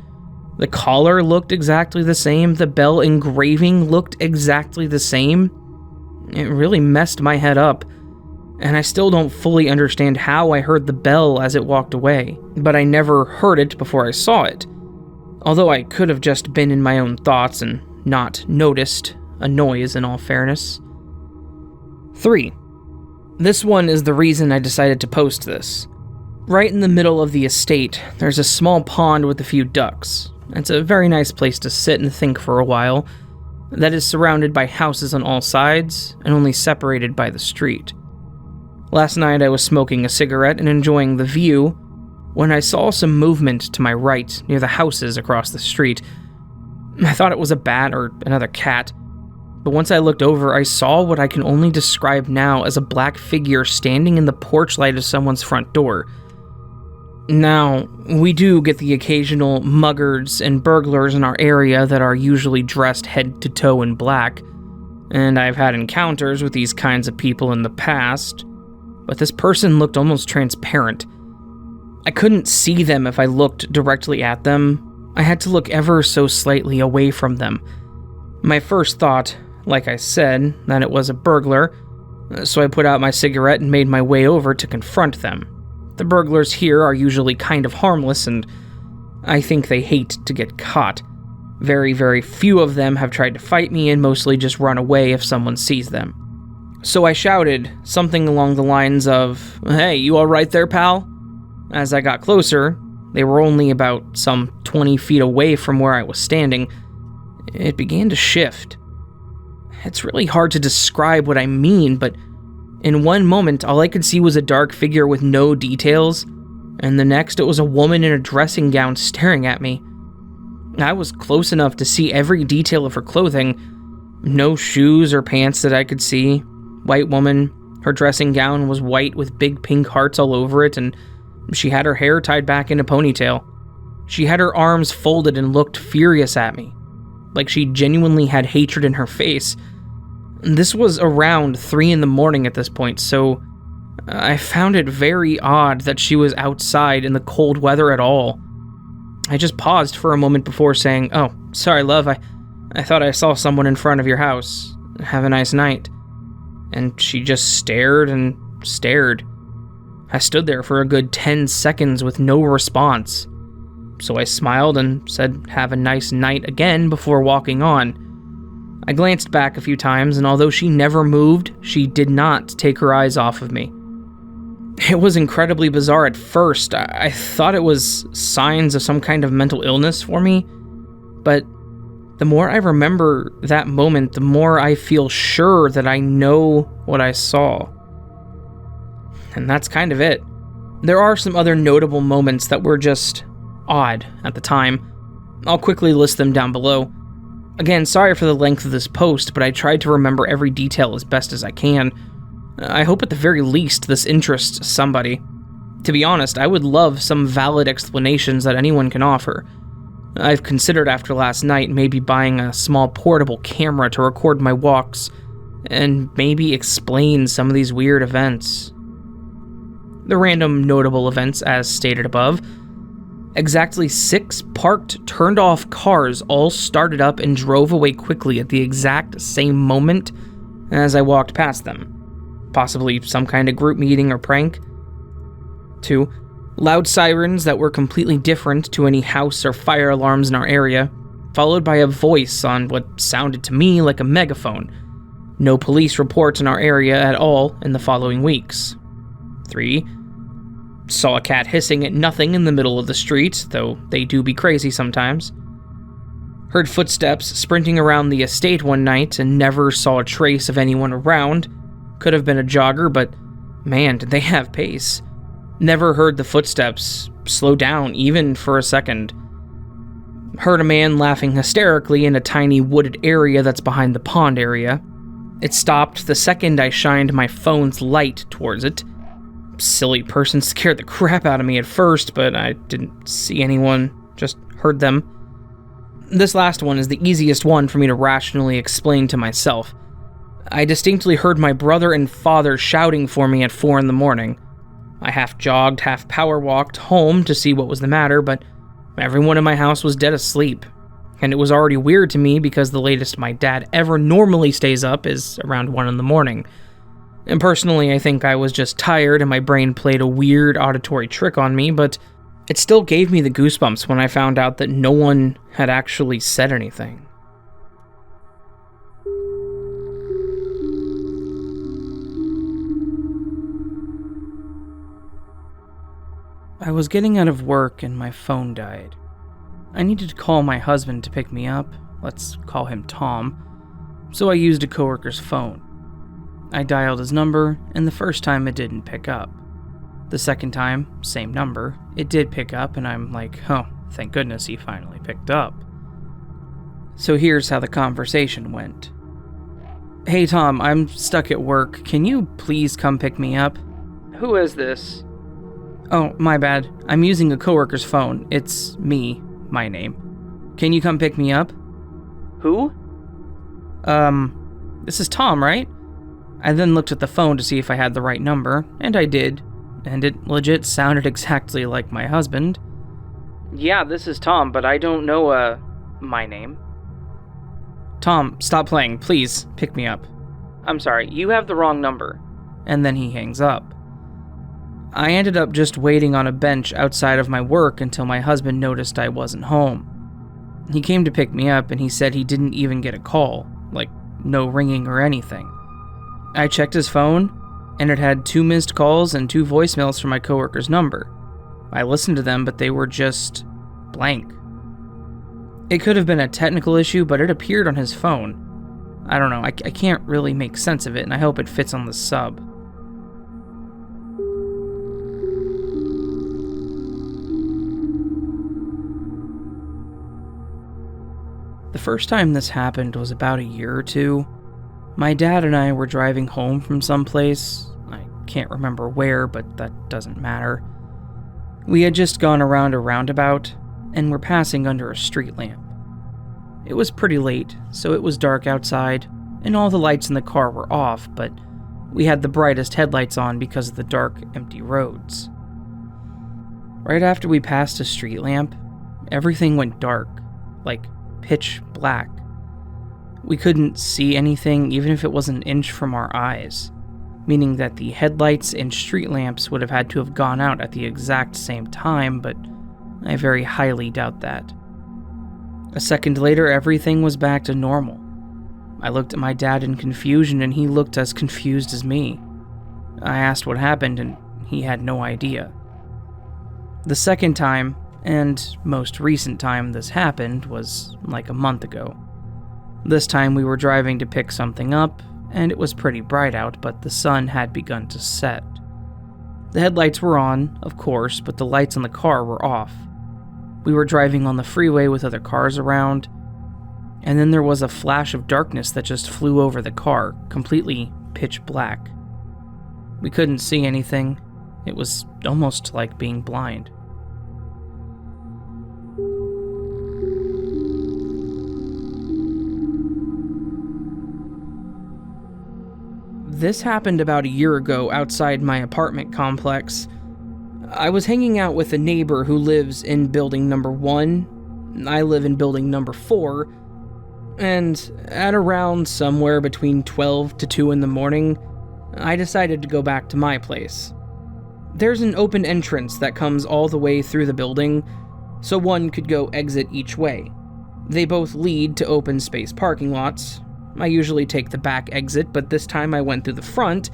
The collar looked exactly the same, the bell engraving looked exactly the same. It really messed my head up, and I still don't fully understand how I heard the bell as it walked away, but I never heard it before I saw it, although I could have just been in my own thoughts and not noticed a noise in all fairness. 3. This one is the reason I decided to post this. Right in the middle of the estate, there's a small pond with a few ducks. It's a very nice place to sit and think for a while. That is surrounded by houses on all sides and only separated by the street. Last night I was smoking a cigarette and enjoying the view when I saw some movement to my right near the houses across the street. I thought it was a bat or another cat, but once I looked over, I saw what I can only describe now as a black figure standing in the porch light of someone's front door. Now, we do get the occasional muggers and burglars in our area that are usually dressed head to toe in black, and I've had encounters with these kinds of people in the past, but this person looked almost transparent. I couldn't see them if I looked directly at them. I had to look ever so slightly away from them. My first thought, like I said, that it was a burglar, so I put out my cigarette and made my way over to confront them. The burglars here are usually kind of harmless, and I think they hate to get caught. Very, very few of them have tried to fight me and mostly just run away if someone sees them. So I shouted something along the lines of, "Hey, you all right there, pal?" As I got closer, they were only about some 20 feet away from where I was standing. It began to shift. It's really hard to describe what I mean, but in one moment, all I could see was a dark figure with no details, and the next it was a woman in a dressing gown staring at me. I was close enough to see every detail of her clothing. No shoes or pants that I could see. White woman. Her dressing gown was white with big pink hearts all over it, and she had her hair tied back in a ponytail. She had her arms folded and looked furious at me, like she genuinely had hatred in her face. This was around 3 a.m. at this point, so I found it very odd that she was outside in the cold weather at all. I just paused for a moment before saying, "Oh, sorry, love, I thought I saw someone in front of your house. Have a nice night." And she just stared and stared. I stood there for a good 10 seconds with no response. So I smiled and said, "Have a nice night" again before walking on. I glanced back a few times, and although she never moved, she did not take her eyes off of me. It was incredibly bizarre at first. I thought it was signs of some kind of mental illness for me, but the more I remember that moment, the more I feel sure that I know what I saw. And that's kind of it. There are some other notable moments that were just odd at the time. I'll quickly list them down below. Again, sorry for the length of this post, but I tried to remember every detail as best as I can. I hope at the very least this interests somebody. To be honest, I would love some valid explanations that anyone can offer. I've considered after last night maybe buying a small portable camera to record my walks, and maybe explain some of these weird events. The random notable events as stated above. Exactly 6 parked, turned off cars all started up and drove away quickly at the exact same moment as I walked past them. Possibly some kind of group meeting or prank. 2. Loud sirens that were completely different to any house or fire alarms in our area, followed by a voice on what sounded to me like a megaphone. No police reports in our area at all in the following weeks. 3. Saw a cat hissing at nothing in the middle of the street, though they do be crazy sometimes. Heard footsteps sprinting around the estate one night and never saw a trace of anyone around. Could have been a jogger, but man, did they have pace. Never heard the footsteps slow down even for a second. Heard a man laughing hysterically in a tiny wooded area that's behind the pond area. It stopped the second I shined my phone's light towards it. Silly person scared the crap out of me at first, but I didn't see anyone, just heard them. This last one is the easiest one for me to rationally explain to myself. I distinctly heard my brother and father shouting for me at 4 a.m. I half jogged, half power walked home to see what was the matter, but everyone in my house was dead asleep. And it was already weird to me because the latest my dad ever normally stays up is around 1 a.m. And personally, I think I was just tired and my brain played a weird auditory trick on me, but it still gave me the goosebumps when I found out that no one had actually said anything. I was getting out of work and my phone died. I needed to call my husband to pick me up, let's call him Tom, so I used a coworker's phone. I dialed his number, and the first time it didn't pick up. The second time, same number, it did pick up, and I'm like, oh, thank goodness he finally picked up. So here's how the conversation went. Hey Tom, I'm stuck at work. Can you please come pick me up? Who is this? Oh, my bad. I'm using a coworker's phone. It's me, my name. Can you come pick me up? Who? This is Tom, right? I then looked at the phone to see if I had the right number, and I did. And it legit sounded exactly like my husband. Yeah, this is Tom, but I don't know, my name. Tom, stop playing, please, pick me up. I'm sorry, you have the wrong number. And then he hangs up. I ended up just waiting on a bench outside of my work until my husband noticed I wasn't home. He came to pick me up and he said he didn't even get a call, like no ringing or anything. I checked his phone, and it had 2 missed calls and 2 voicemails from my coworker's number. I listened to them, but they were just blank. It could have been a technical issue, but it appeared on his phone. I don't know, I can't really make sense of it, and I hope it fits on the sub. The first time this happened was about a year or 2. My dad and I were driving home from someplace. I can't remember where, but that doesn't matter. We had just gone around a roundabout, and were passing under a street lamp. It was pretty late, so it was dark outside, and all the lights in the car were off, but we had the brightest headlights on because of the dark, empty roads. Right after we passed a street lamp, everything went dark, like pitch black. We couldn't see anything even if it was an inch from our eyes, meaning that the headlights and street lamps would have had to have gone out at the exact same time, but I very highly doubt that. A second later, everything was back to normal. I looked at my dad in confusion, and he looked as confused as me. I asked what happened, and he had no idea. The second time, and most recent time this happened, was like a month ago. This time we were driving to pick something up, and it was pretty bright out, but the sun had begun to set. The headlights were on, of course, but the lights on the car were off. We were driving on the freeway with other cars around, and then there was a flash of darkness that just flew over the car, completely pitch black. We couldn't see anything. It was almost like being blind. This happened about a year ago outside my apartment complex. I was hanging out with a neighbor who lives in building number 1. I live in building number 4. And at around somewhere between 12 to 2 in the morning, I decided to go back to my place. There's an open entrance that comes all the way through the building, so one could go exit each way. They both lead to open space parking lots. I usually take the back exit, but this time I went through the front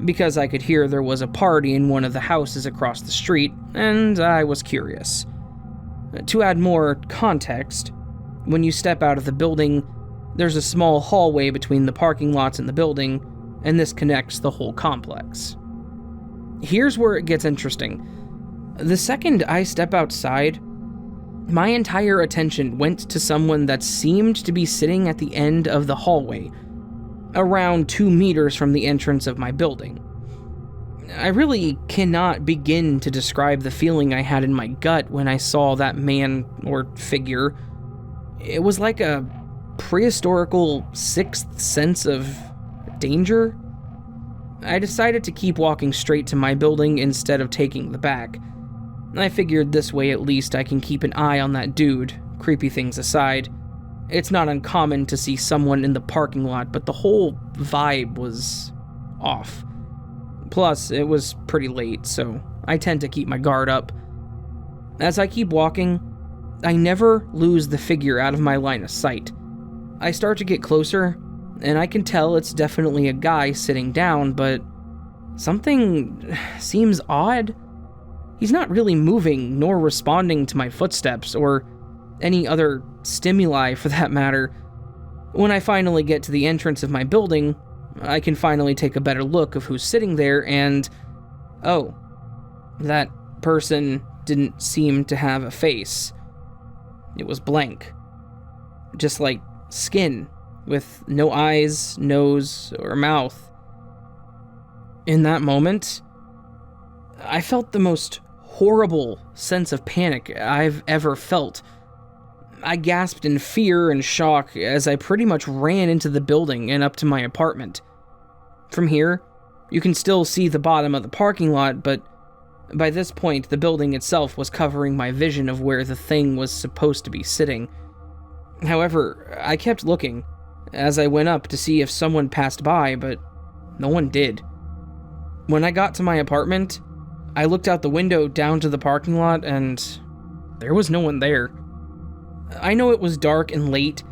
because I could hear there was a party in one of the houses across the street, and I was curious. To add more context, when you step out of the building, there's a small hallway between the parking lots and the building, and this connects the whole complex. Here's where it gets interesting. The second I step outside, my entire attention went to someone that seemed to be sitting at the end of the hallway, around 2 meters from the entrance of my building. I really cannot begin to describe the feeling I had in my gut when I saw that man or figure. It was like a prehistorical sixth sense of danger. I decided to keep walking straight to my building instead of taking the back. I figured this way at least I can keep an eye on that dude, creepy things aside. It's not uncommon to see someone in the parking lot, but the whole vibe was off. Plus, it was pretty late, so I tend to keep my guard up. As I keep walking, I never lose the figure out of my line of sight. I start to get closer, and I can tell it's definitely a guy sitting down, but something seems odd. he's not really moving nor responding to my footsteps or any other stimuli for that matter. When I finally get to the entrance of my building, I can finally take a better look of who's sitting there and, oh, that person didn't seem to have a face. It was blank. Just like skin, with no eyes, nose, or mouth. In that moment, I felt the most horrible sense of panic I've ever felt. I gasped in fear and shock as I pretty much ran into the building and up to my apartment. From here, you can still see the bottom of the parking lot, but by this point, the building itself was covering my vision of where the thing was supposed to be sitting. However, I kept looking as I went up to see if someone passed by, but no one did. When I got to my apartment, I looked out the window down to the parking lot and there was no one there. I know it was dark and late,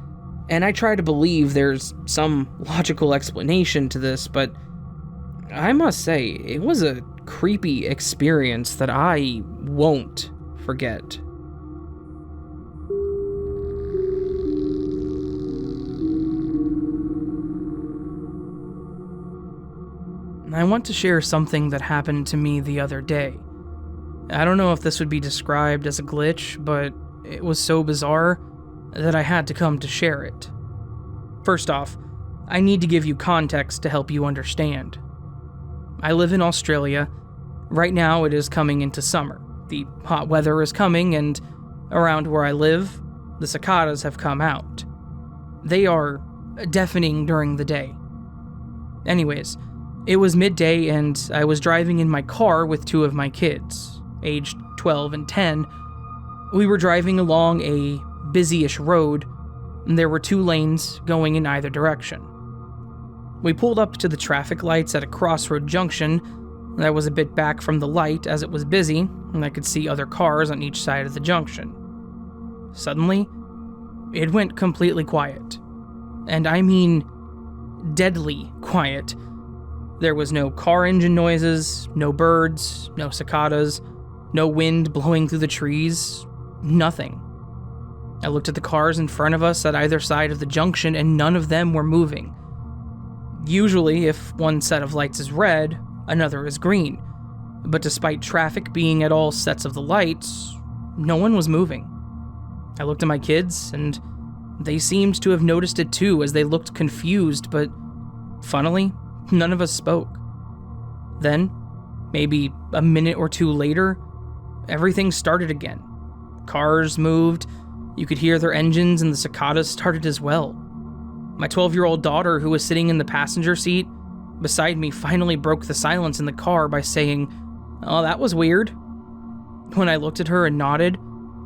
and I try to believe there's some logical explanation to this, but I must say, it was a creepy experience that I won't forget. I want to share something that happened to me the other day. I don't know if this would be described as a glitch, but it was so bizarre that I had to come to share it. First off, I need to give you context to help you understand. I live in Australia. Right now it is coming into summer. The hot weather is coming, and around where I live, the cicadas have come out. They are deafening during the day. Anyways, it was midday and I was driving in my car with two of my kids, aged 12 and 10. We were driving along a busy-ish road, and there were 2 lanes going in either direction. We pulled up to the traffic lights at a crossroad junction that was a bit back from the light as it was busy, and I could see other cars on each side of the junction. Suddenly, it went completely quiet. And I mean deadly quiet. There was no car engine noises, no birds, no cicadas, no wind blowing through the trees, nothing. I looked at the cars in front of us at either side of the junction and none of them were moving. Usually, if one set of lights is red, another is green. But despite traffic being at all sets of the lights, no one was moving. I looked at my kids, and they seemed to have noticed it too as they looked confused, but funnily, none of us spoke. Then, maybe a minute or two later, everything started again. Cars moved, you could hear their engines, and the cicadas started as well. My 12-year-old daughter, who was sitting in the passenger seat beside me, finally broke the silence in the car by saying, "Oh, that was weird." When I looked at her and nodded,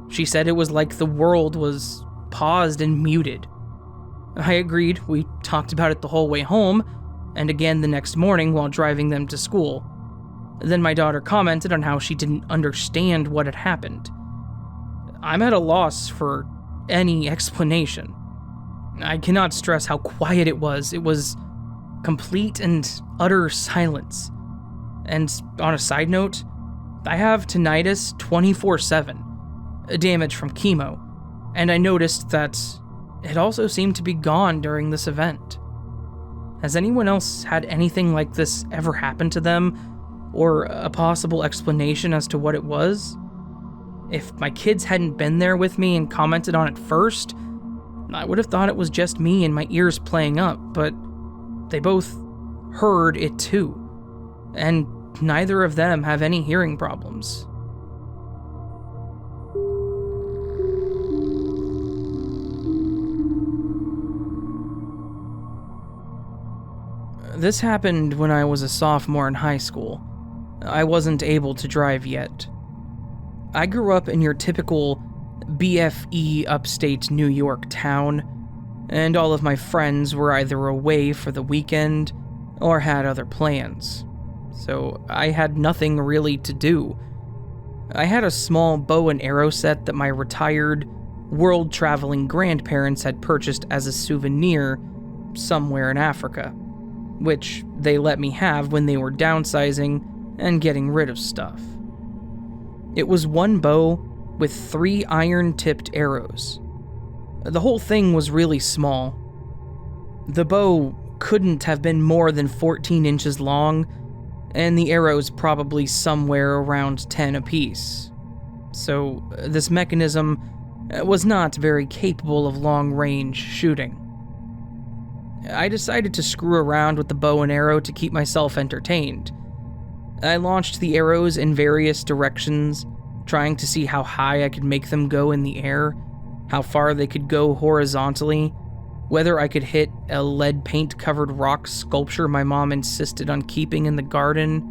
she said it was like the world was paused and muted. I agreed. We talked about it the whole way home, and again the next morning while driving them to school. Then my daughter commented on how she didn't understand what had happened. I'm at a loss for any explanation. I cannot stress how quiet it was. It was complete and utter silence. And on a side note, I have tinnitus 24/7, damage from chemo, and I noticed that it also seemed to be gone during this event. Has anyone else had anything like this ever happen to them, or a possible explanation as to what it was? If my kids hadn't been there with me and commented on it first, I would have thought it was just me and my ears playing up, but they both heard it too, and neither of them have any hearing problems. This happened when I was a sophomore in high school. I wasn't able to drive yet. I grew up in your typical BFE upstate New York town, and all of my friends were either away for the weekend or had other plans, so I had nothing really to do. I had a small bow and arrow set that my retired, world-traveling grandparents had purchased as a souvenir somewhere in Africa, which they let me have when they were downsizing and getting rid of stuff. It was one bow with 3 iron-tipped arrows. The whole thing was really small. The bow couldn't have been more than 14 inches long, and the arrows probably somewhere around 10 apiece. So this mechanism was not very capable of long-range shooting. I decided to screw around with the bow and arrow to keep myself entertained. I launched the arrows in various directions, trying to see how high I could make them go in the air, how far they could go horizontally, whether I could hit a lead paint-covered rock sculpture my mom insisted on keeping in the garden,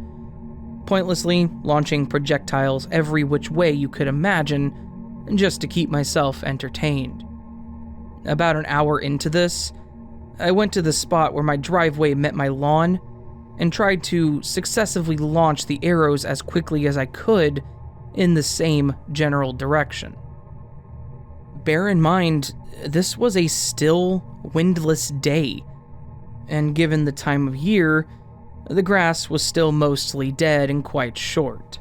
pointlessly launching projectiles every which way you could imagine, just to keep myself entertained. About an hour into this, I went to the spot where my driveway met my lawn and tried to successively launch the arrows as quickly as I could in the same general direction. Bear in mind, this was a still, windless day, and given the time of year, the grass was still mostly dead and quite short.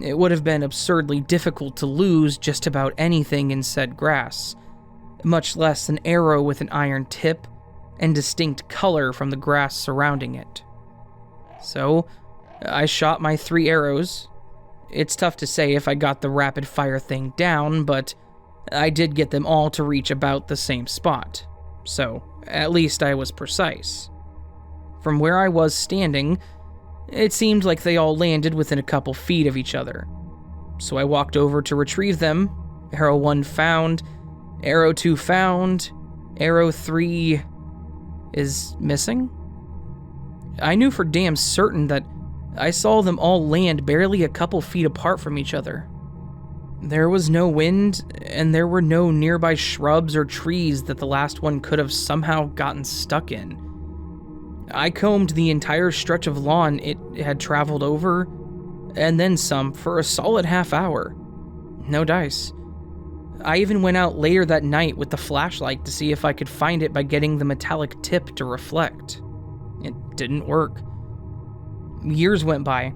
It would have been absurdly difficult to lose just about anything in said grass, much less an arrow with an iron tip and distinct color from the grass surrounding it. So, I shot my 3 arrows. It's tough to say if I got the rapid fire thing down, but I did get them all to reach about the same spot, so at least I was precise. From where I was standing, it seemed like they all landed within a couple feet of each other. So I walked over to retrieve them. Arrow 1 found, arrow 2 found, arrow 3 is missing? I knew for damn certain that I saw them all land barely a couple feet apart from each other. There was no wind, and there were no nearby shrubs or trees that the last one could have somehow gotten stuck in. I combed the entire stretch of lawn it had traveled over, and then some, for a solid half hour. No dice. I even went out later that night with the flashlight to see if I could find it by getting the metallic tip to reflect. It didn't work. Years went by.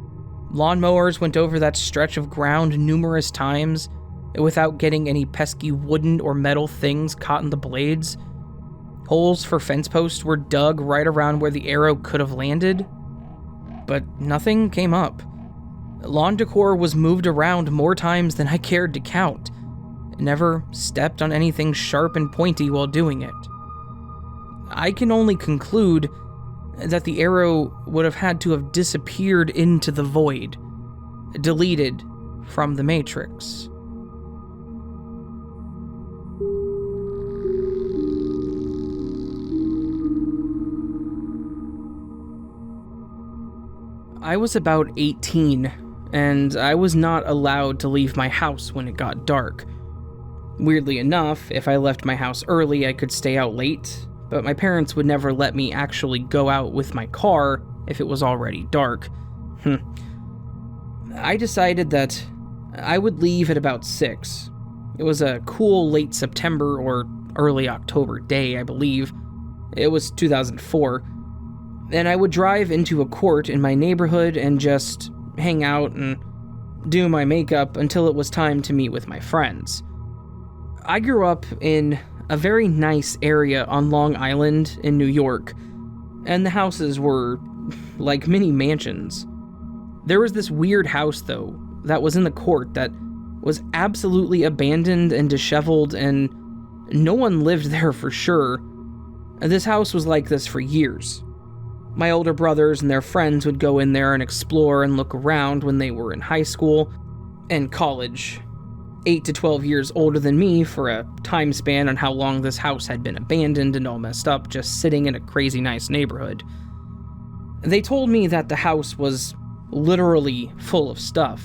Lawnmowers went over that stretch of ground numerous times without getting any pesky wooden or metal things caught in the blades. Holes for fence posts were dug right around where the arrow could have landed, but nothing came up. Lawn decor was moved around more times than I cared to count. Never stepped on anything sharp and pointy while doing it. I can only conclude that the arrow would have had to have disappeared into the void, deleted from the Matrix. I was about 18, and I was not allowed to leave my house when it got dark. Weirdly enough, if I left my house early, I could stay out late, but my parents would never let me actually go out with my car if it was already dark. I decided that I would leave at about 6. It was a cool late September or early October day, I believe. It was 2004. And I would drive into a court in my neighborhood and just hang out and do my makeup until it was time to meet with my friends. I grew up in a very nice area on Long Island in New York, and the houses were like mini mansions. There was this weird house, though, that was in the court that was absolutely abandoned and disheveled, and no one lived there for sure. This house was like this for years. My older brothers and their friends would go in there and explore and look around when they were in high school and college. 8 to 12 years older than me for a time span on how long this house had been abandoned and all messed up, just sitting in a crazy nice neighborhood. They told me that the house was literally full of stuff.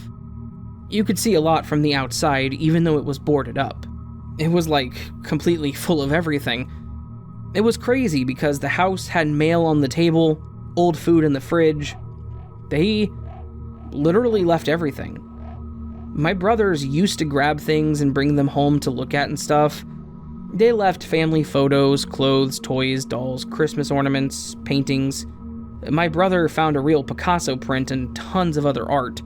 You could see a lot from the outside, even though it was boarded up. It was like completely full of everything. It was crazy because the house had mail on the table, old food in the fridge. They literally left everything. My brothers used to grab things and bring them home to look at and stuff. They left family photos, clothes, toys, dolls, Christmas ornaments, paintings. My brother found a real Picasso print and tons of other art.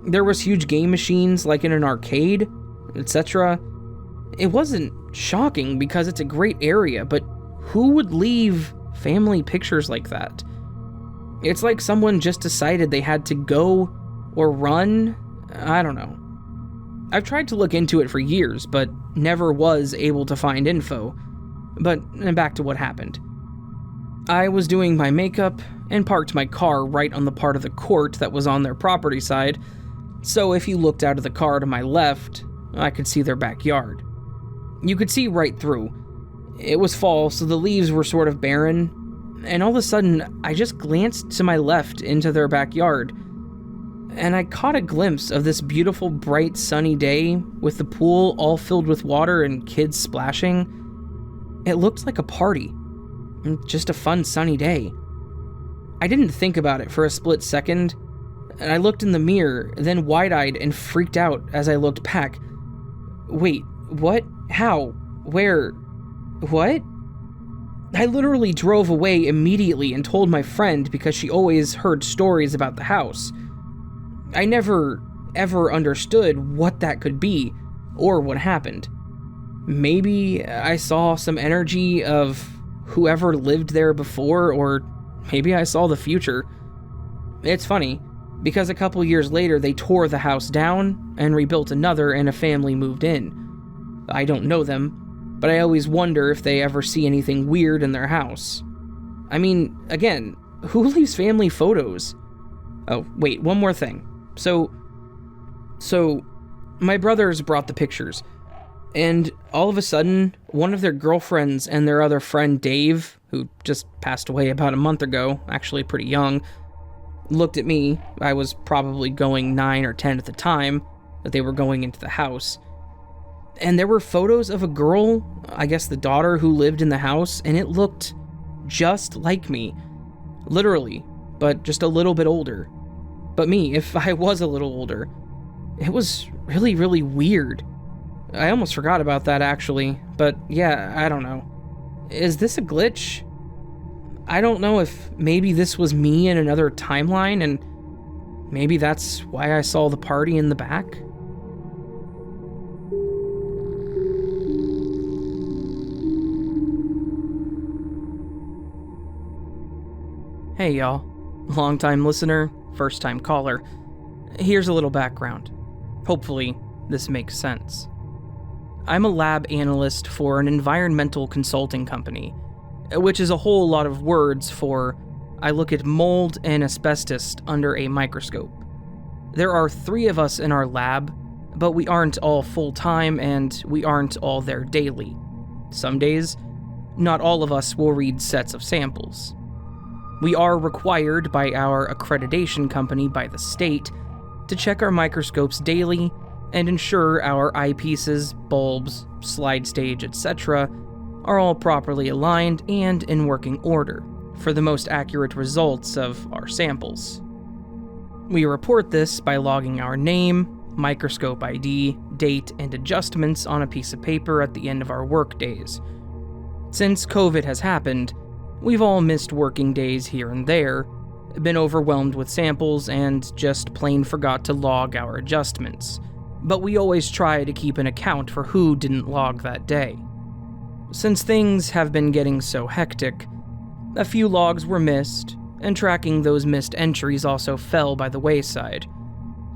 There was huge game machines like in an arcade, etc. It wasn't shocking because it's a great area, but who would leave family pictures like that? It's like someone just decided they had to go or run. I don't know. I've tried to look into it for years, but never was able to find info. But back to what happened. I was doing my makeup and parked my car right on the part of the court that was on their property side, so if you looked out of the car to my left, I could see their backyard. You could see right through. It was fall, so the leaves were sort of barren, and all of a sudden, I just glanced to my left into their backyard, and I caught a glimpse of this beautiful, bright, sunny day with the pool all filled with water and kids splashing. It looked like a party. Just a fun, sunny day. I didn't think about it for a split second, and I looked in the mirror, then wide-eyed and freaked out as I looked back. Wait, what? How? Where? What? I literally drove away immediately and told my friend because she always heard stories about the house. I never, ever understood what that could be, or what happened. Maybe I saw some energy of whoever lived there before, or maybe I saw the future. It's funny, because a couple years later they tore the house down and rebuilt another and a family moved in. I don't know them, but I always wonder if they ever see anything weird in their house. I mean, again, who leaves family photos? Oh, wait, one more thing. So, my brothers brought the pictures, and all of a sudden, one of their girlfriends and their other friend, Dave, who just passed away about a month ago, actually pretty young, looked at me. I was probably going 9 or 10 at the time that they were going into the house. And there were photos of a girl, I guess the daughter who lived in the house, and it looked just like me. Literally, but just a little bit older. But me, if I was a little older. It was really, really weird. I almost forgot about that, actually. But yeah, I don't know. Is this a glitch? I don't know if maybe this was me in another timeline, and maybe that's why I saw the party in the back? Hey y'all. Long-time listener, first-time caller. Here's a little background. Hopefully, this makes sense. I'm a lab analyst for an environmental consulting company, which is a whole lot of words for I look at mold and asbestos under a microscope. There are 3 of us in our lab, but we aren't all full-time and we aren't all there daily. Some days, not all of us will read sets of samples. We are required by our accreditation company by the state to check our microscopes daily and ensure our eyepieces, bulbs, slide stage, etc. are all properly aligned and in working order for the most accurate results of our samples. We report this by logging our name, microscope ID, date, and adjustments on a piece of paper at the end of our work days. Since COVID has happened, we've all missed working days here and there, been overwhelmed with samples, and just plain forgot to log our adjustments. But we always try to keep an account for who didn't log that day. Since things have been getting so hectic, a few logs were missed, and tracking those missed entries also fell by the wayside.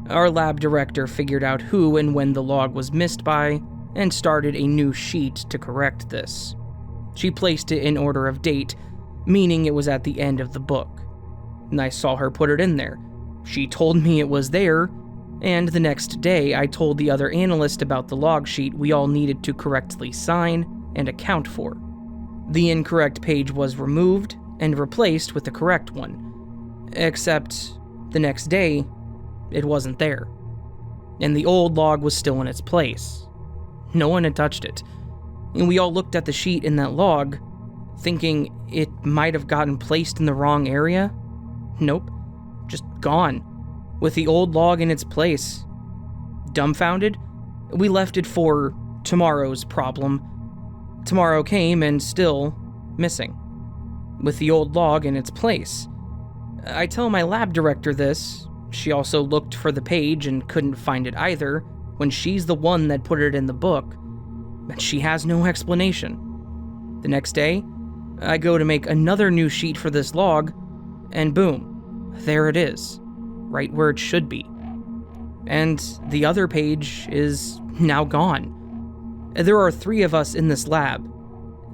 Our lab director figured out who and when the log was missed by, and started a new sheet to correct this. She placed it in order of date, meaning it was at the end of the book. And I saw her put it in there. She told me it was there, and the next day I told the other analyst about the log sheet we all needed to correctly sign and account for. The incorrect page was removed and replaced with the correct one. Except, the next day, it wasn't there. And the old log was still in its place. No one had touched it. And we all looked at the sheet in that log, thinking it might have gotten placed in the wrong area. Nope. Just gone. With the old log in its place. Dumbfounded, we left it for tomorrow's problem. Tomorrow came and still missing. With the old log in its place. I tell my lab director this, She also looked for the page and couldn't find it either, when she's the one that put it in the book, but she has no explanation. The next day, I go to make another new sheet for this log, and boom, there it is, right where it should be. And the other page is now gone. There are 3 of us in this lab,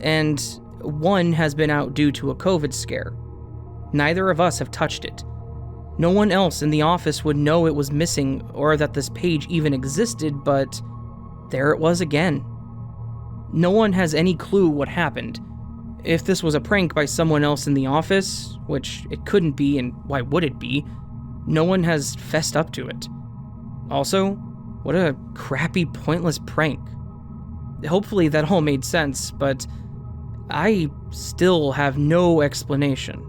and one has been out due to a COVID scare. Neither of us have touched it. No one else in the office would know it was missing or that this page even existed, but there it was again. No one has any clue what happened. If this was a prank by someone else in the office, which it couldn't be, and why would it be, no one has fessed up to it. Also, what a crappy, pointless prank. Hopefully that all made sense, but I still have no explanation.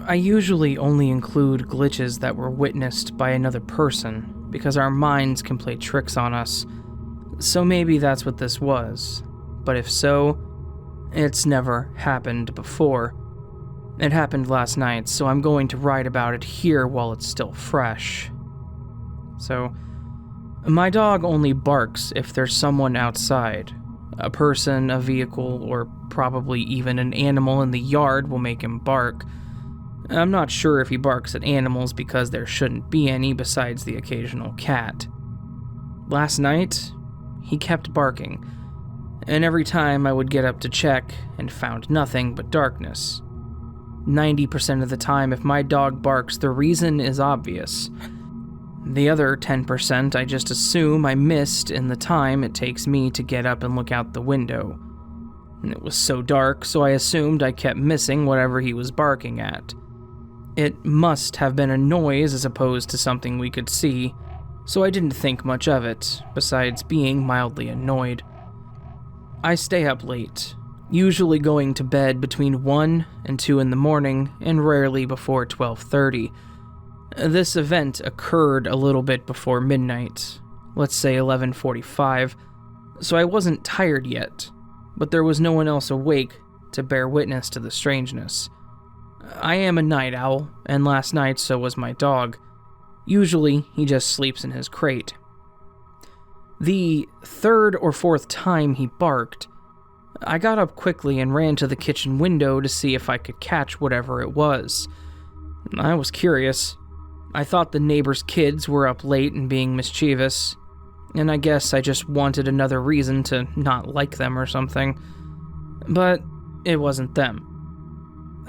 I usually only include glitches that were witnessed by another person, because our minds can play tricks on us. So maybe that's what this was. But if so, it's never happened before. It happened last night, so I'm going to write about it here while it's still fresh. So, my dog only barks if there's someone outside. A person, a vehicle, or probably even an animal in the yard will make him bark. I'm not sure if he barks at animals because there shouldn't be any besides the occasional cat. Last night, he kept barking, and every time I would get up to check and found nothing but darkness. 90% of the time, if my dog barks, the reason is obvious. The other 10% I just assume I missed in the time it takes me to get up and look out the window. It was so dark, so I assumed I kept missing whatever he was barking at. It must have been a noise as opposed to something we could see, so I didn't think much of it, besides being mildly annoyed. I stay up late, usually going to bed between 1 and 2 in the morning, and rarely before 12:30. This event occurred a little bit before midnight, let's say 11:45, so I wasn't tired yet, but there was no one else awake to bear witness to the strangeness. I am a night owl, and last night so was my dog. Usually, he just sleeps in his crate. The 3rd or 4th time he barked, I got up quickly and ran to the kitchen window to see if I could catch whatever it was. I was curious. I thought the neighbors' kids were up late and being mischievous, and I guess I just wanted another reason to not like them or something. But it wasn't them.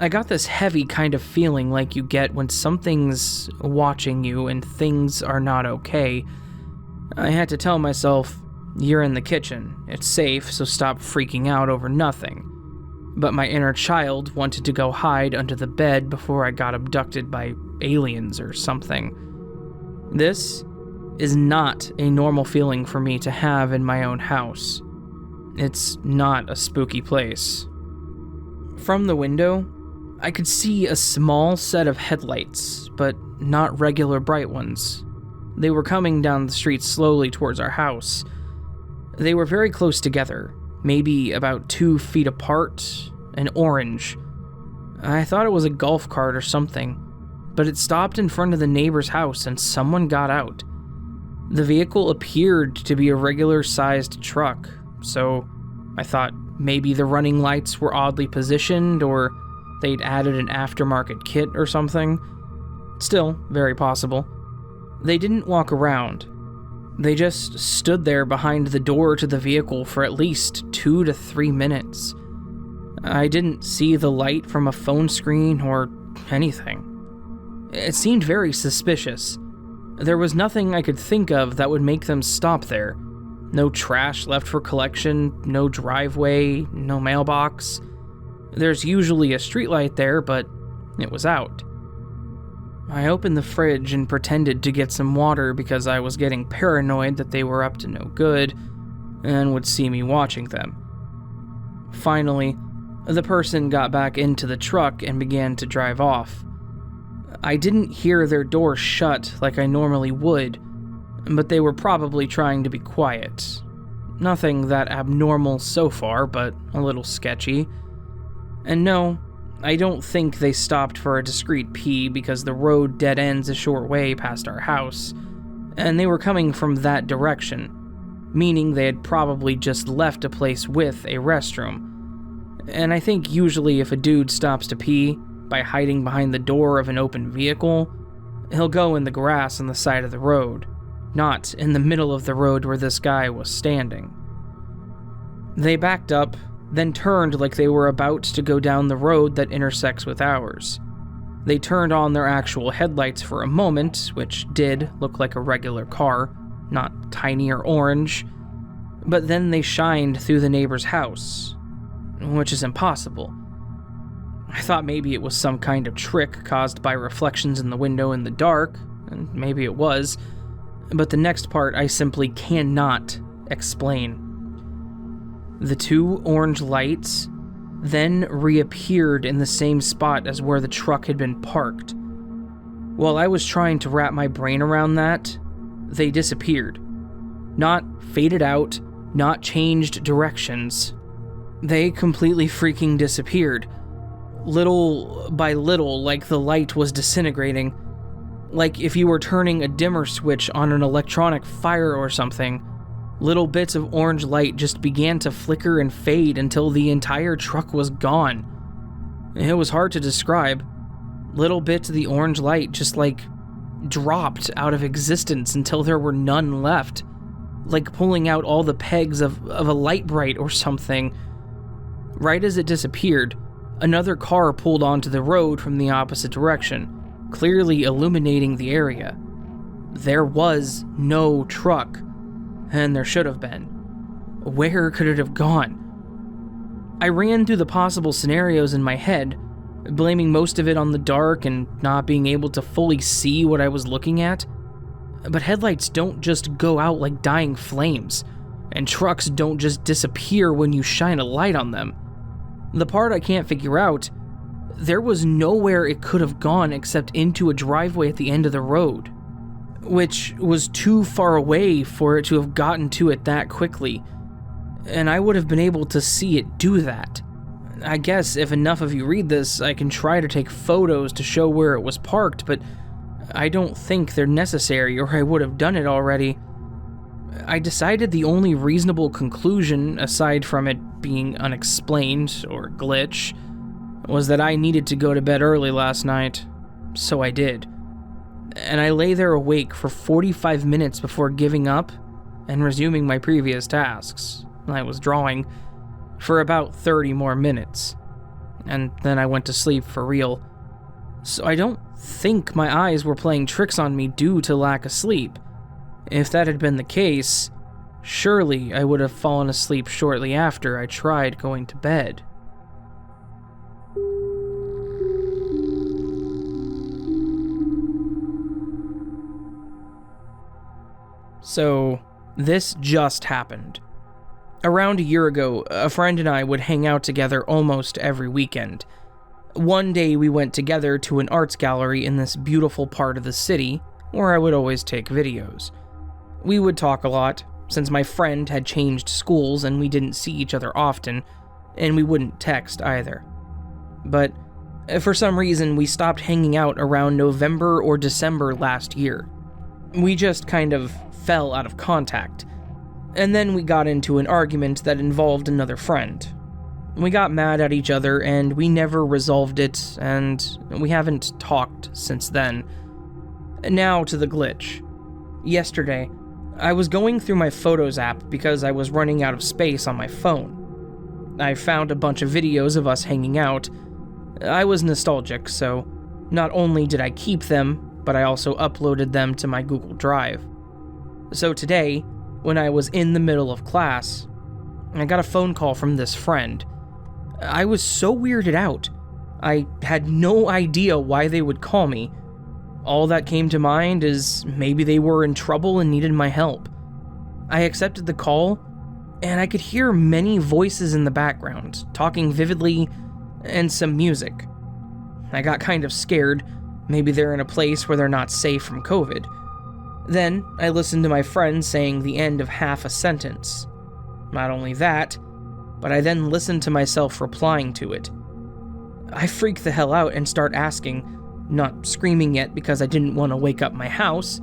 I got this heavy kind of feeling like you get when something's watching you and things are not okay. I had to tell myself, you're in the kitchen, it's safe, so stop freaking out over nothing. But my inner child wanted to go hide under the bed before I got abducted by aliens or something. This is not a normal feeling for me to have in my own house. It's not a spooky place. From the window, I could see a small set of headlights, but not regular bright ones. They were coming down the street slowly towards our house. They were very close together, maybe about 2 feet apart, and orange. I thought it was a golf cart or something, but it stopped in front of the neighbor's house and someone got out. The vehicle appeared to be a regular-sized truck, so I thought maybe the running lights were oddly positioned or they'd added an aftermarket kit or something. Still, very possible. They didn't walk around. They just stood there behind the door to the vehicle for at least 2 to 3 minutes. I didn't see the light from a phone screen or anything. It seemed very suspicious. There was nothing I could think of that would make them stop there. No trash left for collection, no driveway, no mailbox. There's usually a streetlight there, but it was out. I opened the fridge and pretended to get some water because I was getting paranoid that they were up to no good and would see me watching them. Finally, the person got back into the truck and began to drive off. I didn't hear their door shut like I normally would, but they were probably trying to be quiet. Nothing that abnormal so far, but a little sketchy. And no, I don't think they stopped for a discreet pee because the road dead ends a short way past our house, and they were coming from that direction, meaning they had probably just left a place with a restroom. And I think usually if a dude stops to pee by hiding behind the door of an open vehicle, he'll go in the grass on the side of the road, not in the middle of the road where this guy was standing. They backed up, then turned like they were about to go down the road that intersects with ours. They turned on their actual headlights for a moment, which did look like a regular car, not tiny or orange, but then they shined through the neighbor's house, which is impossible. I thought maybe it was some kind of trick caused by reflections in the window in the dark, and maybe it was, but the next part I simply cannot explain. The two orange lights then reappeared in the same spot as where the truck had been parked. While I was trying to wrap my brain around that, they disappeared. Not faded out, not changed directions. They completely freaking disappeared. Little by little, like the light was disintegrating. Like if you were turning a dimmer switch on an electronic fire or something. Little bits of orange light just began to flicker and fade until the entire truck was gone. It was hard to describe. Little bits of the orange light just dropped out of existence until there were none left. Like pulling out all the pegs of a light bright or something. Right as it disappeared, another car pulled onto the road from the opposite direction, clearly illuminating the area. There was no truck. And there should have been. Where could it have gone? I ran through the possible scenarios in my head, blaming most of it on the dark and not being able to fully see what I was looking at. But headlights don't just go out like dying flames, and trucks don't just disappear when you shine a light on them. The part I can't figure out, there was nowhere it could have gone except into a driveway at the end of the road, which was too far away for it to have gotten to it that quickly, and I would have been able to see it do that. I guess if enough of you read this, I can try to take photos to show where it was parked, but I don't think they're necessary, or I would have done it already. I decided the only reasonable conclusion, aside from it being unexplained or glitch, was that I needed to go to bed early last night, so I did. And I lay there awake for 45 minutes before giving up and resuming my previous tasks. I was drawing for about 30 more minutes, and then I went to sleep for real. So I don't think my eyes were playing tricks on me due to lack of sleep. If that had been the case, surely I would have fallen asleep shortly after I tried going to bed. So, this just happened. Around a year ago, a friend and I would hang out together almost every weekend. One day we went together to an arts gallery in this beautiful part of the city, where I would always take videos. We would talk a lot, since my friend had changed schools and we didn't see each other often, and we wouldn't text either. But, for some reason, we stopped hanging out around November or December last year. We just kind of fell out of contact. And then we got into an argument that involved another friend. We got mad at each other and we never resolved it, and we haven't talked since then. Now to the glitch. Yesterday, I was going through my Photos app because I was running out of space on my phone. I found a bunch of videos of us hanging out. I was nostalgic, so not only did I keep them, but I also uploaded them to my Google Drive. So today, when I was in the middle of class, I got a phone call from this friend. I was so weirded out. I had no idea why they would call me. All that came to mind is maybe they were in trouble and needed my help. I accepted the call, and I could hear many voices in the background, talking vividly, and some music. I got kind of scared. Maybe they're in a place where they're not safe from COVID. Then, I listened to my friend saying the end of half a sentence. Not only that, but I then listen to myself replying to it. I freak the hell out and start asking, not screaming yet because I didn't want to wake up my house,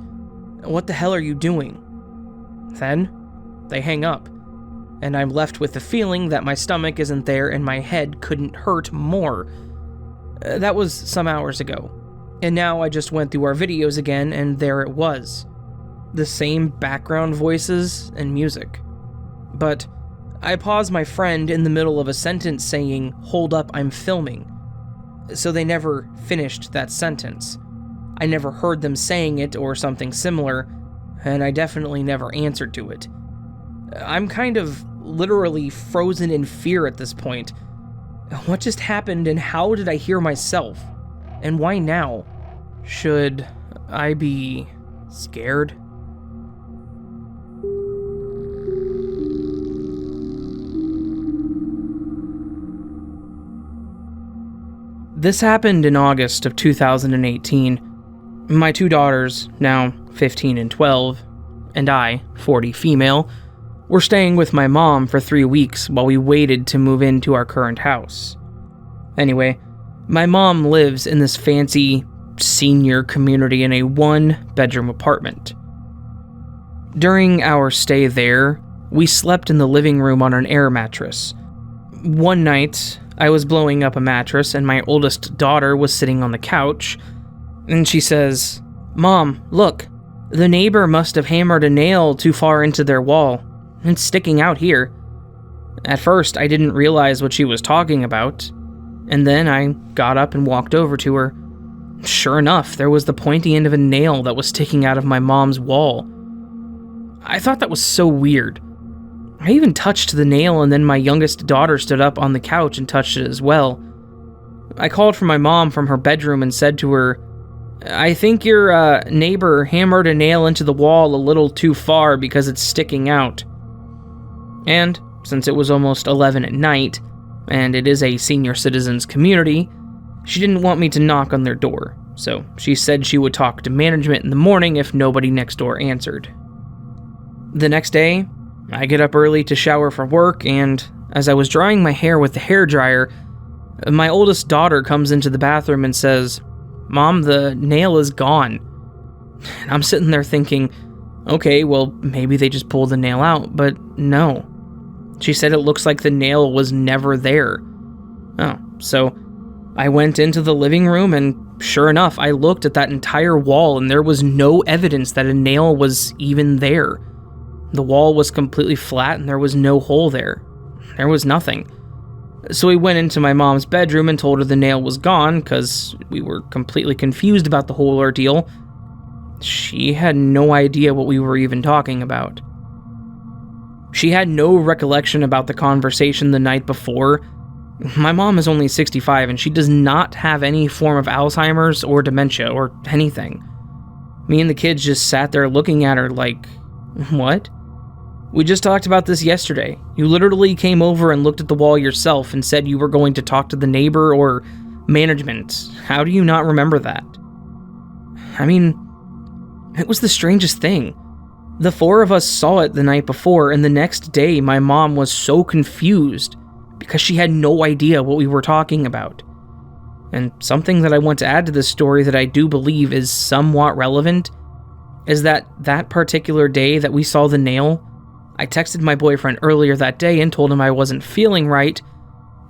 "What the hell are you doing?" Then, they hang up, and I'm left with the feeling that my stomach isn't there and my head couldn't hurt more. That was some hours ago, and now I just went through our videos again and there it was. The same background voices and music. But I paused my friend in the middle of a sentence saying, "Hold up, I'm filming." So they never finished that sentence. I never heard them saying it or something similar, and I definitely never answered to it. I'm kind of literally frozen in fear at this point. What just happened and how did I hear myself? And why now? Should I be scared? This happened in August of 2018. My two daughters, now 15 and 12, and I, 40 female, were staying with my mom for 3 weeks while we waited to move into our current house. Anyway, my mom lives in this fancy senior community in a 1-bedroom apartment. During our stay there, we slept in the living room on an air mattress. One night, I was blowing up a mattress and my oldest daughter was sitting on the couch, and she says, "Mom, look, the neighbor must have hammered a nail too far into their wall. It's sticking out here." At first, I didn't realize what she was talking about, and then I got up and walked over to her. Sure enough, there was the pointy end of a nail that was sticking out of my mom's wall. I thought that was so weird. I even touched the nail, and then my youngest daughter stood up on the couch and touched it as well. I called for my mom from her bedroom and said to her, "I think your neighbor hammered a nail into the wall a little too far because it's sticking out." And since it was almost 11 at night, and it is a senior citizens community, she didn't want me to knock on their door, so she said she would talk to management in the morning if nobody next door answered. The next day, I get up early to shower for work, and as I was drying my hair with the hairdryer, my oldest daughter comes into the bathroom and says, "Mom, the nail is gone." And I'm sitting there thinking, okay, well, maybe they just pulled the nail out, but no. She said it looks like the nail was never there. Oh, so I went into the living room, and sure enough, I looked at that entire wall, and there was no evidence that a nail was even there. The wall was completely flat and there was no hole there. There was nothing. So we went into my mom's bedroom and told her the nail was gone because we were completely confused about the whole ordeal. She had no idea what we were even talking about. She had no recollection about the conversation the night before. My mom is only 65 and she does not have any form of Alzheimer's or dementia or anything. Me and the kids just sat there looking at her like, what? We just talked about this yesterday. You literally came over and looked at the wall yourself and said you were going to talk to the neighbor or management. How do you not remember that? I mean, it was the strangest thing. The 4 of us saw it the night before, and the next day my mom was so confused because she had no idea what we were talking about. And something that I want to add to this story that I do believe is somewhat relevant is that particular day that we saw the nail, I texted my boyfriend earlier that day and told him I wasn't feeling right,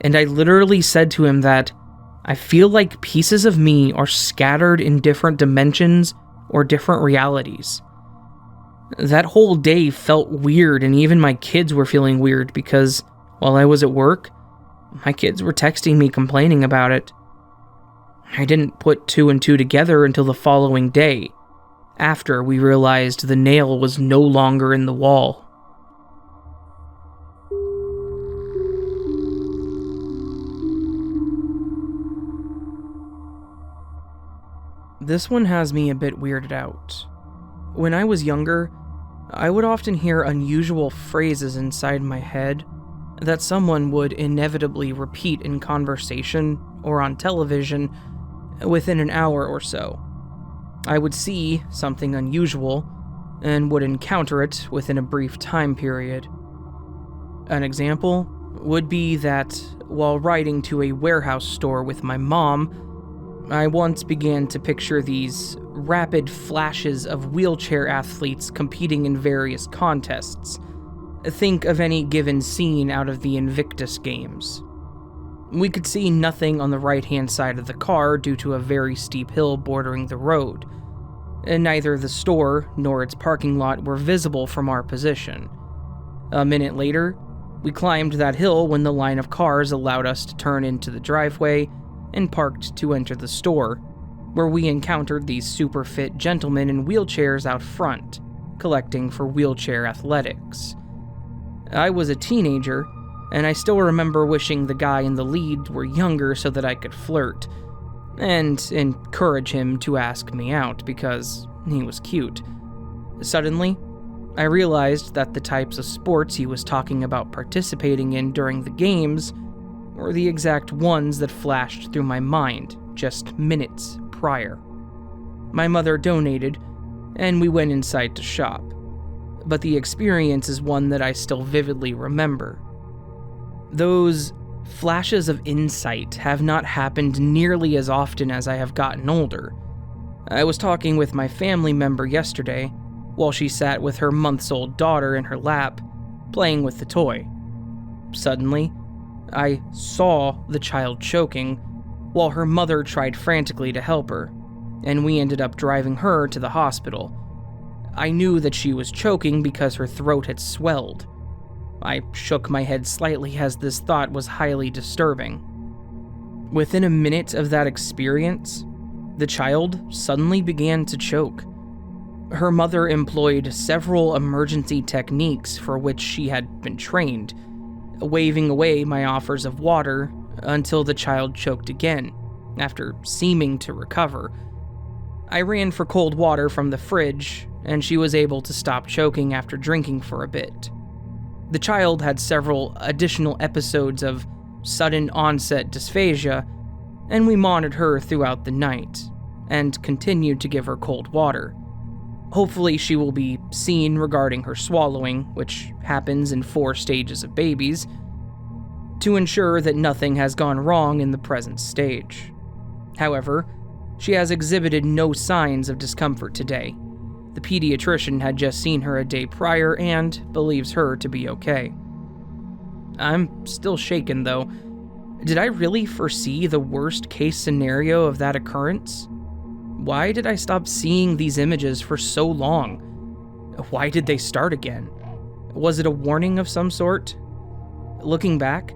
and I literally said to him that I feel like pieces of me are scattered in different dimensions or different realities. That whole day felt weird, and even my kids were feeling weird because while I was at work, my kids were texting me complaining about it. I didn't put 2 and 2 together until the following day, after we realized the nail was no longer in the wall. This one has me a bit weirded out. When I was younger, I would often hear unusual phrases inside my head that someone would inevitably repeat in conversation or on television within an hour or so. I would see something unusual and would encounter it within a brief time period. An example would be that while riding to a warehouse store with my mom, I once began to picture these rapid flashes of wheelchair athletes competing in various contests. Think of any given scene out of the Invictus games. We could see nothing on the right-hand side of the car due to a very steep hill bordering the road, and neither the store nor its parking lot were visible from our position. A minute later, we climbed that hill when the line of cars allowed us to turn into the driveway and parked to enter the store, where we encountered these super fit gentlemen in wheelchairs out front, collecting for wheelchair athletics. I was a teenager, and I still remember wishing the guy in the lead were younger so that I could flirt, and encourage him to ask me out because he was cute. Suddenly, I realized that the types of sports he was talking about participating in during the games were the exact ones that flashed through my mind just minutes prior. My mother donated, and we went inside to shop, but the experience is one that I still vividly remember. Those flashes of insight have not happened nearly as often as I have gotten older. I was talking with my family member yesterday, while she sat with her months-old daughter in her lap, playing with the toy. Suddenly, I saw the child choking, while her mother tried frantically to help her, and we ended up driving her to the hospital. I knew that she was choking because her throat had swelled. I shook my head slightly as this thought was highly disturbing. Within a minute of that experience, the child suddenly began to choke. Her mother employed several emergency techniques for which she had been trained, waving away my offers of water until the child choked again, after seeming to recover. I ran for cold water from the fridge, and she was able to stop choking after drinking for a bit. The child had several additional episodes of sudden onset dysphagia, and we monitored her throughout the night, and continued to give her cold water. Hopefully she will be seen regarding her swallowing, which happens in 4 stages of babies, to ensure that nothing has gone wrong in the present stage. However, she has exhibited no signs of discomfort today. The pediatrician had just seen her a day prior and believes her to be okay. I'm still shaken though. Did I really foresee the worst case scenario of that occurrence? Why did I stop seeing these images for so long? Why did they start again? Was it a warning of some sort? Looking back,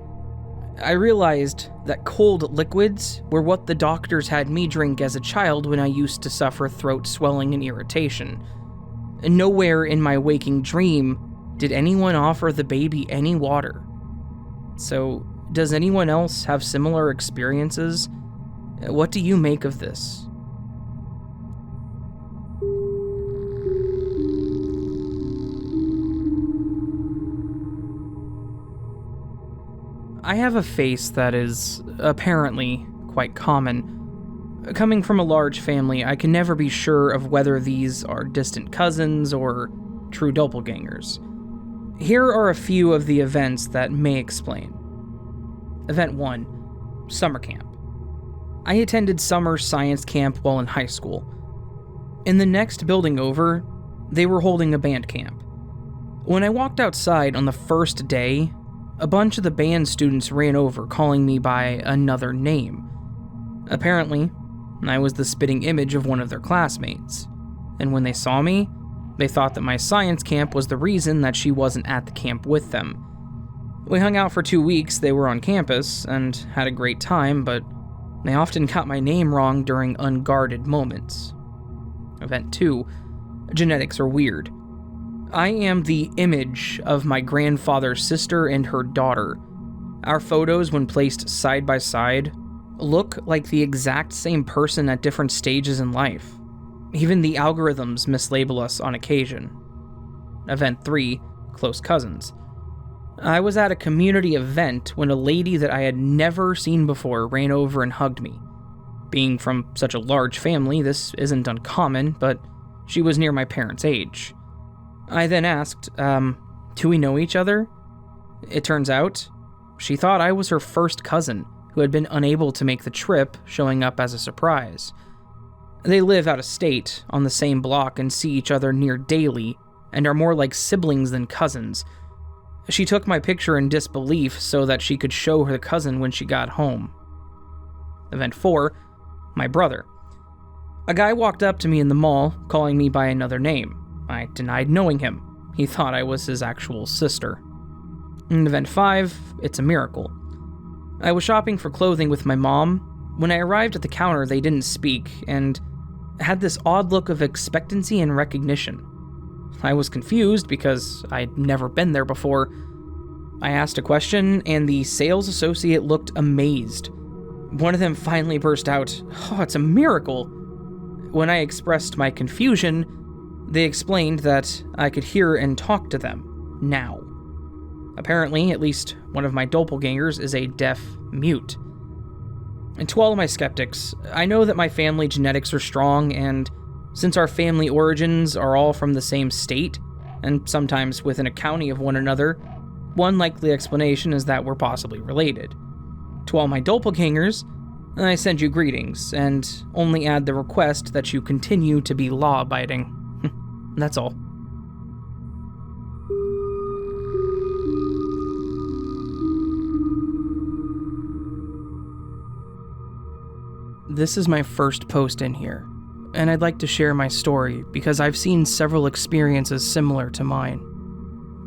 I realized that cold liquids were what the doctors had me drink as a child when I used to suffer throat swelling and irritation. Nowhere in my waking dream did anyone offer the baby any water. So, does anyone else have similar experiences? What do you make of this? I have a face that is apparently quite common. Coming from a large family, I can never be sure of whether these are distant cousins or true doppelgangers. Here are a few of the events that may explain. Event 1. Summer camp. I attended summer science camp while in high school. In the next building over, they were holding a band camp. When I walked outside on the first day, a bunch of the band students ran over calling me by another name. Apparently, I was the spitting image of one of their classmates, and when they saw me, they thought that my science camp was the reason that she wasn't at the camp with them. We hung out for 2 weeks they were on campus, and had a great time, but they often got my name wrong during unguarded moments. Event 2. Genetics are weird. I am the image of my grandfather's sister and her daughter. Our photos, when placed side by side, look like the exact same person at different stages in life. Even the algorithms mislabel us on occasion. Event 3. Close cousins. I was at a community event when a lady that I had never seen before ran over and hugged me. Being from such a large family, this isn't uncommon, but she was near my parents' age. I then asked, do we know each other? It turns out, she thought I was her first cousin who had been unable to make the trip, showing up as a surprise. They live out of state, on the same block, and see each other near daily, and are more like siblings than cousins. She took my picture in disbelief so that she could show her cousin when she got home. Event 4, my brother. A guy walked up to me in the mall, calling me by another name. I denied knowing him. He thought I was his actual sister. In Event 5, it's a miracle. I was shopping for clothing with my mom. When I arrived at the counter, they didn't speak, and had this odd look of expectancy and recognition. I was confused because I'd never been there before. I asked a question, and the sales associate looked amazed. One of them finally burst out, "Oh, it's a miracle." When I expressed my confusion, they explained that I could hear and talk to them, now. Apparently, at least one of my doppelgangers is a deaf mute. And to all of my skeptics, I know that my family genetics are strong, and since our family origins are all from the same state, and sometimes within a county of one another, one likely explanation is that we're possibly related. To all my doppelgangers, I send you greetings, and only add the request that you continue to be law-abiding. That's all. This is my first post in here, and I'd like to share my story because I've seen several experiences similar to mine.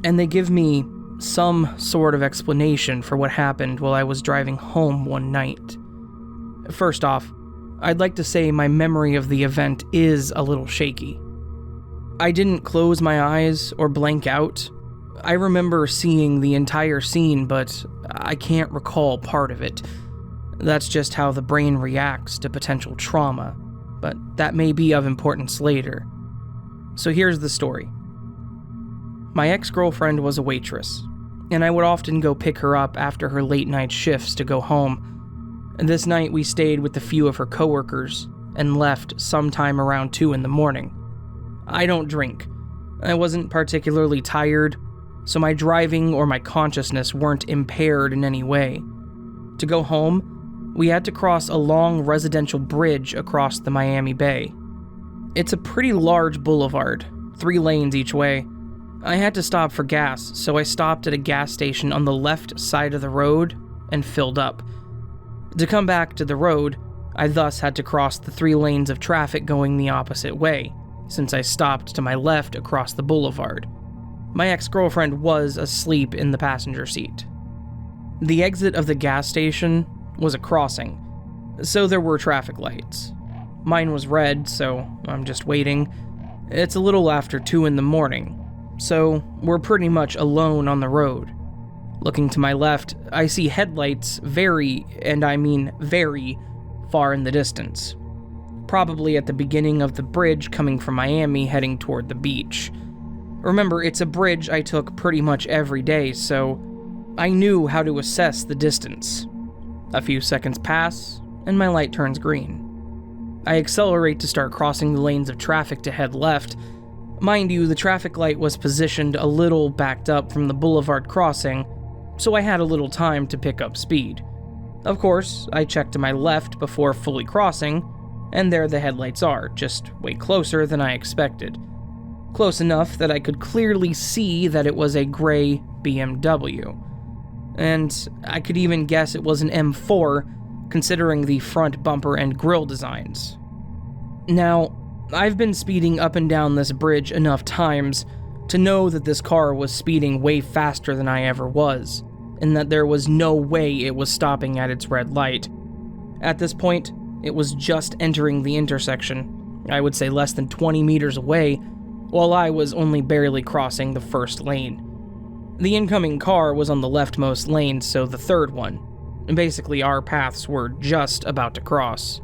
And they give me some sort of explanation for what happened while I was driving home one night. First off, I'd like to say my memory of the event is a little shaky. I didn't close my eyes or blank out. I remember seeing the entire scene, but I can't recall part of it. That's just how the brain reacts to potential trauma, but that may be of importance later. So here's the story. My ex-girlfriend was a waitress, and I would often go pick her up after her late-night shifts to go home. And this night we stayed with a few of her coworkers and left sometime around 2 in the morning. I don't drink. I wasn't particularly tired, so my driving or my consciousness weren't impaired in any way. To go home, we had to cross a long residential bridge across the Miami Bay. It's a pretty large boulevard, 3 lanes each way. I had to stop for gas, so I stopped at a gas station on the left side of the road and filled up. To come back to the road, I thus had to cross the 3 lanes of traffic going the opposite way, since I stopped to my left across the boulevard. My ex-girlfriend was asleep in the passenger seat. The exit of the gas station was a crossing, so there were traffic lights. Mine was red, so I'm just waiting. It's a little after 2 in the morning, so we're pretty much alone on the road. Looking to my left, I see headlights very, and I mean very, far in the distance. Probably at the beginning of the bridge coming from Miami heading toward the beach. Remember, it's a bridge I took pretty much every day, so I knew how to assess the distance. A few seconds pass, and my light turns green. I accelerate to start crossing the lanes of traffic to head left. Mind you, the traffic light was positioned a little backed up from the boulevard crossing, so I had a little time to pick up speed. Of course, I checked to my left before fully crossing, and there the headlights are, just way closer than I expected. Close enough that I could clearly see that it was a gray BMW. And I could even guess it was an M4, considering the front bumper and grille designs. Now, I've been speeding up and down this bridge enough times to know that this car was speeding way faster than I ever was, and that there was no way it was stopping at its red light. At this point, it was just entering the intersection, I would say less than 20 meters away, while I was only barely crossing the first lane. The incoming car was on the leftmost lane, so the third one. Basically, our paths were just about to cross.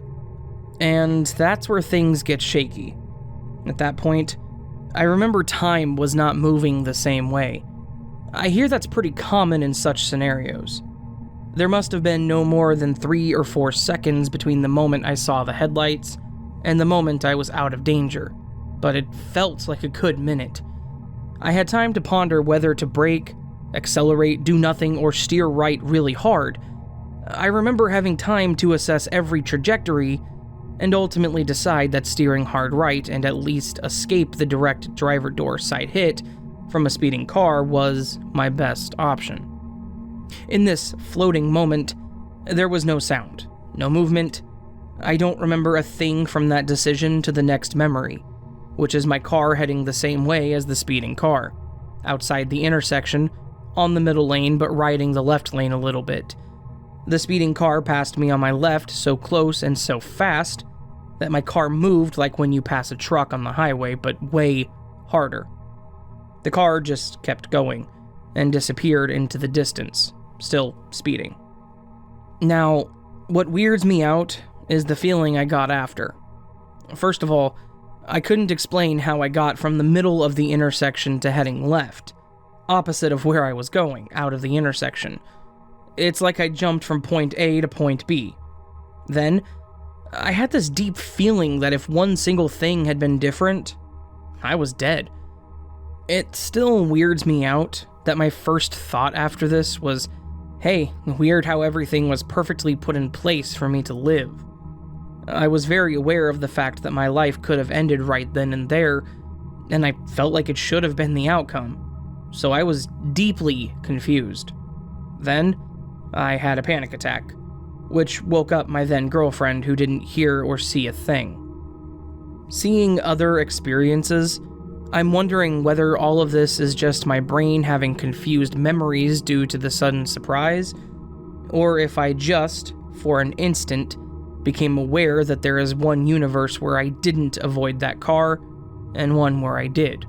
And that's where things get shaky. At that point, I remember time was not moving the same way. I hear that's pretty common in such scenarios. There must have been no more than 3 or 4 seconds between the moment I saw the headlights and the moment I was out of danger, but it felt like a good minute. I had time to ponder whether to brake, accelerate, do nothing, or steer right really hard. I remember having time to assess every trajectory and ultimately decide that steering hard right and at least escape the direct driver door side hit from a speeding car was my best option. In this floating moment, there was no sound, no movement. I don't remember a thing from that decision to the next memory, which is my car heading the same way as the speeding car, outside the intersection, on the middle lane but riding the left lane a little bit. The speeding car passed me on my left so close and so fast that my car moved like when you pass a truck on the highway, but way harder. The car just kept going and disappeared into the distance, still speeding. Now, what weirds me out is the feeling I got after. First of all, I couldn't explain how I got from the middle of the intersection to heading left, opposite of where I was going, out of the intersection. It's like I jumped from point A to point B. Then, I had this deep feeling that if one single thing had been different, I was dead. It still weirds me out that my first thought after this was, hey, weird how everything was perfectly put in place for me to live. I was very aware of the fact that my life could have ended right then and there, and I felt like it should have been the outcome, so I was deeply confused. Then, I had a panic attack, which woke up my then-girlfriend who didn't hear or see a thing. Seeing other experiences, I'm wondering whether all of this is just my brain having confused memories due to the sudden surprise, or if I just, for an instant, became aware that there is one universe where I didn't avoid that car, and one where I did.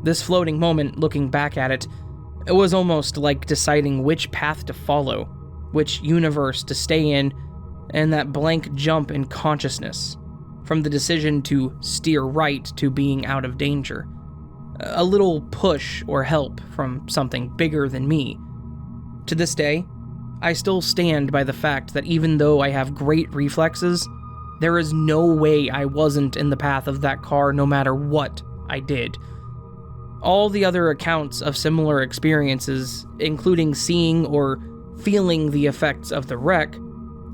This floating moment, looking back at it, it was almost like deciding which path to follow, which universe to stay in, and that blank jump in consciousness, from the decision to steer right to being out of danger. A little push or help from something bigger than me. To this day, I still stand by the fact that even though I have great reflexes, there is no way I wasn't in the path of that car no matter what I did. All the other accounts of similar experiences, including seeing or feeling the effects of the wreck,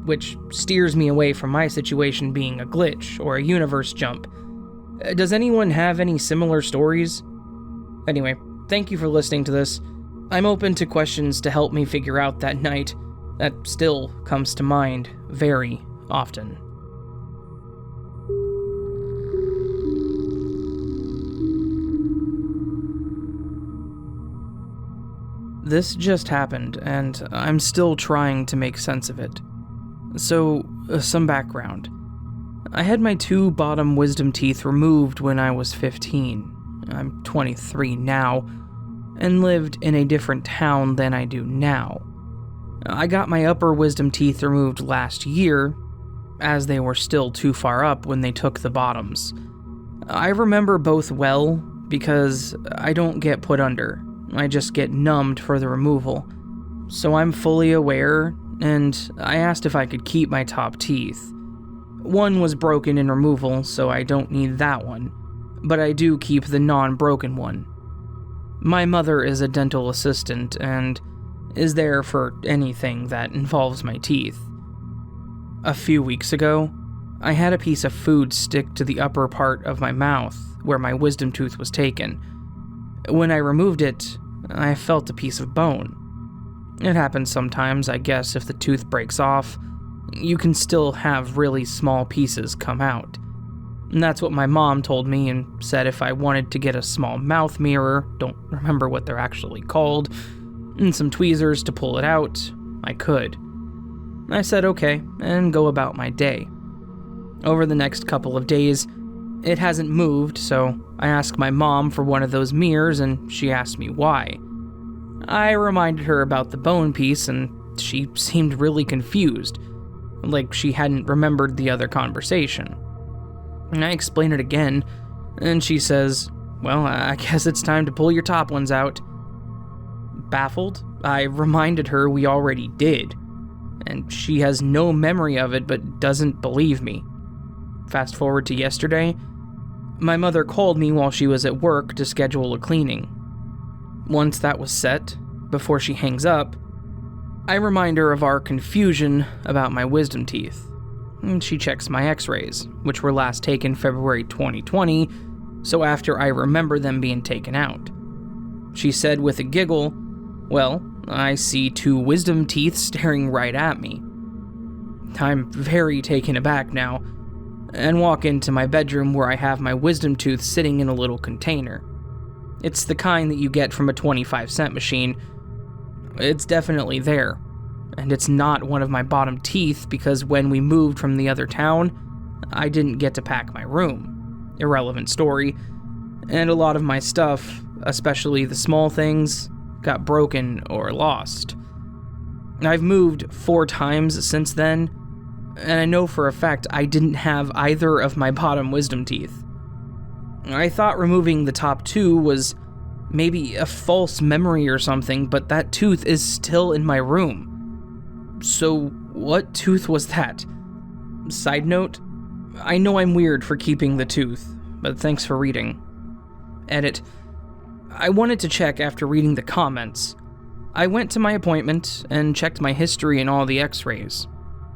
which steers me away from my situation being a glitch or a universe jump. Does anyone have any similar stories? Anyway, thank you for listening to this. I'm open to questions to help me figure out that night. That still comes to mind very often. This just happened, and I'm still trying to make sense of it. So, some background. I had my 2 bottom wisdom teeth removed when I was 15. I'm 23 now, and lived in a different town than I do now. I got my upper wisdom teeth removed last year, as they were still too far up when they took the bottoms. I remember both well, because I don't get put under. I just get numbed for the removal. So I'm fully aware, and I asked if I could keep my top teeth. One was broken in removal, so I don't need that one, but I do keep the non-broken one. My mother is a dental assistant and is there for anything that involves my teeth. A few weeks ago, I had a piece of food stick to the upper part of my mouth where my wisdom tooth was taken. When I removed it, I felt a piece of bone. It happens sometimes, I guess, if the tooth breaks off. You can still have really small pieces come out. And that's what my mom told me and said if I wanted to get a small mouth mirror, don't remember what they're actually called, and some tweezers to pull it out, I could. I said okay, and go about my day. Over the next couple of days, it hasn't moved, so I asked my mom for one of those mirrors, and she asked me why. I reminded her about the bone piece, and she seemed really confused, like she hadn't remembered the other conversation. And I explain it again, and she says, well, I guess it's time to pull your top ones out. Baffled, I reminded her we already did, and she has no memory of it but doesn't believe me. Fast forward to yesterday, my mother called me while she was at work to schedule a cleaning. Once that was set, Before she hangs up, I remind her of our confusion about my wisdom teeth. She checks my x-rays, which were last taken February 2020, so after I remember them being taken out. She said with a giggle, "Well, I see 2 wisdom teeth staring right at me." I'm very taken aback now, and walk into my bedroom where I have my wisdom tooth sitting in a little container. It's the kind that you get from a 25-cent machine. It's definitely there, and it's not one of my bottom teeth because when we moved from the other town, I didn't get to pack my room. Irrelevant story, and a lot of my stuff, especially the small things, got broken or lost. I've moved 4 times since then, and I know for a fact I didn't have either of my bottom wisdom teeth. I thought removing the top 2 was maybe a false memory or something, but that tooth is still in my room. So what tooth was that? Side note, I know I'm weird for keeping the tooth, but thanks for reading. Edit. I wanted to check after reading the comments. I went to my appointment and checked my history and all the x-rays.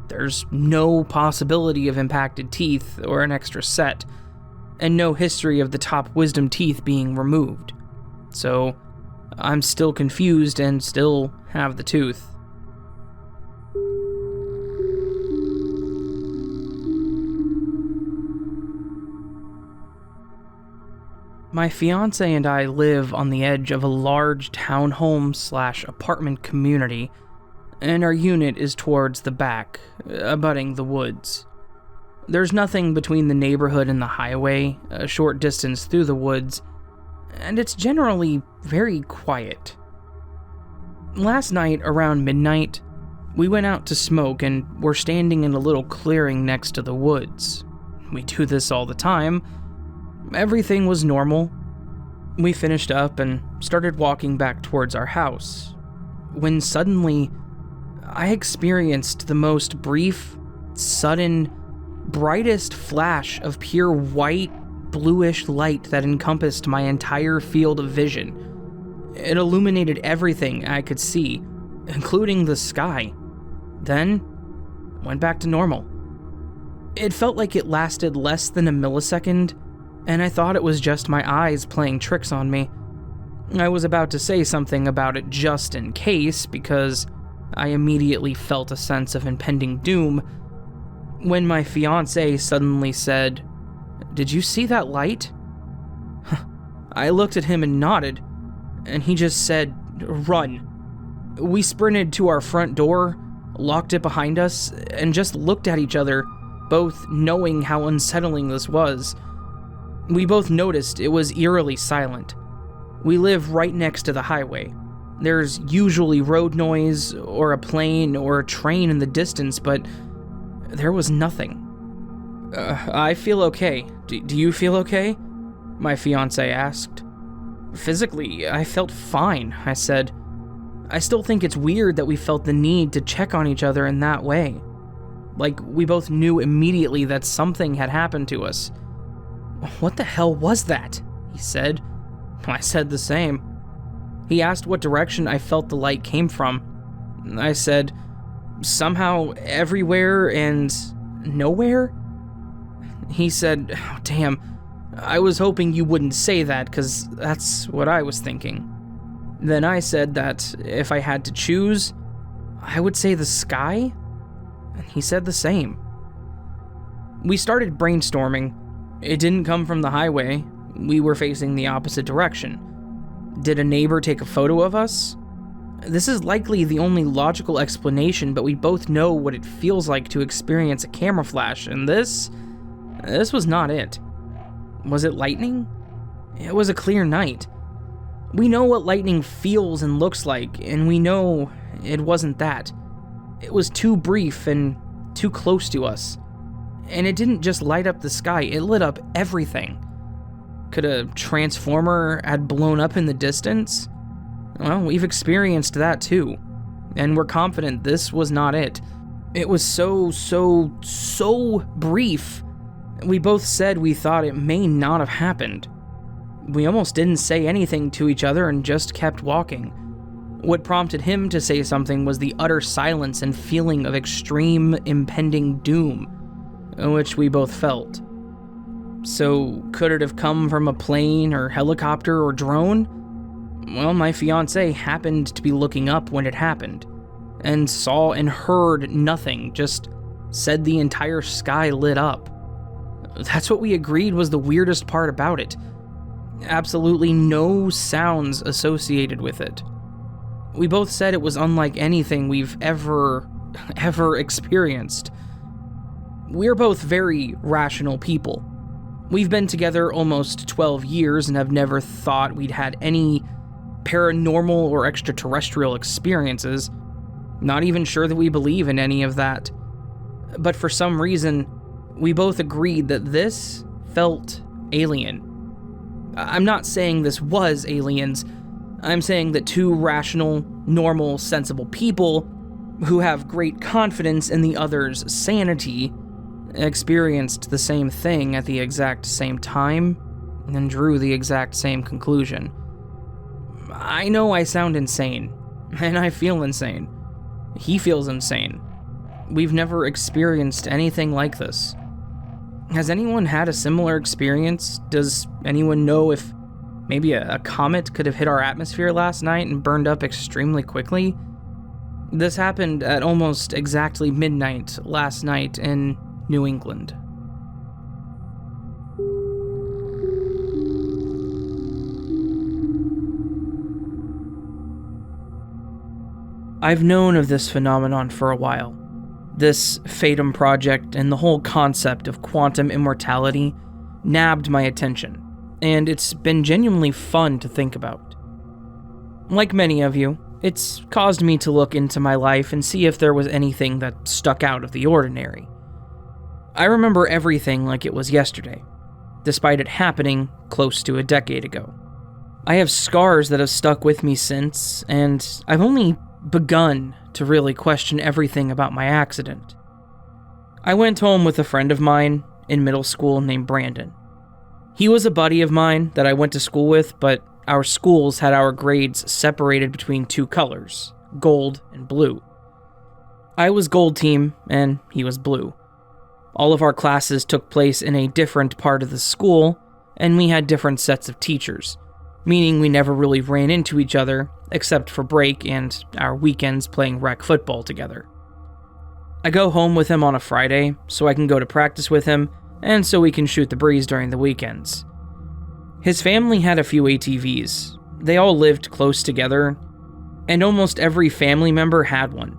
There's no possibility of impacted teeth or an extra set, and no history of the top wisdom teeth being removed. So, I'm still confused and still have the tooth. My fiance and I live on the edge of a large townhome/apartment community, and our unit is towards the back, abutting the woods. There's nothing between the neighborhood and the highway, a short distance through the woods, and it's generally very quiet. Last night, around midnight, we went out to smoke and were standing in a little clearing next to the woods. We do this all the time. Everything was normal. We finished up and started walking back towards our house, when suddenly, I experienced the most brief, sudden, brightest flash of pure white, bluish light that encompassed my entire field of vision. It illuminated everything I could see, including the sky. Then, went back to normal. It felt like it lasted less than a millisecond, and I thought it was just my eyes playing tricks on me. I was about to say something about it just in case, because I immediately felt a sense of impending doom, when my fiancé suddenly said, "Did you see that light?" I looked at him and nodded, and he just said, "Run." We sprinted to our front door, locked it behind us, and just looked at each other, both knowing how unsettling this was. We both noticed it was eerily silent. We live right next to the highway. There's usually road noise, or a plane, or a train in the distance, but there was nothing. I feel okay. Do you feel okay?" my fiancé asked. "Physically, I felt fine," I said. "I still think it's weird that we felt the need to check on each other in that way. Like, we both knew immediately that something had happened to us." "What the hell was that?" he said. I said the same. He asked what direction I felt the light came from. I said, "Somehow everywhere and nowhere?" He said, "Oh, damn, I was hoping you wouldn't say that, 'cause that's what I was thinking." Then I said that if I had to choose, I would say the sky, and he said the same. We started brainstorming. It didn't come from the highway. We were facing the opposite direction. Did a neighbor take a photo of us? This is likely the only logical explanation, but we both know what it feels like to experience a camera flash, and this was not it. Was it lightning? It was a clear night. We know what lightning feels and looks like, and we know it wasn't that. It was too brief and too close to us. And it didn't just light up the sky, it lit up everything. Could a transformer had blown up in the distance? Well, we've experienced that too, and we're confident this was not it. It was so brief. We both said we thought it may not have happened. We almost didn't say anything to each other and just kept walking. What prompted him to say something was the utter silence and feeling of extreme impending doom, which we both felt. So, could it have come from a plane or helicopter or drone? Well, my fiancé happened to be looking up when it happened, and saw and heard nothing, just said the entire sky lit up. That's what we agreed was the weirdest part about it. Absolutely no sounds associated with it. We both said it was unlike anything we've ever experienced. We're both very rational people. We've been together almost 12 years and have never thought we'd had any paranormal or extraterrestrial experiences. Not even sure that we believe in any of that. But for some reason, we both agreed that this felt alien. I'm not saying this was aliens. I'm saying that two rational, normal, sensible people who have great confidence in the other's sanity experienced the same thing at the exact same time and drew the exact same conclusion. I know I sound insane, and I feel insane. He feels insane. We've never experienced anything like this. Has anyone had a similar experience? Does anyone know if maybe a comet could have hit our atmosphere last night and burned up extremely quickly? This happened at almost exactly midnight last night in New England. I've known of this phenomenon for a while. This Fatum project and the whole concept of quantum immortality nabbed my attention, and it's been genuinely fun to think about. Like many of you, it's caused me to look into my life and see if there was anything that stuck out of the ordinary. I remember everything like it was yesterday, despite it happening close to a decade ago. I have scars that have stuck with me since, and I've only begun to really question everything about my accident. I went home with a friend of mine in middle school named Brandon. He was a buddy of mine that I went to school with, but our schools had our grades separated between two colors, gold and blue. I was gold team, and he was blue. All of our classes took place in a different part of the school, and we had different sets of teachers, meaning we never really ran into each other, except for break and our weekends playing rec football together. I go home with him on a Friday, so I can go to practice with him, and so we can shoot the breeze during the weekends. His family had a few ATVs. They all lived close together, and almost every family member had one.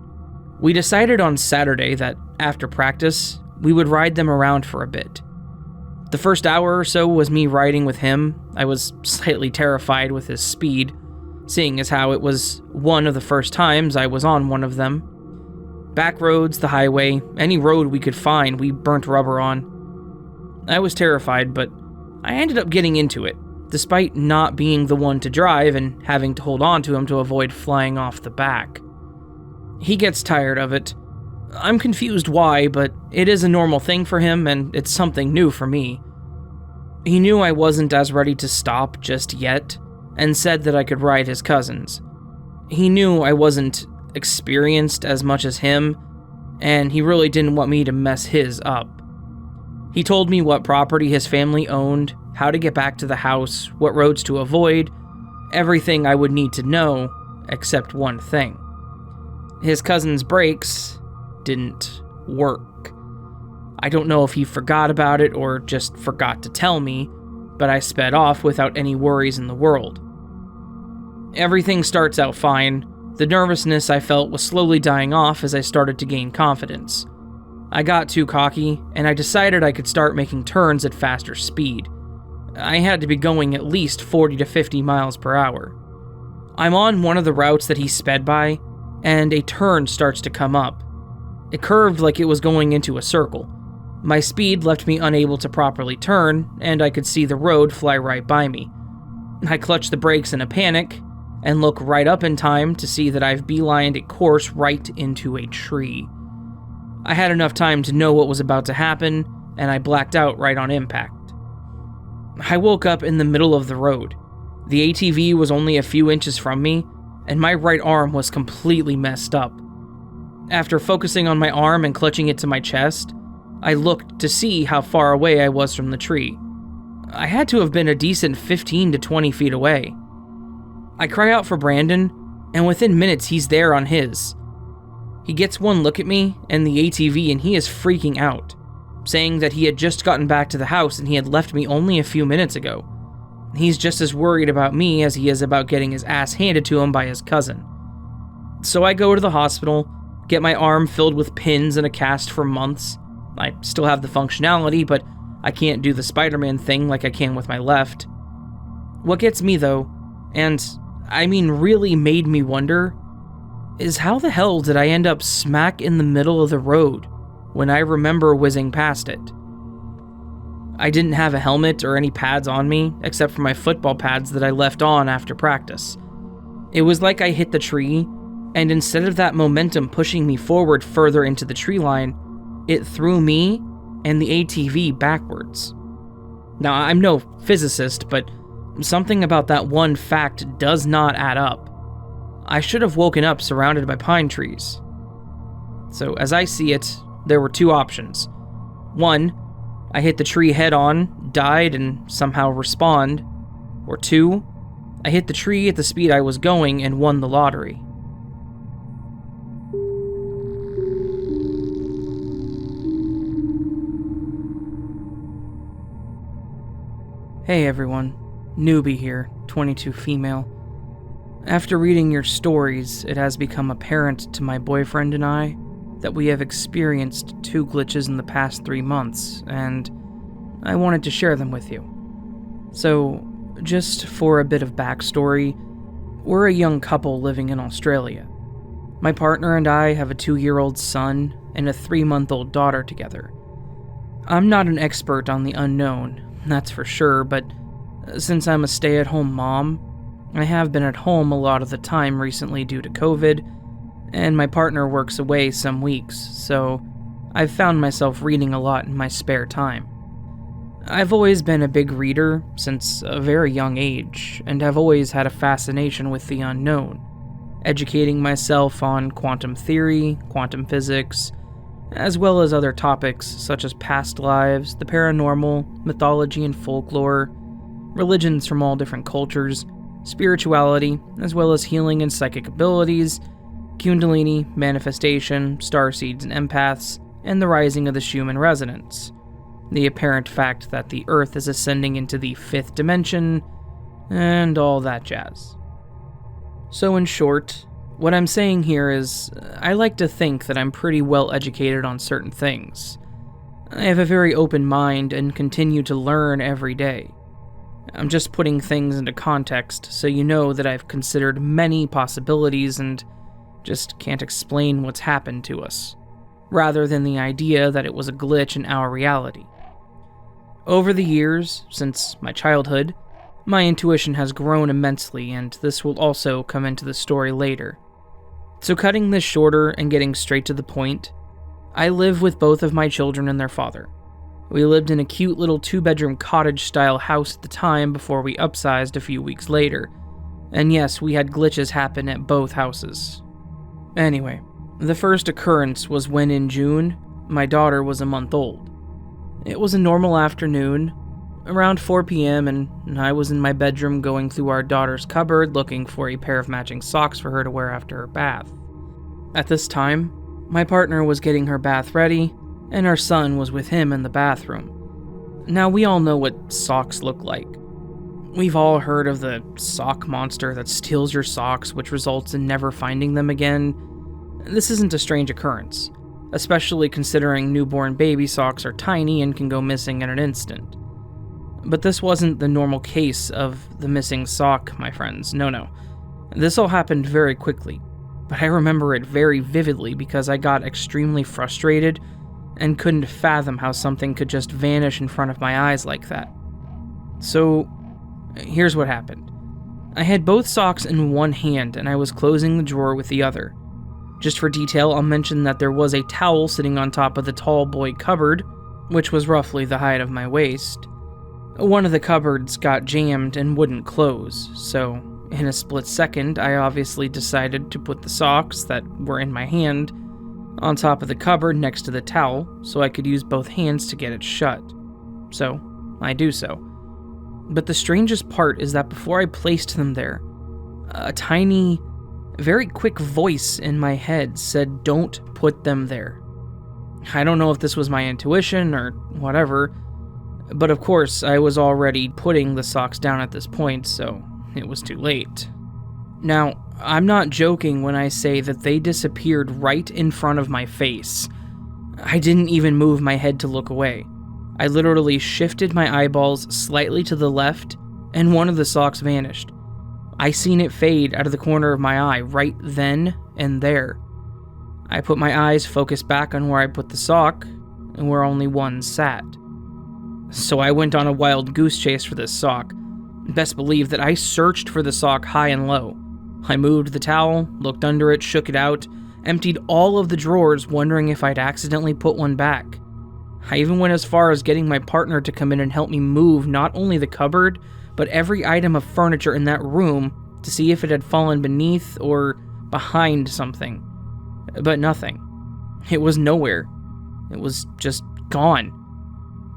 We decided on Saturday that, after practice, we would ride them around for a bit. The first hour or so was me riding with him. I was slightly terrified with his speed, seeing as how it was one of the first times I was on one of them. Back roads, the highway, any road we could find, we burnt rubber on. I was terrified, but I ended up getting into it, despite not being the one to drive and having to hold on to him to avoid flying off the back. He gets tired of it. I'm confused why, but it is a normal thing for him, and it's something new for me. He knew I wasn't as ready to stop just yet, and said that I could ride his cousins. He knew I wasn't experienced as much as him, and he really didn't want me to mess his up. He told me what property his family owned, how to get back to the house, what roads to avoid, everything I would need to know, except one thing. His cousin's brakes didn't work. I don't know if he forgot about it or just forgot to tell me, but I sped off without any worries in the world. Everything starts out fine. The nervousness I felt was slowly dying off as I started to gain confidence. I got too cocky, and I decided I could start making turns at faster speed. I had to be going at least 40 to 50 miles per hour. I'm on one of the routes that he sped by, and a turn starts to come up. It curved like it was going into a circle. My speed left me unable to properly turn, and I could see the road fly right by me. I clutch the brakes in a panic, and look right up in time to see that I've beelined a course right into a tree. I had enough time to know what was about to happen, and I blacked out right on impact. I woke up in the middle of the road. The ATV was only a few inches from me, and my right arm was completely messed up. After focusing on my arm and clutching it to my chest, I looked to see how far away I was from the tree. I had to have been a decent 15 to 20 feet away. I cry out for Brandon, and within minutes he's there on his. He gets one look at me and the ATV and he is freaking out, saying that he had just gotten back to the house and he had left me only a few minutes ago. He's just as worried about me as he is about getting his ass handed to him by his cousin. So I go to the hospital, get my arm filled with pins and a cast for months. I still have the functionality, but I can't do the Spider-Man thing like I can with my left. What gets me though, and I mean really made me wonder, is how the hell did I end up smack in the middle of the road when I remember whizzing past it? I didn't have a helmet or any pads on me, except for my football pads that I left on after practice. It was like I hit the tree, and instead of that momentum pushing me forward further into the tree line, it threw me and the ATV backwards. Now, I'm no physicist, but something about that one fact does not add up. I should have woken up surrounded by pine trees. So, as I see it, there were two options. One, I hit the tree head on, died, and somehow respawned. Or two, I hit the tree at the speed I was going and won the lottery. Hey everyone, Newbie here, 22 female. After reading your stories, it has become apparent to my boyfriend and I that we have experienced 2 glitches in the past 3 months, and I wanted to share them with you. So, just for a bit of backstory, we're a young couple living in Australia. My partner and I have a 2-year-old son and a 3-month-old daughter together. I'm not an expert on the unknown, that's for sure, but since I'm a stay-at-home mom, I have been at home a lot of the time recently due to COVID, and my partner works away some weeks, so I've found myself reading a lot in my spare time. I've always been a big reader since a very young age, and have always had a fascination with the unknown, educating myself on quantum theory, quantum physics, as well as other topics such as past lives, the paranormal, mythology and folklore, religions from all different cultures, spirituality, as well as healing and psychic abilities, Kundalini, manifestation, starseeds and empaths, and the rising of the Schumann resonance, the apparent fact that the Earth is ascending into the 5th dimension, and all that jazz. So in short, what I'm saying here is, I like to think that I'm pretty well educated on certain things. I have a very open mind and continue to learn every day. I'm just putting things into context so you know that I've considered many possibilities and just can't explain what's happened to us, rather than the idea that it was a glitch in our reality. Over the years, since my childhood, my intuition has grown immensely, and this will also come into the story later. So cutting this shorter and getting straight to the point, I live with both of my children and their father. We lived in a cute little 2-bedroom cottage-style house at the time before we upsized a few weeks later. And yes, we had glitches happen at both houses. Anyway, the first occurrence was when in June, my daughter was a month old. It was a normal afternoon, around 4 p.m., and I was in my bedroom going through our daughter's cupboard looking for a pair of matching socks for her to wear after her bath. At this time, my partner was getting her bath ready, and our son was with him in the bathroom. Now, we all know what socks look like. We've all heard of the sock monster that steals your socks, which results in never finding them again. This isn't a strange occurrence, especially considering newborn baby socks are tiny and can go missing in an instant. But this wasn't the normal case of the missing sock, my friends. No. This all happened very quickly, but I remember it very vividly because I got extremely frustrated and couldn't fathom how something could just vanish in front of my eyes like that. So, here's what happened. I had both socks in one hand and I was closing the drawer with the other. Just for detail, I'll mention that there was a towel sitting on top of the tall boy cupboard, which was roughly the height of my waist. One of the cupboards got jammed and wouldn't close, so In a split second, I obviously decided to put the socks that were in my hand on top of the cupboard next to the towel so I could use both hands to get it shut. So, I do so. But the strangest part is that before I placed them there, a tiny, very quick voice in my head said, "Don't put them there." I don't know if this was my intuition or whatever, but of course I was already putting the socks down at this point, so it was too late. Now, I'm not joking when I say that they disappeared right in front of my face. I didn't even move my head to look away. I literally shifted my eyeballs slightly to the left, and one of the socks vanished. I seen it fade out of the corner of my eye right then and there. I put my eyes focused back on where I put the sock, and where only one sat. So I went on a wild goose chase for this sock. Best believe that I searched for the sock high and low. I moved the towel, looked under it, shook it out, emptied all of the drawers, wondering if I'd accidentally put one back. I even went as far as getting my partner to come in and help me move not only the cupboard, but every item of furniture in that room to see if it had fallen beneath or behind something. But nothing. It was nowhere. It was just gone.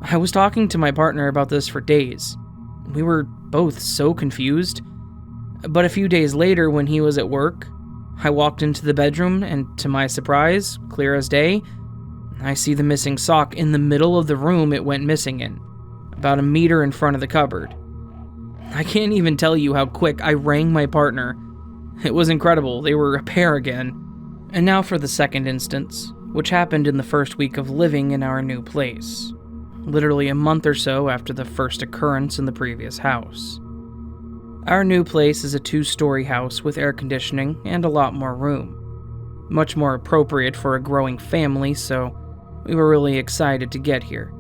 I was talking to my partner about this for days. We were both so confused. But a few days later, when he was at work, I walked into the bedroom, and to my surprise, clear as day, I see the missing sock in the middle of the room it went missing in, about a meter in front of the cupboard. I can't even tell you how quick I rang my partner. It was incredible, they were a pair again. And now for the second instance, which happened in the first week of living in our new place, literally a month or so after the first occurrence in the previous house. Our new place is a 2-story house with air conditioning and a lot more room. Much more appropriate for a growing family, so we were really excited to get here.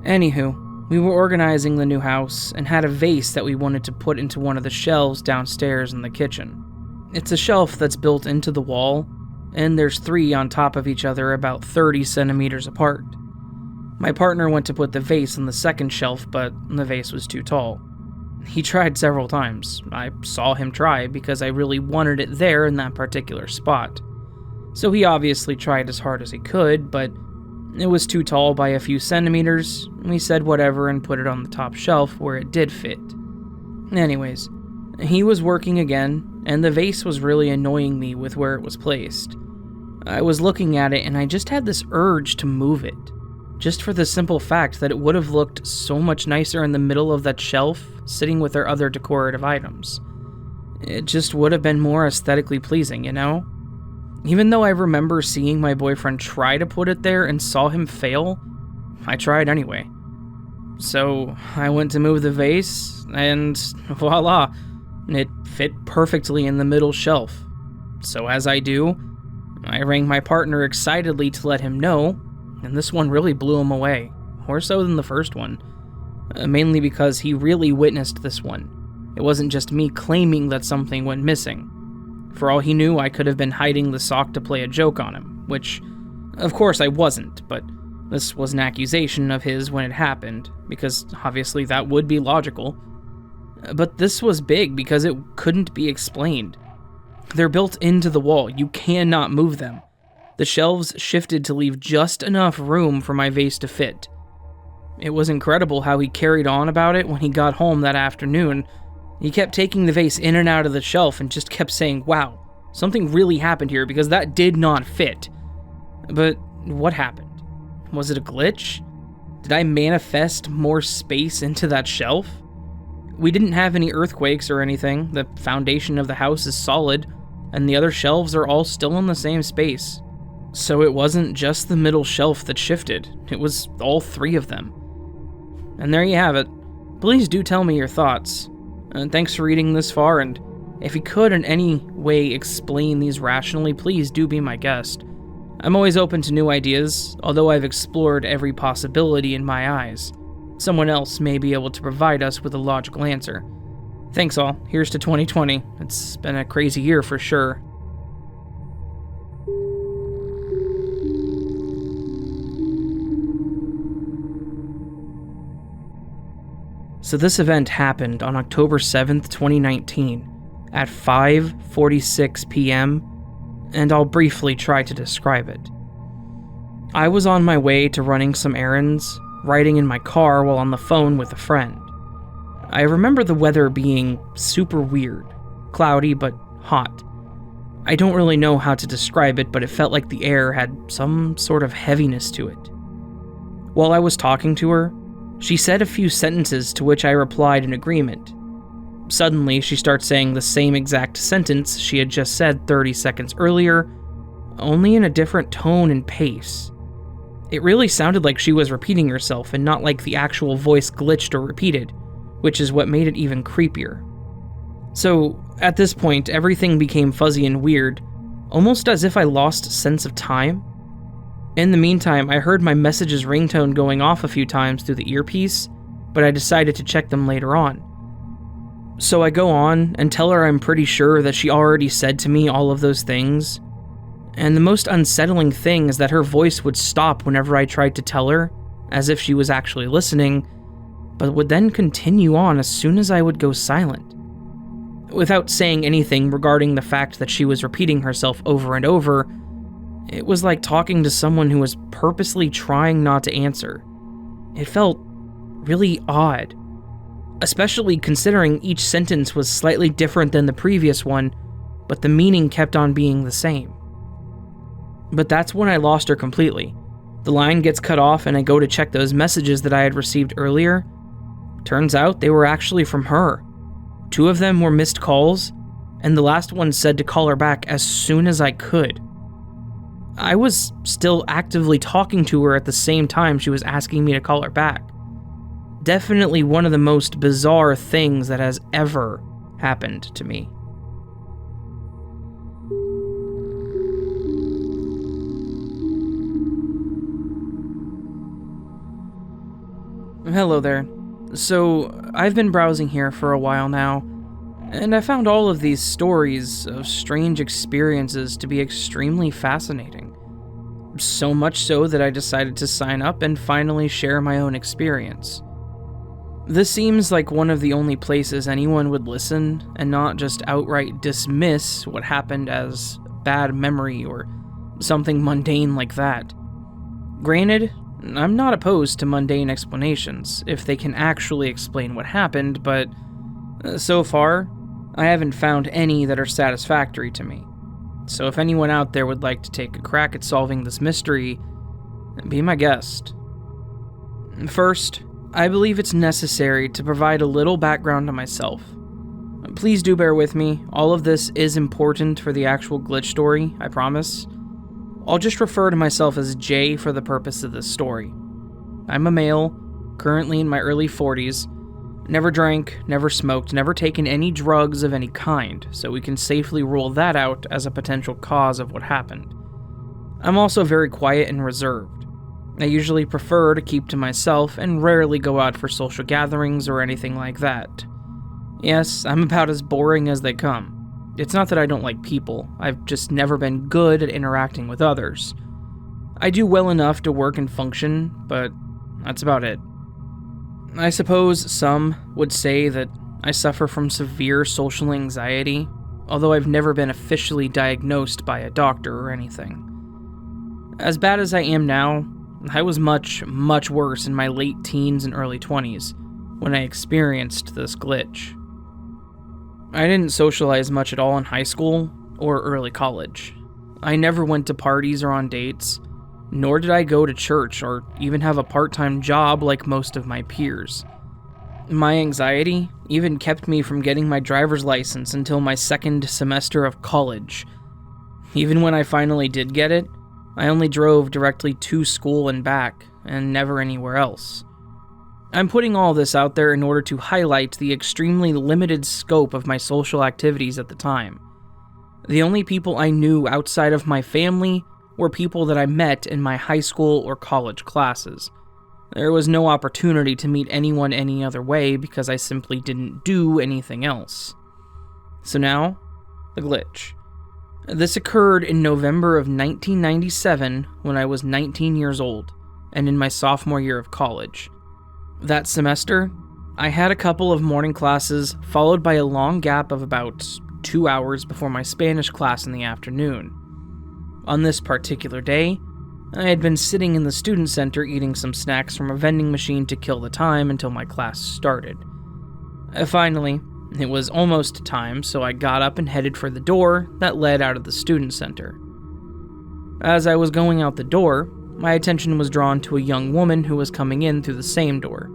Anywho, we were organizing the new house and had a vase that we wanted to put into one of the shelves downstairs in the kitchen. It's a shelf that's built into the wall, and there's 3 on top of each other about 30 centimeters apart. My partner went to put the vase on the second shelf, but the vase was too tall. He tried several times. I saw him try because I really wanted it there in that particular spot. So he obviously tried as hard as he could, but it was too tall by a few centimeters. We said whatever and put it on the top shelf where it did fit. Anyways, he was working again, and the vase was really annoying me with where it was placed. I was looking at it and I just had this urge to move it. Just for the simple fact that it would have looked so much nicer in the middle of that shelf, sitting with our other decorative items. It just would have been more aesthetically pleasing, you know? Even though I remember seeing my boyfriend try to put it there and saw him fail, I tried anyway. So I went to move the vase, and voila, it fit perfectly in the middle shelf. So as I do, I rang my partner excitedly to let him know, and this one really blew him away, more so than the first one, mainly because he really witnessed this one. It wasn't just me claiming that something went missing. For all he knew, I could have been hiding the sock to play a joke on him, which, of course, I wasn't, but this was an accusation of his when it happened, because obviously that would be logical. But this was big because it couldn't be explained. They're built into the wall, you cannot move them. The shelves shifted to leave just enough room for my vase to fit. It was incredible how he carried on about it when he got home that afternoon. He kept taking the vase in and out of the shelf and just kept saying, "Wow, something really happened here because that did not fit." But what happened? Was it a glitch? Did I manifest more space into that shelf? We didn't have any earthquakes or anything. The foundation of the house is solid, and the other shelves are all still in the same space. So it wasn't just the middle shelf that shifted, it was all 3 of them. And there you have it. Please do tell me your thoughts. And thanks for reading this far, and if you could in any way explain these rationally, please do be my guest. I'm always open to new ideas, although I've explored every possibility in my eyes. Someone else may be able to provide us with a logical answer. Thanks all, here's to 2020. It's been a crazy year for sure. So this event happened on October 7th, 2019, at 5:46 p.m., and I'll briefly try to describe it. I was on my way to running some errands, riding in my car while on the phone with a friend. I remember the weather being super weird, cloudy but hot. I don't really know how to describe it, but it felt like the air had some sort of heaviness to it. While I was talking to her, she said a few sentences to which I replied in agreement. Suddenly, she starts saying the same exact sentence she had just said 30 seconds earlier, only in a different tone and pace. It really sounded like she was repeating herself and not like the actual voice glitched or repeated, which is what made it even creepier. So, at this point, everything became fuzzy and weird, almost as if I lost sense of time. In the meantime, I heard my message's ringtone going off a few times through the earpiece, but I decided to check them later on. So I go on and tell her I'm pretty sure that she already said to me all of those things, and the most unsettling thing is that her voice would stop whenever I tried to tell her, as if she was actually listening, but would then continue on as soon as I would go silent. Without saying anything regarding the fact that she was repeating herself over and over, it was like talking to someone who was purposely trying not to answer. It felt really odd, especially considering each sentence was slightly different than the previous one, but the meaning kept on being the same. But that's when I lost her completely. The line gets cut off and I go to check those messages that I had received earlier. Turns out they were actually from her. 2 of them were missed calls, and the last one said to call her back as soon as I could. I was still actively talking to her at the same time she was asking me to call her back. Definitely one of the most bizarre things that has ever happened to me. Hello there. So, I've been browsing here for a while now, and I found all of these stories of strange experiences to be extremely fascinating. So much so that I decided to sign up and finally share my own experience. This seems like one of the only places anyone would listen and not just outright dismiss what happened as bad memory or something mundane like that. Granted, I'm not opposed to mundane explanations if they can actually explain what happened, but so far, I haven't found any that are satisfactory to me. So if anyone out there would like to take a crack at solving this mystery, be my guest. First, I believe it's necessary to provide a little background on myself. Please do bear with me, all of this is important for the actual glitch story, I promise. I'll just refer to myself as Jay for the purpose of this story. I'm a male, currently in my early 40s, never drank, never smoked, never taken any drugs of any kind, so we can safely rule that out as a potential cause of what happened. I'm also very quiet and reserved. I usually prefer to keep to myself and rarely go out for social gatherings or anything like that. Yes, I'm about as boring as they come. It's not that I don't like people, I've just never been good at interacting with others. I do well enough to work and function, but that's about it. I suppose some would say that I suffer from severe social anxiety, although I've never been officially diagnosed by a doctor or anything. As bad as I am now, I was much, much worse in my late teens and early 20s when I experienced this glitch. I didn't socialize much at all in high school or early college. I never went to parties or on dates, nor did I go to church or even have a part-time job like most of my peers. My anxiety even kept me from getting my driver's license until my second semester of college. Even when I finally did get it, I only drove directly to school and back, and never anywhere else. I'm putting all this out there in order to highlight the extremely limited scope of my social activities at the time. The only people I knew outside of my family were people that I met in my high school or college classes. There was no opportunity to meet anyone any other way because I simply didn't do anything else. So now, the glitch. This occurred in November of 1997 when I was 19 years old, and in my sophomore year of college. That semester, I had a couple of morning classes, followed by a long gap of about 2 hours before my Spanish class in the afternoon. On this particular day, I had been sitting in the student center eating some snacks from a vending machine to kill the time until my class started. Finally, it was almost time, so I got up and headed for the door that led out of the student center. As I was going out the door, my attention was drawn to a young woman who was coming in through the same door.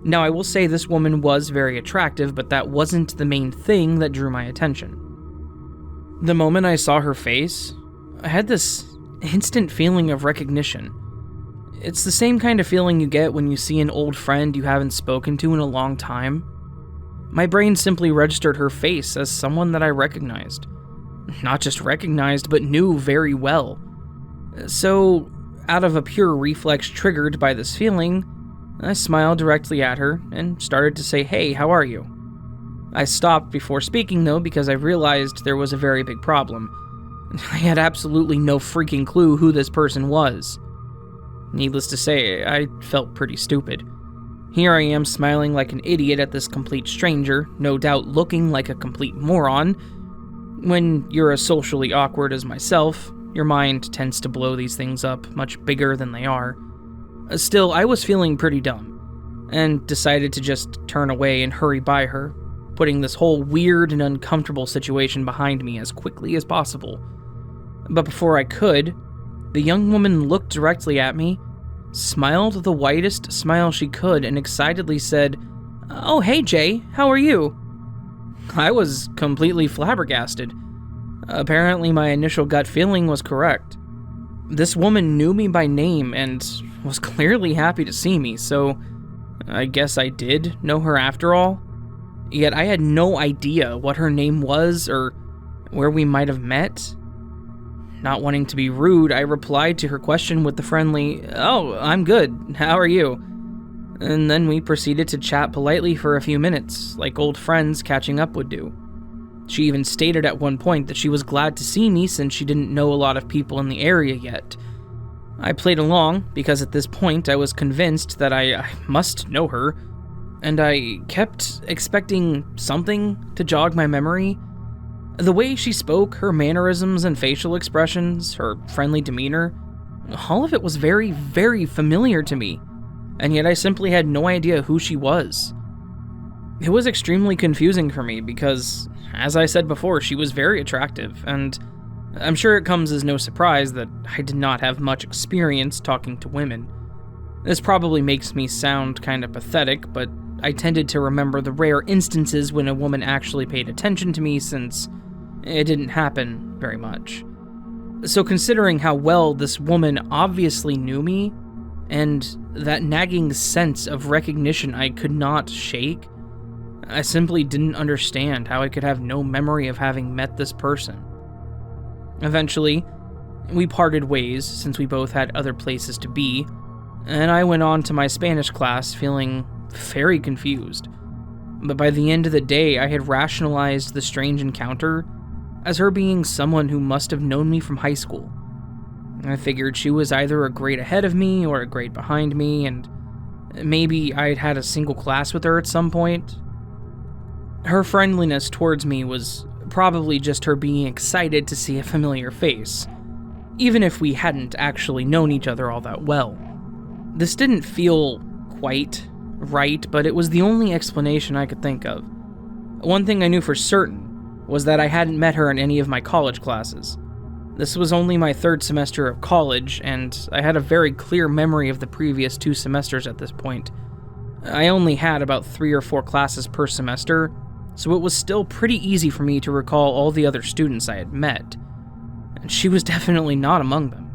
Now, I will say this woman was very attractive, but that wasn't the main thing that drew my attention. The moment I saw her face, I had this instant feeling of recognition. It's the same kind of feeling you get when you see an old friend you haven't spoken to in a long time. My brain simply registered her face as someone that I recognized. Not just recognized, but knew very well. So, out of a pure reflex triggered by this feeling, I smiled directly at her and started to say, "Hey, how are you?" I stopped before speaking though because I realized there was a very big problem. I had absolutely no freaking clue who this person was. Needless to say, I felt pretty stupid. Here I am smiling like an idiot at this complete stranger, no doubt looking like a complete moron. When you're as socially awkward as myself, your mind tends to blow these things up much bigger than they are. Still, I was feeling pretty dumb, and decided to just turn away and hurry by her, putting this whole weird and uncomfortable situation behind me as quickly as possible. But before I could, the young woman looked directly at me, smiled the widest smile she could, and excitedly said, "Oh, hey Jay, how are you?" I was completely flabbergasted. Apparently my initial gut feeling was correct. This woman knew me by name and was clearly happy to see me, so I guess I did know her after all. Yet I had no idea what her name was or where we might have met. Not wanting to be rude, I replied to her question with the friendly, "Oh, I'm good. How are you?" And then we proceeded to chat politely for a few minutes, like old friends catching up would do. She even stated at one point that she was glad to see me since she didn't know a lot of people in the area yet. I played along because at this point I was convinced that I must know her, and I kept expecting something to jog my memory. The way she spoke, her mannerisms and facial expressions, her friendly demeanor, all of it was very, very familiar to me, and yet I simply had no idea who she was. It was extremely confusing for me because, as I said before, she was very attractive, and I'm sure it comes as no surprise that I did not have much experience talking to women. This probably makes me sound kind of pathetic, but I tended to remember the rare instances when a woman actually paid attention to me since it didn't happen very much. So considering how well this woman obviously knew me, and that nagging sense of recognition I could not shake, I simply didn't understand how I could have no memory of having met this person. Eventually, we parted ways since we both had other places to be, and I went on to my Spanish class feeling very confused. But by the end of the day, I had rationalized the strange encounter as her being someone who must have known me from high school. I figured she was either a grade ahead of me or a grade behind me, and maybe I'd had a single class with her at some point. Her friendliness towards me was probably just her being excited to see a familiar face, even if we hadn't actually known each other all that well. This didn't feel quite right, but it was the only explanation I could think of. One thing I knew for certain was that I hadn't met her in any of my college classes. This was only my third semester of college, and I had a very clear memory of the previous 2 semesters at this point. I only had about 3 or 4 classes per semester, so it was still pretty easy for me to recall all the other students I had met, and she was definitely not among them.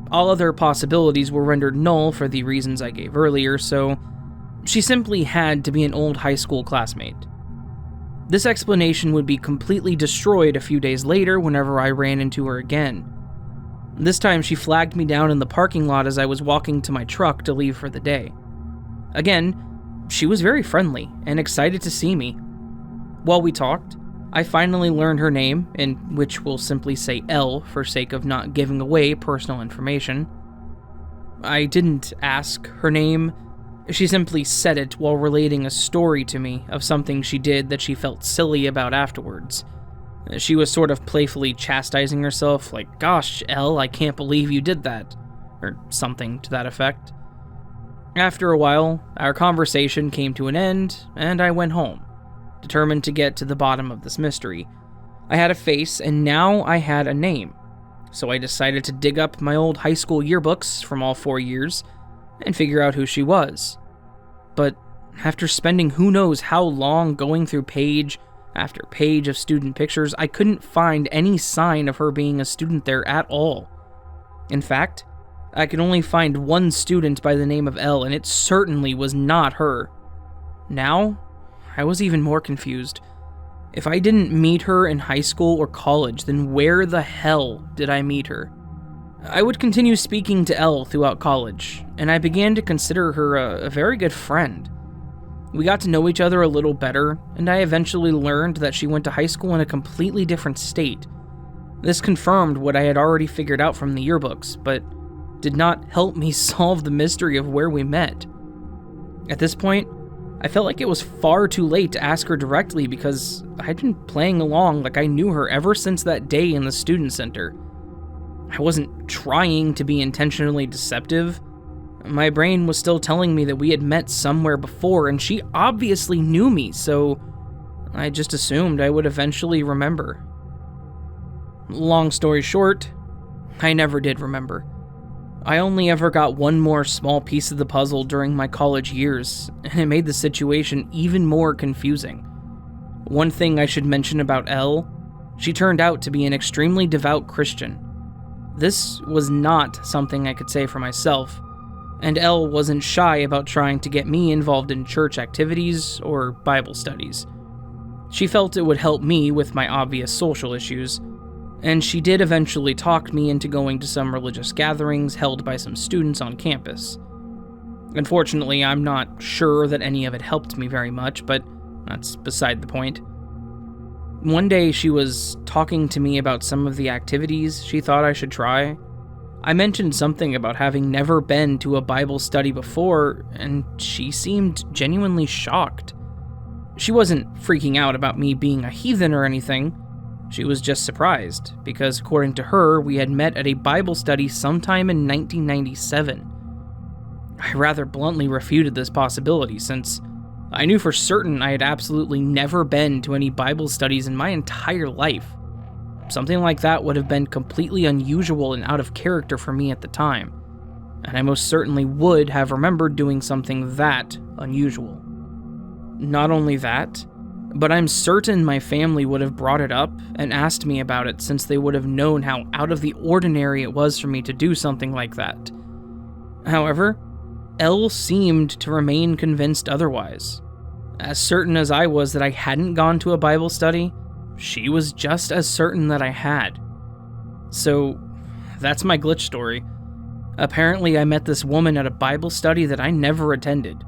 All other possibilities were rendered null for the reasons I gave earlier, so she simply had to be an old high school classmate. This explanation would be completely destroyed a few days later whenever I ran into her again. This time she flagged me down in the parking lot as I was walking to my truck to leave for the day. Again, she was very friendly and excited to see me. While we talked, I finally learned her name, in which we'll simply say L for sake of not giving away personal information. I didn't ask her name, She simply said it while relating a story to me of something she did that she felt silly about afterwards. She was sort of playfully chastising herself, like, "Gosh, Elle, I can't believe you did that," or something to that effect. After a while, our conversation came to an end, and I went home, determined to get to the bottom of this mystery. I had a face, and now I had a name, so I decided to dig up my old high school yearbooks from all 4 years and figure out who she was. But after spending who knows how long going through page after page of student pictures, I couldn't find any sign of her being a student there at all. In fact, I could only find one student by the name of Elle, and it certainly was not her. Now, I was even more confused. If I didn't meet her in high school or college, then where the hell did I meet her? I would continue speaking to Elle throughout college, and I began to consider her a very good friend. We got to know each other a little better, and I eventually learned that she went to high school in a completely different state. This confirmed what I had already figured out from the yearbooks, but did not help me solve the mystery of where we met. At this point, I felt like it was far too late to ask her directly because I'd been playing along like I knew her ever since that day in the student center. I wasn't trying to be intentionally deceptive. My brain was still telling me that we had met somewhere before, and she obviously knew me, so I just assumed I would eventually remember. Long story short, I never did remember. I only ever got one more small piece of the puzzle during my college years, and it made the situation even more confusing. One thing I should mention about Elle, she turned out to be an extremely devout Christian. This was not something I could say for myself, and Elle wasn't shy about trying to get me involved in church activities or Bible studies. She felt it would help me with my obvious social issues, and she did eventually talk me into going to some religious gatherings held by some students on campus. Unfortunately, I'm not sure that any of it helped me very much, but that's beside the point. One day she was talking to me about some of the activities she thought I should try. I mentioned something about having never been to a Bible study before, and she seemed genuinely shocked. She wasn't freaking out about me being a heathen or anything. She was just surprised, because according to her, we had met at a Bible study sometime in 1997. I rather bluntly refuted this possibility, since I knew for certain I had absolutely never been to any Bible studies in my entire life. Something like that would have been completely unusual and out of character for me at the time, and I most certainly would have remembered doing something that unusual. Not only that, but I'm certain my family would have brought it up and asked me about it, since they would have known how out of the ordinary it was for me to do something like that. However, Elle seemed to remain convinced otherwise. As certain as I was that I hadn't gone to a Bible study, she was just as certain that I had. So, that's my glitch story. Apparently, I met this woman at a Bible study that I never attended,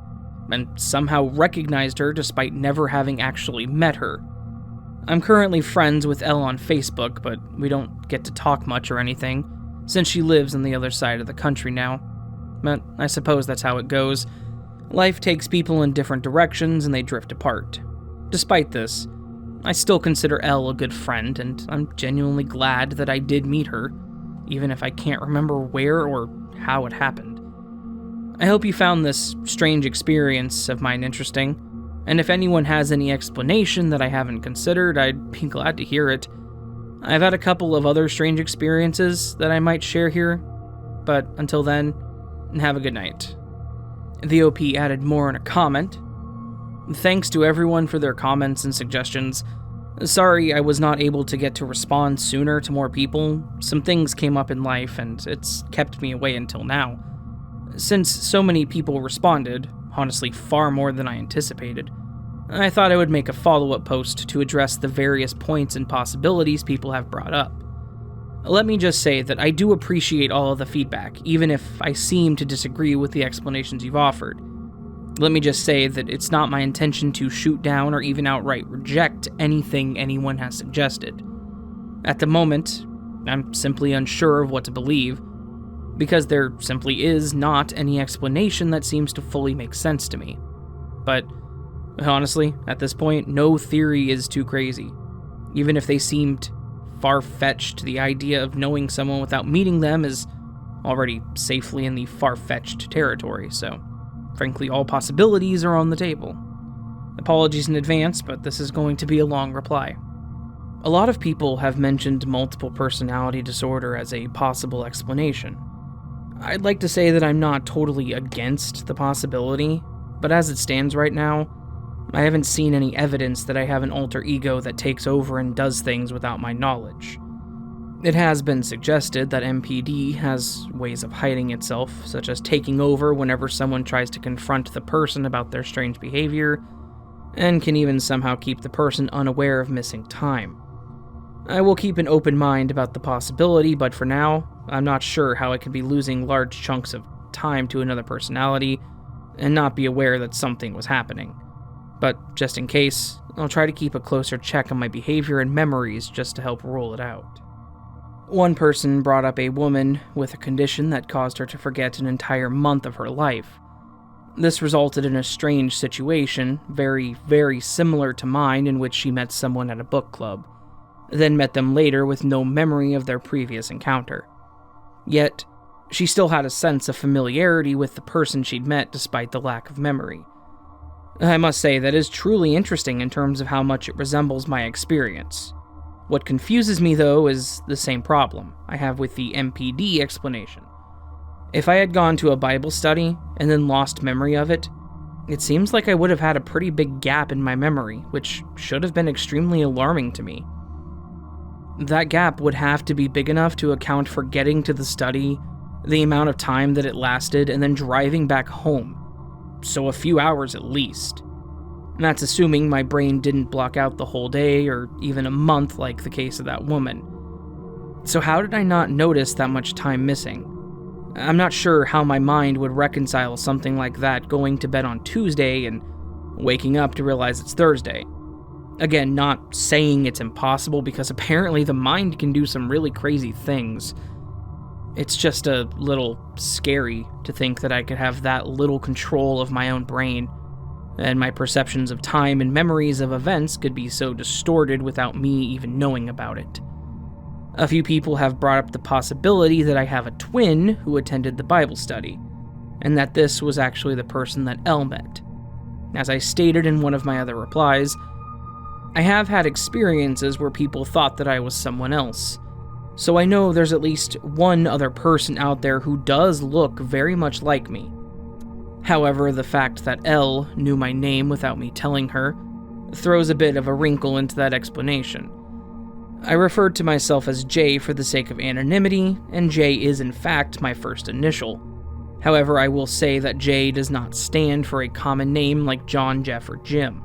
and somehow recognized her despite never having actually met her. I'm currently friends with Elle on Facebook, but we don't get to talk much or anything, since she lives on the other side of the country now. But I suppose that's how it goes. Life takes people in different directions and they drift apart. Despite this, I still consider Elle a good friend, and I'm genuinely glad that I did meet her, even if I can't remember where or how it happened. I hope you found this strange experience of mine interesting, and if anyone has any explanation that I haven't considered, I'd be glad to hear it. I've had a couple of other strange experiences that I might share here, but until then, have a good night. The OP added more in a comment. Thanks to everyone for their comments and suggestions. Sorry I was not able to get to respond sooner to more people. Some things came up in life and it's kept me away until now. Since so many people responded, honestly far more than I anticipated, I thought I would make a follow-up post to address the various points and possibilities people have brought up. Let me just say that I do appreciate all of the feedback, even if I seem to disagree with the explanations you've offered. Let me just say that it's not my intention to shoot down or even outright reject anything anyone has suggested. At the moment, I'm simply unsure of what to believe. because there simply is not any explanation that seems to fully make sense to me. But honestly, at this point, no theory is too crazy. Even if they seemed far-fetched, the idea of knowing someone without meeting them is already safely in the far-fetched territory, so frankly, all possibilities are on the table. Apologies in advance, but this is going to be a long reply. A lot of people have mentioned multiple personality disorder as a possible explanation. I'd like to say that I'm not totally against the possibility, but as it stands right now, I haven't seen any evidence that I have an alter ego that takes over and does things without my knowledge. It has been suggested that MPD has ways of hiding itself, such as taking over whenever someone tries to confront the person about their strange behavior, and can even somehow keep the person unaware of missing time. I will keep an open mind about the possibility, but for now, I'm not sure how I could be losing large chunks of time to another personality and not be aware that something was happening. But just in case, I'll try to keep a closer check on my behavior and memories just to help rule it out. One person brought up a woman with a condition that caused her to forget an entire month of her life. This resulted in a strange situation, very, very similar to mine, in which she met someone at a book club, then met them later with no memory of their previous encounter. Yet, she still had a sense of familiarity with the person she'd met despite the lack of memory. I must say that is truly interesting in terms of how much it resembles my experience. What confuses me, though, is the same problem I have with the MPD explanation. If I had gone to a Bible study and then lost memory of it, it seems like I would have had a pretty big gap in my memory, which should have been extremely alarming to me. That gap would have to be big enough to account for getting to the study, the amount of time that it lasted, and then driving back home. So a few hours at least. That's assuming my brain didn't block out the whole day or even a month like the case of that woman. So how did I not notice that much time missing? I'm not sure how my mind would reconcile something like that going to bed on Tuesday and waking up to realize it's Thursday. Again, not saying it's impossible, because apparently the mind can do some really crazy things. It's just a little scary to think that I could have that little control of my own brain, and my perceptions of time and memories of events could be so distorted without me even knowing about it. A few people have brought up the possibility that I have a twin who attended the Bible study, and that this was actually the person that Elle met. As I stated in one of my other replies, I have had experiences where people thought that I was someone else, so I know there's at least one other person out there who does look very much like me. However, the fact that Elle knew my name without me telling her throws a bit of a wrinkle into that explanation. I referred to myself as J for the sake of anonymity, and J is in fact my first initial. However, I will say that J does not stand for a common name like John, Jeff, or Jim.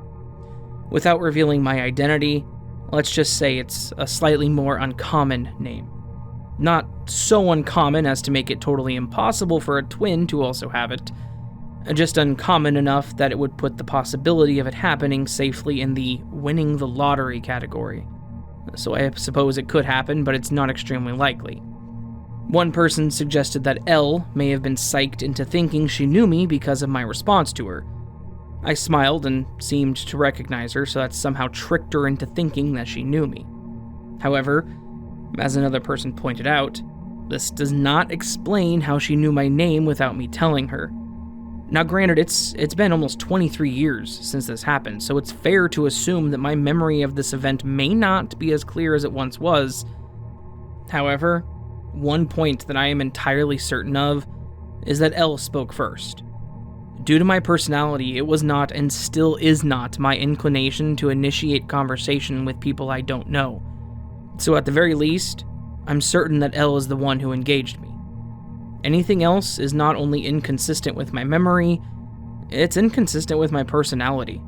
Without revealing my identity, let's just say it's a slightly more uncommon name. Not so uncommon as to make it totally impossible for a twin to also have it, just uncommon enough that it would put the possibility of it happening safely in the winning the lottery category. So I suppose it could happen, but it's not extremely likely. One person suggested that Elle may have been psyched into thinking she knew me because of my response to her. I smiled and seemed to recognize her, so that somehow tricked her into thinking that she knew me. However, as another person pointed out, this does not explain how she knew my name without me telling her. Now granted, it's been almost 23 years since this happened, so it's fair to assume that my memory of this event may not be as clear as it once was. However, one point that I am entirely certain of is that Elle spoke first. Due to my personality, it was not and still is not my inclination to initiate conversation with people I don't know. So at the very least, I'm certain that Elle is the one who engaged me. Anything else is not only inconsistent with my memory, it's inconsistent with my personality.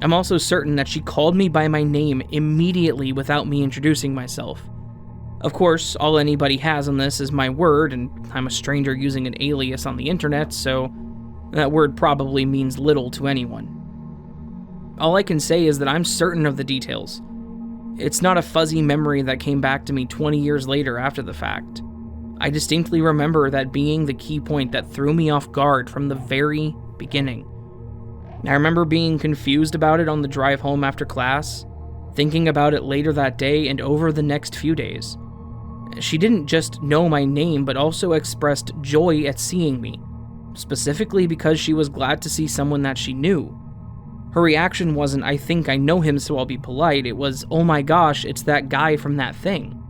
I'm also certain that she called me by my name immediately without me introducing myself. Of course, all anybody has on this is my word, and I'm a stranger using an alias on the internet, so that word probably means little to anyone. All I can say is that I'm certain of the details. It's not a fuzzy memory that came back to me 20 years later after the fact. I distinctly remember that being the key point that threw me off guard from the very beginning. I remember being confused about it on the drive home after class, thinking about it later that day and over the next few days. She didn't just know my name, but also expressed joy at seeing me, specifically because she was glad to see someone that she knew. Her reaction wasn't, "I think I know him, so I'll be polite." It was, "Oh my gosh, it's that guy from that thing."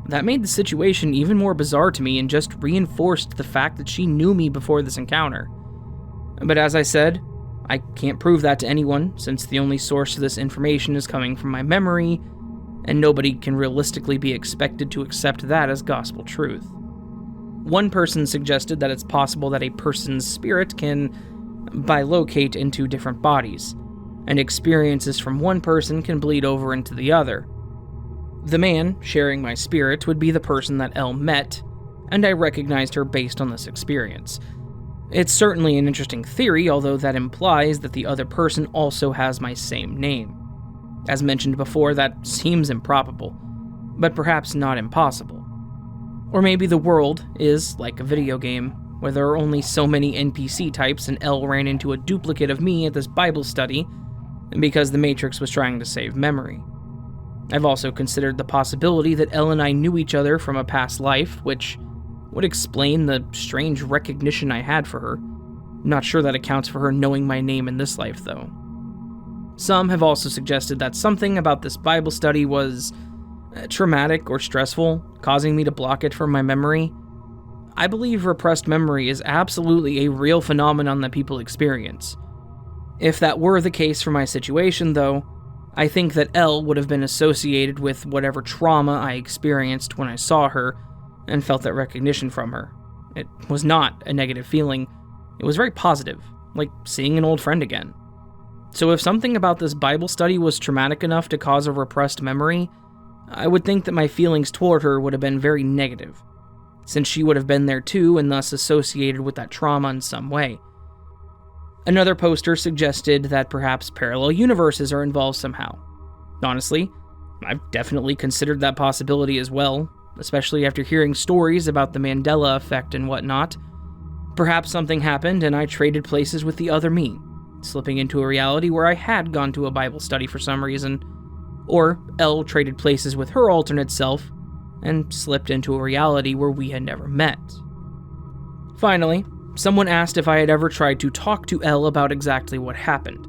That made the situation even more bizarre to me and just reinforced the fact that she knew me before this encounter. But as I said, I can't prove that to anyone, since the only source of this information is coming from my memory, and nobody can realistically be expected to accept that as gospel truth. One person suggested that it's possible that a person's spirit can bilocate into different bodies, and experiences from one person can bleed over into the other. The man sharing my spirit would be the person that Elle met, and I recognized her based on this experience. It's certainly an interesting theory, although that implies that the other person also has my same name. As mentioned before, that seems improbable, but perhaps not impossible. Or maybe the world is like a video game, where there are only so many NPC types and Elle ran into a duplicate of me at this Bible study because the Matrix was trying to save memory. I've also considered the possibility that Elle and I knew each other from a past life, which would explain the strange recognition I had for her. I'm not sure that accounts for her knowing my name in this life, though. Some have also suggested that something about this Bible study was traumatic or stressful, causing me to block it from my memory. I believe repressed memory is absolutely a real phenomenon that people experience. If that were the case for my situation, though, I think that Elle would have been associated with whatever trauma I experienced when I saw her and felt that recognition from her. It was not a negative feeling. It was very positive, like seeing an old friend again. So if something about this Bible study was traumatic enough to cause a repressed memory, I would think that my feelings toward her would have been very negative, since she would have been there too and thus associated with that trauma in some way. Another poster suggested that perhaps parallel universes are involved somehow. Honestly, I've definitely considered that possibility as well, especially after hearing stories about the Mandela effect and whatnot. Perhaps something happened and I traded places with the other me, slipping into a reality where I had gone to a Bible study for some reason. Or Elle traded places with her alternate self and slipped into a reality where we had never met. Finally, someone asked if I had ever tried to talk to Elle about exactly what happened.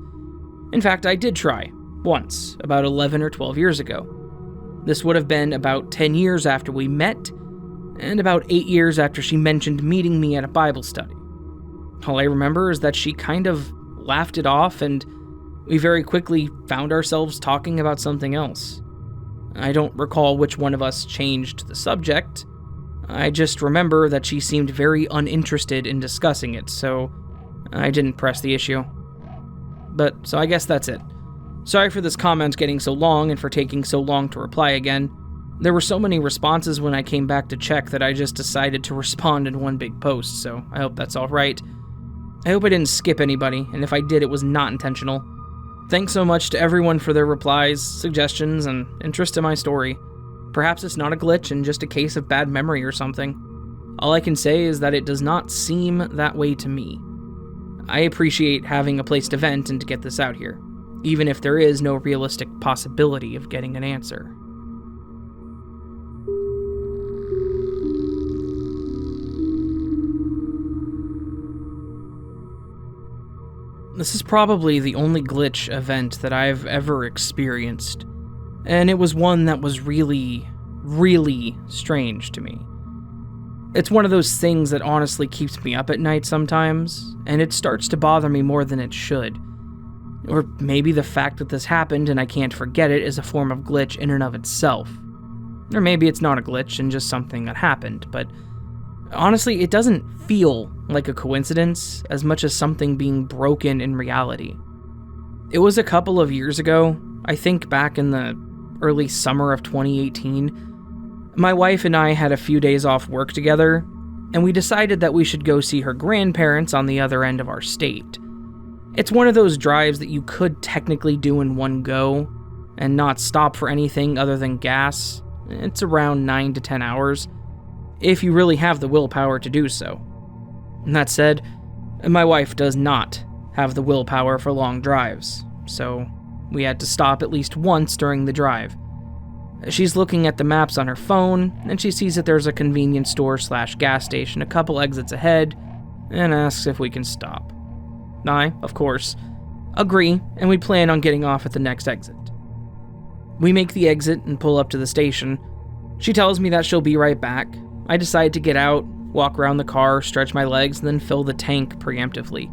In fact, I did try, once, about 11 or 12 years ago. This would have been about 10 years after we met, and about 8 years after she mentioned meeting me at a Bible study. All I remember is that she kind of laughed it off, and we very quickly found ourselves talking about something else. I don't recall which one of us changed the subject. I just remember that she seemed very uninterested in discussing it, so I didn't press the issue. So I guess that's it. Sorry for this comment getting so long and for taking so long to reply again. There were so many responses when I came back to check that I just decided to respond in one big post, so I hope that's alright. I hope I didn't skip anybody, and if I did, it was not intentional. Thanks so much to everyone for their replies, suggestions, and interest in my story. Perhaps it's not a glitch and just a case of bad memory or something. All I can say is that it does not seem that way to me. I appreciate having a place to vent and to get this out here, even if there is no realistic possibility of getting an answer. This is probably the only glitch event that I've ever experienced, and it was one that was really, really strange to me. It's one of those things that honestly keeps me up at night sometimes, and it starts to bother me more than it should. Or maybe the fact that this happened and I can't forget it is a form of glitch in and of itself. Or maybe it's not a glitch and just something that happened, but honestly, it doesn't feel like a coincidence as much as something being broken in reality. It was a couple of years ago, I think back in the early summer of 2018. My wife and I had a few days off work together, and we decided that we should go see her grandparents on the other end of our state. It's one of those drives that you could technically do in one go, and not stop for anything other than gas. It's around 9 to 10 hours. if you really have the willpower to do so. And that said, my wife does not have the willpower for long drives, so we had to stop at least once during the drive. She's looking at the maps on her phone, and she sees that there's a convenience store/gas station a couple exits ahead, and asks if we can stop. I, of course, agree, and we plan on getting off at the next exit. We make the exit and pull up to the station. She tells me that she'll be right back. I decide to get out, walk around the car, stretch my legs, and then fill the tank preemptively.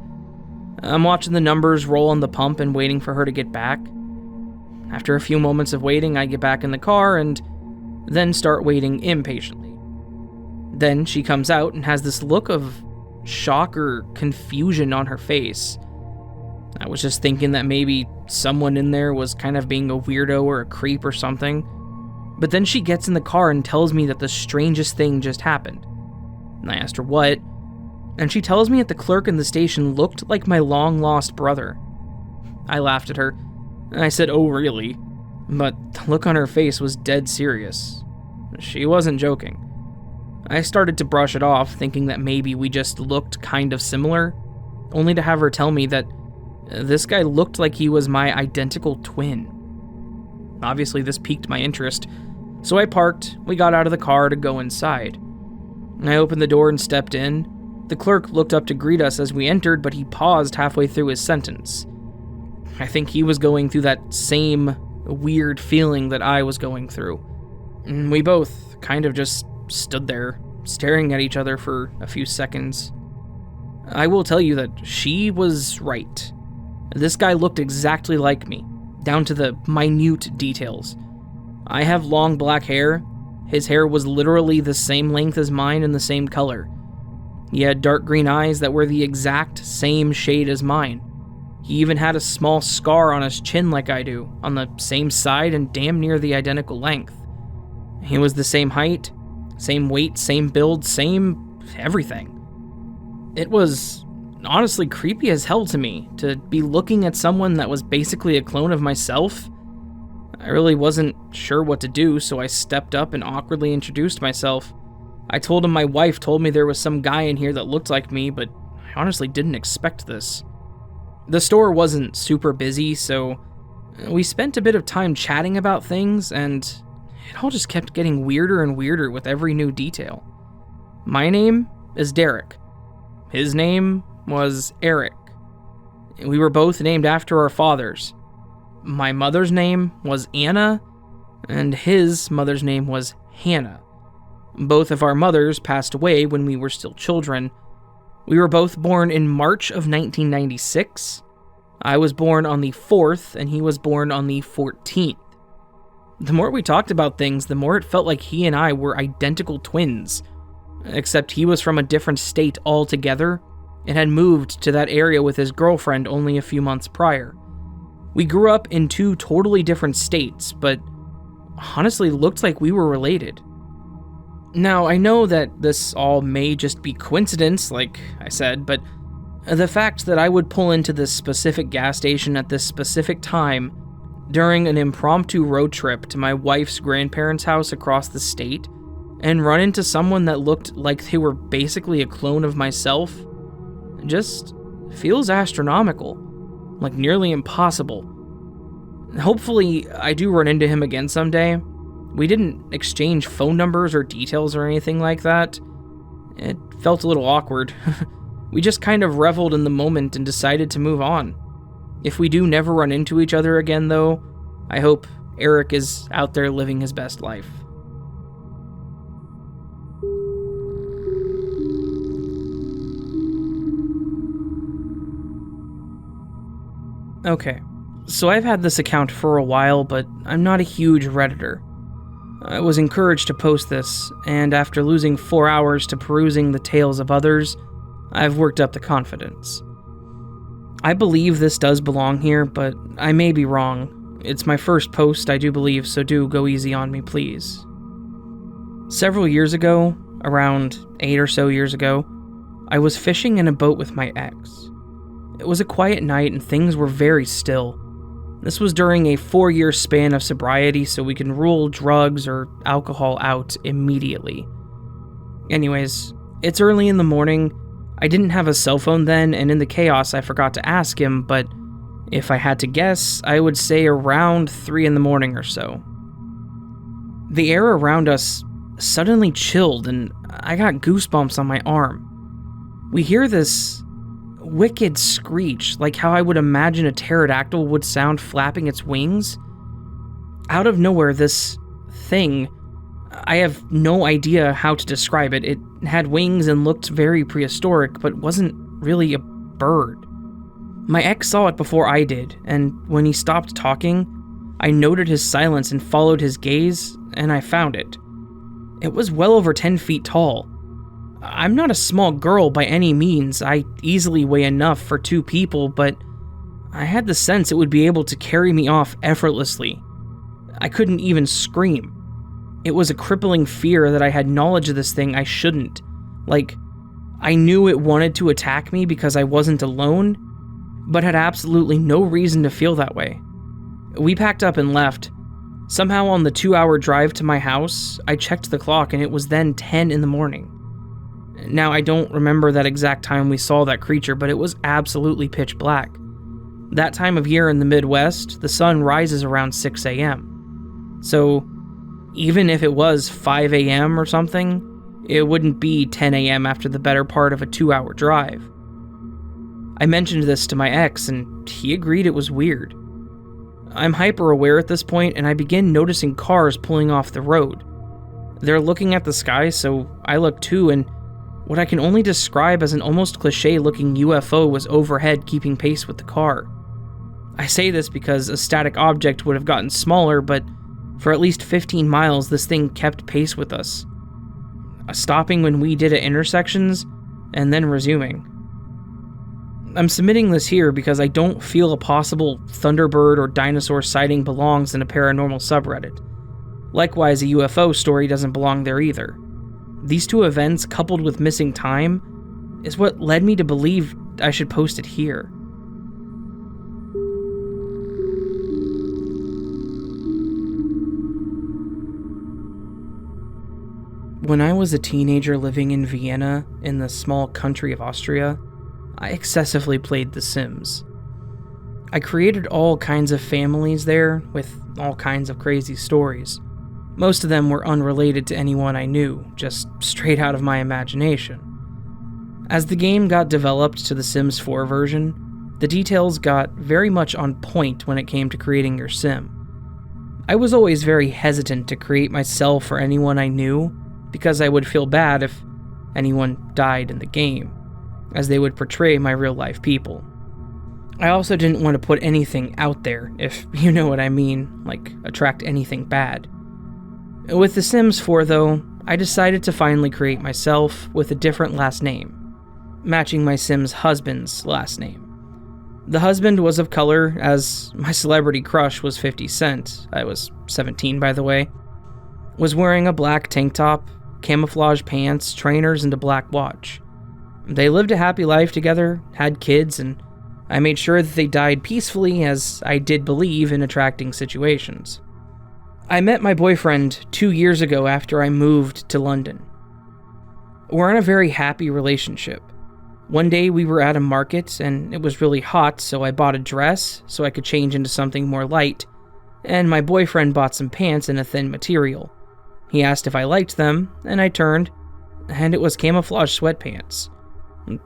I'm watching the numbers roll on the pump and waiting for her to get back. After a few moments of waiting, I get back in the car and then start waiting impatiently. Then she comes out and has this look of shock or confusion on her face. I was just thinking that maybe someone in there was kind of being a weirdo or a creep or something. But then she gets in the car and tells me that the strangest thing just happened. And I asked her what, and she tells me that the clerk in the station looked like my long-lost brother. I laughed at her, and I said, "Oh, really?" But the look on her face was dead serious. She wasn't joking. I started to brush it off, thinking that maybe we just looked kind of similar, only to have her tell me that this guy looked like he was my identical twin. Obviously, this piqued my interest, so I parked, we got out of the car to go inside. I opened the door and stepped in. The clerk looked up to greet us as we entered, but he paused halfway through his sentence. I think he was going through that same weird feeling that I was going through. And we both kind of just stood there, staring at each other for a few seconds. I will tell you that she was right. This guy looked exactly like me, down to the minute details. I have long black hair. His hair was literally the same length as mine and the same color. He had dark green eyes that were the exact same shade as mine. He even had a small scar on his chin like I do, on the same side and damn near the identical length. He was the same height, same weight, same build, same everything. It was honestly creepy as hell to me to be looking at someone that was basically a clone of myself. I really wasn't sure what to do, so I stepped up and awkwardly introduced myself. I told him my wife told me there was some guy in here that looked like me, but I honestly didn't expect this. The store wasn't super busy, so we spent a bit of time chatting about things, and it all just kept getting weirder and weirder with every new detail. My name is Derek. His name was Eric. We were both named after our fathers. My mother's name was Anna, and his mother's name was Hannah. Both of our mothers passed away when we were still children. We were both born in March of 1996. I was born on the 4th, and he was born on the 14th. The more we talked about things, the more it felt like he and I were identical twins, except he was from a different state altogether and had moved to that area with his girlfriend only a few months prior. We grew up in two totally different states, but honestly looked like we were related. Now, I know that this all may just be coincidence, like I said, but the fact that I would pull into this specific gas station at this specific time during an impromptu road trip to my wife's grandparents' house across the state and run into someone that looked like they were basically a clone of myself just feels astronomical, like nearly impossible. Hopefully, I do run into him again someday. We didn't exchange phone numbers or details or anything like that. It felt a little awkward. We just kind of reveled in the moment and decided to move on. If we do never run into each other again, though, I hope Eric is out there living his best life. Okay, so I've had this account for a while, but I'm not a huge Redditor. I was encouraged to post this, and after losing 4 hours to perusing the tales of others, I've worked up the confidence. I believe this does belong here, but I may be wrong. It's my first post, I do believe, so do go easy on me, please. Several years ago, around 8 or so years ago, I was fishing in a boat with my ex. It was a quiet night and things were very still. This was during a 4-year span of sobriety, so we can rule drugs or alcohol out immediately. Anyways, it's early in the morning. I didn't have a cell phone then, and in the chaos I forgot to ask him, but if I had to guess, I would say around 3 in the morning or so. The air around us suddenly chilled, and I got goosebumps on my arm. We hear this wicked screech, like how I would imagine a pterodactyl would sound flapping its wings. Out of nowhere, this thing, I have no idea how to describe it. It had wings and looked very prehistoric, but wasn't really a bird. My ex saw it before I did, and when he stopped talking, I noted his silence and followed his gaze, and I found it. It was well over 10 feet tall. I'm not a small girl by any means. I easily weigh enough for 2 people, but I had the sense it would be able to carry me off effortlessly. I couldn't even scream. It was a crippling fear that I had knowledge of this thing I shouldn't. Like, I knew it wanted to attack me because I wasn't alone, but had absolutely no reason to feel that way. We packed up and left. Somehow on the 2-hour drive to my house, I checked the clock and it was then 10 in the morning. Now, I don't remember that exact time we saw that creature, but it was absolutely pitch black. That time of year in the Midwest, the sun rises around 6 a.m. So, even if it was 5 a.m. or something, it wouldn't be 10 a.m. after the better part of a 2-hour drive. I mentioned this to my ex, and he agreed it was weird. I'm hyper aware at this point, and I begin noticing cars pulling off the road. They're looking at the sky, so I look too, and what I can only describe as an almost cliché-looking UFO was overhead keeping pace with the car. I say this because a static object would have gotten smaller, but for at least 15 miles this thing kept pace with us, stopping when we did at intersections, and then resuming. I'm submitting this here because I don't feel a possible Thunderbird or dinosaur sighting belongs in a paranormal subreddit. Likewise, a UFO story doesn't belong there either. These 2 events, coupled with missing time, is what led me to believe I should post it here. When I was a teenager living in Vienna, in the small country of Austria, I excessively played The Sims. I created all kinds of families there, with all kinds of crazy stories. Most of them were unrelated to anyone I knew, just straight out of my imagination. As the game got developed to the Sims 4 version, the details got very much on point when it came to creating your sim. I was always very hesitant to create myself or anyone I knew, because I would feel bad if anyone died in the game, as they would portray my real-life people. I also didn't want to put anything out there, if you know what I mean, like attract anything bad. With The Sims 4, though, I decided to finally create myself with a different last name, matching my Sim's husband's last name. The husband was of color, as my celebrity crush was 50 Cent, I was 17 by the way, was wearing a black tank top, camouflage pants, trainers, and a black watch. They lived a happy life together, had kids, and I made sure that they died peacefully, as I did believe in attracting situations. I met my boyfriend 2 years ago after I moved to London. We're in a very happy relationship. One day we were at a market and it was really hot, so I bought a dress so I could change into something more light, and my boyfriend bought some pants in a thin material. He asked if I liked them, and I turned, and it was camouflage sweatpants.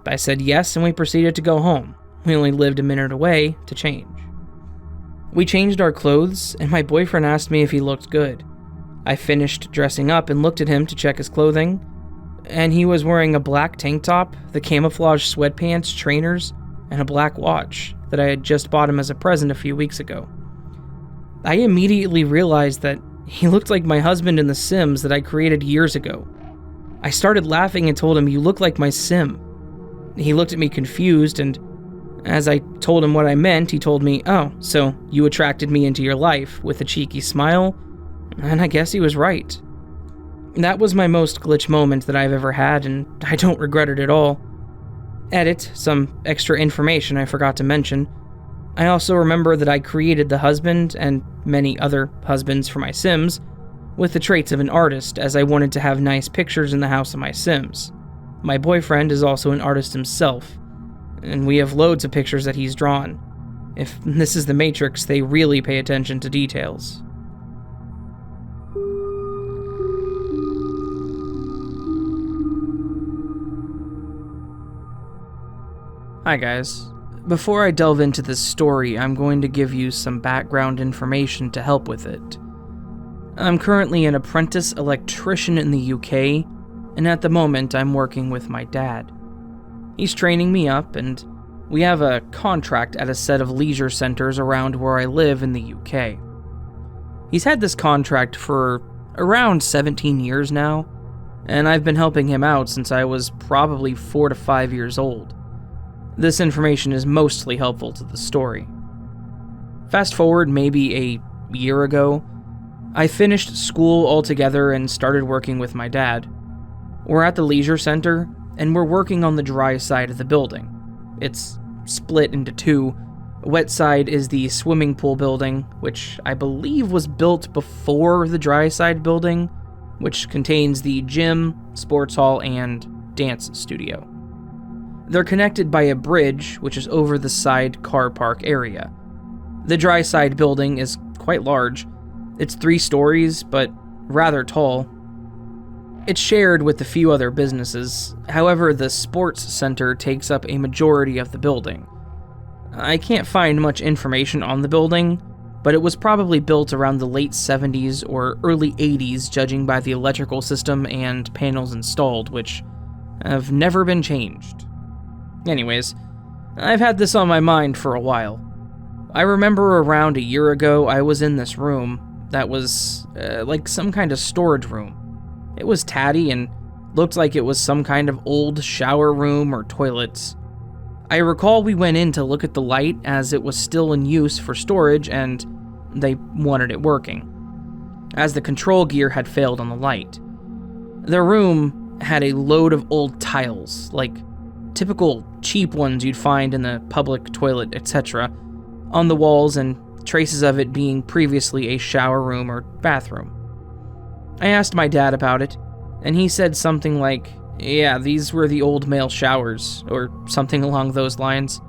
I said yes, and we proceeded to go home. We only lived a minute away to change. We changed our clothes, and my boyfriend asked me if he looked good. I finished dressing up and looked at him to check his clothing, and he was wearing a black tank top, the camouflage sweatpants, trainers, and a black watch that I had just bought him as a present a few weeks ago. I immediately realized that he looked like my husband in The Sims that I created years ago. I started laughing and told him, "You look like my Sim." He looked at me confused, and as I told him what I meant, he told me, "Oh, so you attracted me into your life," with a cheeky smile, and I guess he was right. That was my most glitch moment that I've ever had, and I don't regret it at all. Edit, some extra information I forgot to mention. I also remember that I created the husband, and many other husbands for my Sims, with the traits of an artist, as I wanted to have nice pictures in the house of my Sims. My boyfriend is also an artist himself, and we have loads of pictures that he's drawn. If this is the Matrix, they really pay attention to details. Hi guys. Before I delve into this story, I'm going to give you some background information to help with it. I'm currently an apprentice electrician in the UK, and at the moment I'm working with my dad. He's training me up, and we have a contract at a set of leisure centers around where I live in the UK. He's had this contract for around 17 years now, and I've been helping him out since I was probably 4 to 5 years old. This information is mostly helpful to the story. Fast forward maybe a year ago, I finished school altogether and started working with my dad. We're at the leisure center, and we're working on the dry side of the building. It's split into two. Wet side is the swimming pool building, which I believe was built before the dry side building, which contains the gym, sports hall, and dance studio. They're connected by a bridge, which is over the side car park area. The dry side building is quite large. It's 3 stories, but rather tall. It's shared with a few other businesses. However, the sports center takes up a majority of the building. I can't find much information on the building, but it was probably built around the late 70s or early 80s, judging by the electrical system and panels installed, which have never been changed. Anyways, I've had this on my mind for a while. I remember around a year ago I was in this room that was like some kind of storage room. It was tatty and looked like it was some kind of old shower room or toilets. I recall we went in to look at the light as it was still in use for storage and they wanted it working, as the control gear had failed on the light. The room had a load of old tiles, like typical cheap ones you'd find in the public toilet, etc., on the walls and traces of it being previously a shower room or bathroom. I asked my dad about it, and he said something like, yeah, these were the old male showers, or something along those lines.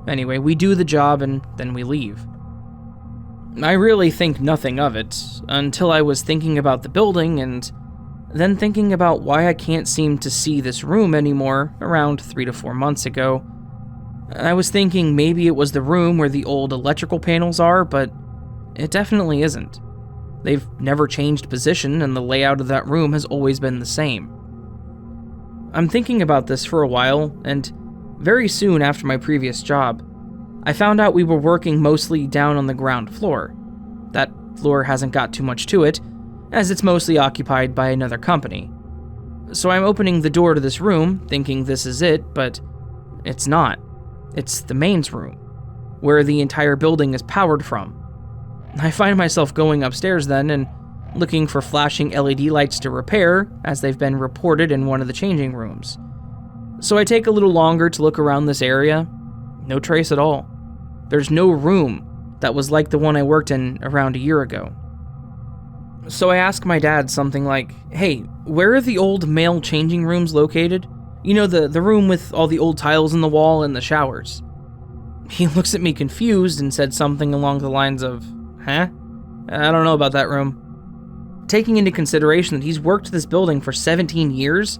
Anyway, we do the job and then we leave. I really think nothing of it, until I was thinking about the building and then thinking about why I can't seem to see this room anymore around 3 to 4 months ago. I was thinking maybe it was the room where the old electrical panels are, but it definitely isn't. They've never changed position, and the layout of that room has always been the same. I'm thinking about this for a while, and very soon after my previous job, I found out we were working mostly down on the ground floor. That floor hasn't got too much to it, as it's mostly occupied by another company. So I'm opening the door to this room, thinking this is it, but it's not. It's the mains room, where the entire building is powered from. I find myself going upstairs then and looking for flashing LED lights to repair, as they've been reported in one of the changing rooms. So I take a little longer to look around this area. No trace at all. There's no room that was like the one I worked in around a year ago. So I ask my dad something like, hey, where are the old male changing rooms located? You know, the room with all the old tiles in the wall and the showers. He looks at me confused and said something along the lines of, huh? I don't know about that room. Taking into consideration that he's worked this building for 17 years,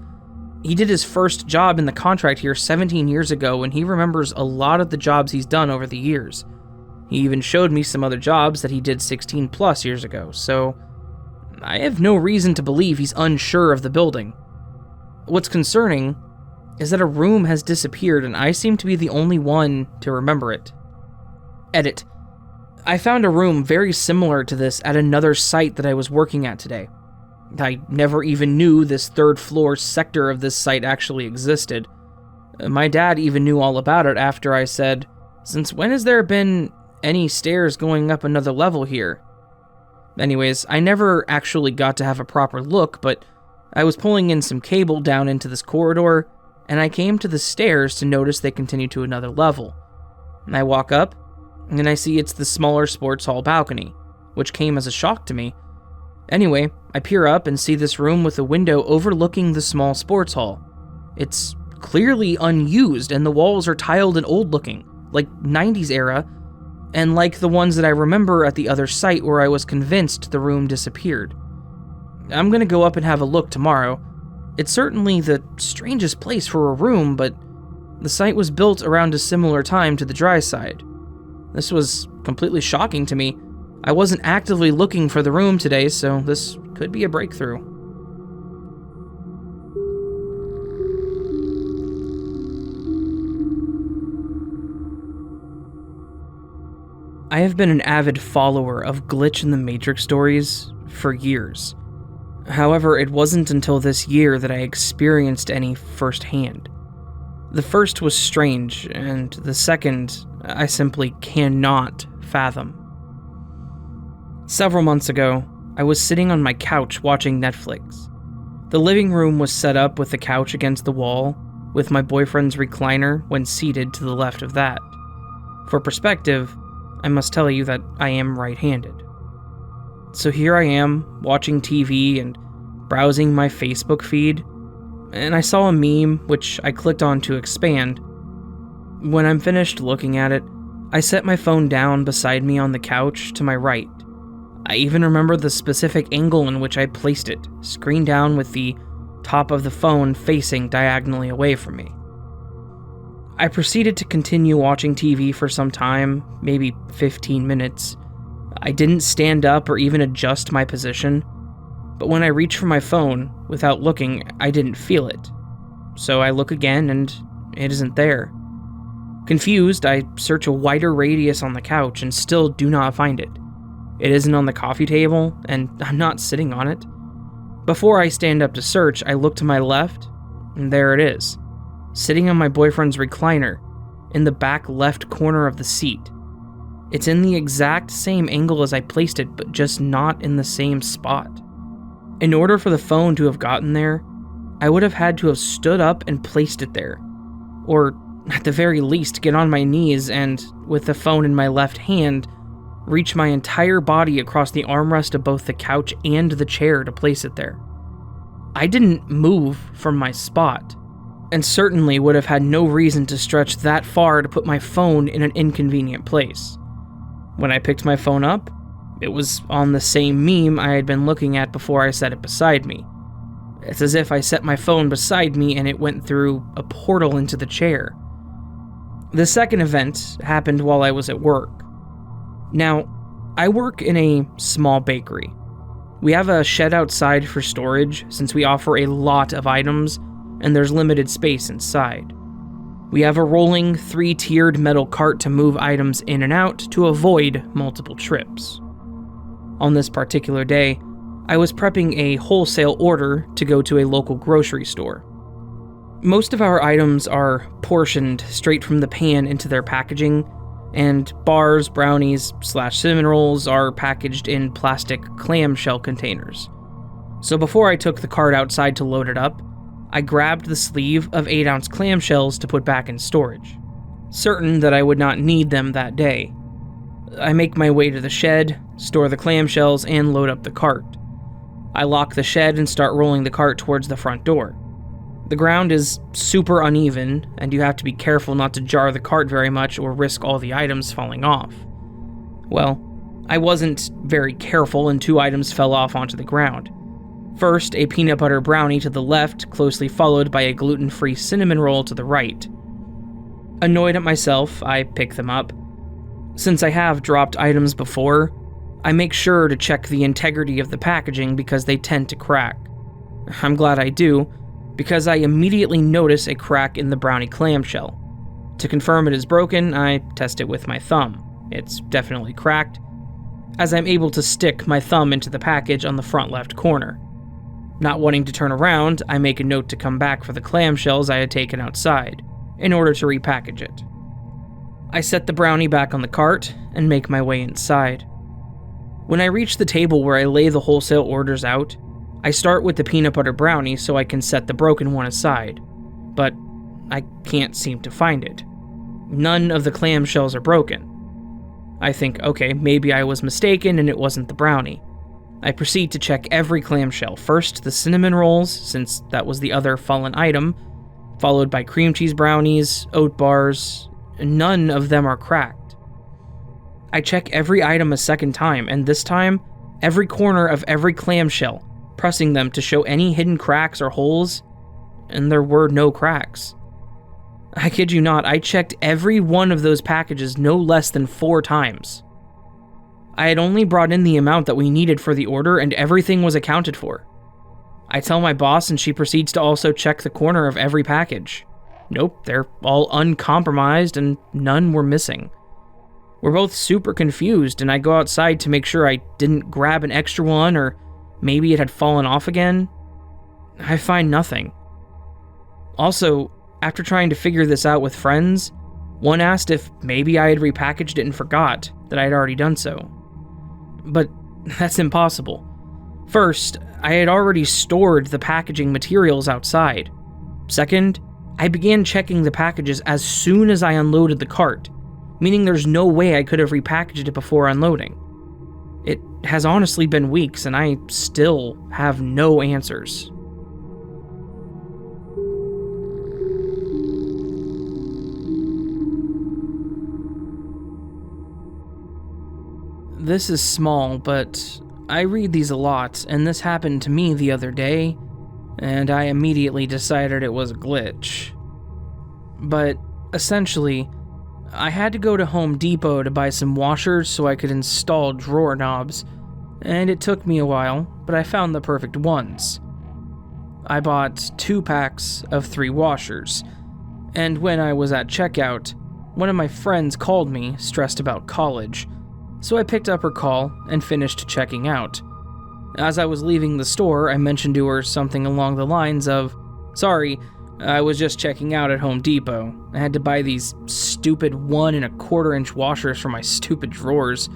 he did his first job in the contract here 17 years ago, and he remembers a lot of the jobs he's done over the years. He even showed me some other jobs that he did 16 plus years ago, so I have no reason to believe he's unsure of the building. What's concerning is that a room has disappeared and I seem to be the only one to remember it. Edit. I found a room very similar to this at another site that I was working at today. I never even knew this 3rd floor sector of this site actually existed. My dad even knew all about it after I said, since when has there been any stairs going up another level here? Anyways, I never actually got to have a proper look, but I was pulling in some cable down into this corridor, and I came to the stairs to notice they continue to another level. I walk up, and I see it's the smaller sports hall balcony, which came as a shock to me. Anyway, I peer up and see this room with a window overlooking the small sports hall. It's clearly unused, and the walls are tiled and old-looking, like 90s era, and like the ones that I remember at the other site where I was convinced the room disappeared. I'm gonna go up and have a look tomorrow. It's certainly the strangest place for a room, but the site was built around a similar time to the dry side. This was completely shocking to me. I wasn't actively looking for the room today, so this could be a breakthrough. I have been an avid follower of Glitch in the Matrix stories for years. However, it wasn't until this year that I experienced any firsthand. The first was strange, and the second, I simply cannot fathom. Several months ago, I was sitting on my couch watching Netflix. The living room was set up with the couch against the wall, with my boyfriend's recliner when seated to the left of that. For perspective, I must tell you that I am right-handed. So here I am, watching TV and browsing my Facebook feed, and I saw a meme which I clicked on to expand. When I'm finished looking at it, I set my phone down beside me on the couch to my right. I even remember the specific angle in which I placed it, screen down with the top of the phone facing diagonally away from me. I proceeded to continue watching TV for some time, maybe 15 minutes. I didn't stand up or even adjust my position, but when I reached for my phone, without looking, I didn't feel it. So I look again and it isn't there. Confused, I search a wider radius on the couch and still do not find it. It isn't on the coffee table, and I'm not sitting on it. Before I stand up to search, I look to my left, and there it is, sitting on my boyfriend's recliner, in the back left corner of the seat. It's in the exact same angle as I placed it, but just not in the same spot. In order for the phone to have gotten there, I would have had to have stood up and placed it there. Or, at the very least, get on my knees and, with the phone in my left hand, reach my entire body across the armrest of both the couch and the chair to place it there. I didn't move from my spot, and certainly would have had no reason to stretch that far to put my phone in an inconvenient place. When I picked my phone up, it was on the same meme I had been looking at before I set it beside me. It's as if I set my phone beside me and it went through a portal into the chair. The second event happened while I was at work. Now, I work in a small bakery. We have a shed outside for storage since we offer a lot of items and there's limited space inside. We have a rolling 3-tiered metal cart to move items in and out to avoid multiple trips. On this particular day, I was prepping a wholesale order to go to a local grocery store. Most of our items are portioned straight from the pan into their packaging, and bars, brownies, / cinnamon rolls are packaged in plastic clamshell containers. So before I took the cart outside to load it up, I grabbed the sleeve of 8-ounce clamshells to put back in storage, certain that I would not need them that day. I make my way to the shed, store the clamshells, and load up the cart. I lock the shed and start rolling the cart towards the front door. The ground is super uneven, and you have to be careful not to jar the cart very much or risk all the items falling off. Well, I wasn't very careful and 2 items fell off onto the ground. First, a peanut butter brownie to the left, closely followed by a gluten-free cinnamon roll to the right. Annoyed at myself, I pick them up. Since I have dropped items before, I make sure to check the integrity of the packaging because they tend to crack. I'm glad I do, because I immediately notice a crack in the brownie clamshell. To confirm it is broken, I test it with my thumb. It's definitely cracked, as I'm able to stick my thumb into the package on the front left corner. Not wanting to turn around, I make a note to come back for the clamshells I had taken outside, in order to repackage it. I set the brownie back on the cart and make my way inside. When I reach the table where I lay the wholesale orders out, I start with the peanut butter brownie so I can set the broken one aside, but I can't seem to find it. None of the clamshells are broken. I think, okay, maybe I was mistaken and it wasn't the brownie. I proceed to check every clamshell. First, the cinnamon rolls, since that was the other fallen item, followed by cream cheese brownies, oat bars. None of them are cracked. I check every item a second time, and this time, every corner of every clamshell, pressing them to show any hidden cracks or holes, and there were no cracks. I kid you not, I checked every one of those packages no less than 4 times. I had only brought in the amount that we needed for the order, and everything was accounted for. I tell my boss, and she proceeds to also check the corner of every package. Nope, they're all uncompromised, and none were missing. We're both super confused, and I go outside to make sure I didn't grab an extra one, or maybe it had fallen off again. I find nothing. Also, after trying to figure this out with friends, one asked if maybe I had repackaged it and forgot that I had already done so. But that's impossible. First, I had already stored the packaging materials outside. Second, I began checking the packages as soon as I unloaded the cart, meaning there's no way I could have repackaged it before unloading. It has honestly been weeks, and I still have no answers. This is small, but I read these a lot, and this happened to me the other day, and I immediately decided it was a glitch. But essentially, I had to go to Home Depot to buy some washers so I could install drawer knobs, and it took me a while, but I found the perfect ones. I bought 2 packs of 3 washers, and when I was at checkout, one of my friends called me, stressed about college, so I picked up her call and finished checking out. As I was leaving the store, I mentioned to her something along the lines of, "Sorry, I was just checking out at Home Depot. I had to buy these stupid 1 1/4-inch washers for my stupid drawers."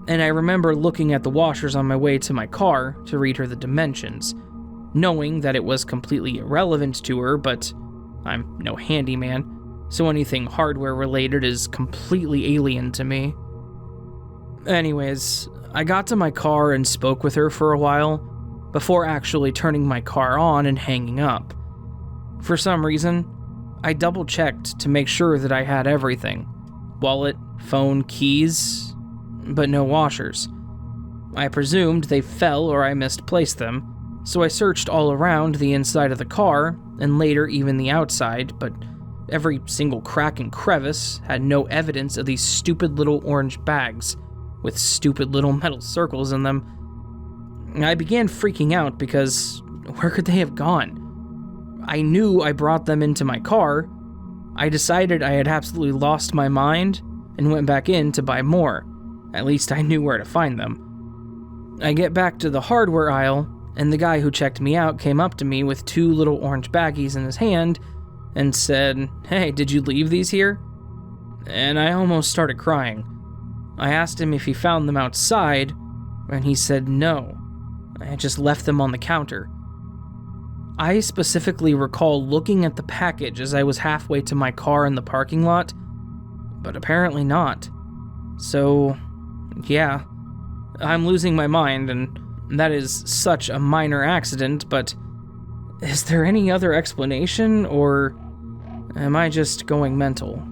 And I remember looking at the washers on my way to my car to read her the dimensions, knowing that it was completely irrelevant to her, but I'm no handyman, so anything hardware related is completely alien to me. Anyways, I got to my car and spoke with her for a while, before actually turning my car on and hanging up. For some reason, I double-checked to make sure that I had everything. Wallet, phone, keys, but no washers. I presumed they fell or I misplaced them, so I searched all around the inside of the car, and later even the outside, but every single crack and crevice had no evidence of these stupid little orange bags with stupid little metal circles in them. I began freaking out because where could they have gone? I knew I brought them into my car. I decided I had absolutely lost my mind and went back in to buy more. At least I knew where to find them. I get back to the hardware aisle, and the guy who checked me out came up to me with 2 little orange baggies in his hand and said, "Hey, did you leave these here?" And I almost started crying. I asked him if he found them outside, and he said no. I had just left them on the counter. I specifically recall looking at the package as I was halfway to my car in the parking lot, but apparently not. So, yeah, I'm losing my mind, and that is such a minor accident, but is there any other explanation, or am I just going mental?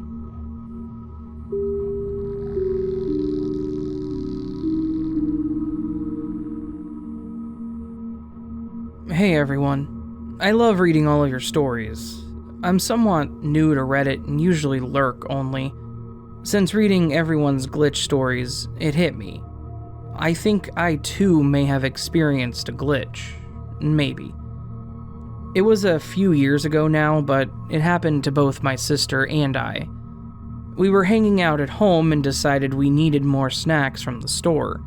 Hey everyone, I love reading all of your stories. I'm somewhat new to Reddit and usually lurk only. Since reading everyone's glitch stories, it hit me. I think I too may have experienced a glitch. Maybe. It was a few years ago now, but it happened to both my sister and I. We were hanging out at home and decided we needed more snacks from the store,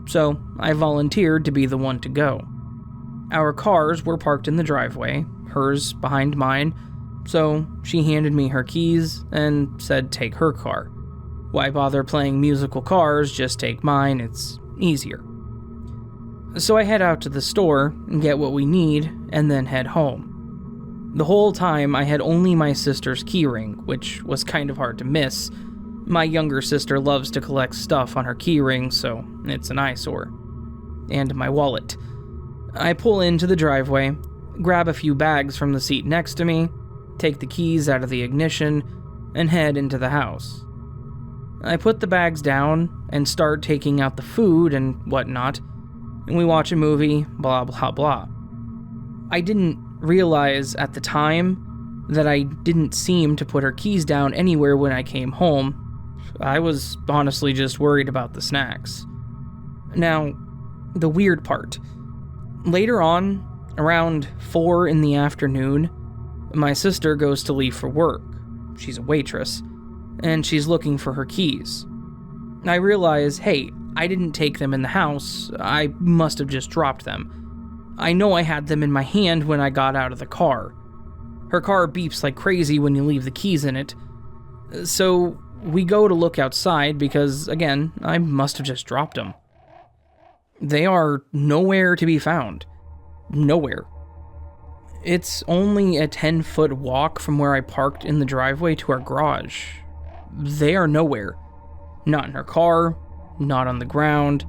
so I volunteered to be the one to go. Our cars were parked in the driveway, hers behind mine, so she handed me her keys and said take her car. Why bother playing musical cars, just take mine, it's easier. So I head out to the store and get what we need, and then head home. The whole time I had only my sister's keyring, which was kind of hard to miss. My younger sister loves to collect stuff on her keyring, so it's an eyesore. and my wallet. I pull into the driveway, grab a few bags from the seat next to me, take the keys out of the ignition, and head into the house. I put the bags down and start taking out the food and whatnot, and we watch a movie, blah blah blah. I didn't realize at the time that I didn't seem to put her keys down anywhere when I came home. I was honestly just worried about the snacks. Now, the weird part. Later on, around 4 in the afternoon, my sister goes to leave for work. She's a waitress, and she's looking for her keys. I realize, hey, I didn't take them in the house. I must have just dropped them. I know I had them in my hand when I got out of the car. Her car beeps like crazy when you leave the keys in it. So we go to look outside because, again, I must have just dropped them. They are nowhere to be found. Nowhere. It's only a 10-foot walk from where I parked in the driveway to our garage. They are nowhere. Not in her car, not on the ground,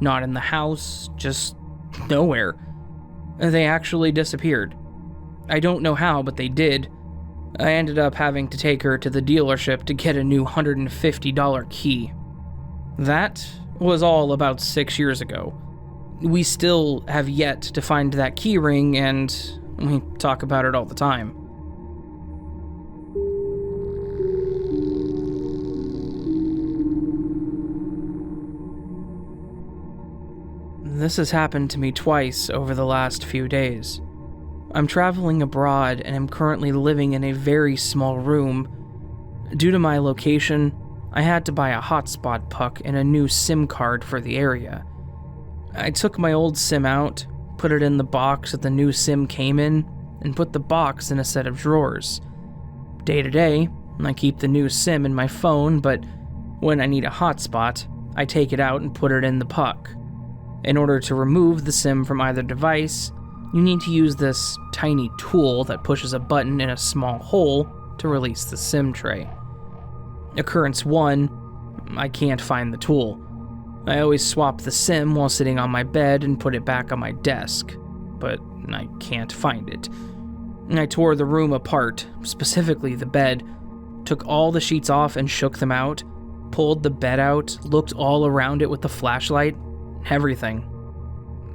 not in the house, just nowhere. They actually disappeared. I don't know how, but they did. I ended up having to take her to the dealership to get a new $150 key. That was all about 6 years ago. We still have yet to find that key ring, and we talk about it all the time. This has happened to me twice over the last few days. I'm traveling abroad and am currently living in a very small room. Due to my location, I had to buy a hotspot puck and a new SIM card for the area. I took my old SIM out, put it in the box that the new SIM came in, and put the box in a set of drawers. Day to day, I keep the new SIM in my phone, but when I need a hotspot, I take it out and put it in the puck. In order to remove the SIM from either device, you need to use this tiny tool that pushes a button in a small hole to release the SIM tray. Occurrence 1, I can't find the tool. I always swap the SIM while sitting on my bed and put it back on my desk, but I can't find it. I tore the room apart, specifically the bed, took all the sheets off and shook them out, pulled the bed out, looked all around it with the flashlight, everything.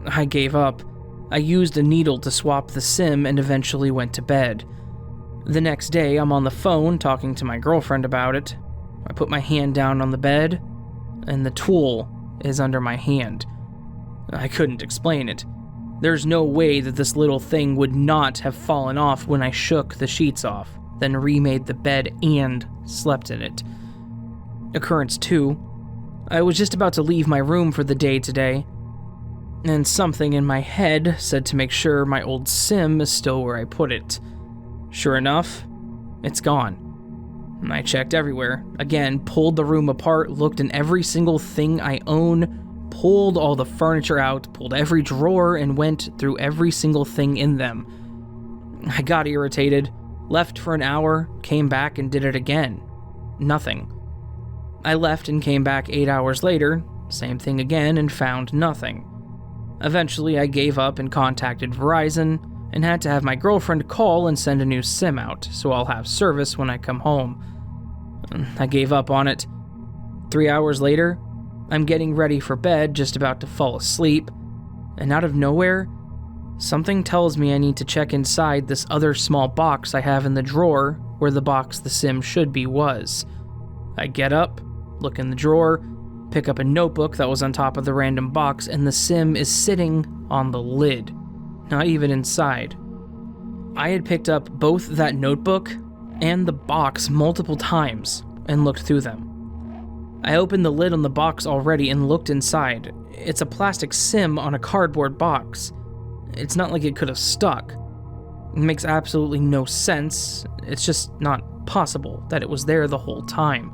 I gave up. I used a needle to swap the SIM and eventually went to bed. The next day, I'm on the phone talking to my girlfriend about it. I put my hand down on the bed, and the tool is under my hand. I couldn't explain it. There's no way that this little thing would not have fallen off when I shook the sheets off, then remade the bed and slept in it. Occurrence 2, I was just about to leave my room for the day today, and something in my head said to make sure my old SIM is still where I put it. Sure enough, it's gone. I checked everywhere, again, pulled the room apart, looked in every single thing I own, pulled all the furniture out, pulled every drawer, and went through every single thing in them. I got irritated, left for an hour, came back and did it again. Nothing. I left and came back 8 hours later, same thing again, and found nothing. Eventually, I gave up and contacted Verizon, and had to have my girlfriend call and send a new SIM out, so I'll have service when I come home. I gave up on it. 3 hours later, I'm getting ready for bed, just about to fall asleep, and out of nowhere, something tells me I need to check inside this other small box I have in the drawer where the box the SIM should be was. I get up, look in the drawer, pick up a notebook that was on top of the random box, and the SIM is sitting on the lid, not even inside. I had picked up both that notebook and the box multiple times and looked through them. I opened the lid on the box already and looked inside. It's a plastic SIM on a cardboard box. It's not like it could have stuck. It makes absolutely no sense. It's just not possible that it was there the whole time.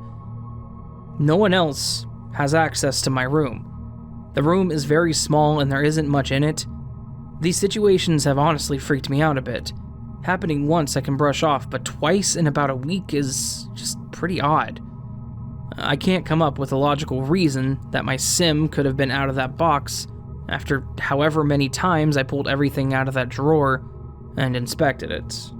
No one else has access to my room. The room is very small and there isn't much in it. These situations have honestly freaked me out a bit. Happening once I can brush off, but twice in about a week is just pretty odd. I can't come up with a logical reason that my SIM could have been out of that box after however many times I pulled everything out of that drawer and inspected it.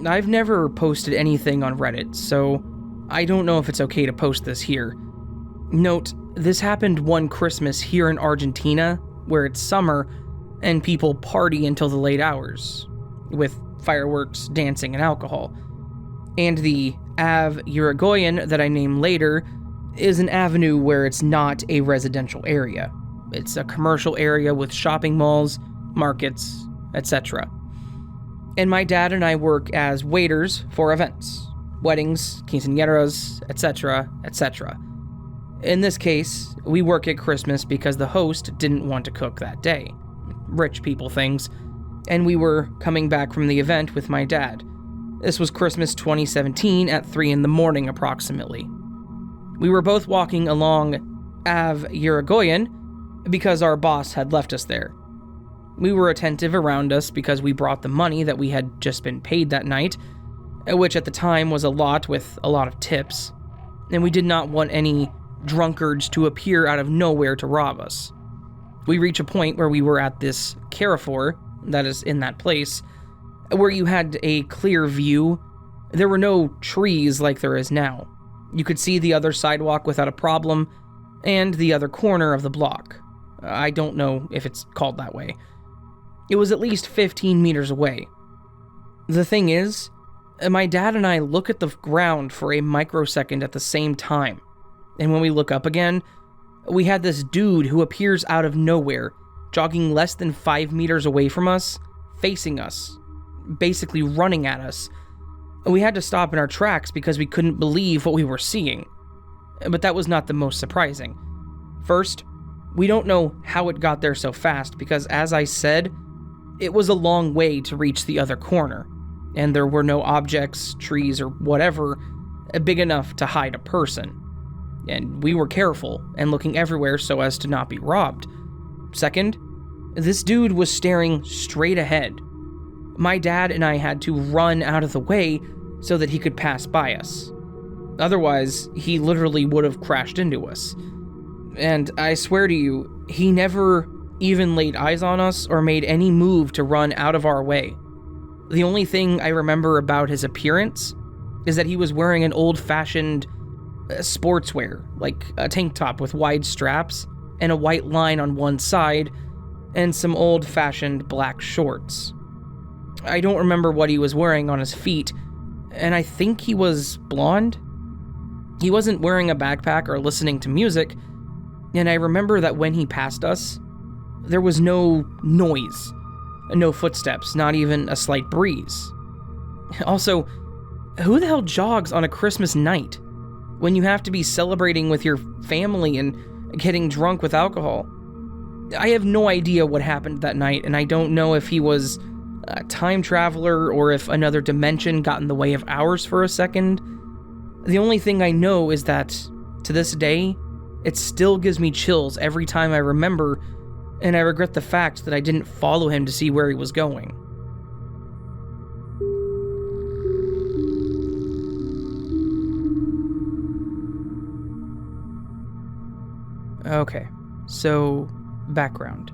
I've never posted anything on Reddit, so I don't know if it's okay to post this here. Note, this happened one Christmas here in Argentina, where it's summer, and people party until the late hours, with fireworks, dancing, and alcohol. And the Ave Urigoyen that I name later is an avenue where it's not a residential area. It's a commercial area with shopping malls, markets, etc. And my dad and I work as waiters for events, weddings, quinceañeras, etc., etc. In this case, we work at Christmas because the host didn't want to cook that day. Rich people things. And we were coming back from the event with my dad. This was Christmas 2017 at 3 a.m. approximately. We were both walking along Ave Urigoyen because our boss had left us there. We were attentive around us because we brought the money that we had just been paid that night, which at the time was a lot with a lot of tips, and we did not want any drunkards to appear out of nowhere to rob us. We reach a point where we were at this Carrefour, that is in that place, where you had a clear view. There were no trees like there is now. You could see the other sidewalk without a problem, and the other corner of the block. I don't know if it's called that way. It was at least 15 meters away. The thing is, my dad and I look at the ground for a microsecond at the same time, and when we look up again, we had this dude who appears out of nowhere, jogging less than 5 meters away from us, facing us, basically running at us. We had to stop in our tracks because we couldn't believe what we were seeing. But that was not the most surprising. First, we don't know how it got there so fast because, as I said, it was a long way to reach the other corner, and there were no objects, trees, or whatever big enough to hide a person. And we were careful and looking everywhere so as to not be robbed. Second, this dude was staring straight ahead. My dad and I had to run out of the way so that he could pass by us. Otherwise, he literally would have crashed into us. And I swear to you, he never even laid eyes on us or made any move to run out of our way. The only thing I remember about his appearance is that he was wearing an old-fashioned sportswear, like a tank top with wide straps and a white line on one side, and some old-fashioned black shorts. I don't remember what he was wearing on his feet, and I think he was blonde. He wasn't wearing a backpack or listening to music, and I remember that when he passed us, there was no noise, no footsteps, not even a slight breeze. Also, who the hell jogs on a Christmas night when you have to be celebrating with your family and getting drunk with alcohol? I have no idea what happened that night, and I don't know if he was a time traveler or if another dimension got in the way of ours for a second. The only thing I know is that, to this day, it still gives me chills every time I remember, and I regret the fact that I didn't follow him to see where he was going. Okay, so background.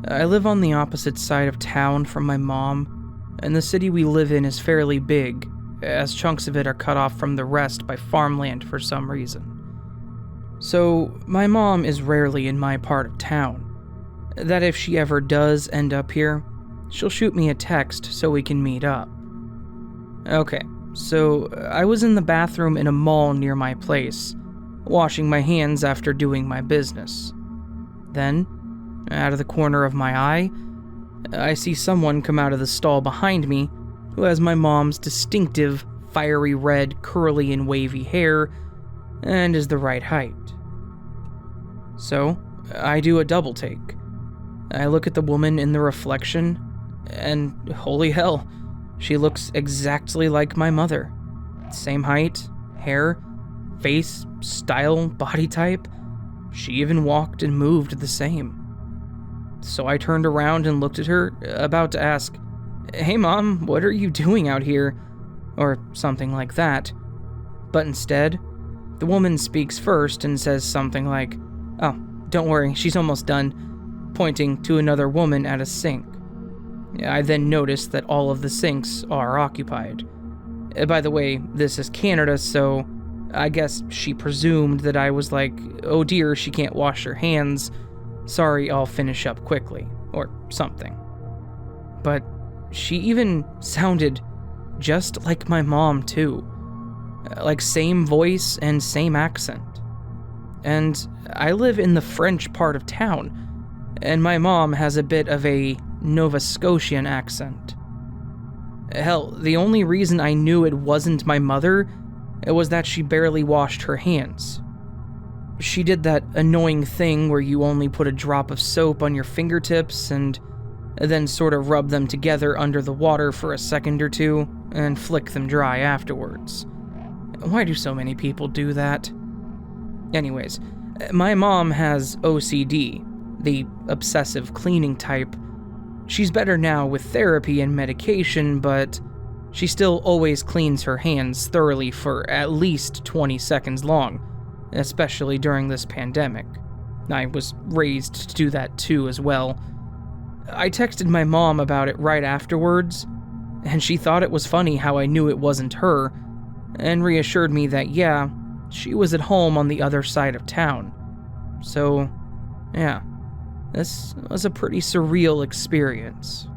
I live on the opposite side of town from my mom, and the city we live in is fairly big, as chunks of it are cut off from the rest by farmland for some reason. So, my mom is rarely in my part of town. That if she ever does end up here, she'll shoot me a text so we can meet up. Okay, so I was in the bathroom in a mall near my place, washing my hands after doing my business. Then, out of the corner of my eye, I see someone come out of the stall behind me who has my mom's distinctive, fiery red, curly and wavy hair and is the right height. So, I do a double take. I look at the woman in the reflection, and holy hell, she looks exactly like my mother. Same height, hair, face, style, body type. She even walked and moved the same. So I turned around and looked at her, about to ask, "Hey Mom, what are you doing out here?" or something like that. But instead, the woman speaks first and says something like, "Oh, don't worry, she's almost done," pointing to another woman at a sink. I then noticed that all of the sinks are occupied. By the way, this is Canada, so I guess she presumed that I was like, "Oh dear, she can't wash her hands. Sorry, I'll finish up quickly," or something. But she even sounded just like my mom, too. Like same voice and same accent. And I live in the French part of town, and my mom has a bit of a Nova Scotian accent. Hell, the only reason I knew it wasn't my mother was that she barely washed her hands. She did that annoying thing where you only put a drop of soap on your fingertips and then sort of rub them together under the water for a second or two and flick them dry afterwards. Why do so many people do that? Anyways, my mom has OCD, the obsessive cleaning type. She's better now with therapy and medication, but she still always cleans her hands thoroughly for at least 20 seconds long, especially during this pandemic. I was raised to do that too as well. I texted my mom about it right afterwards, and she thought it was funny how I knew it wasn't her, and reassured me that yeah, she was at home on the other side of town. So, yeah, this was a pretty surreal experience.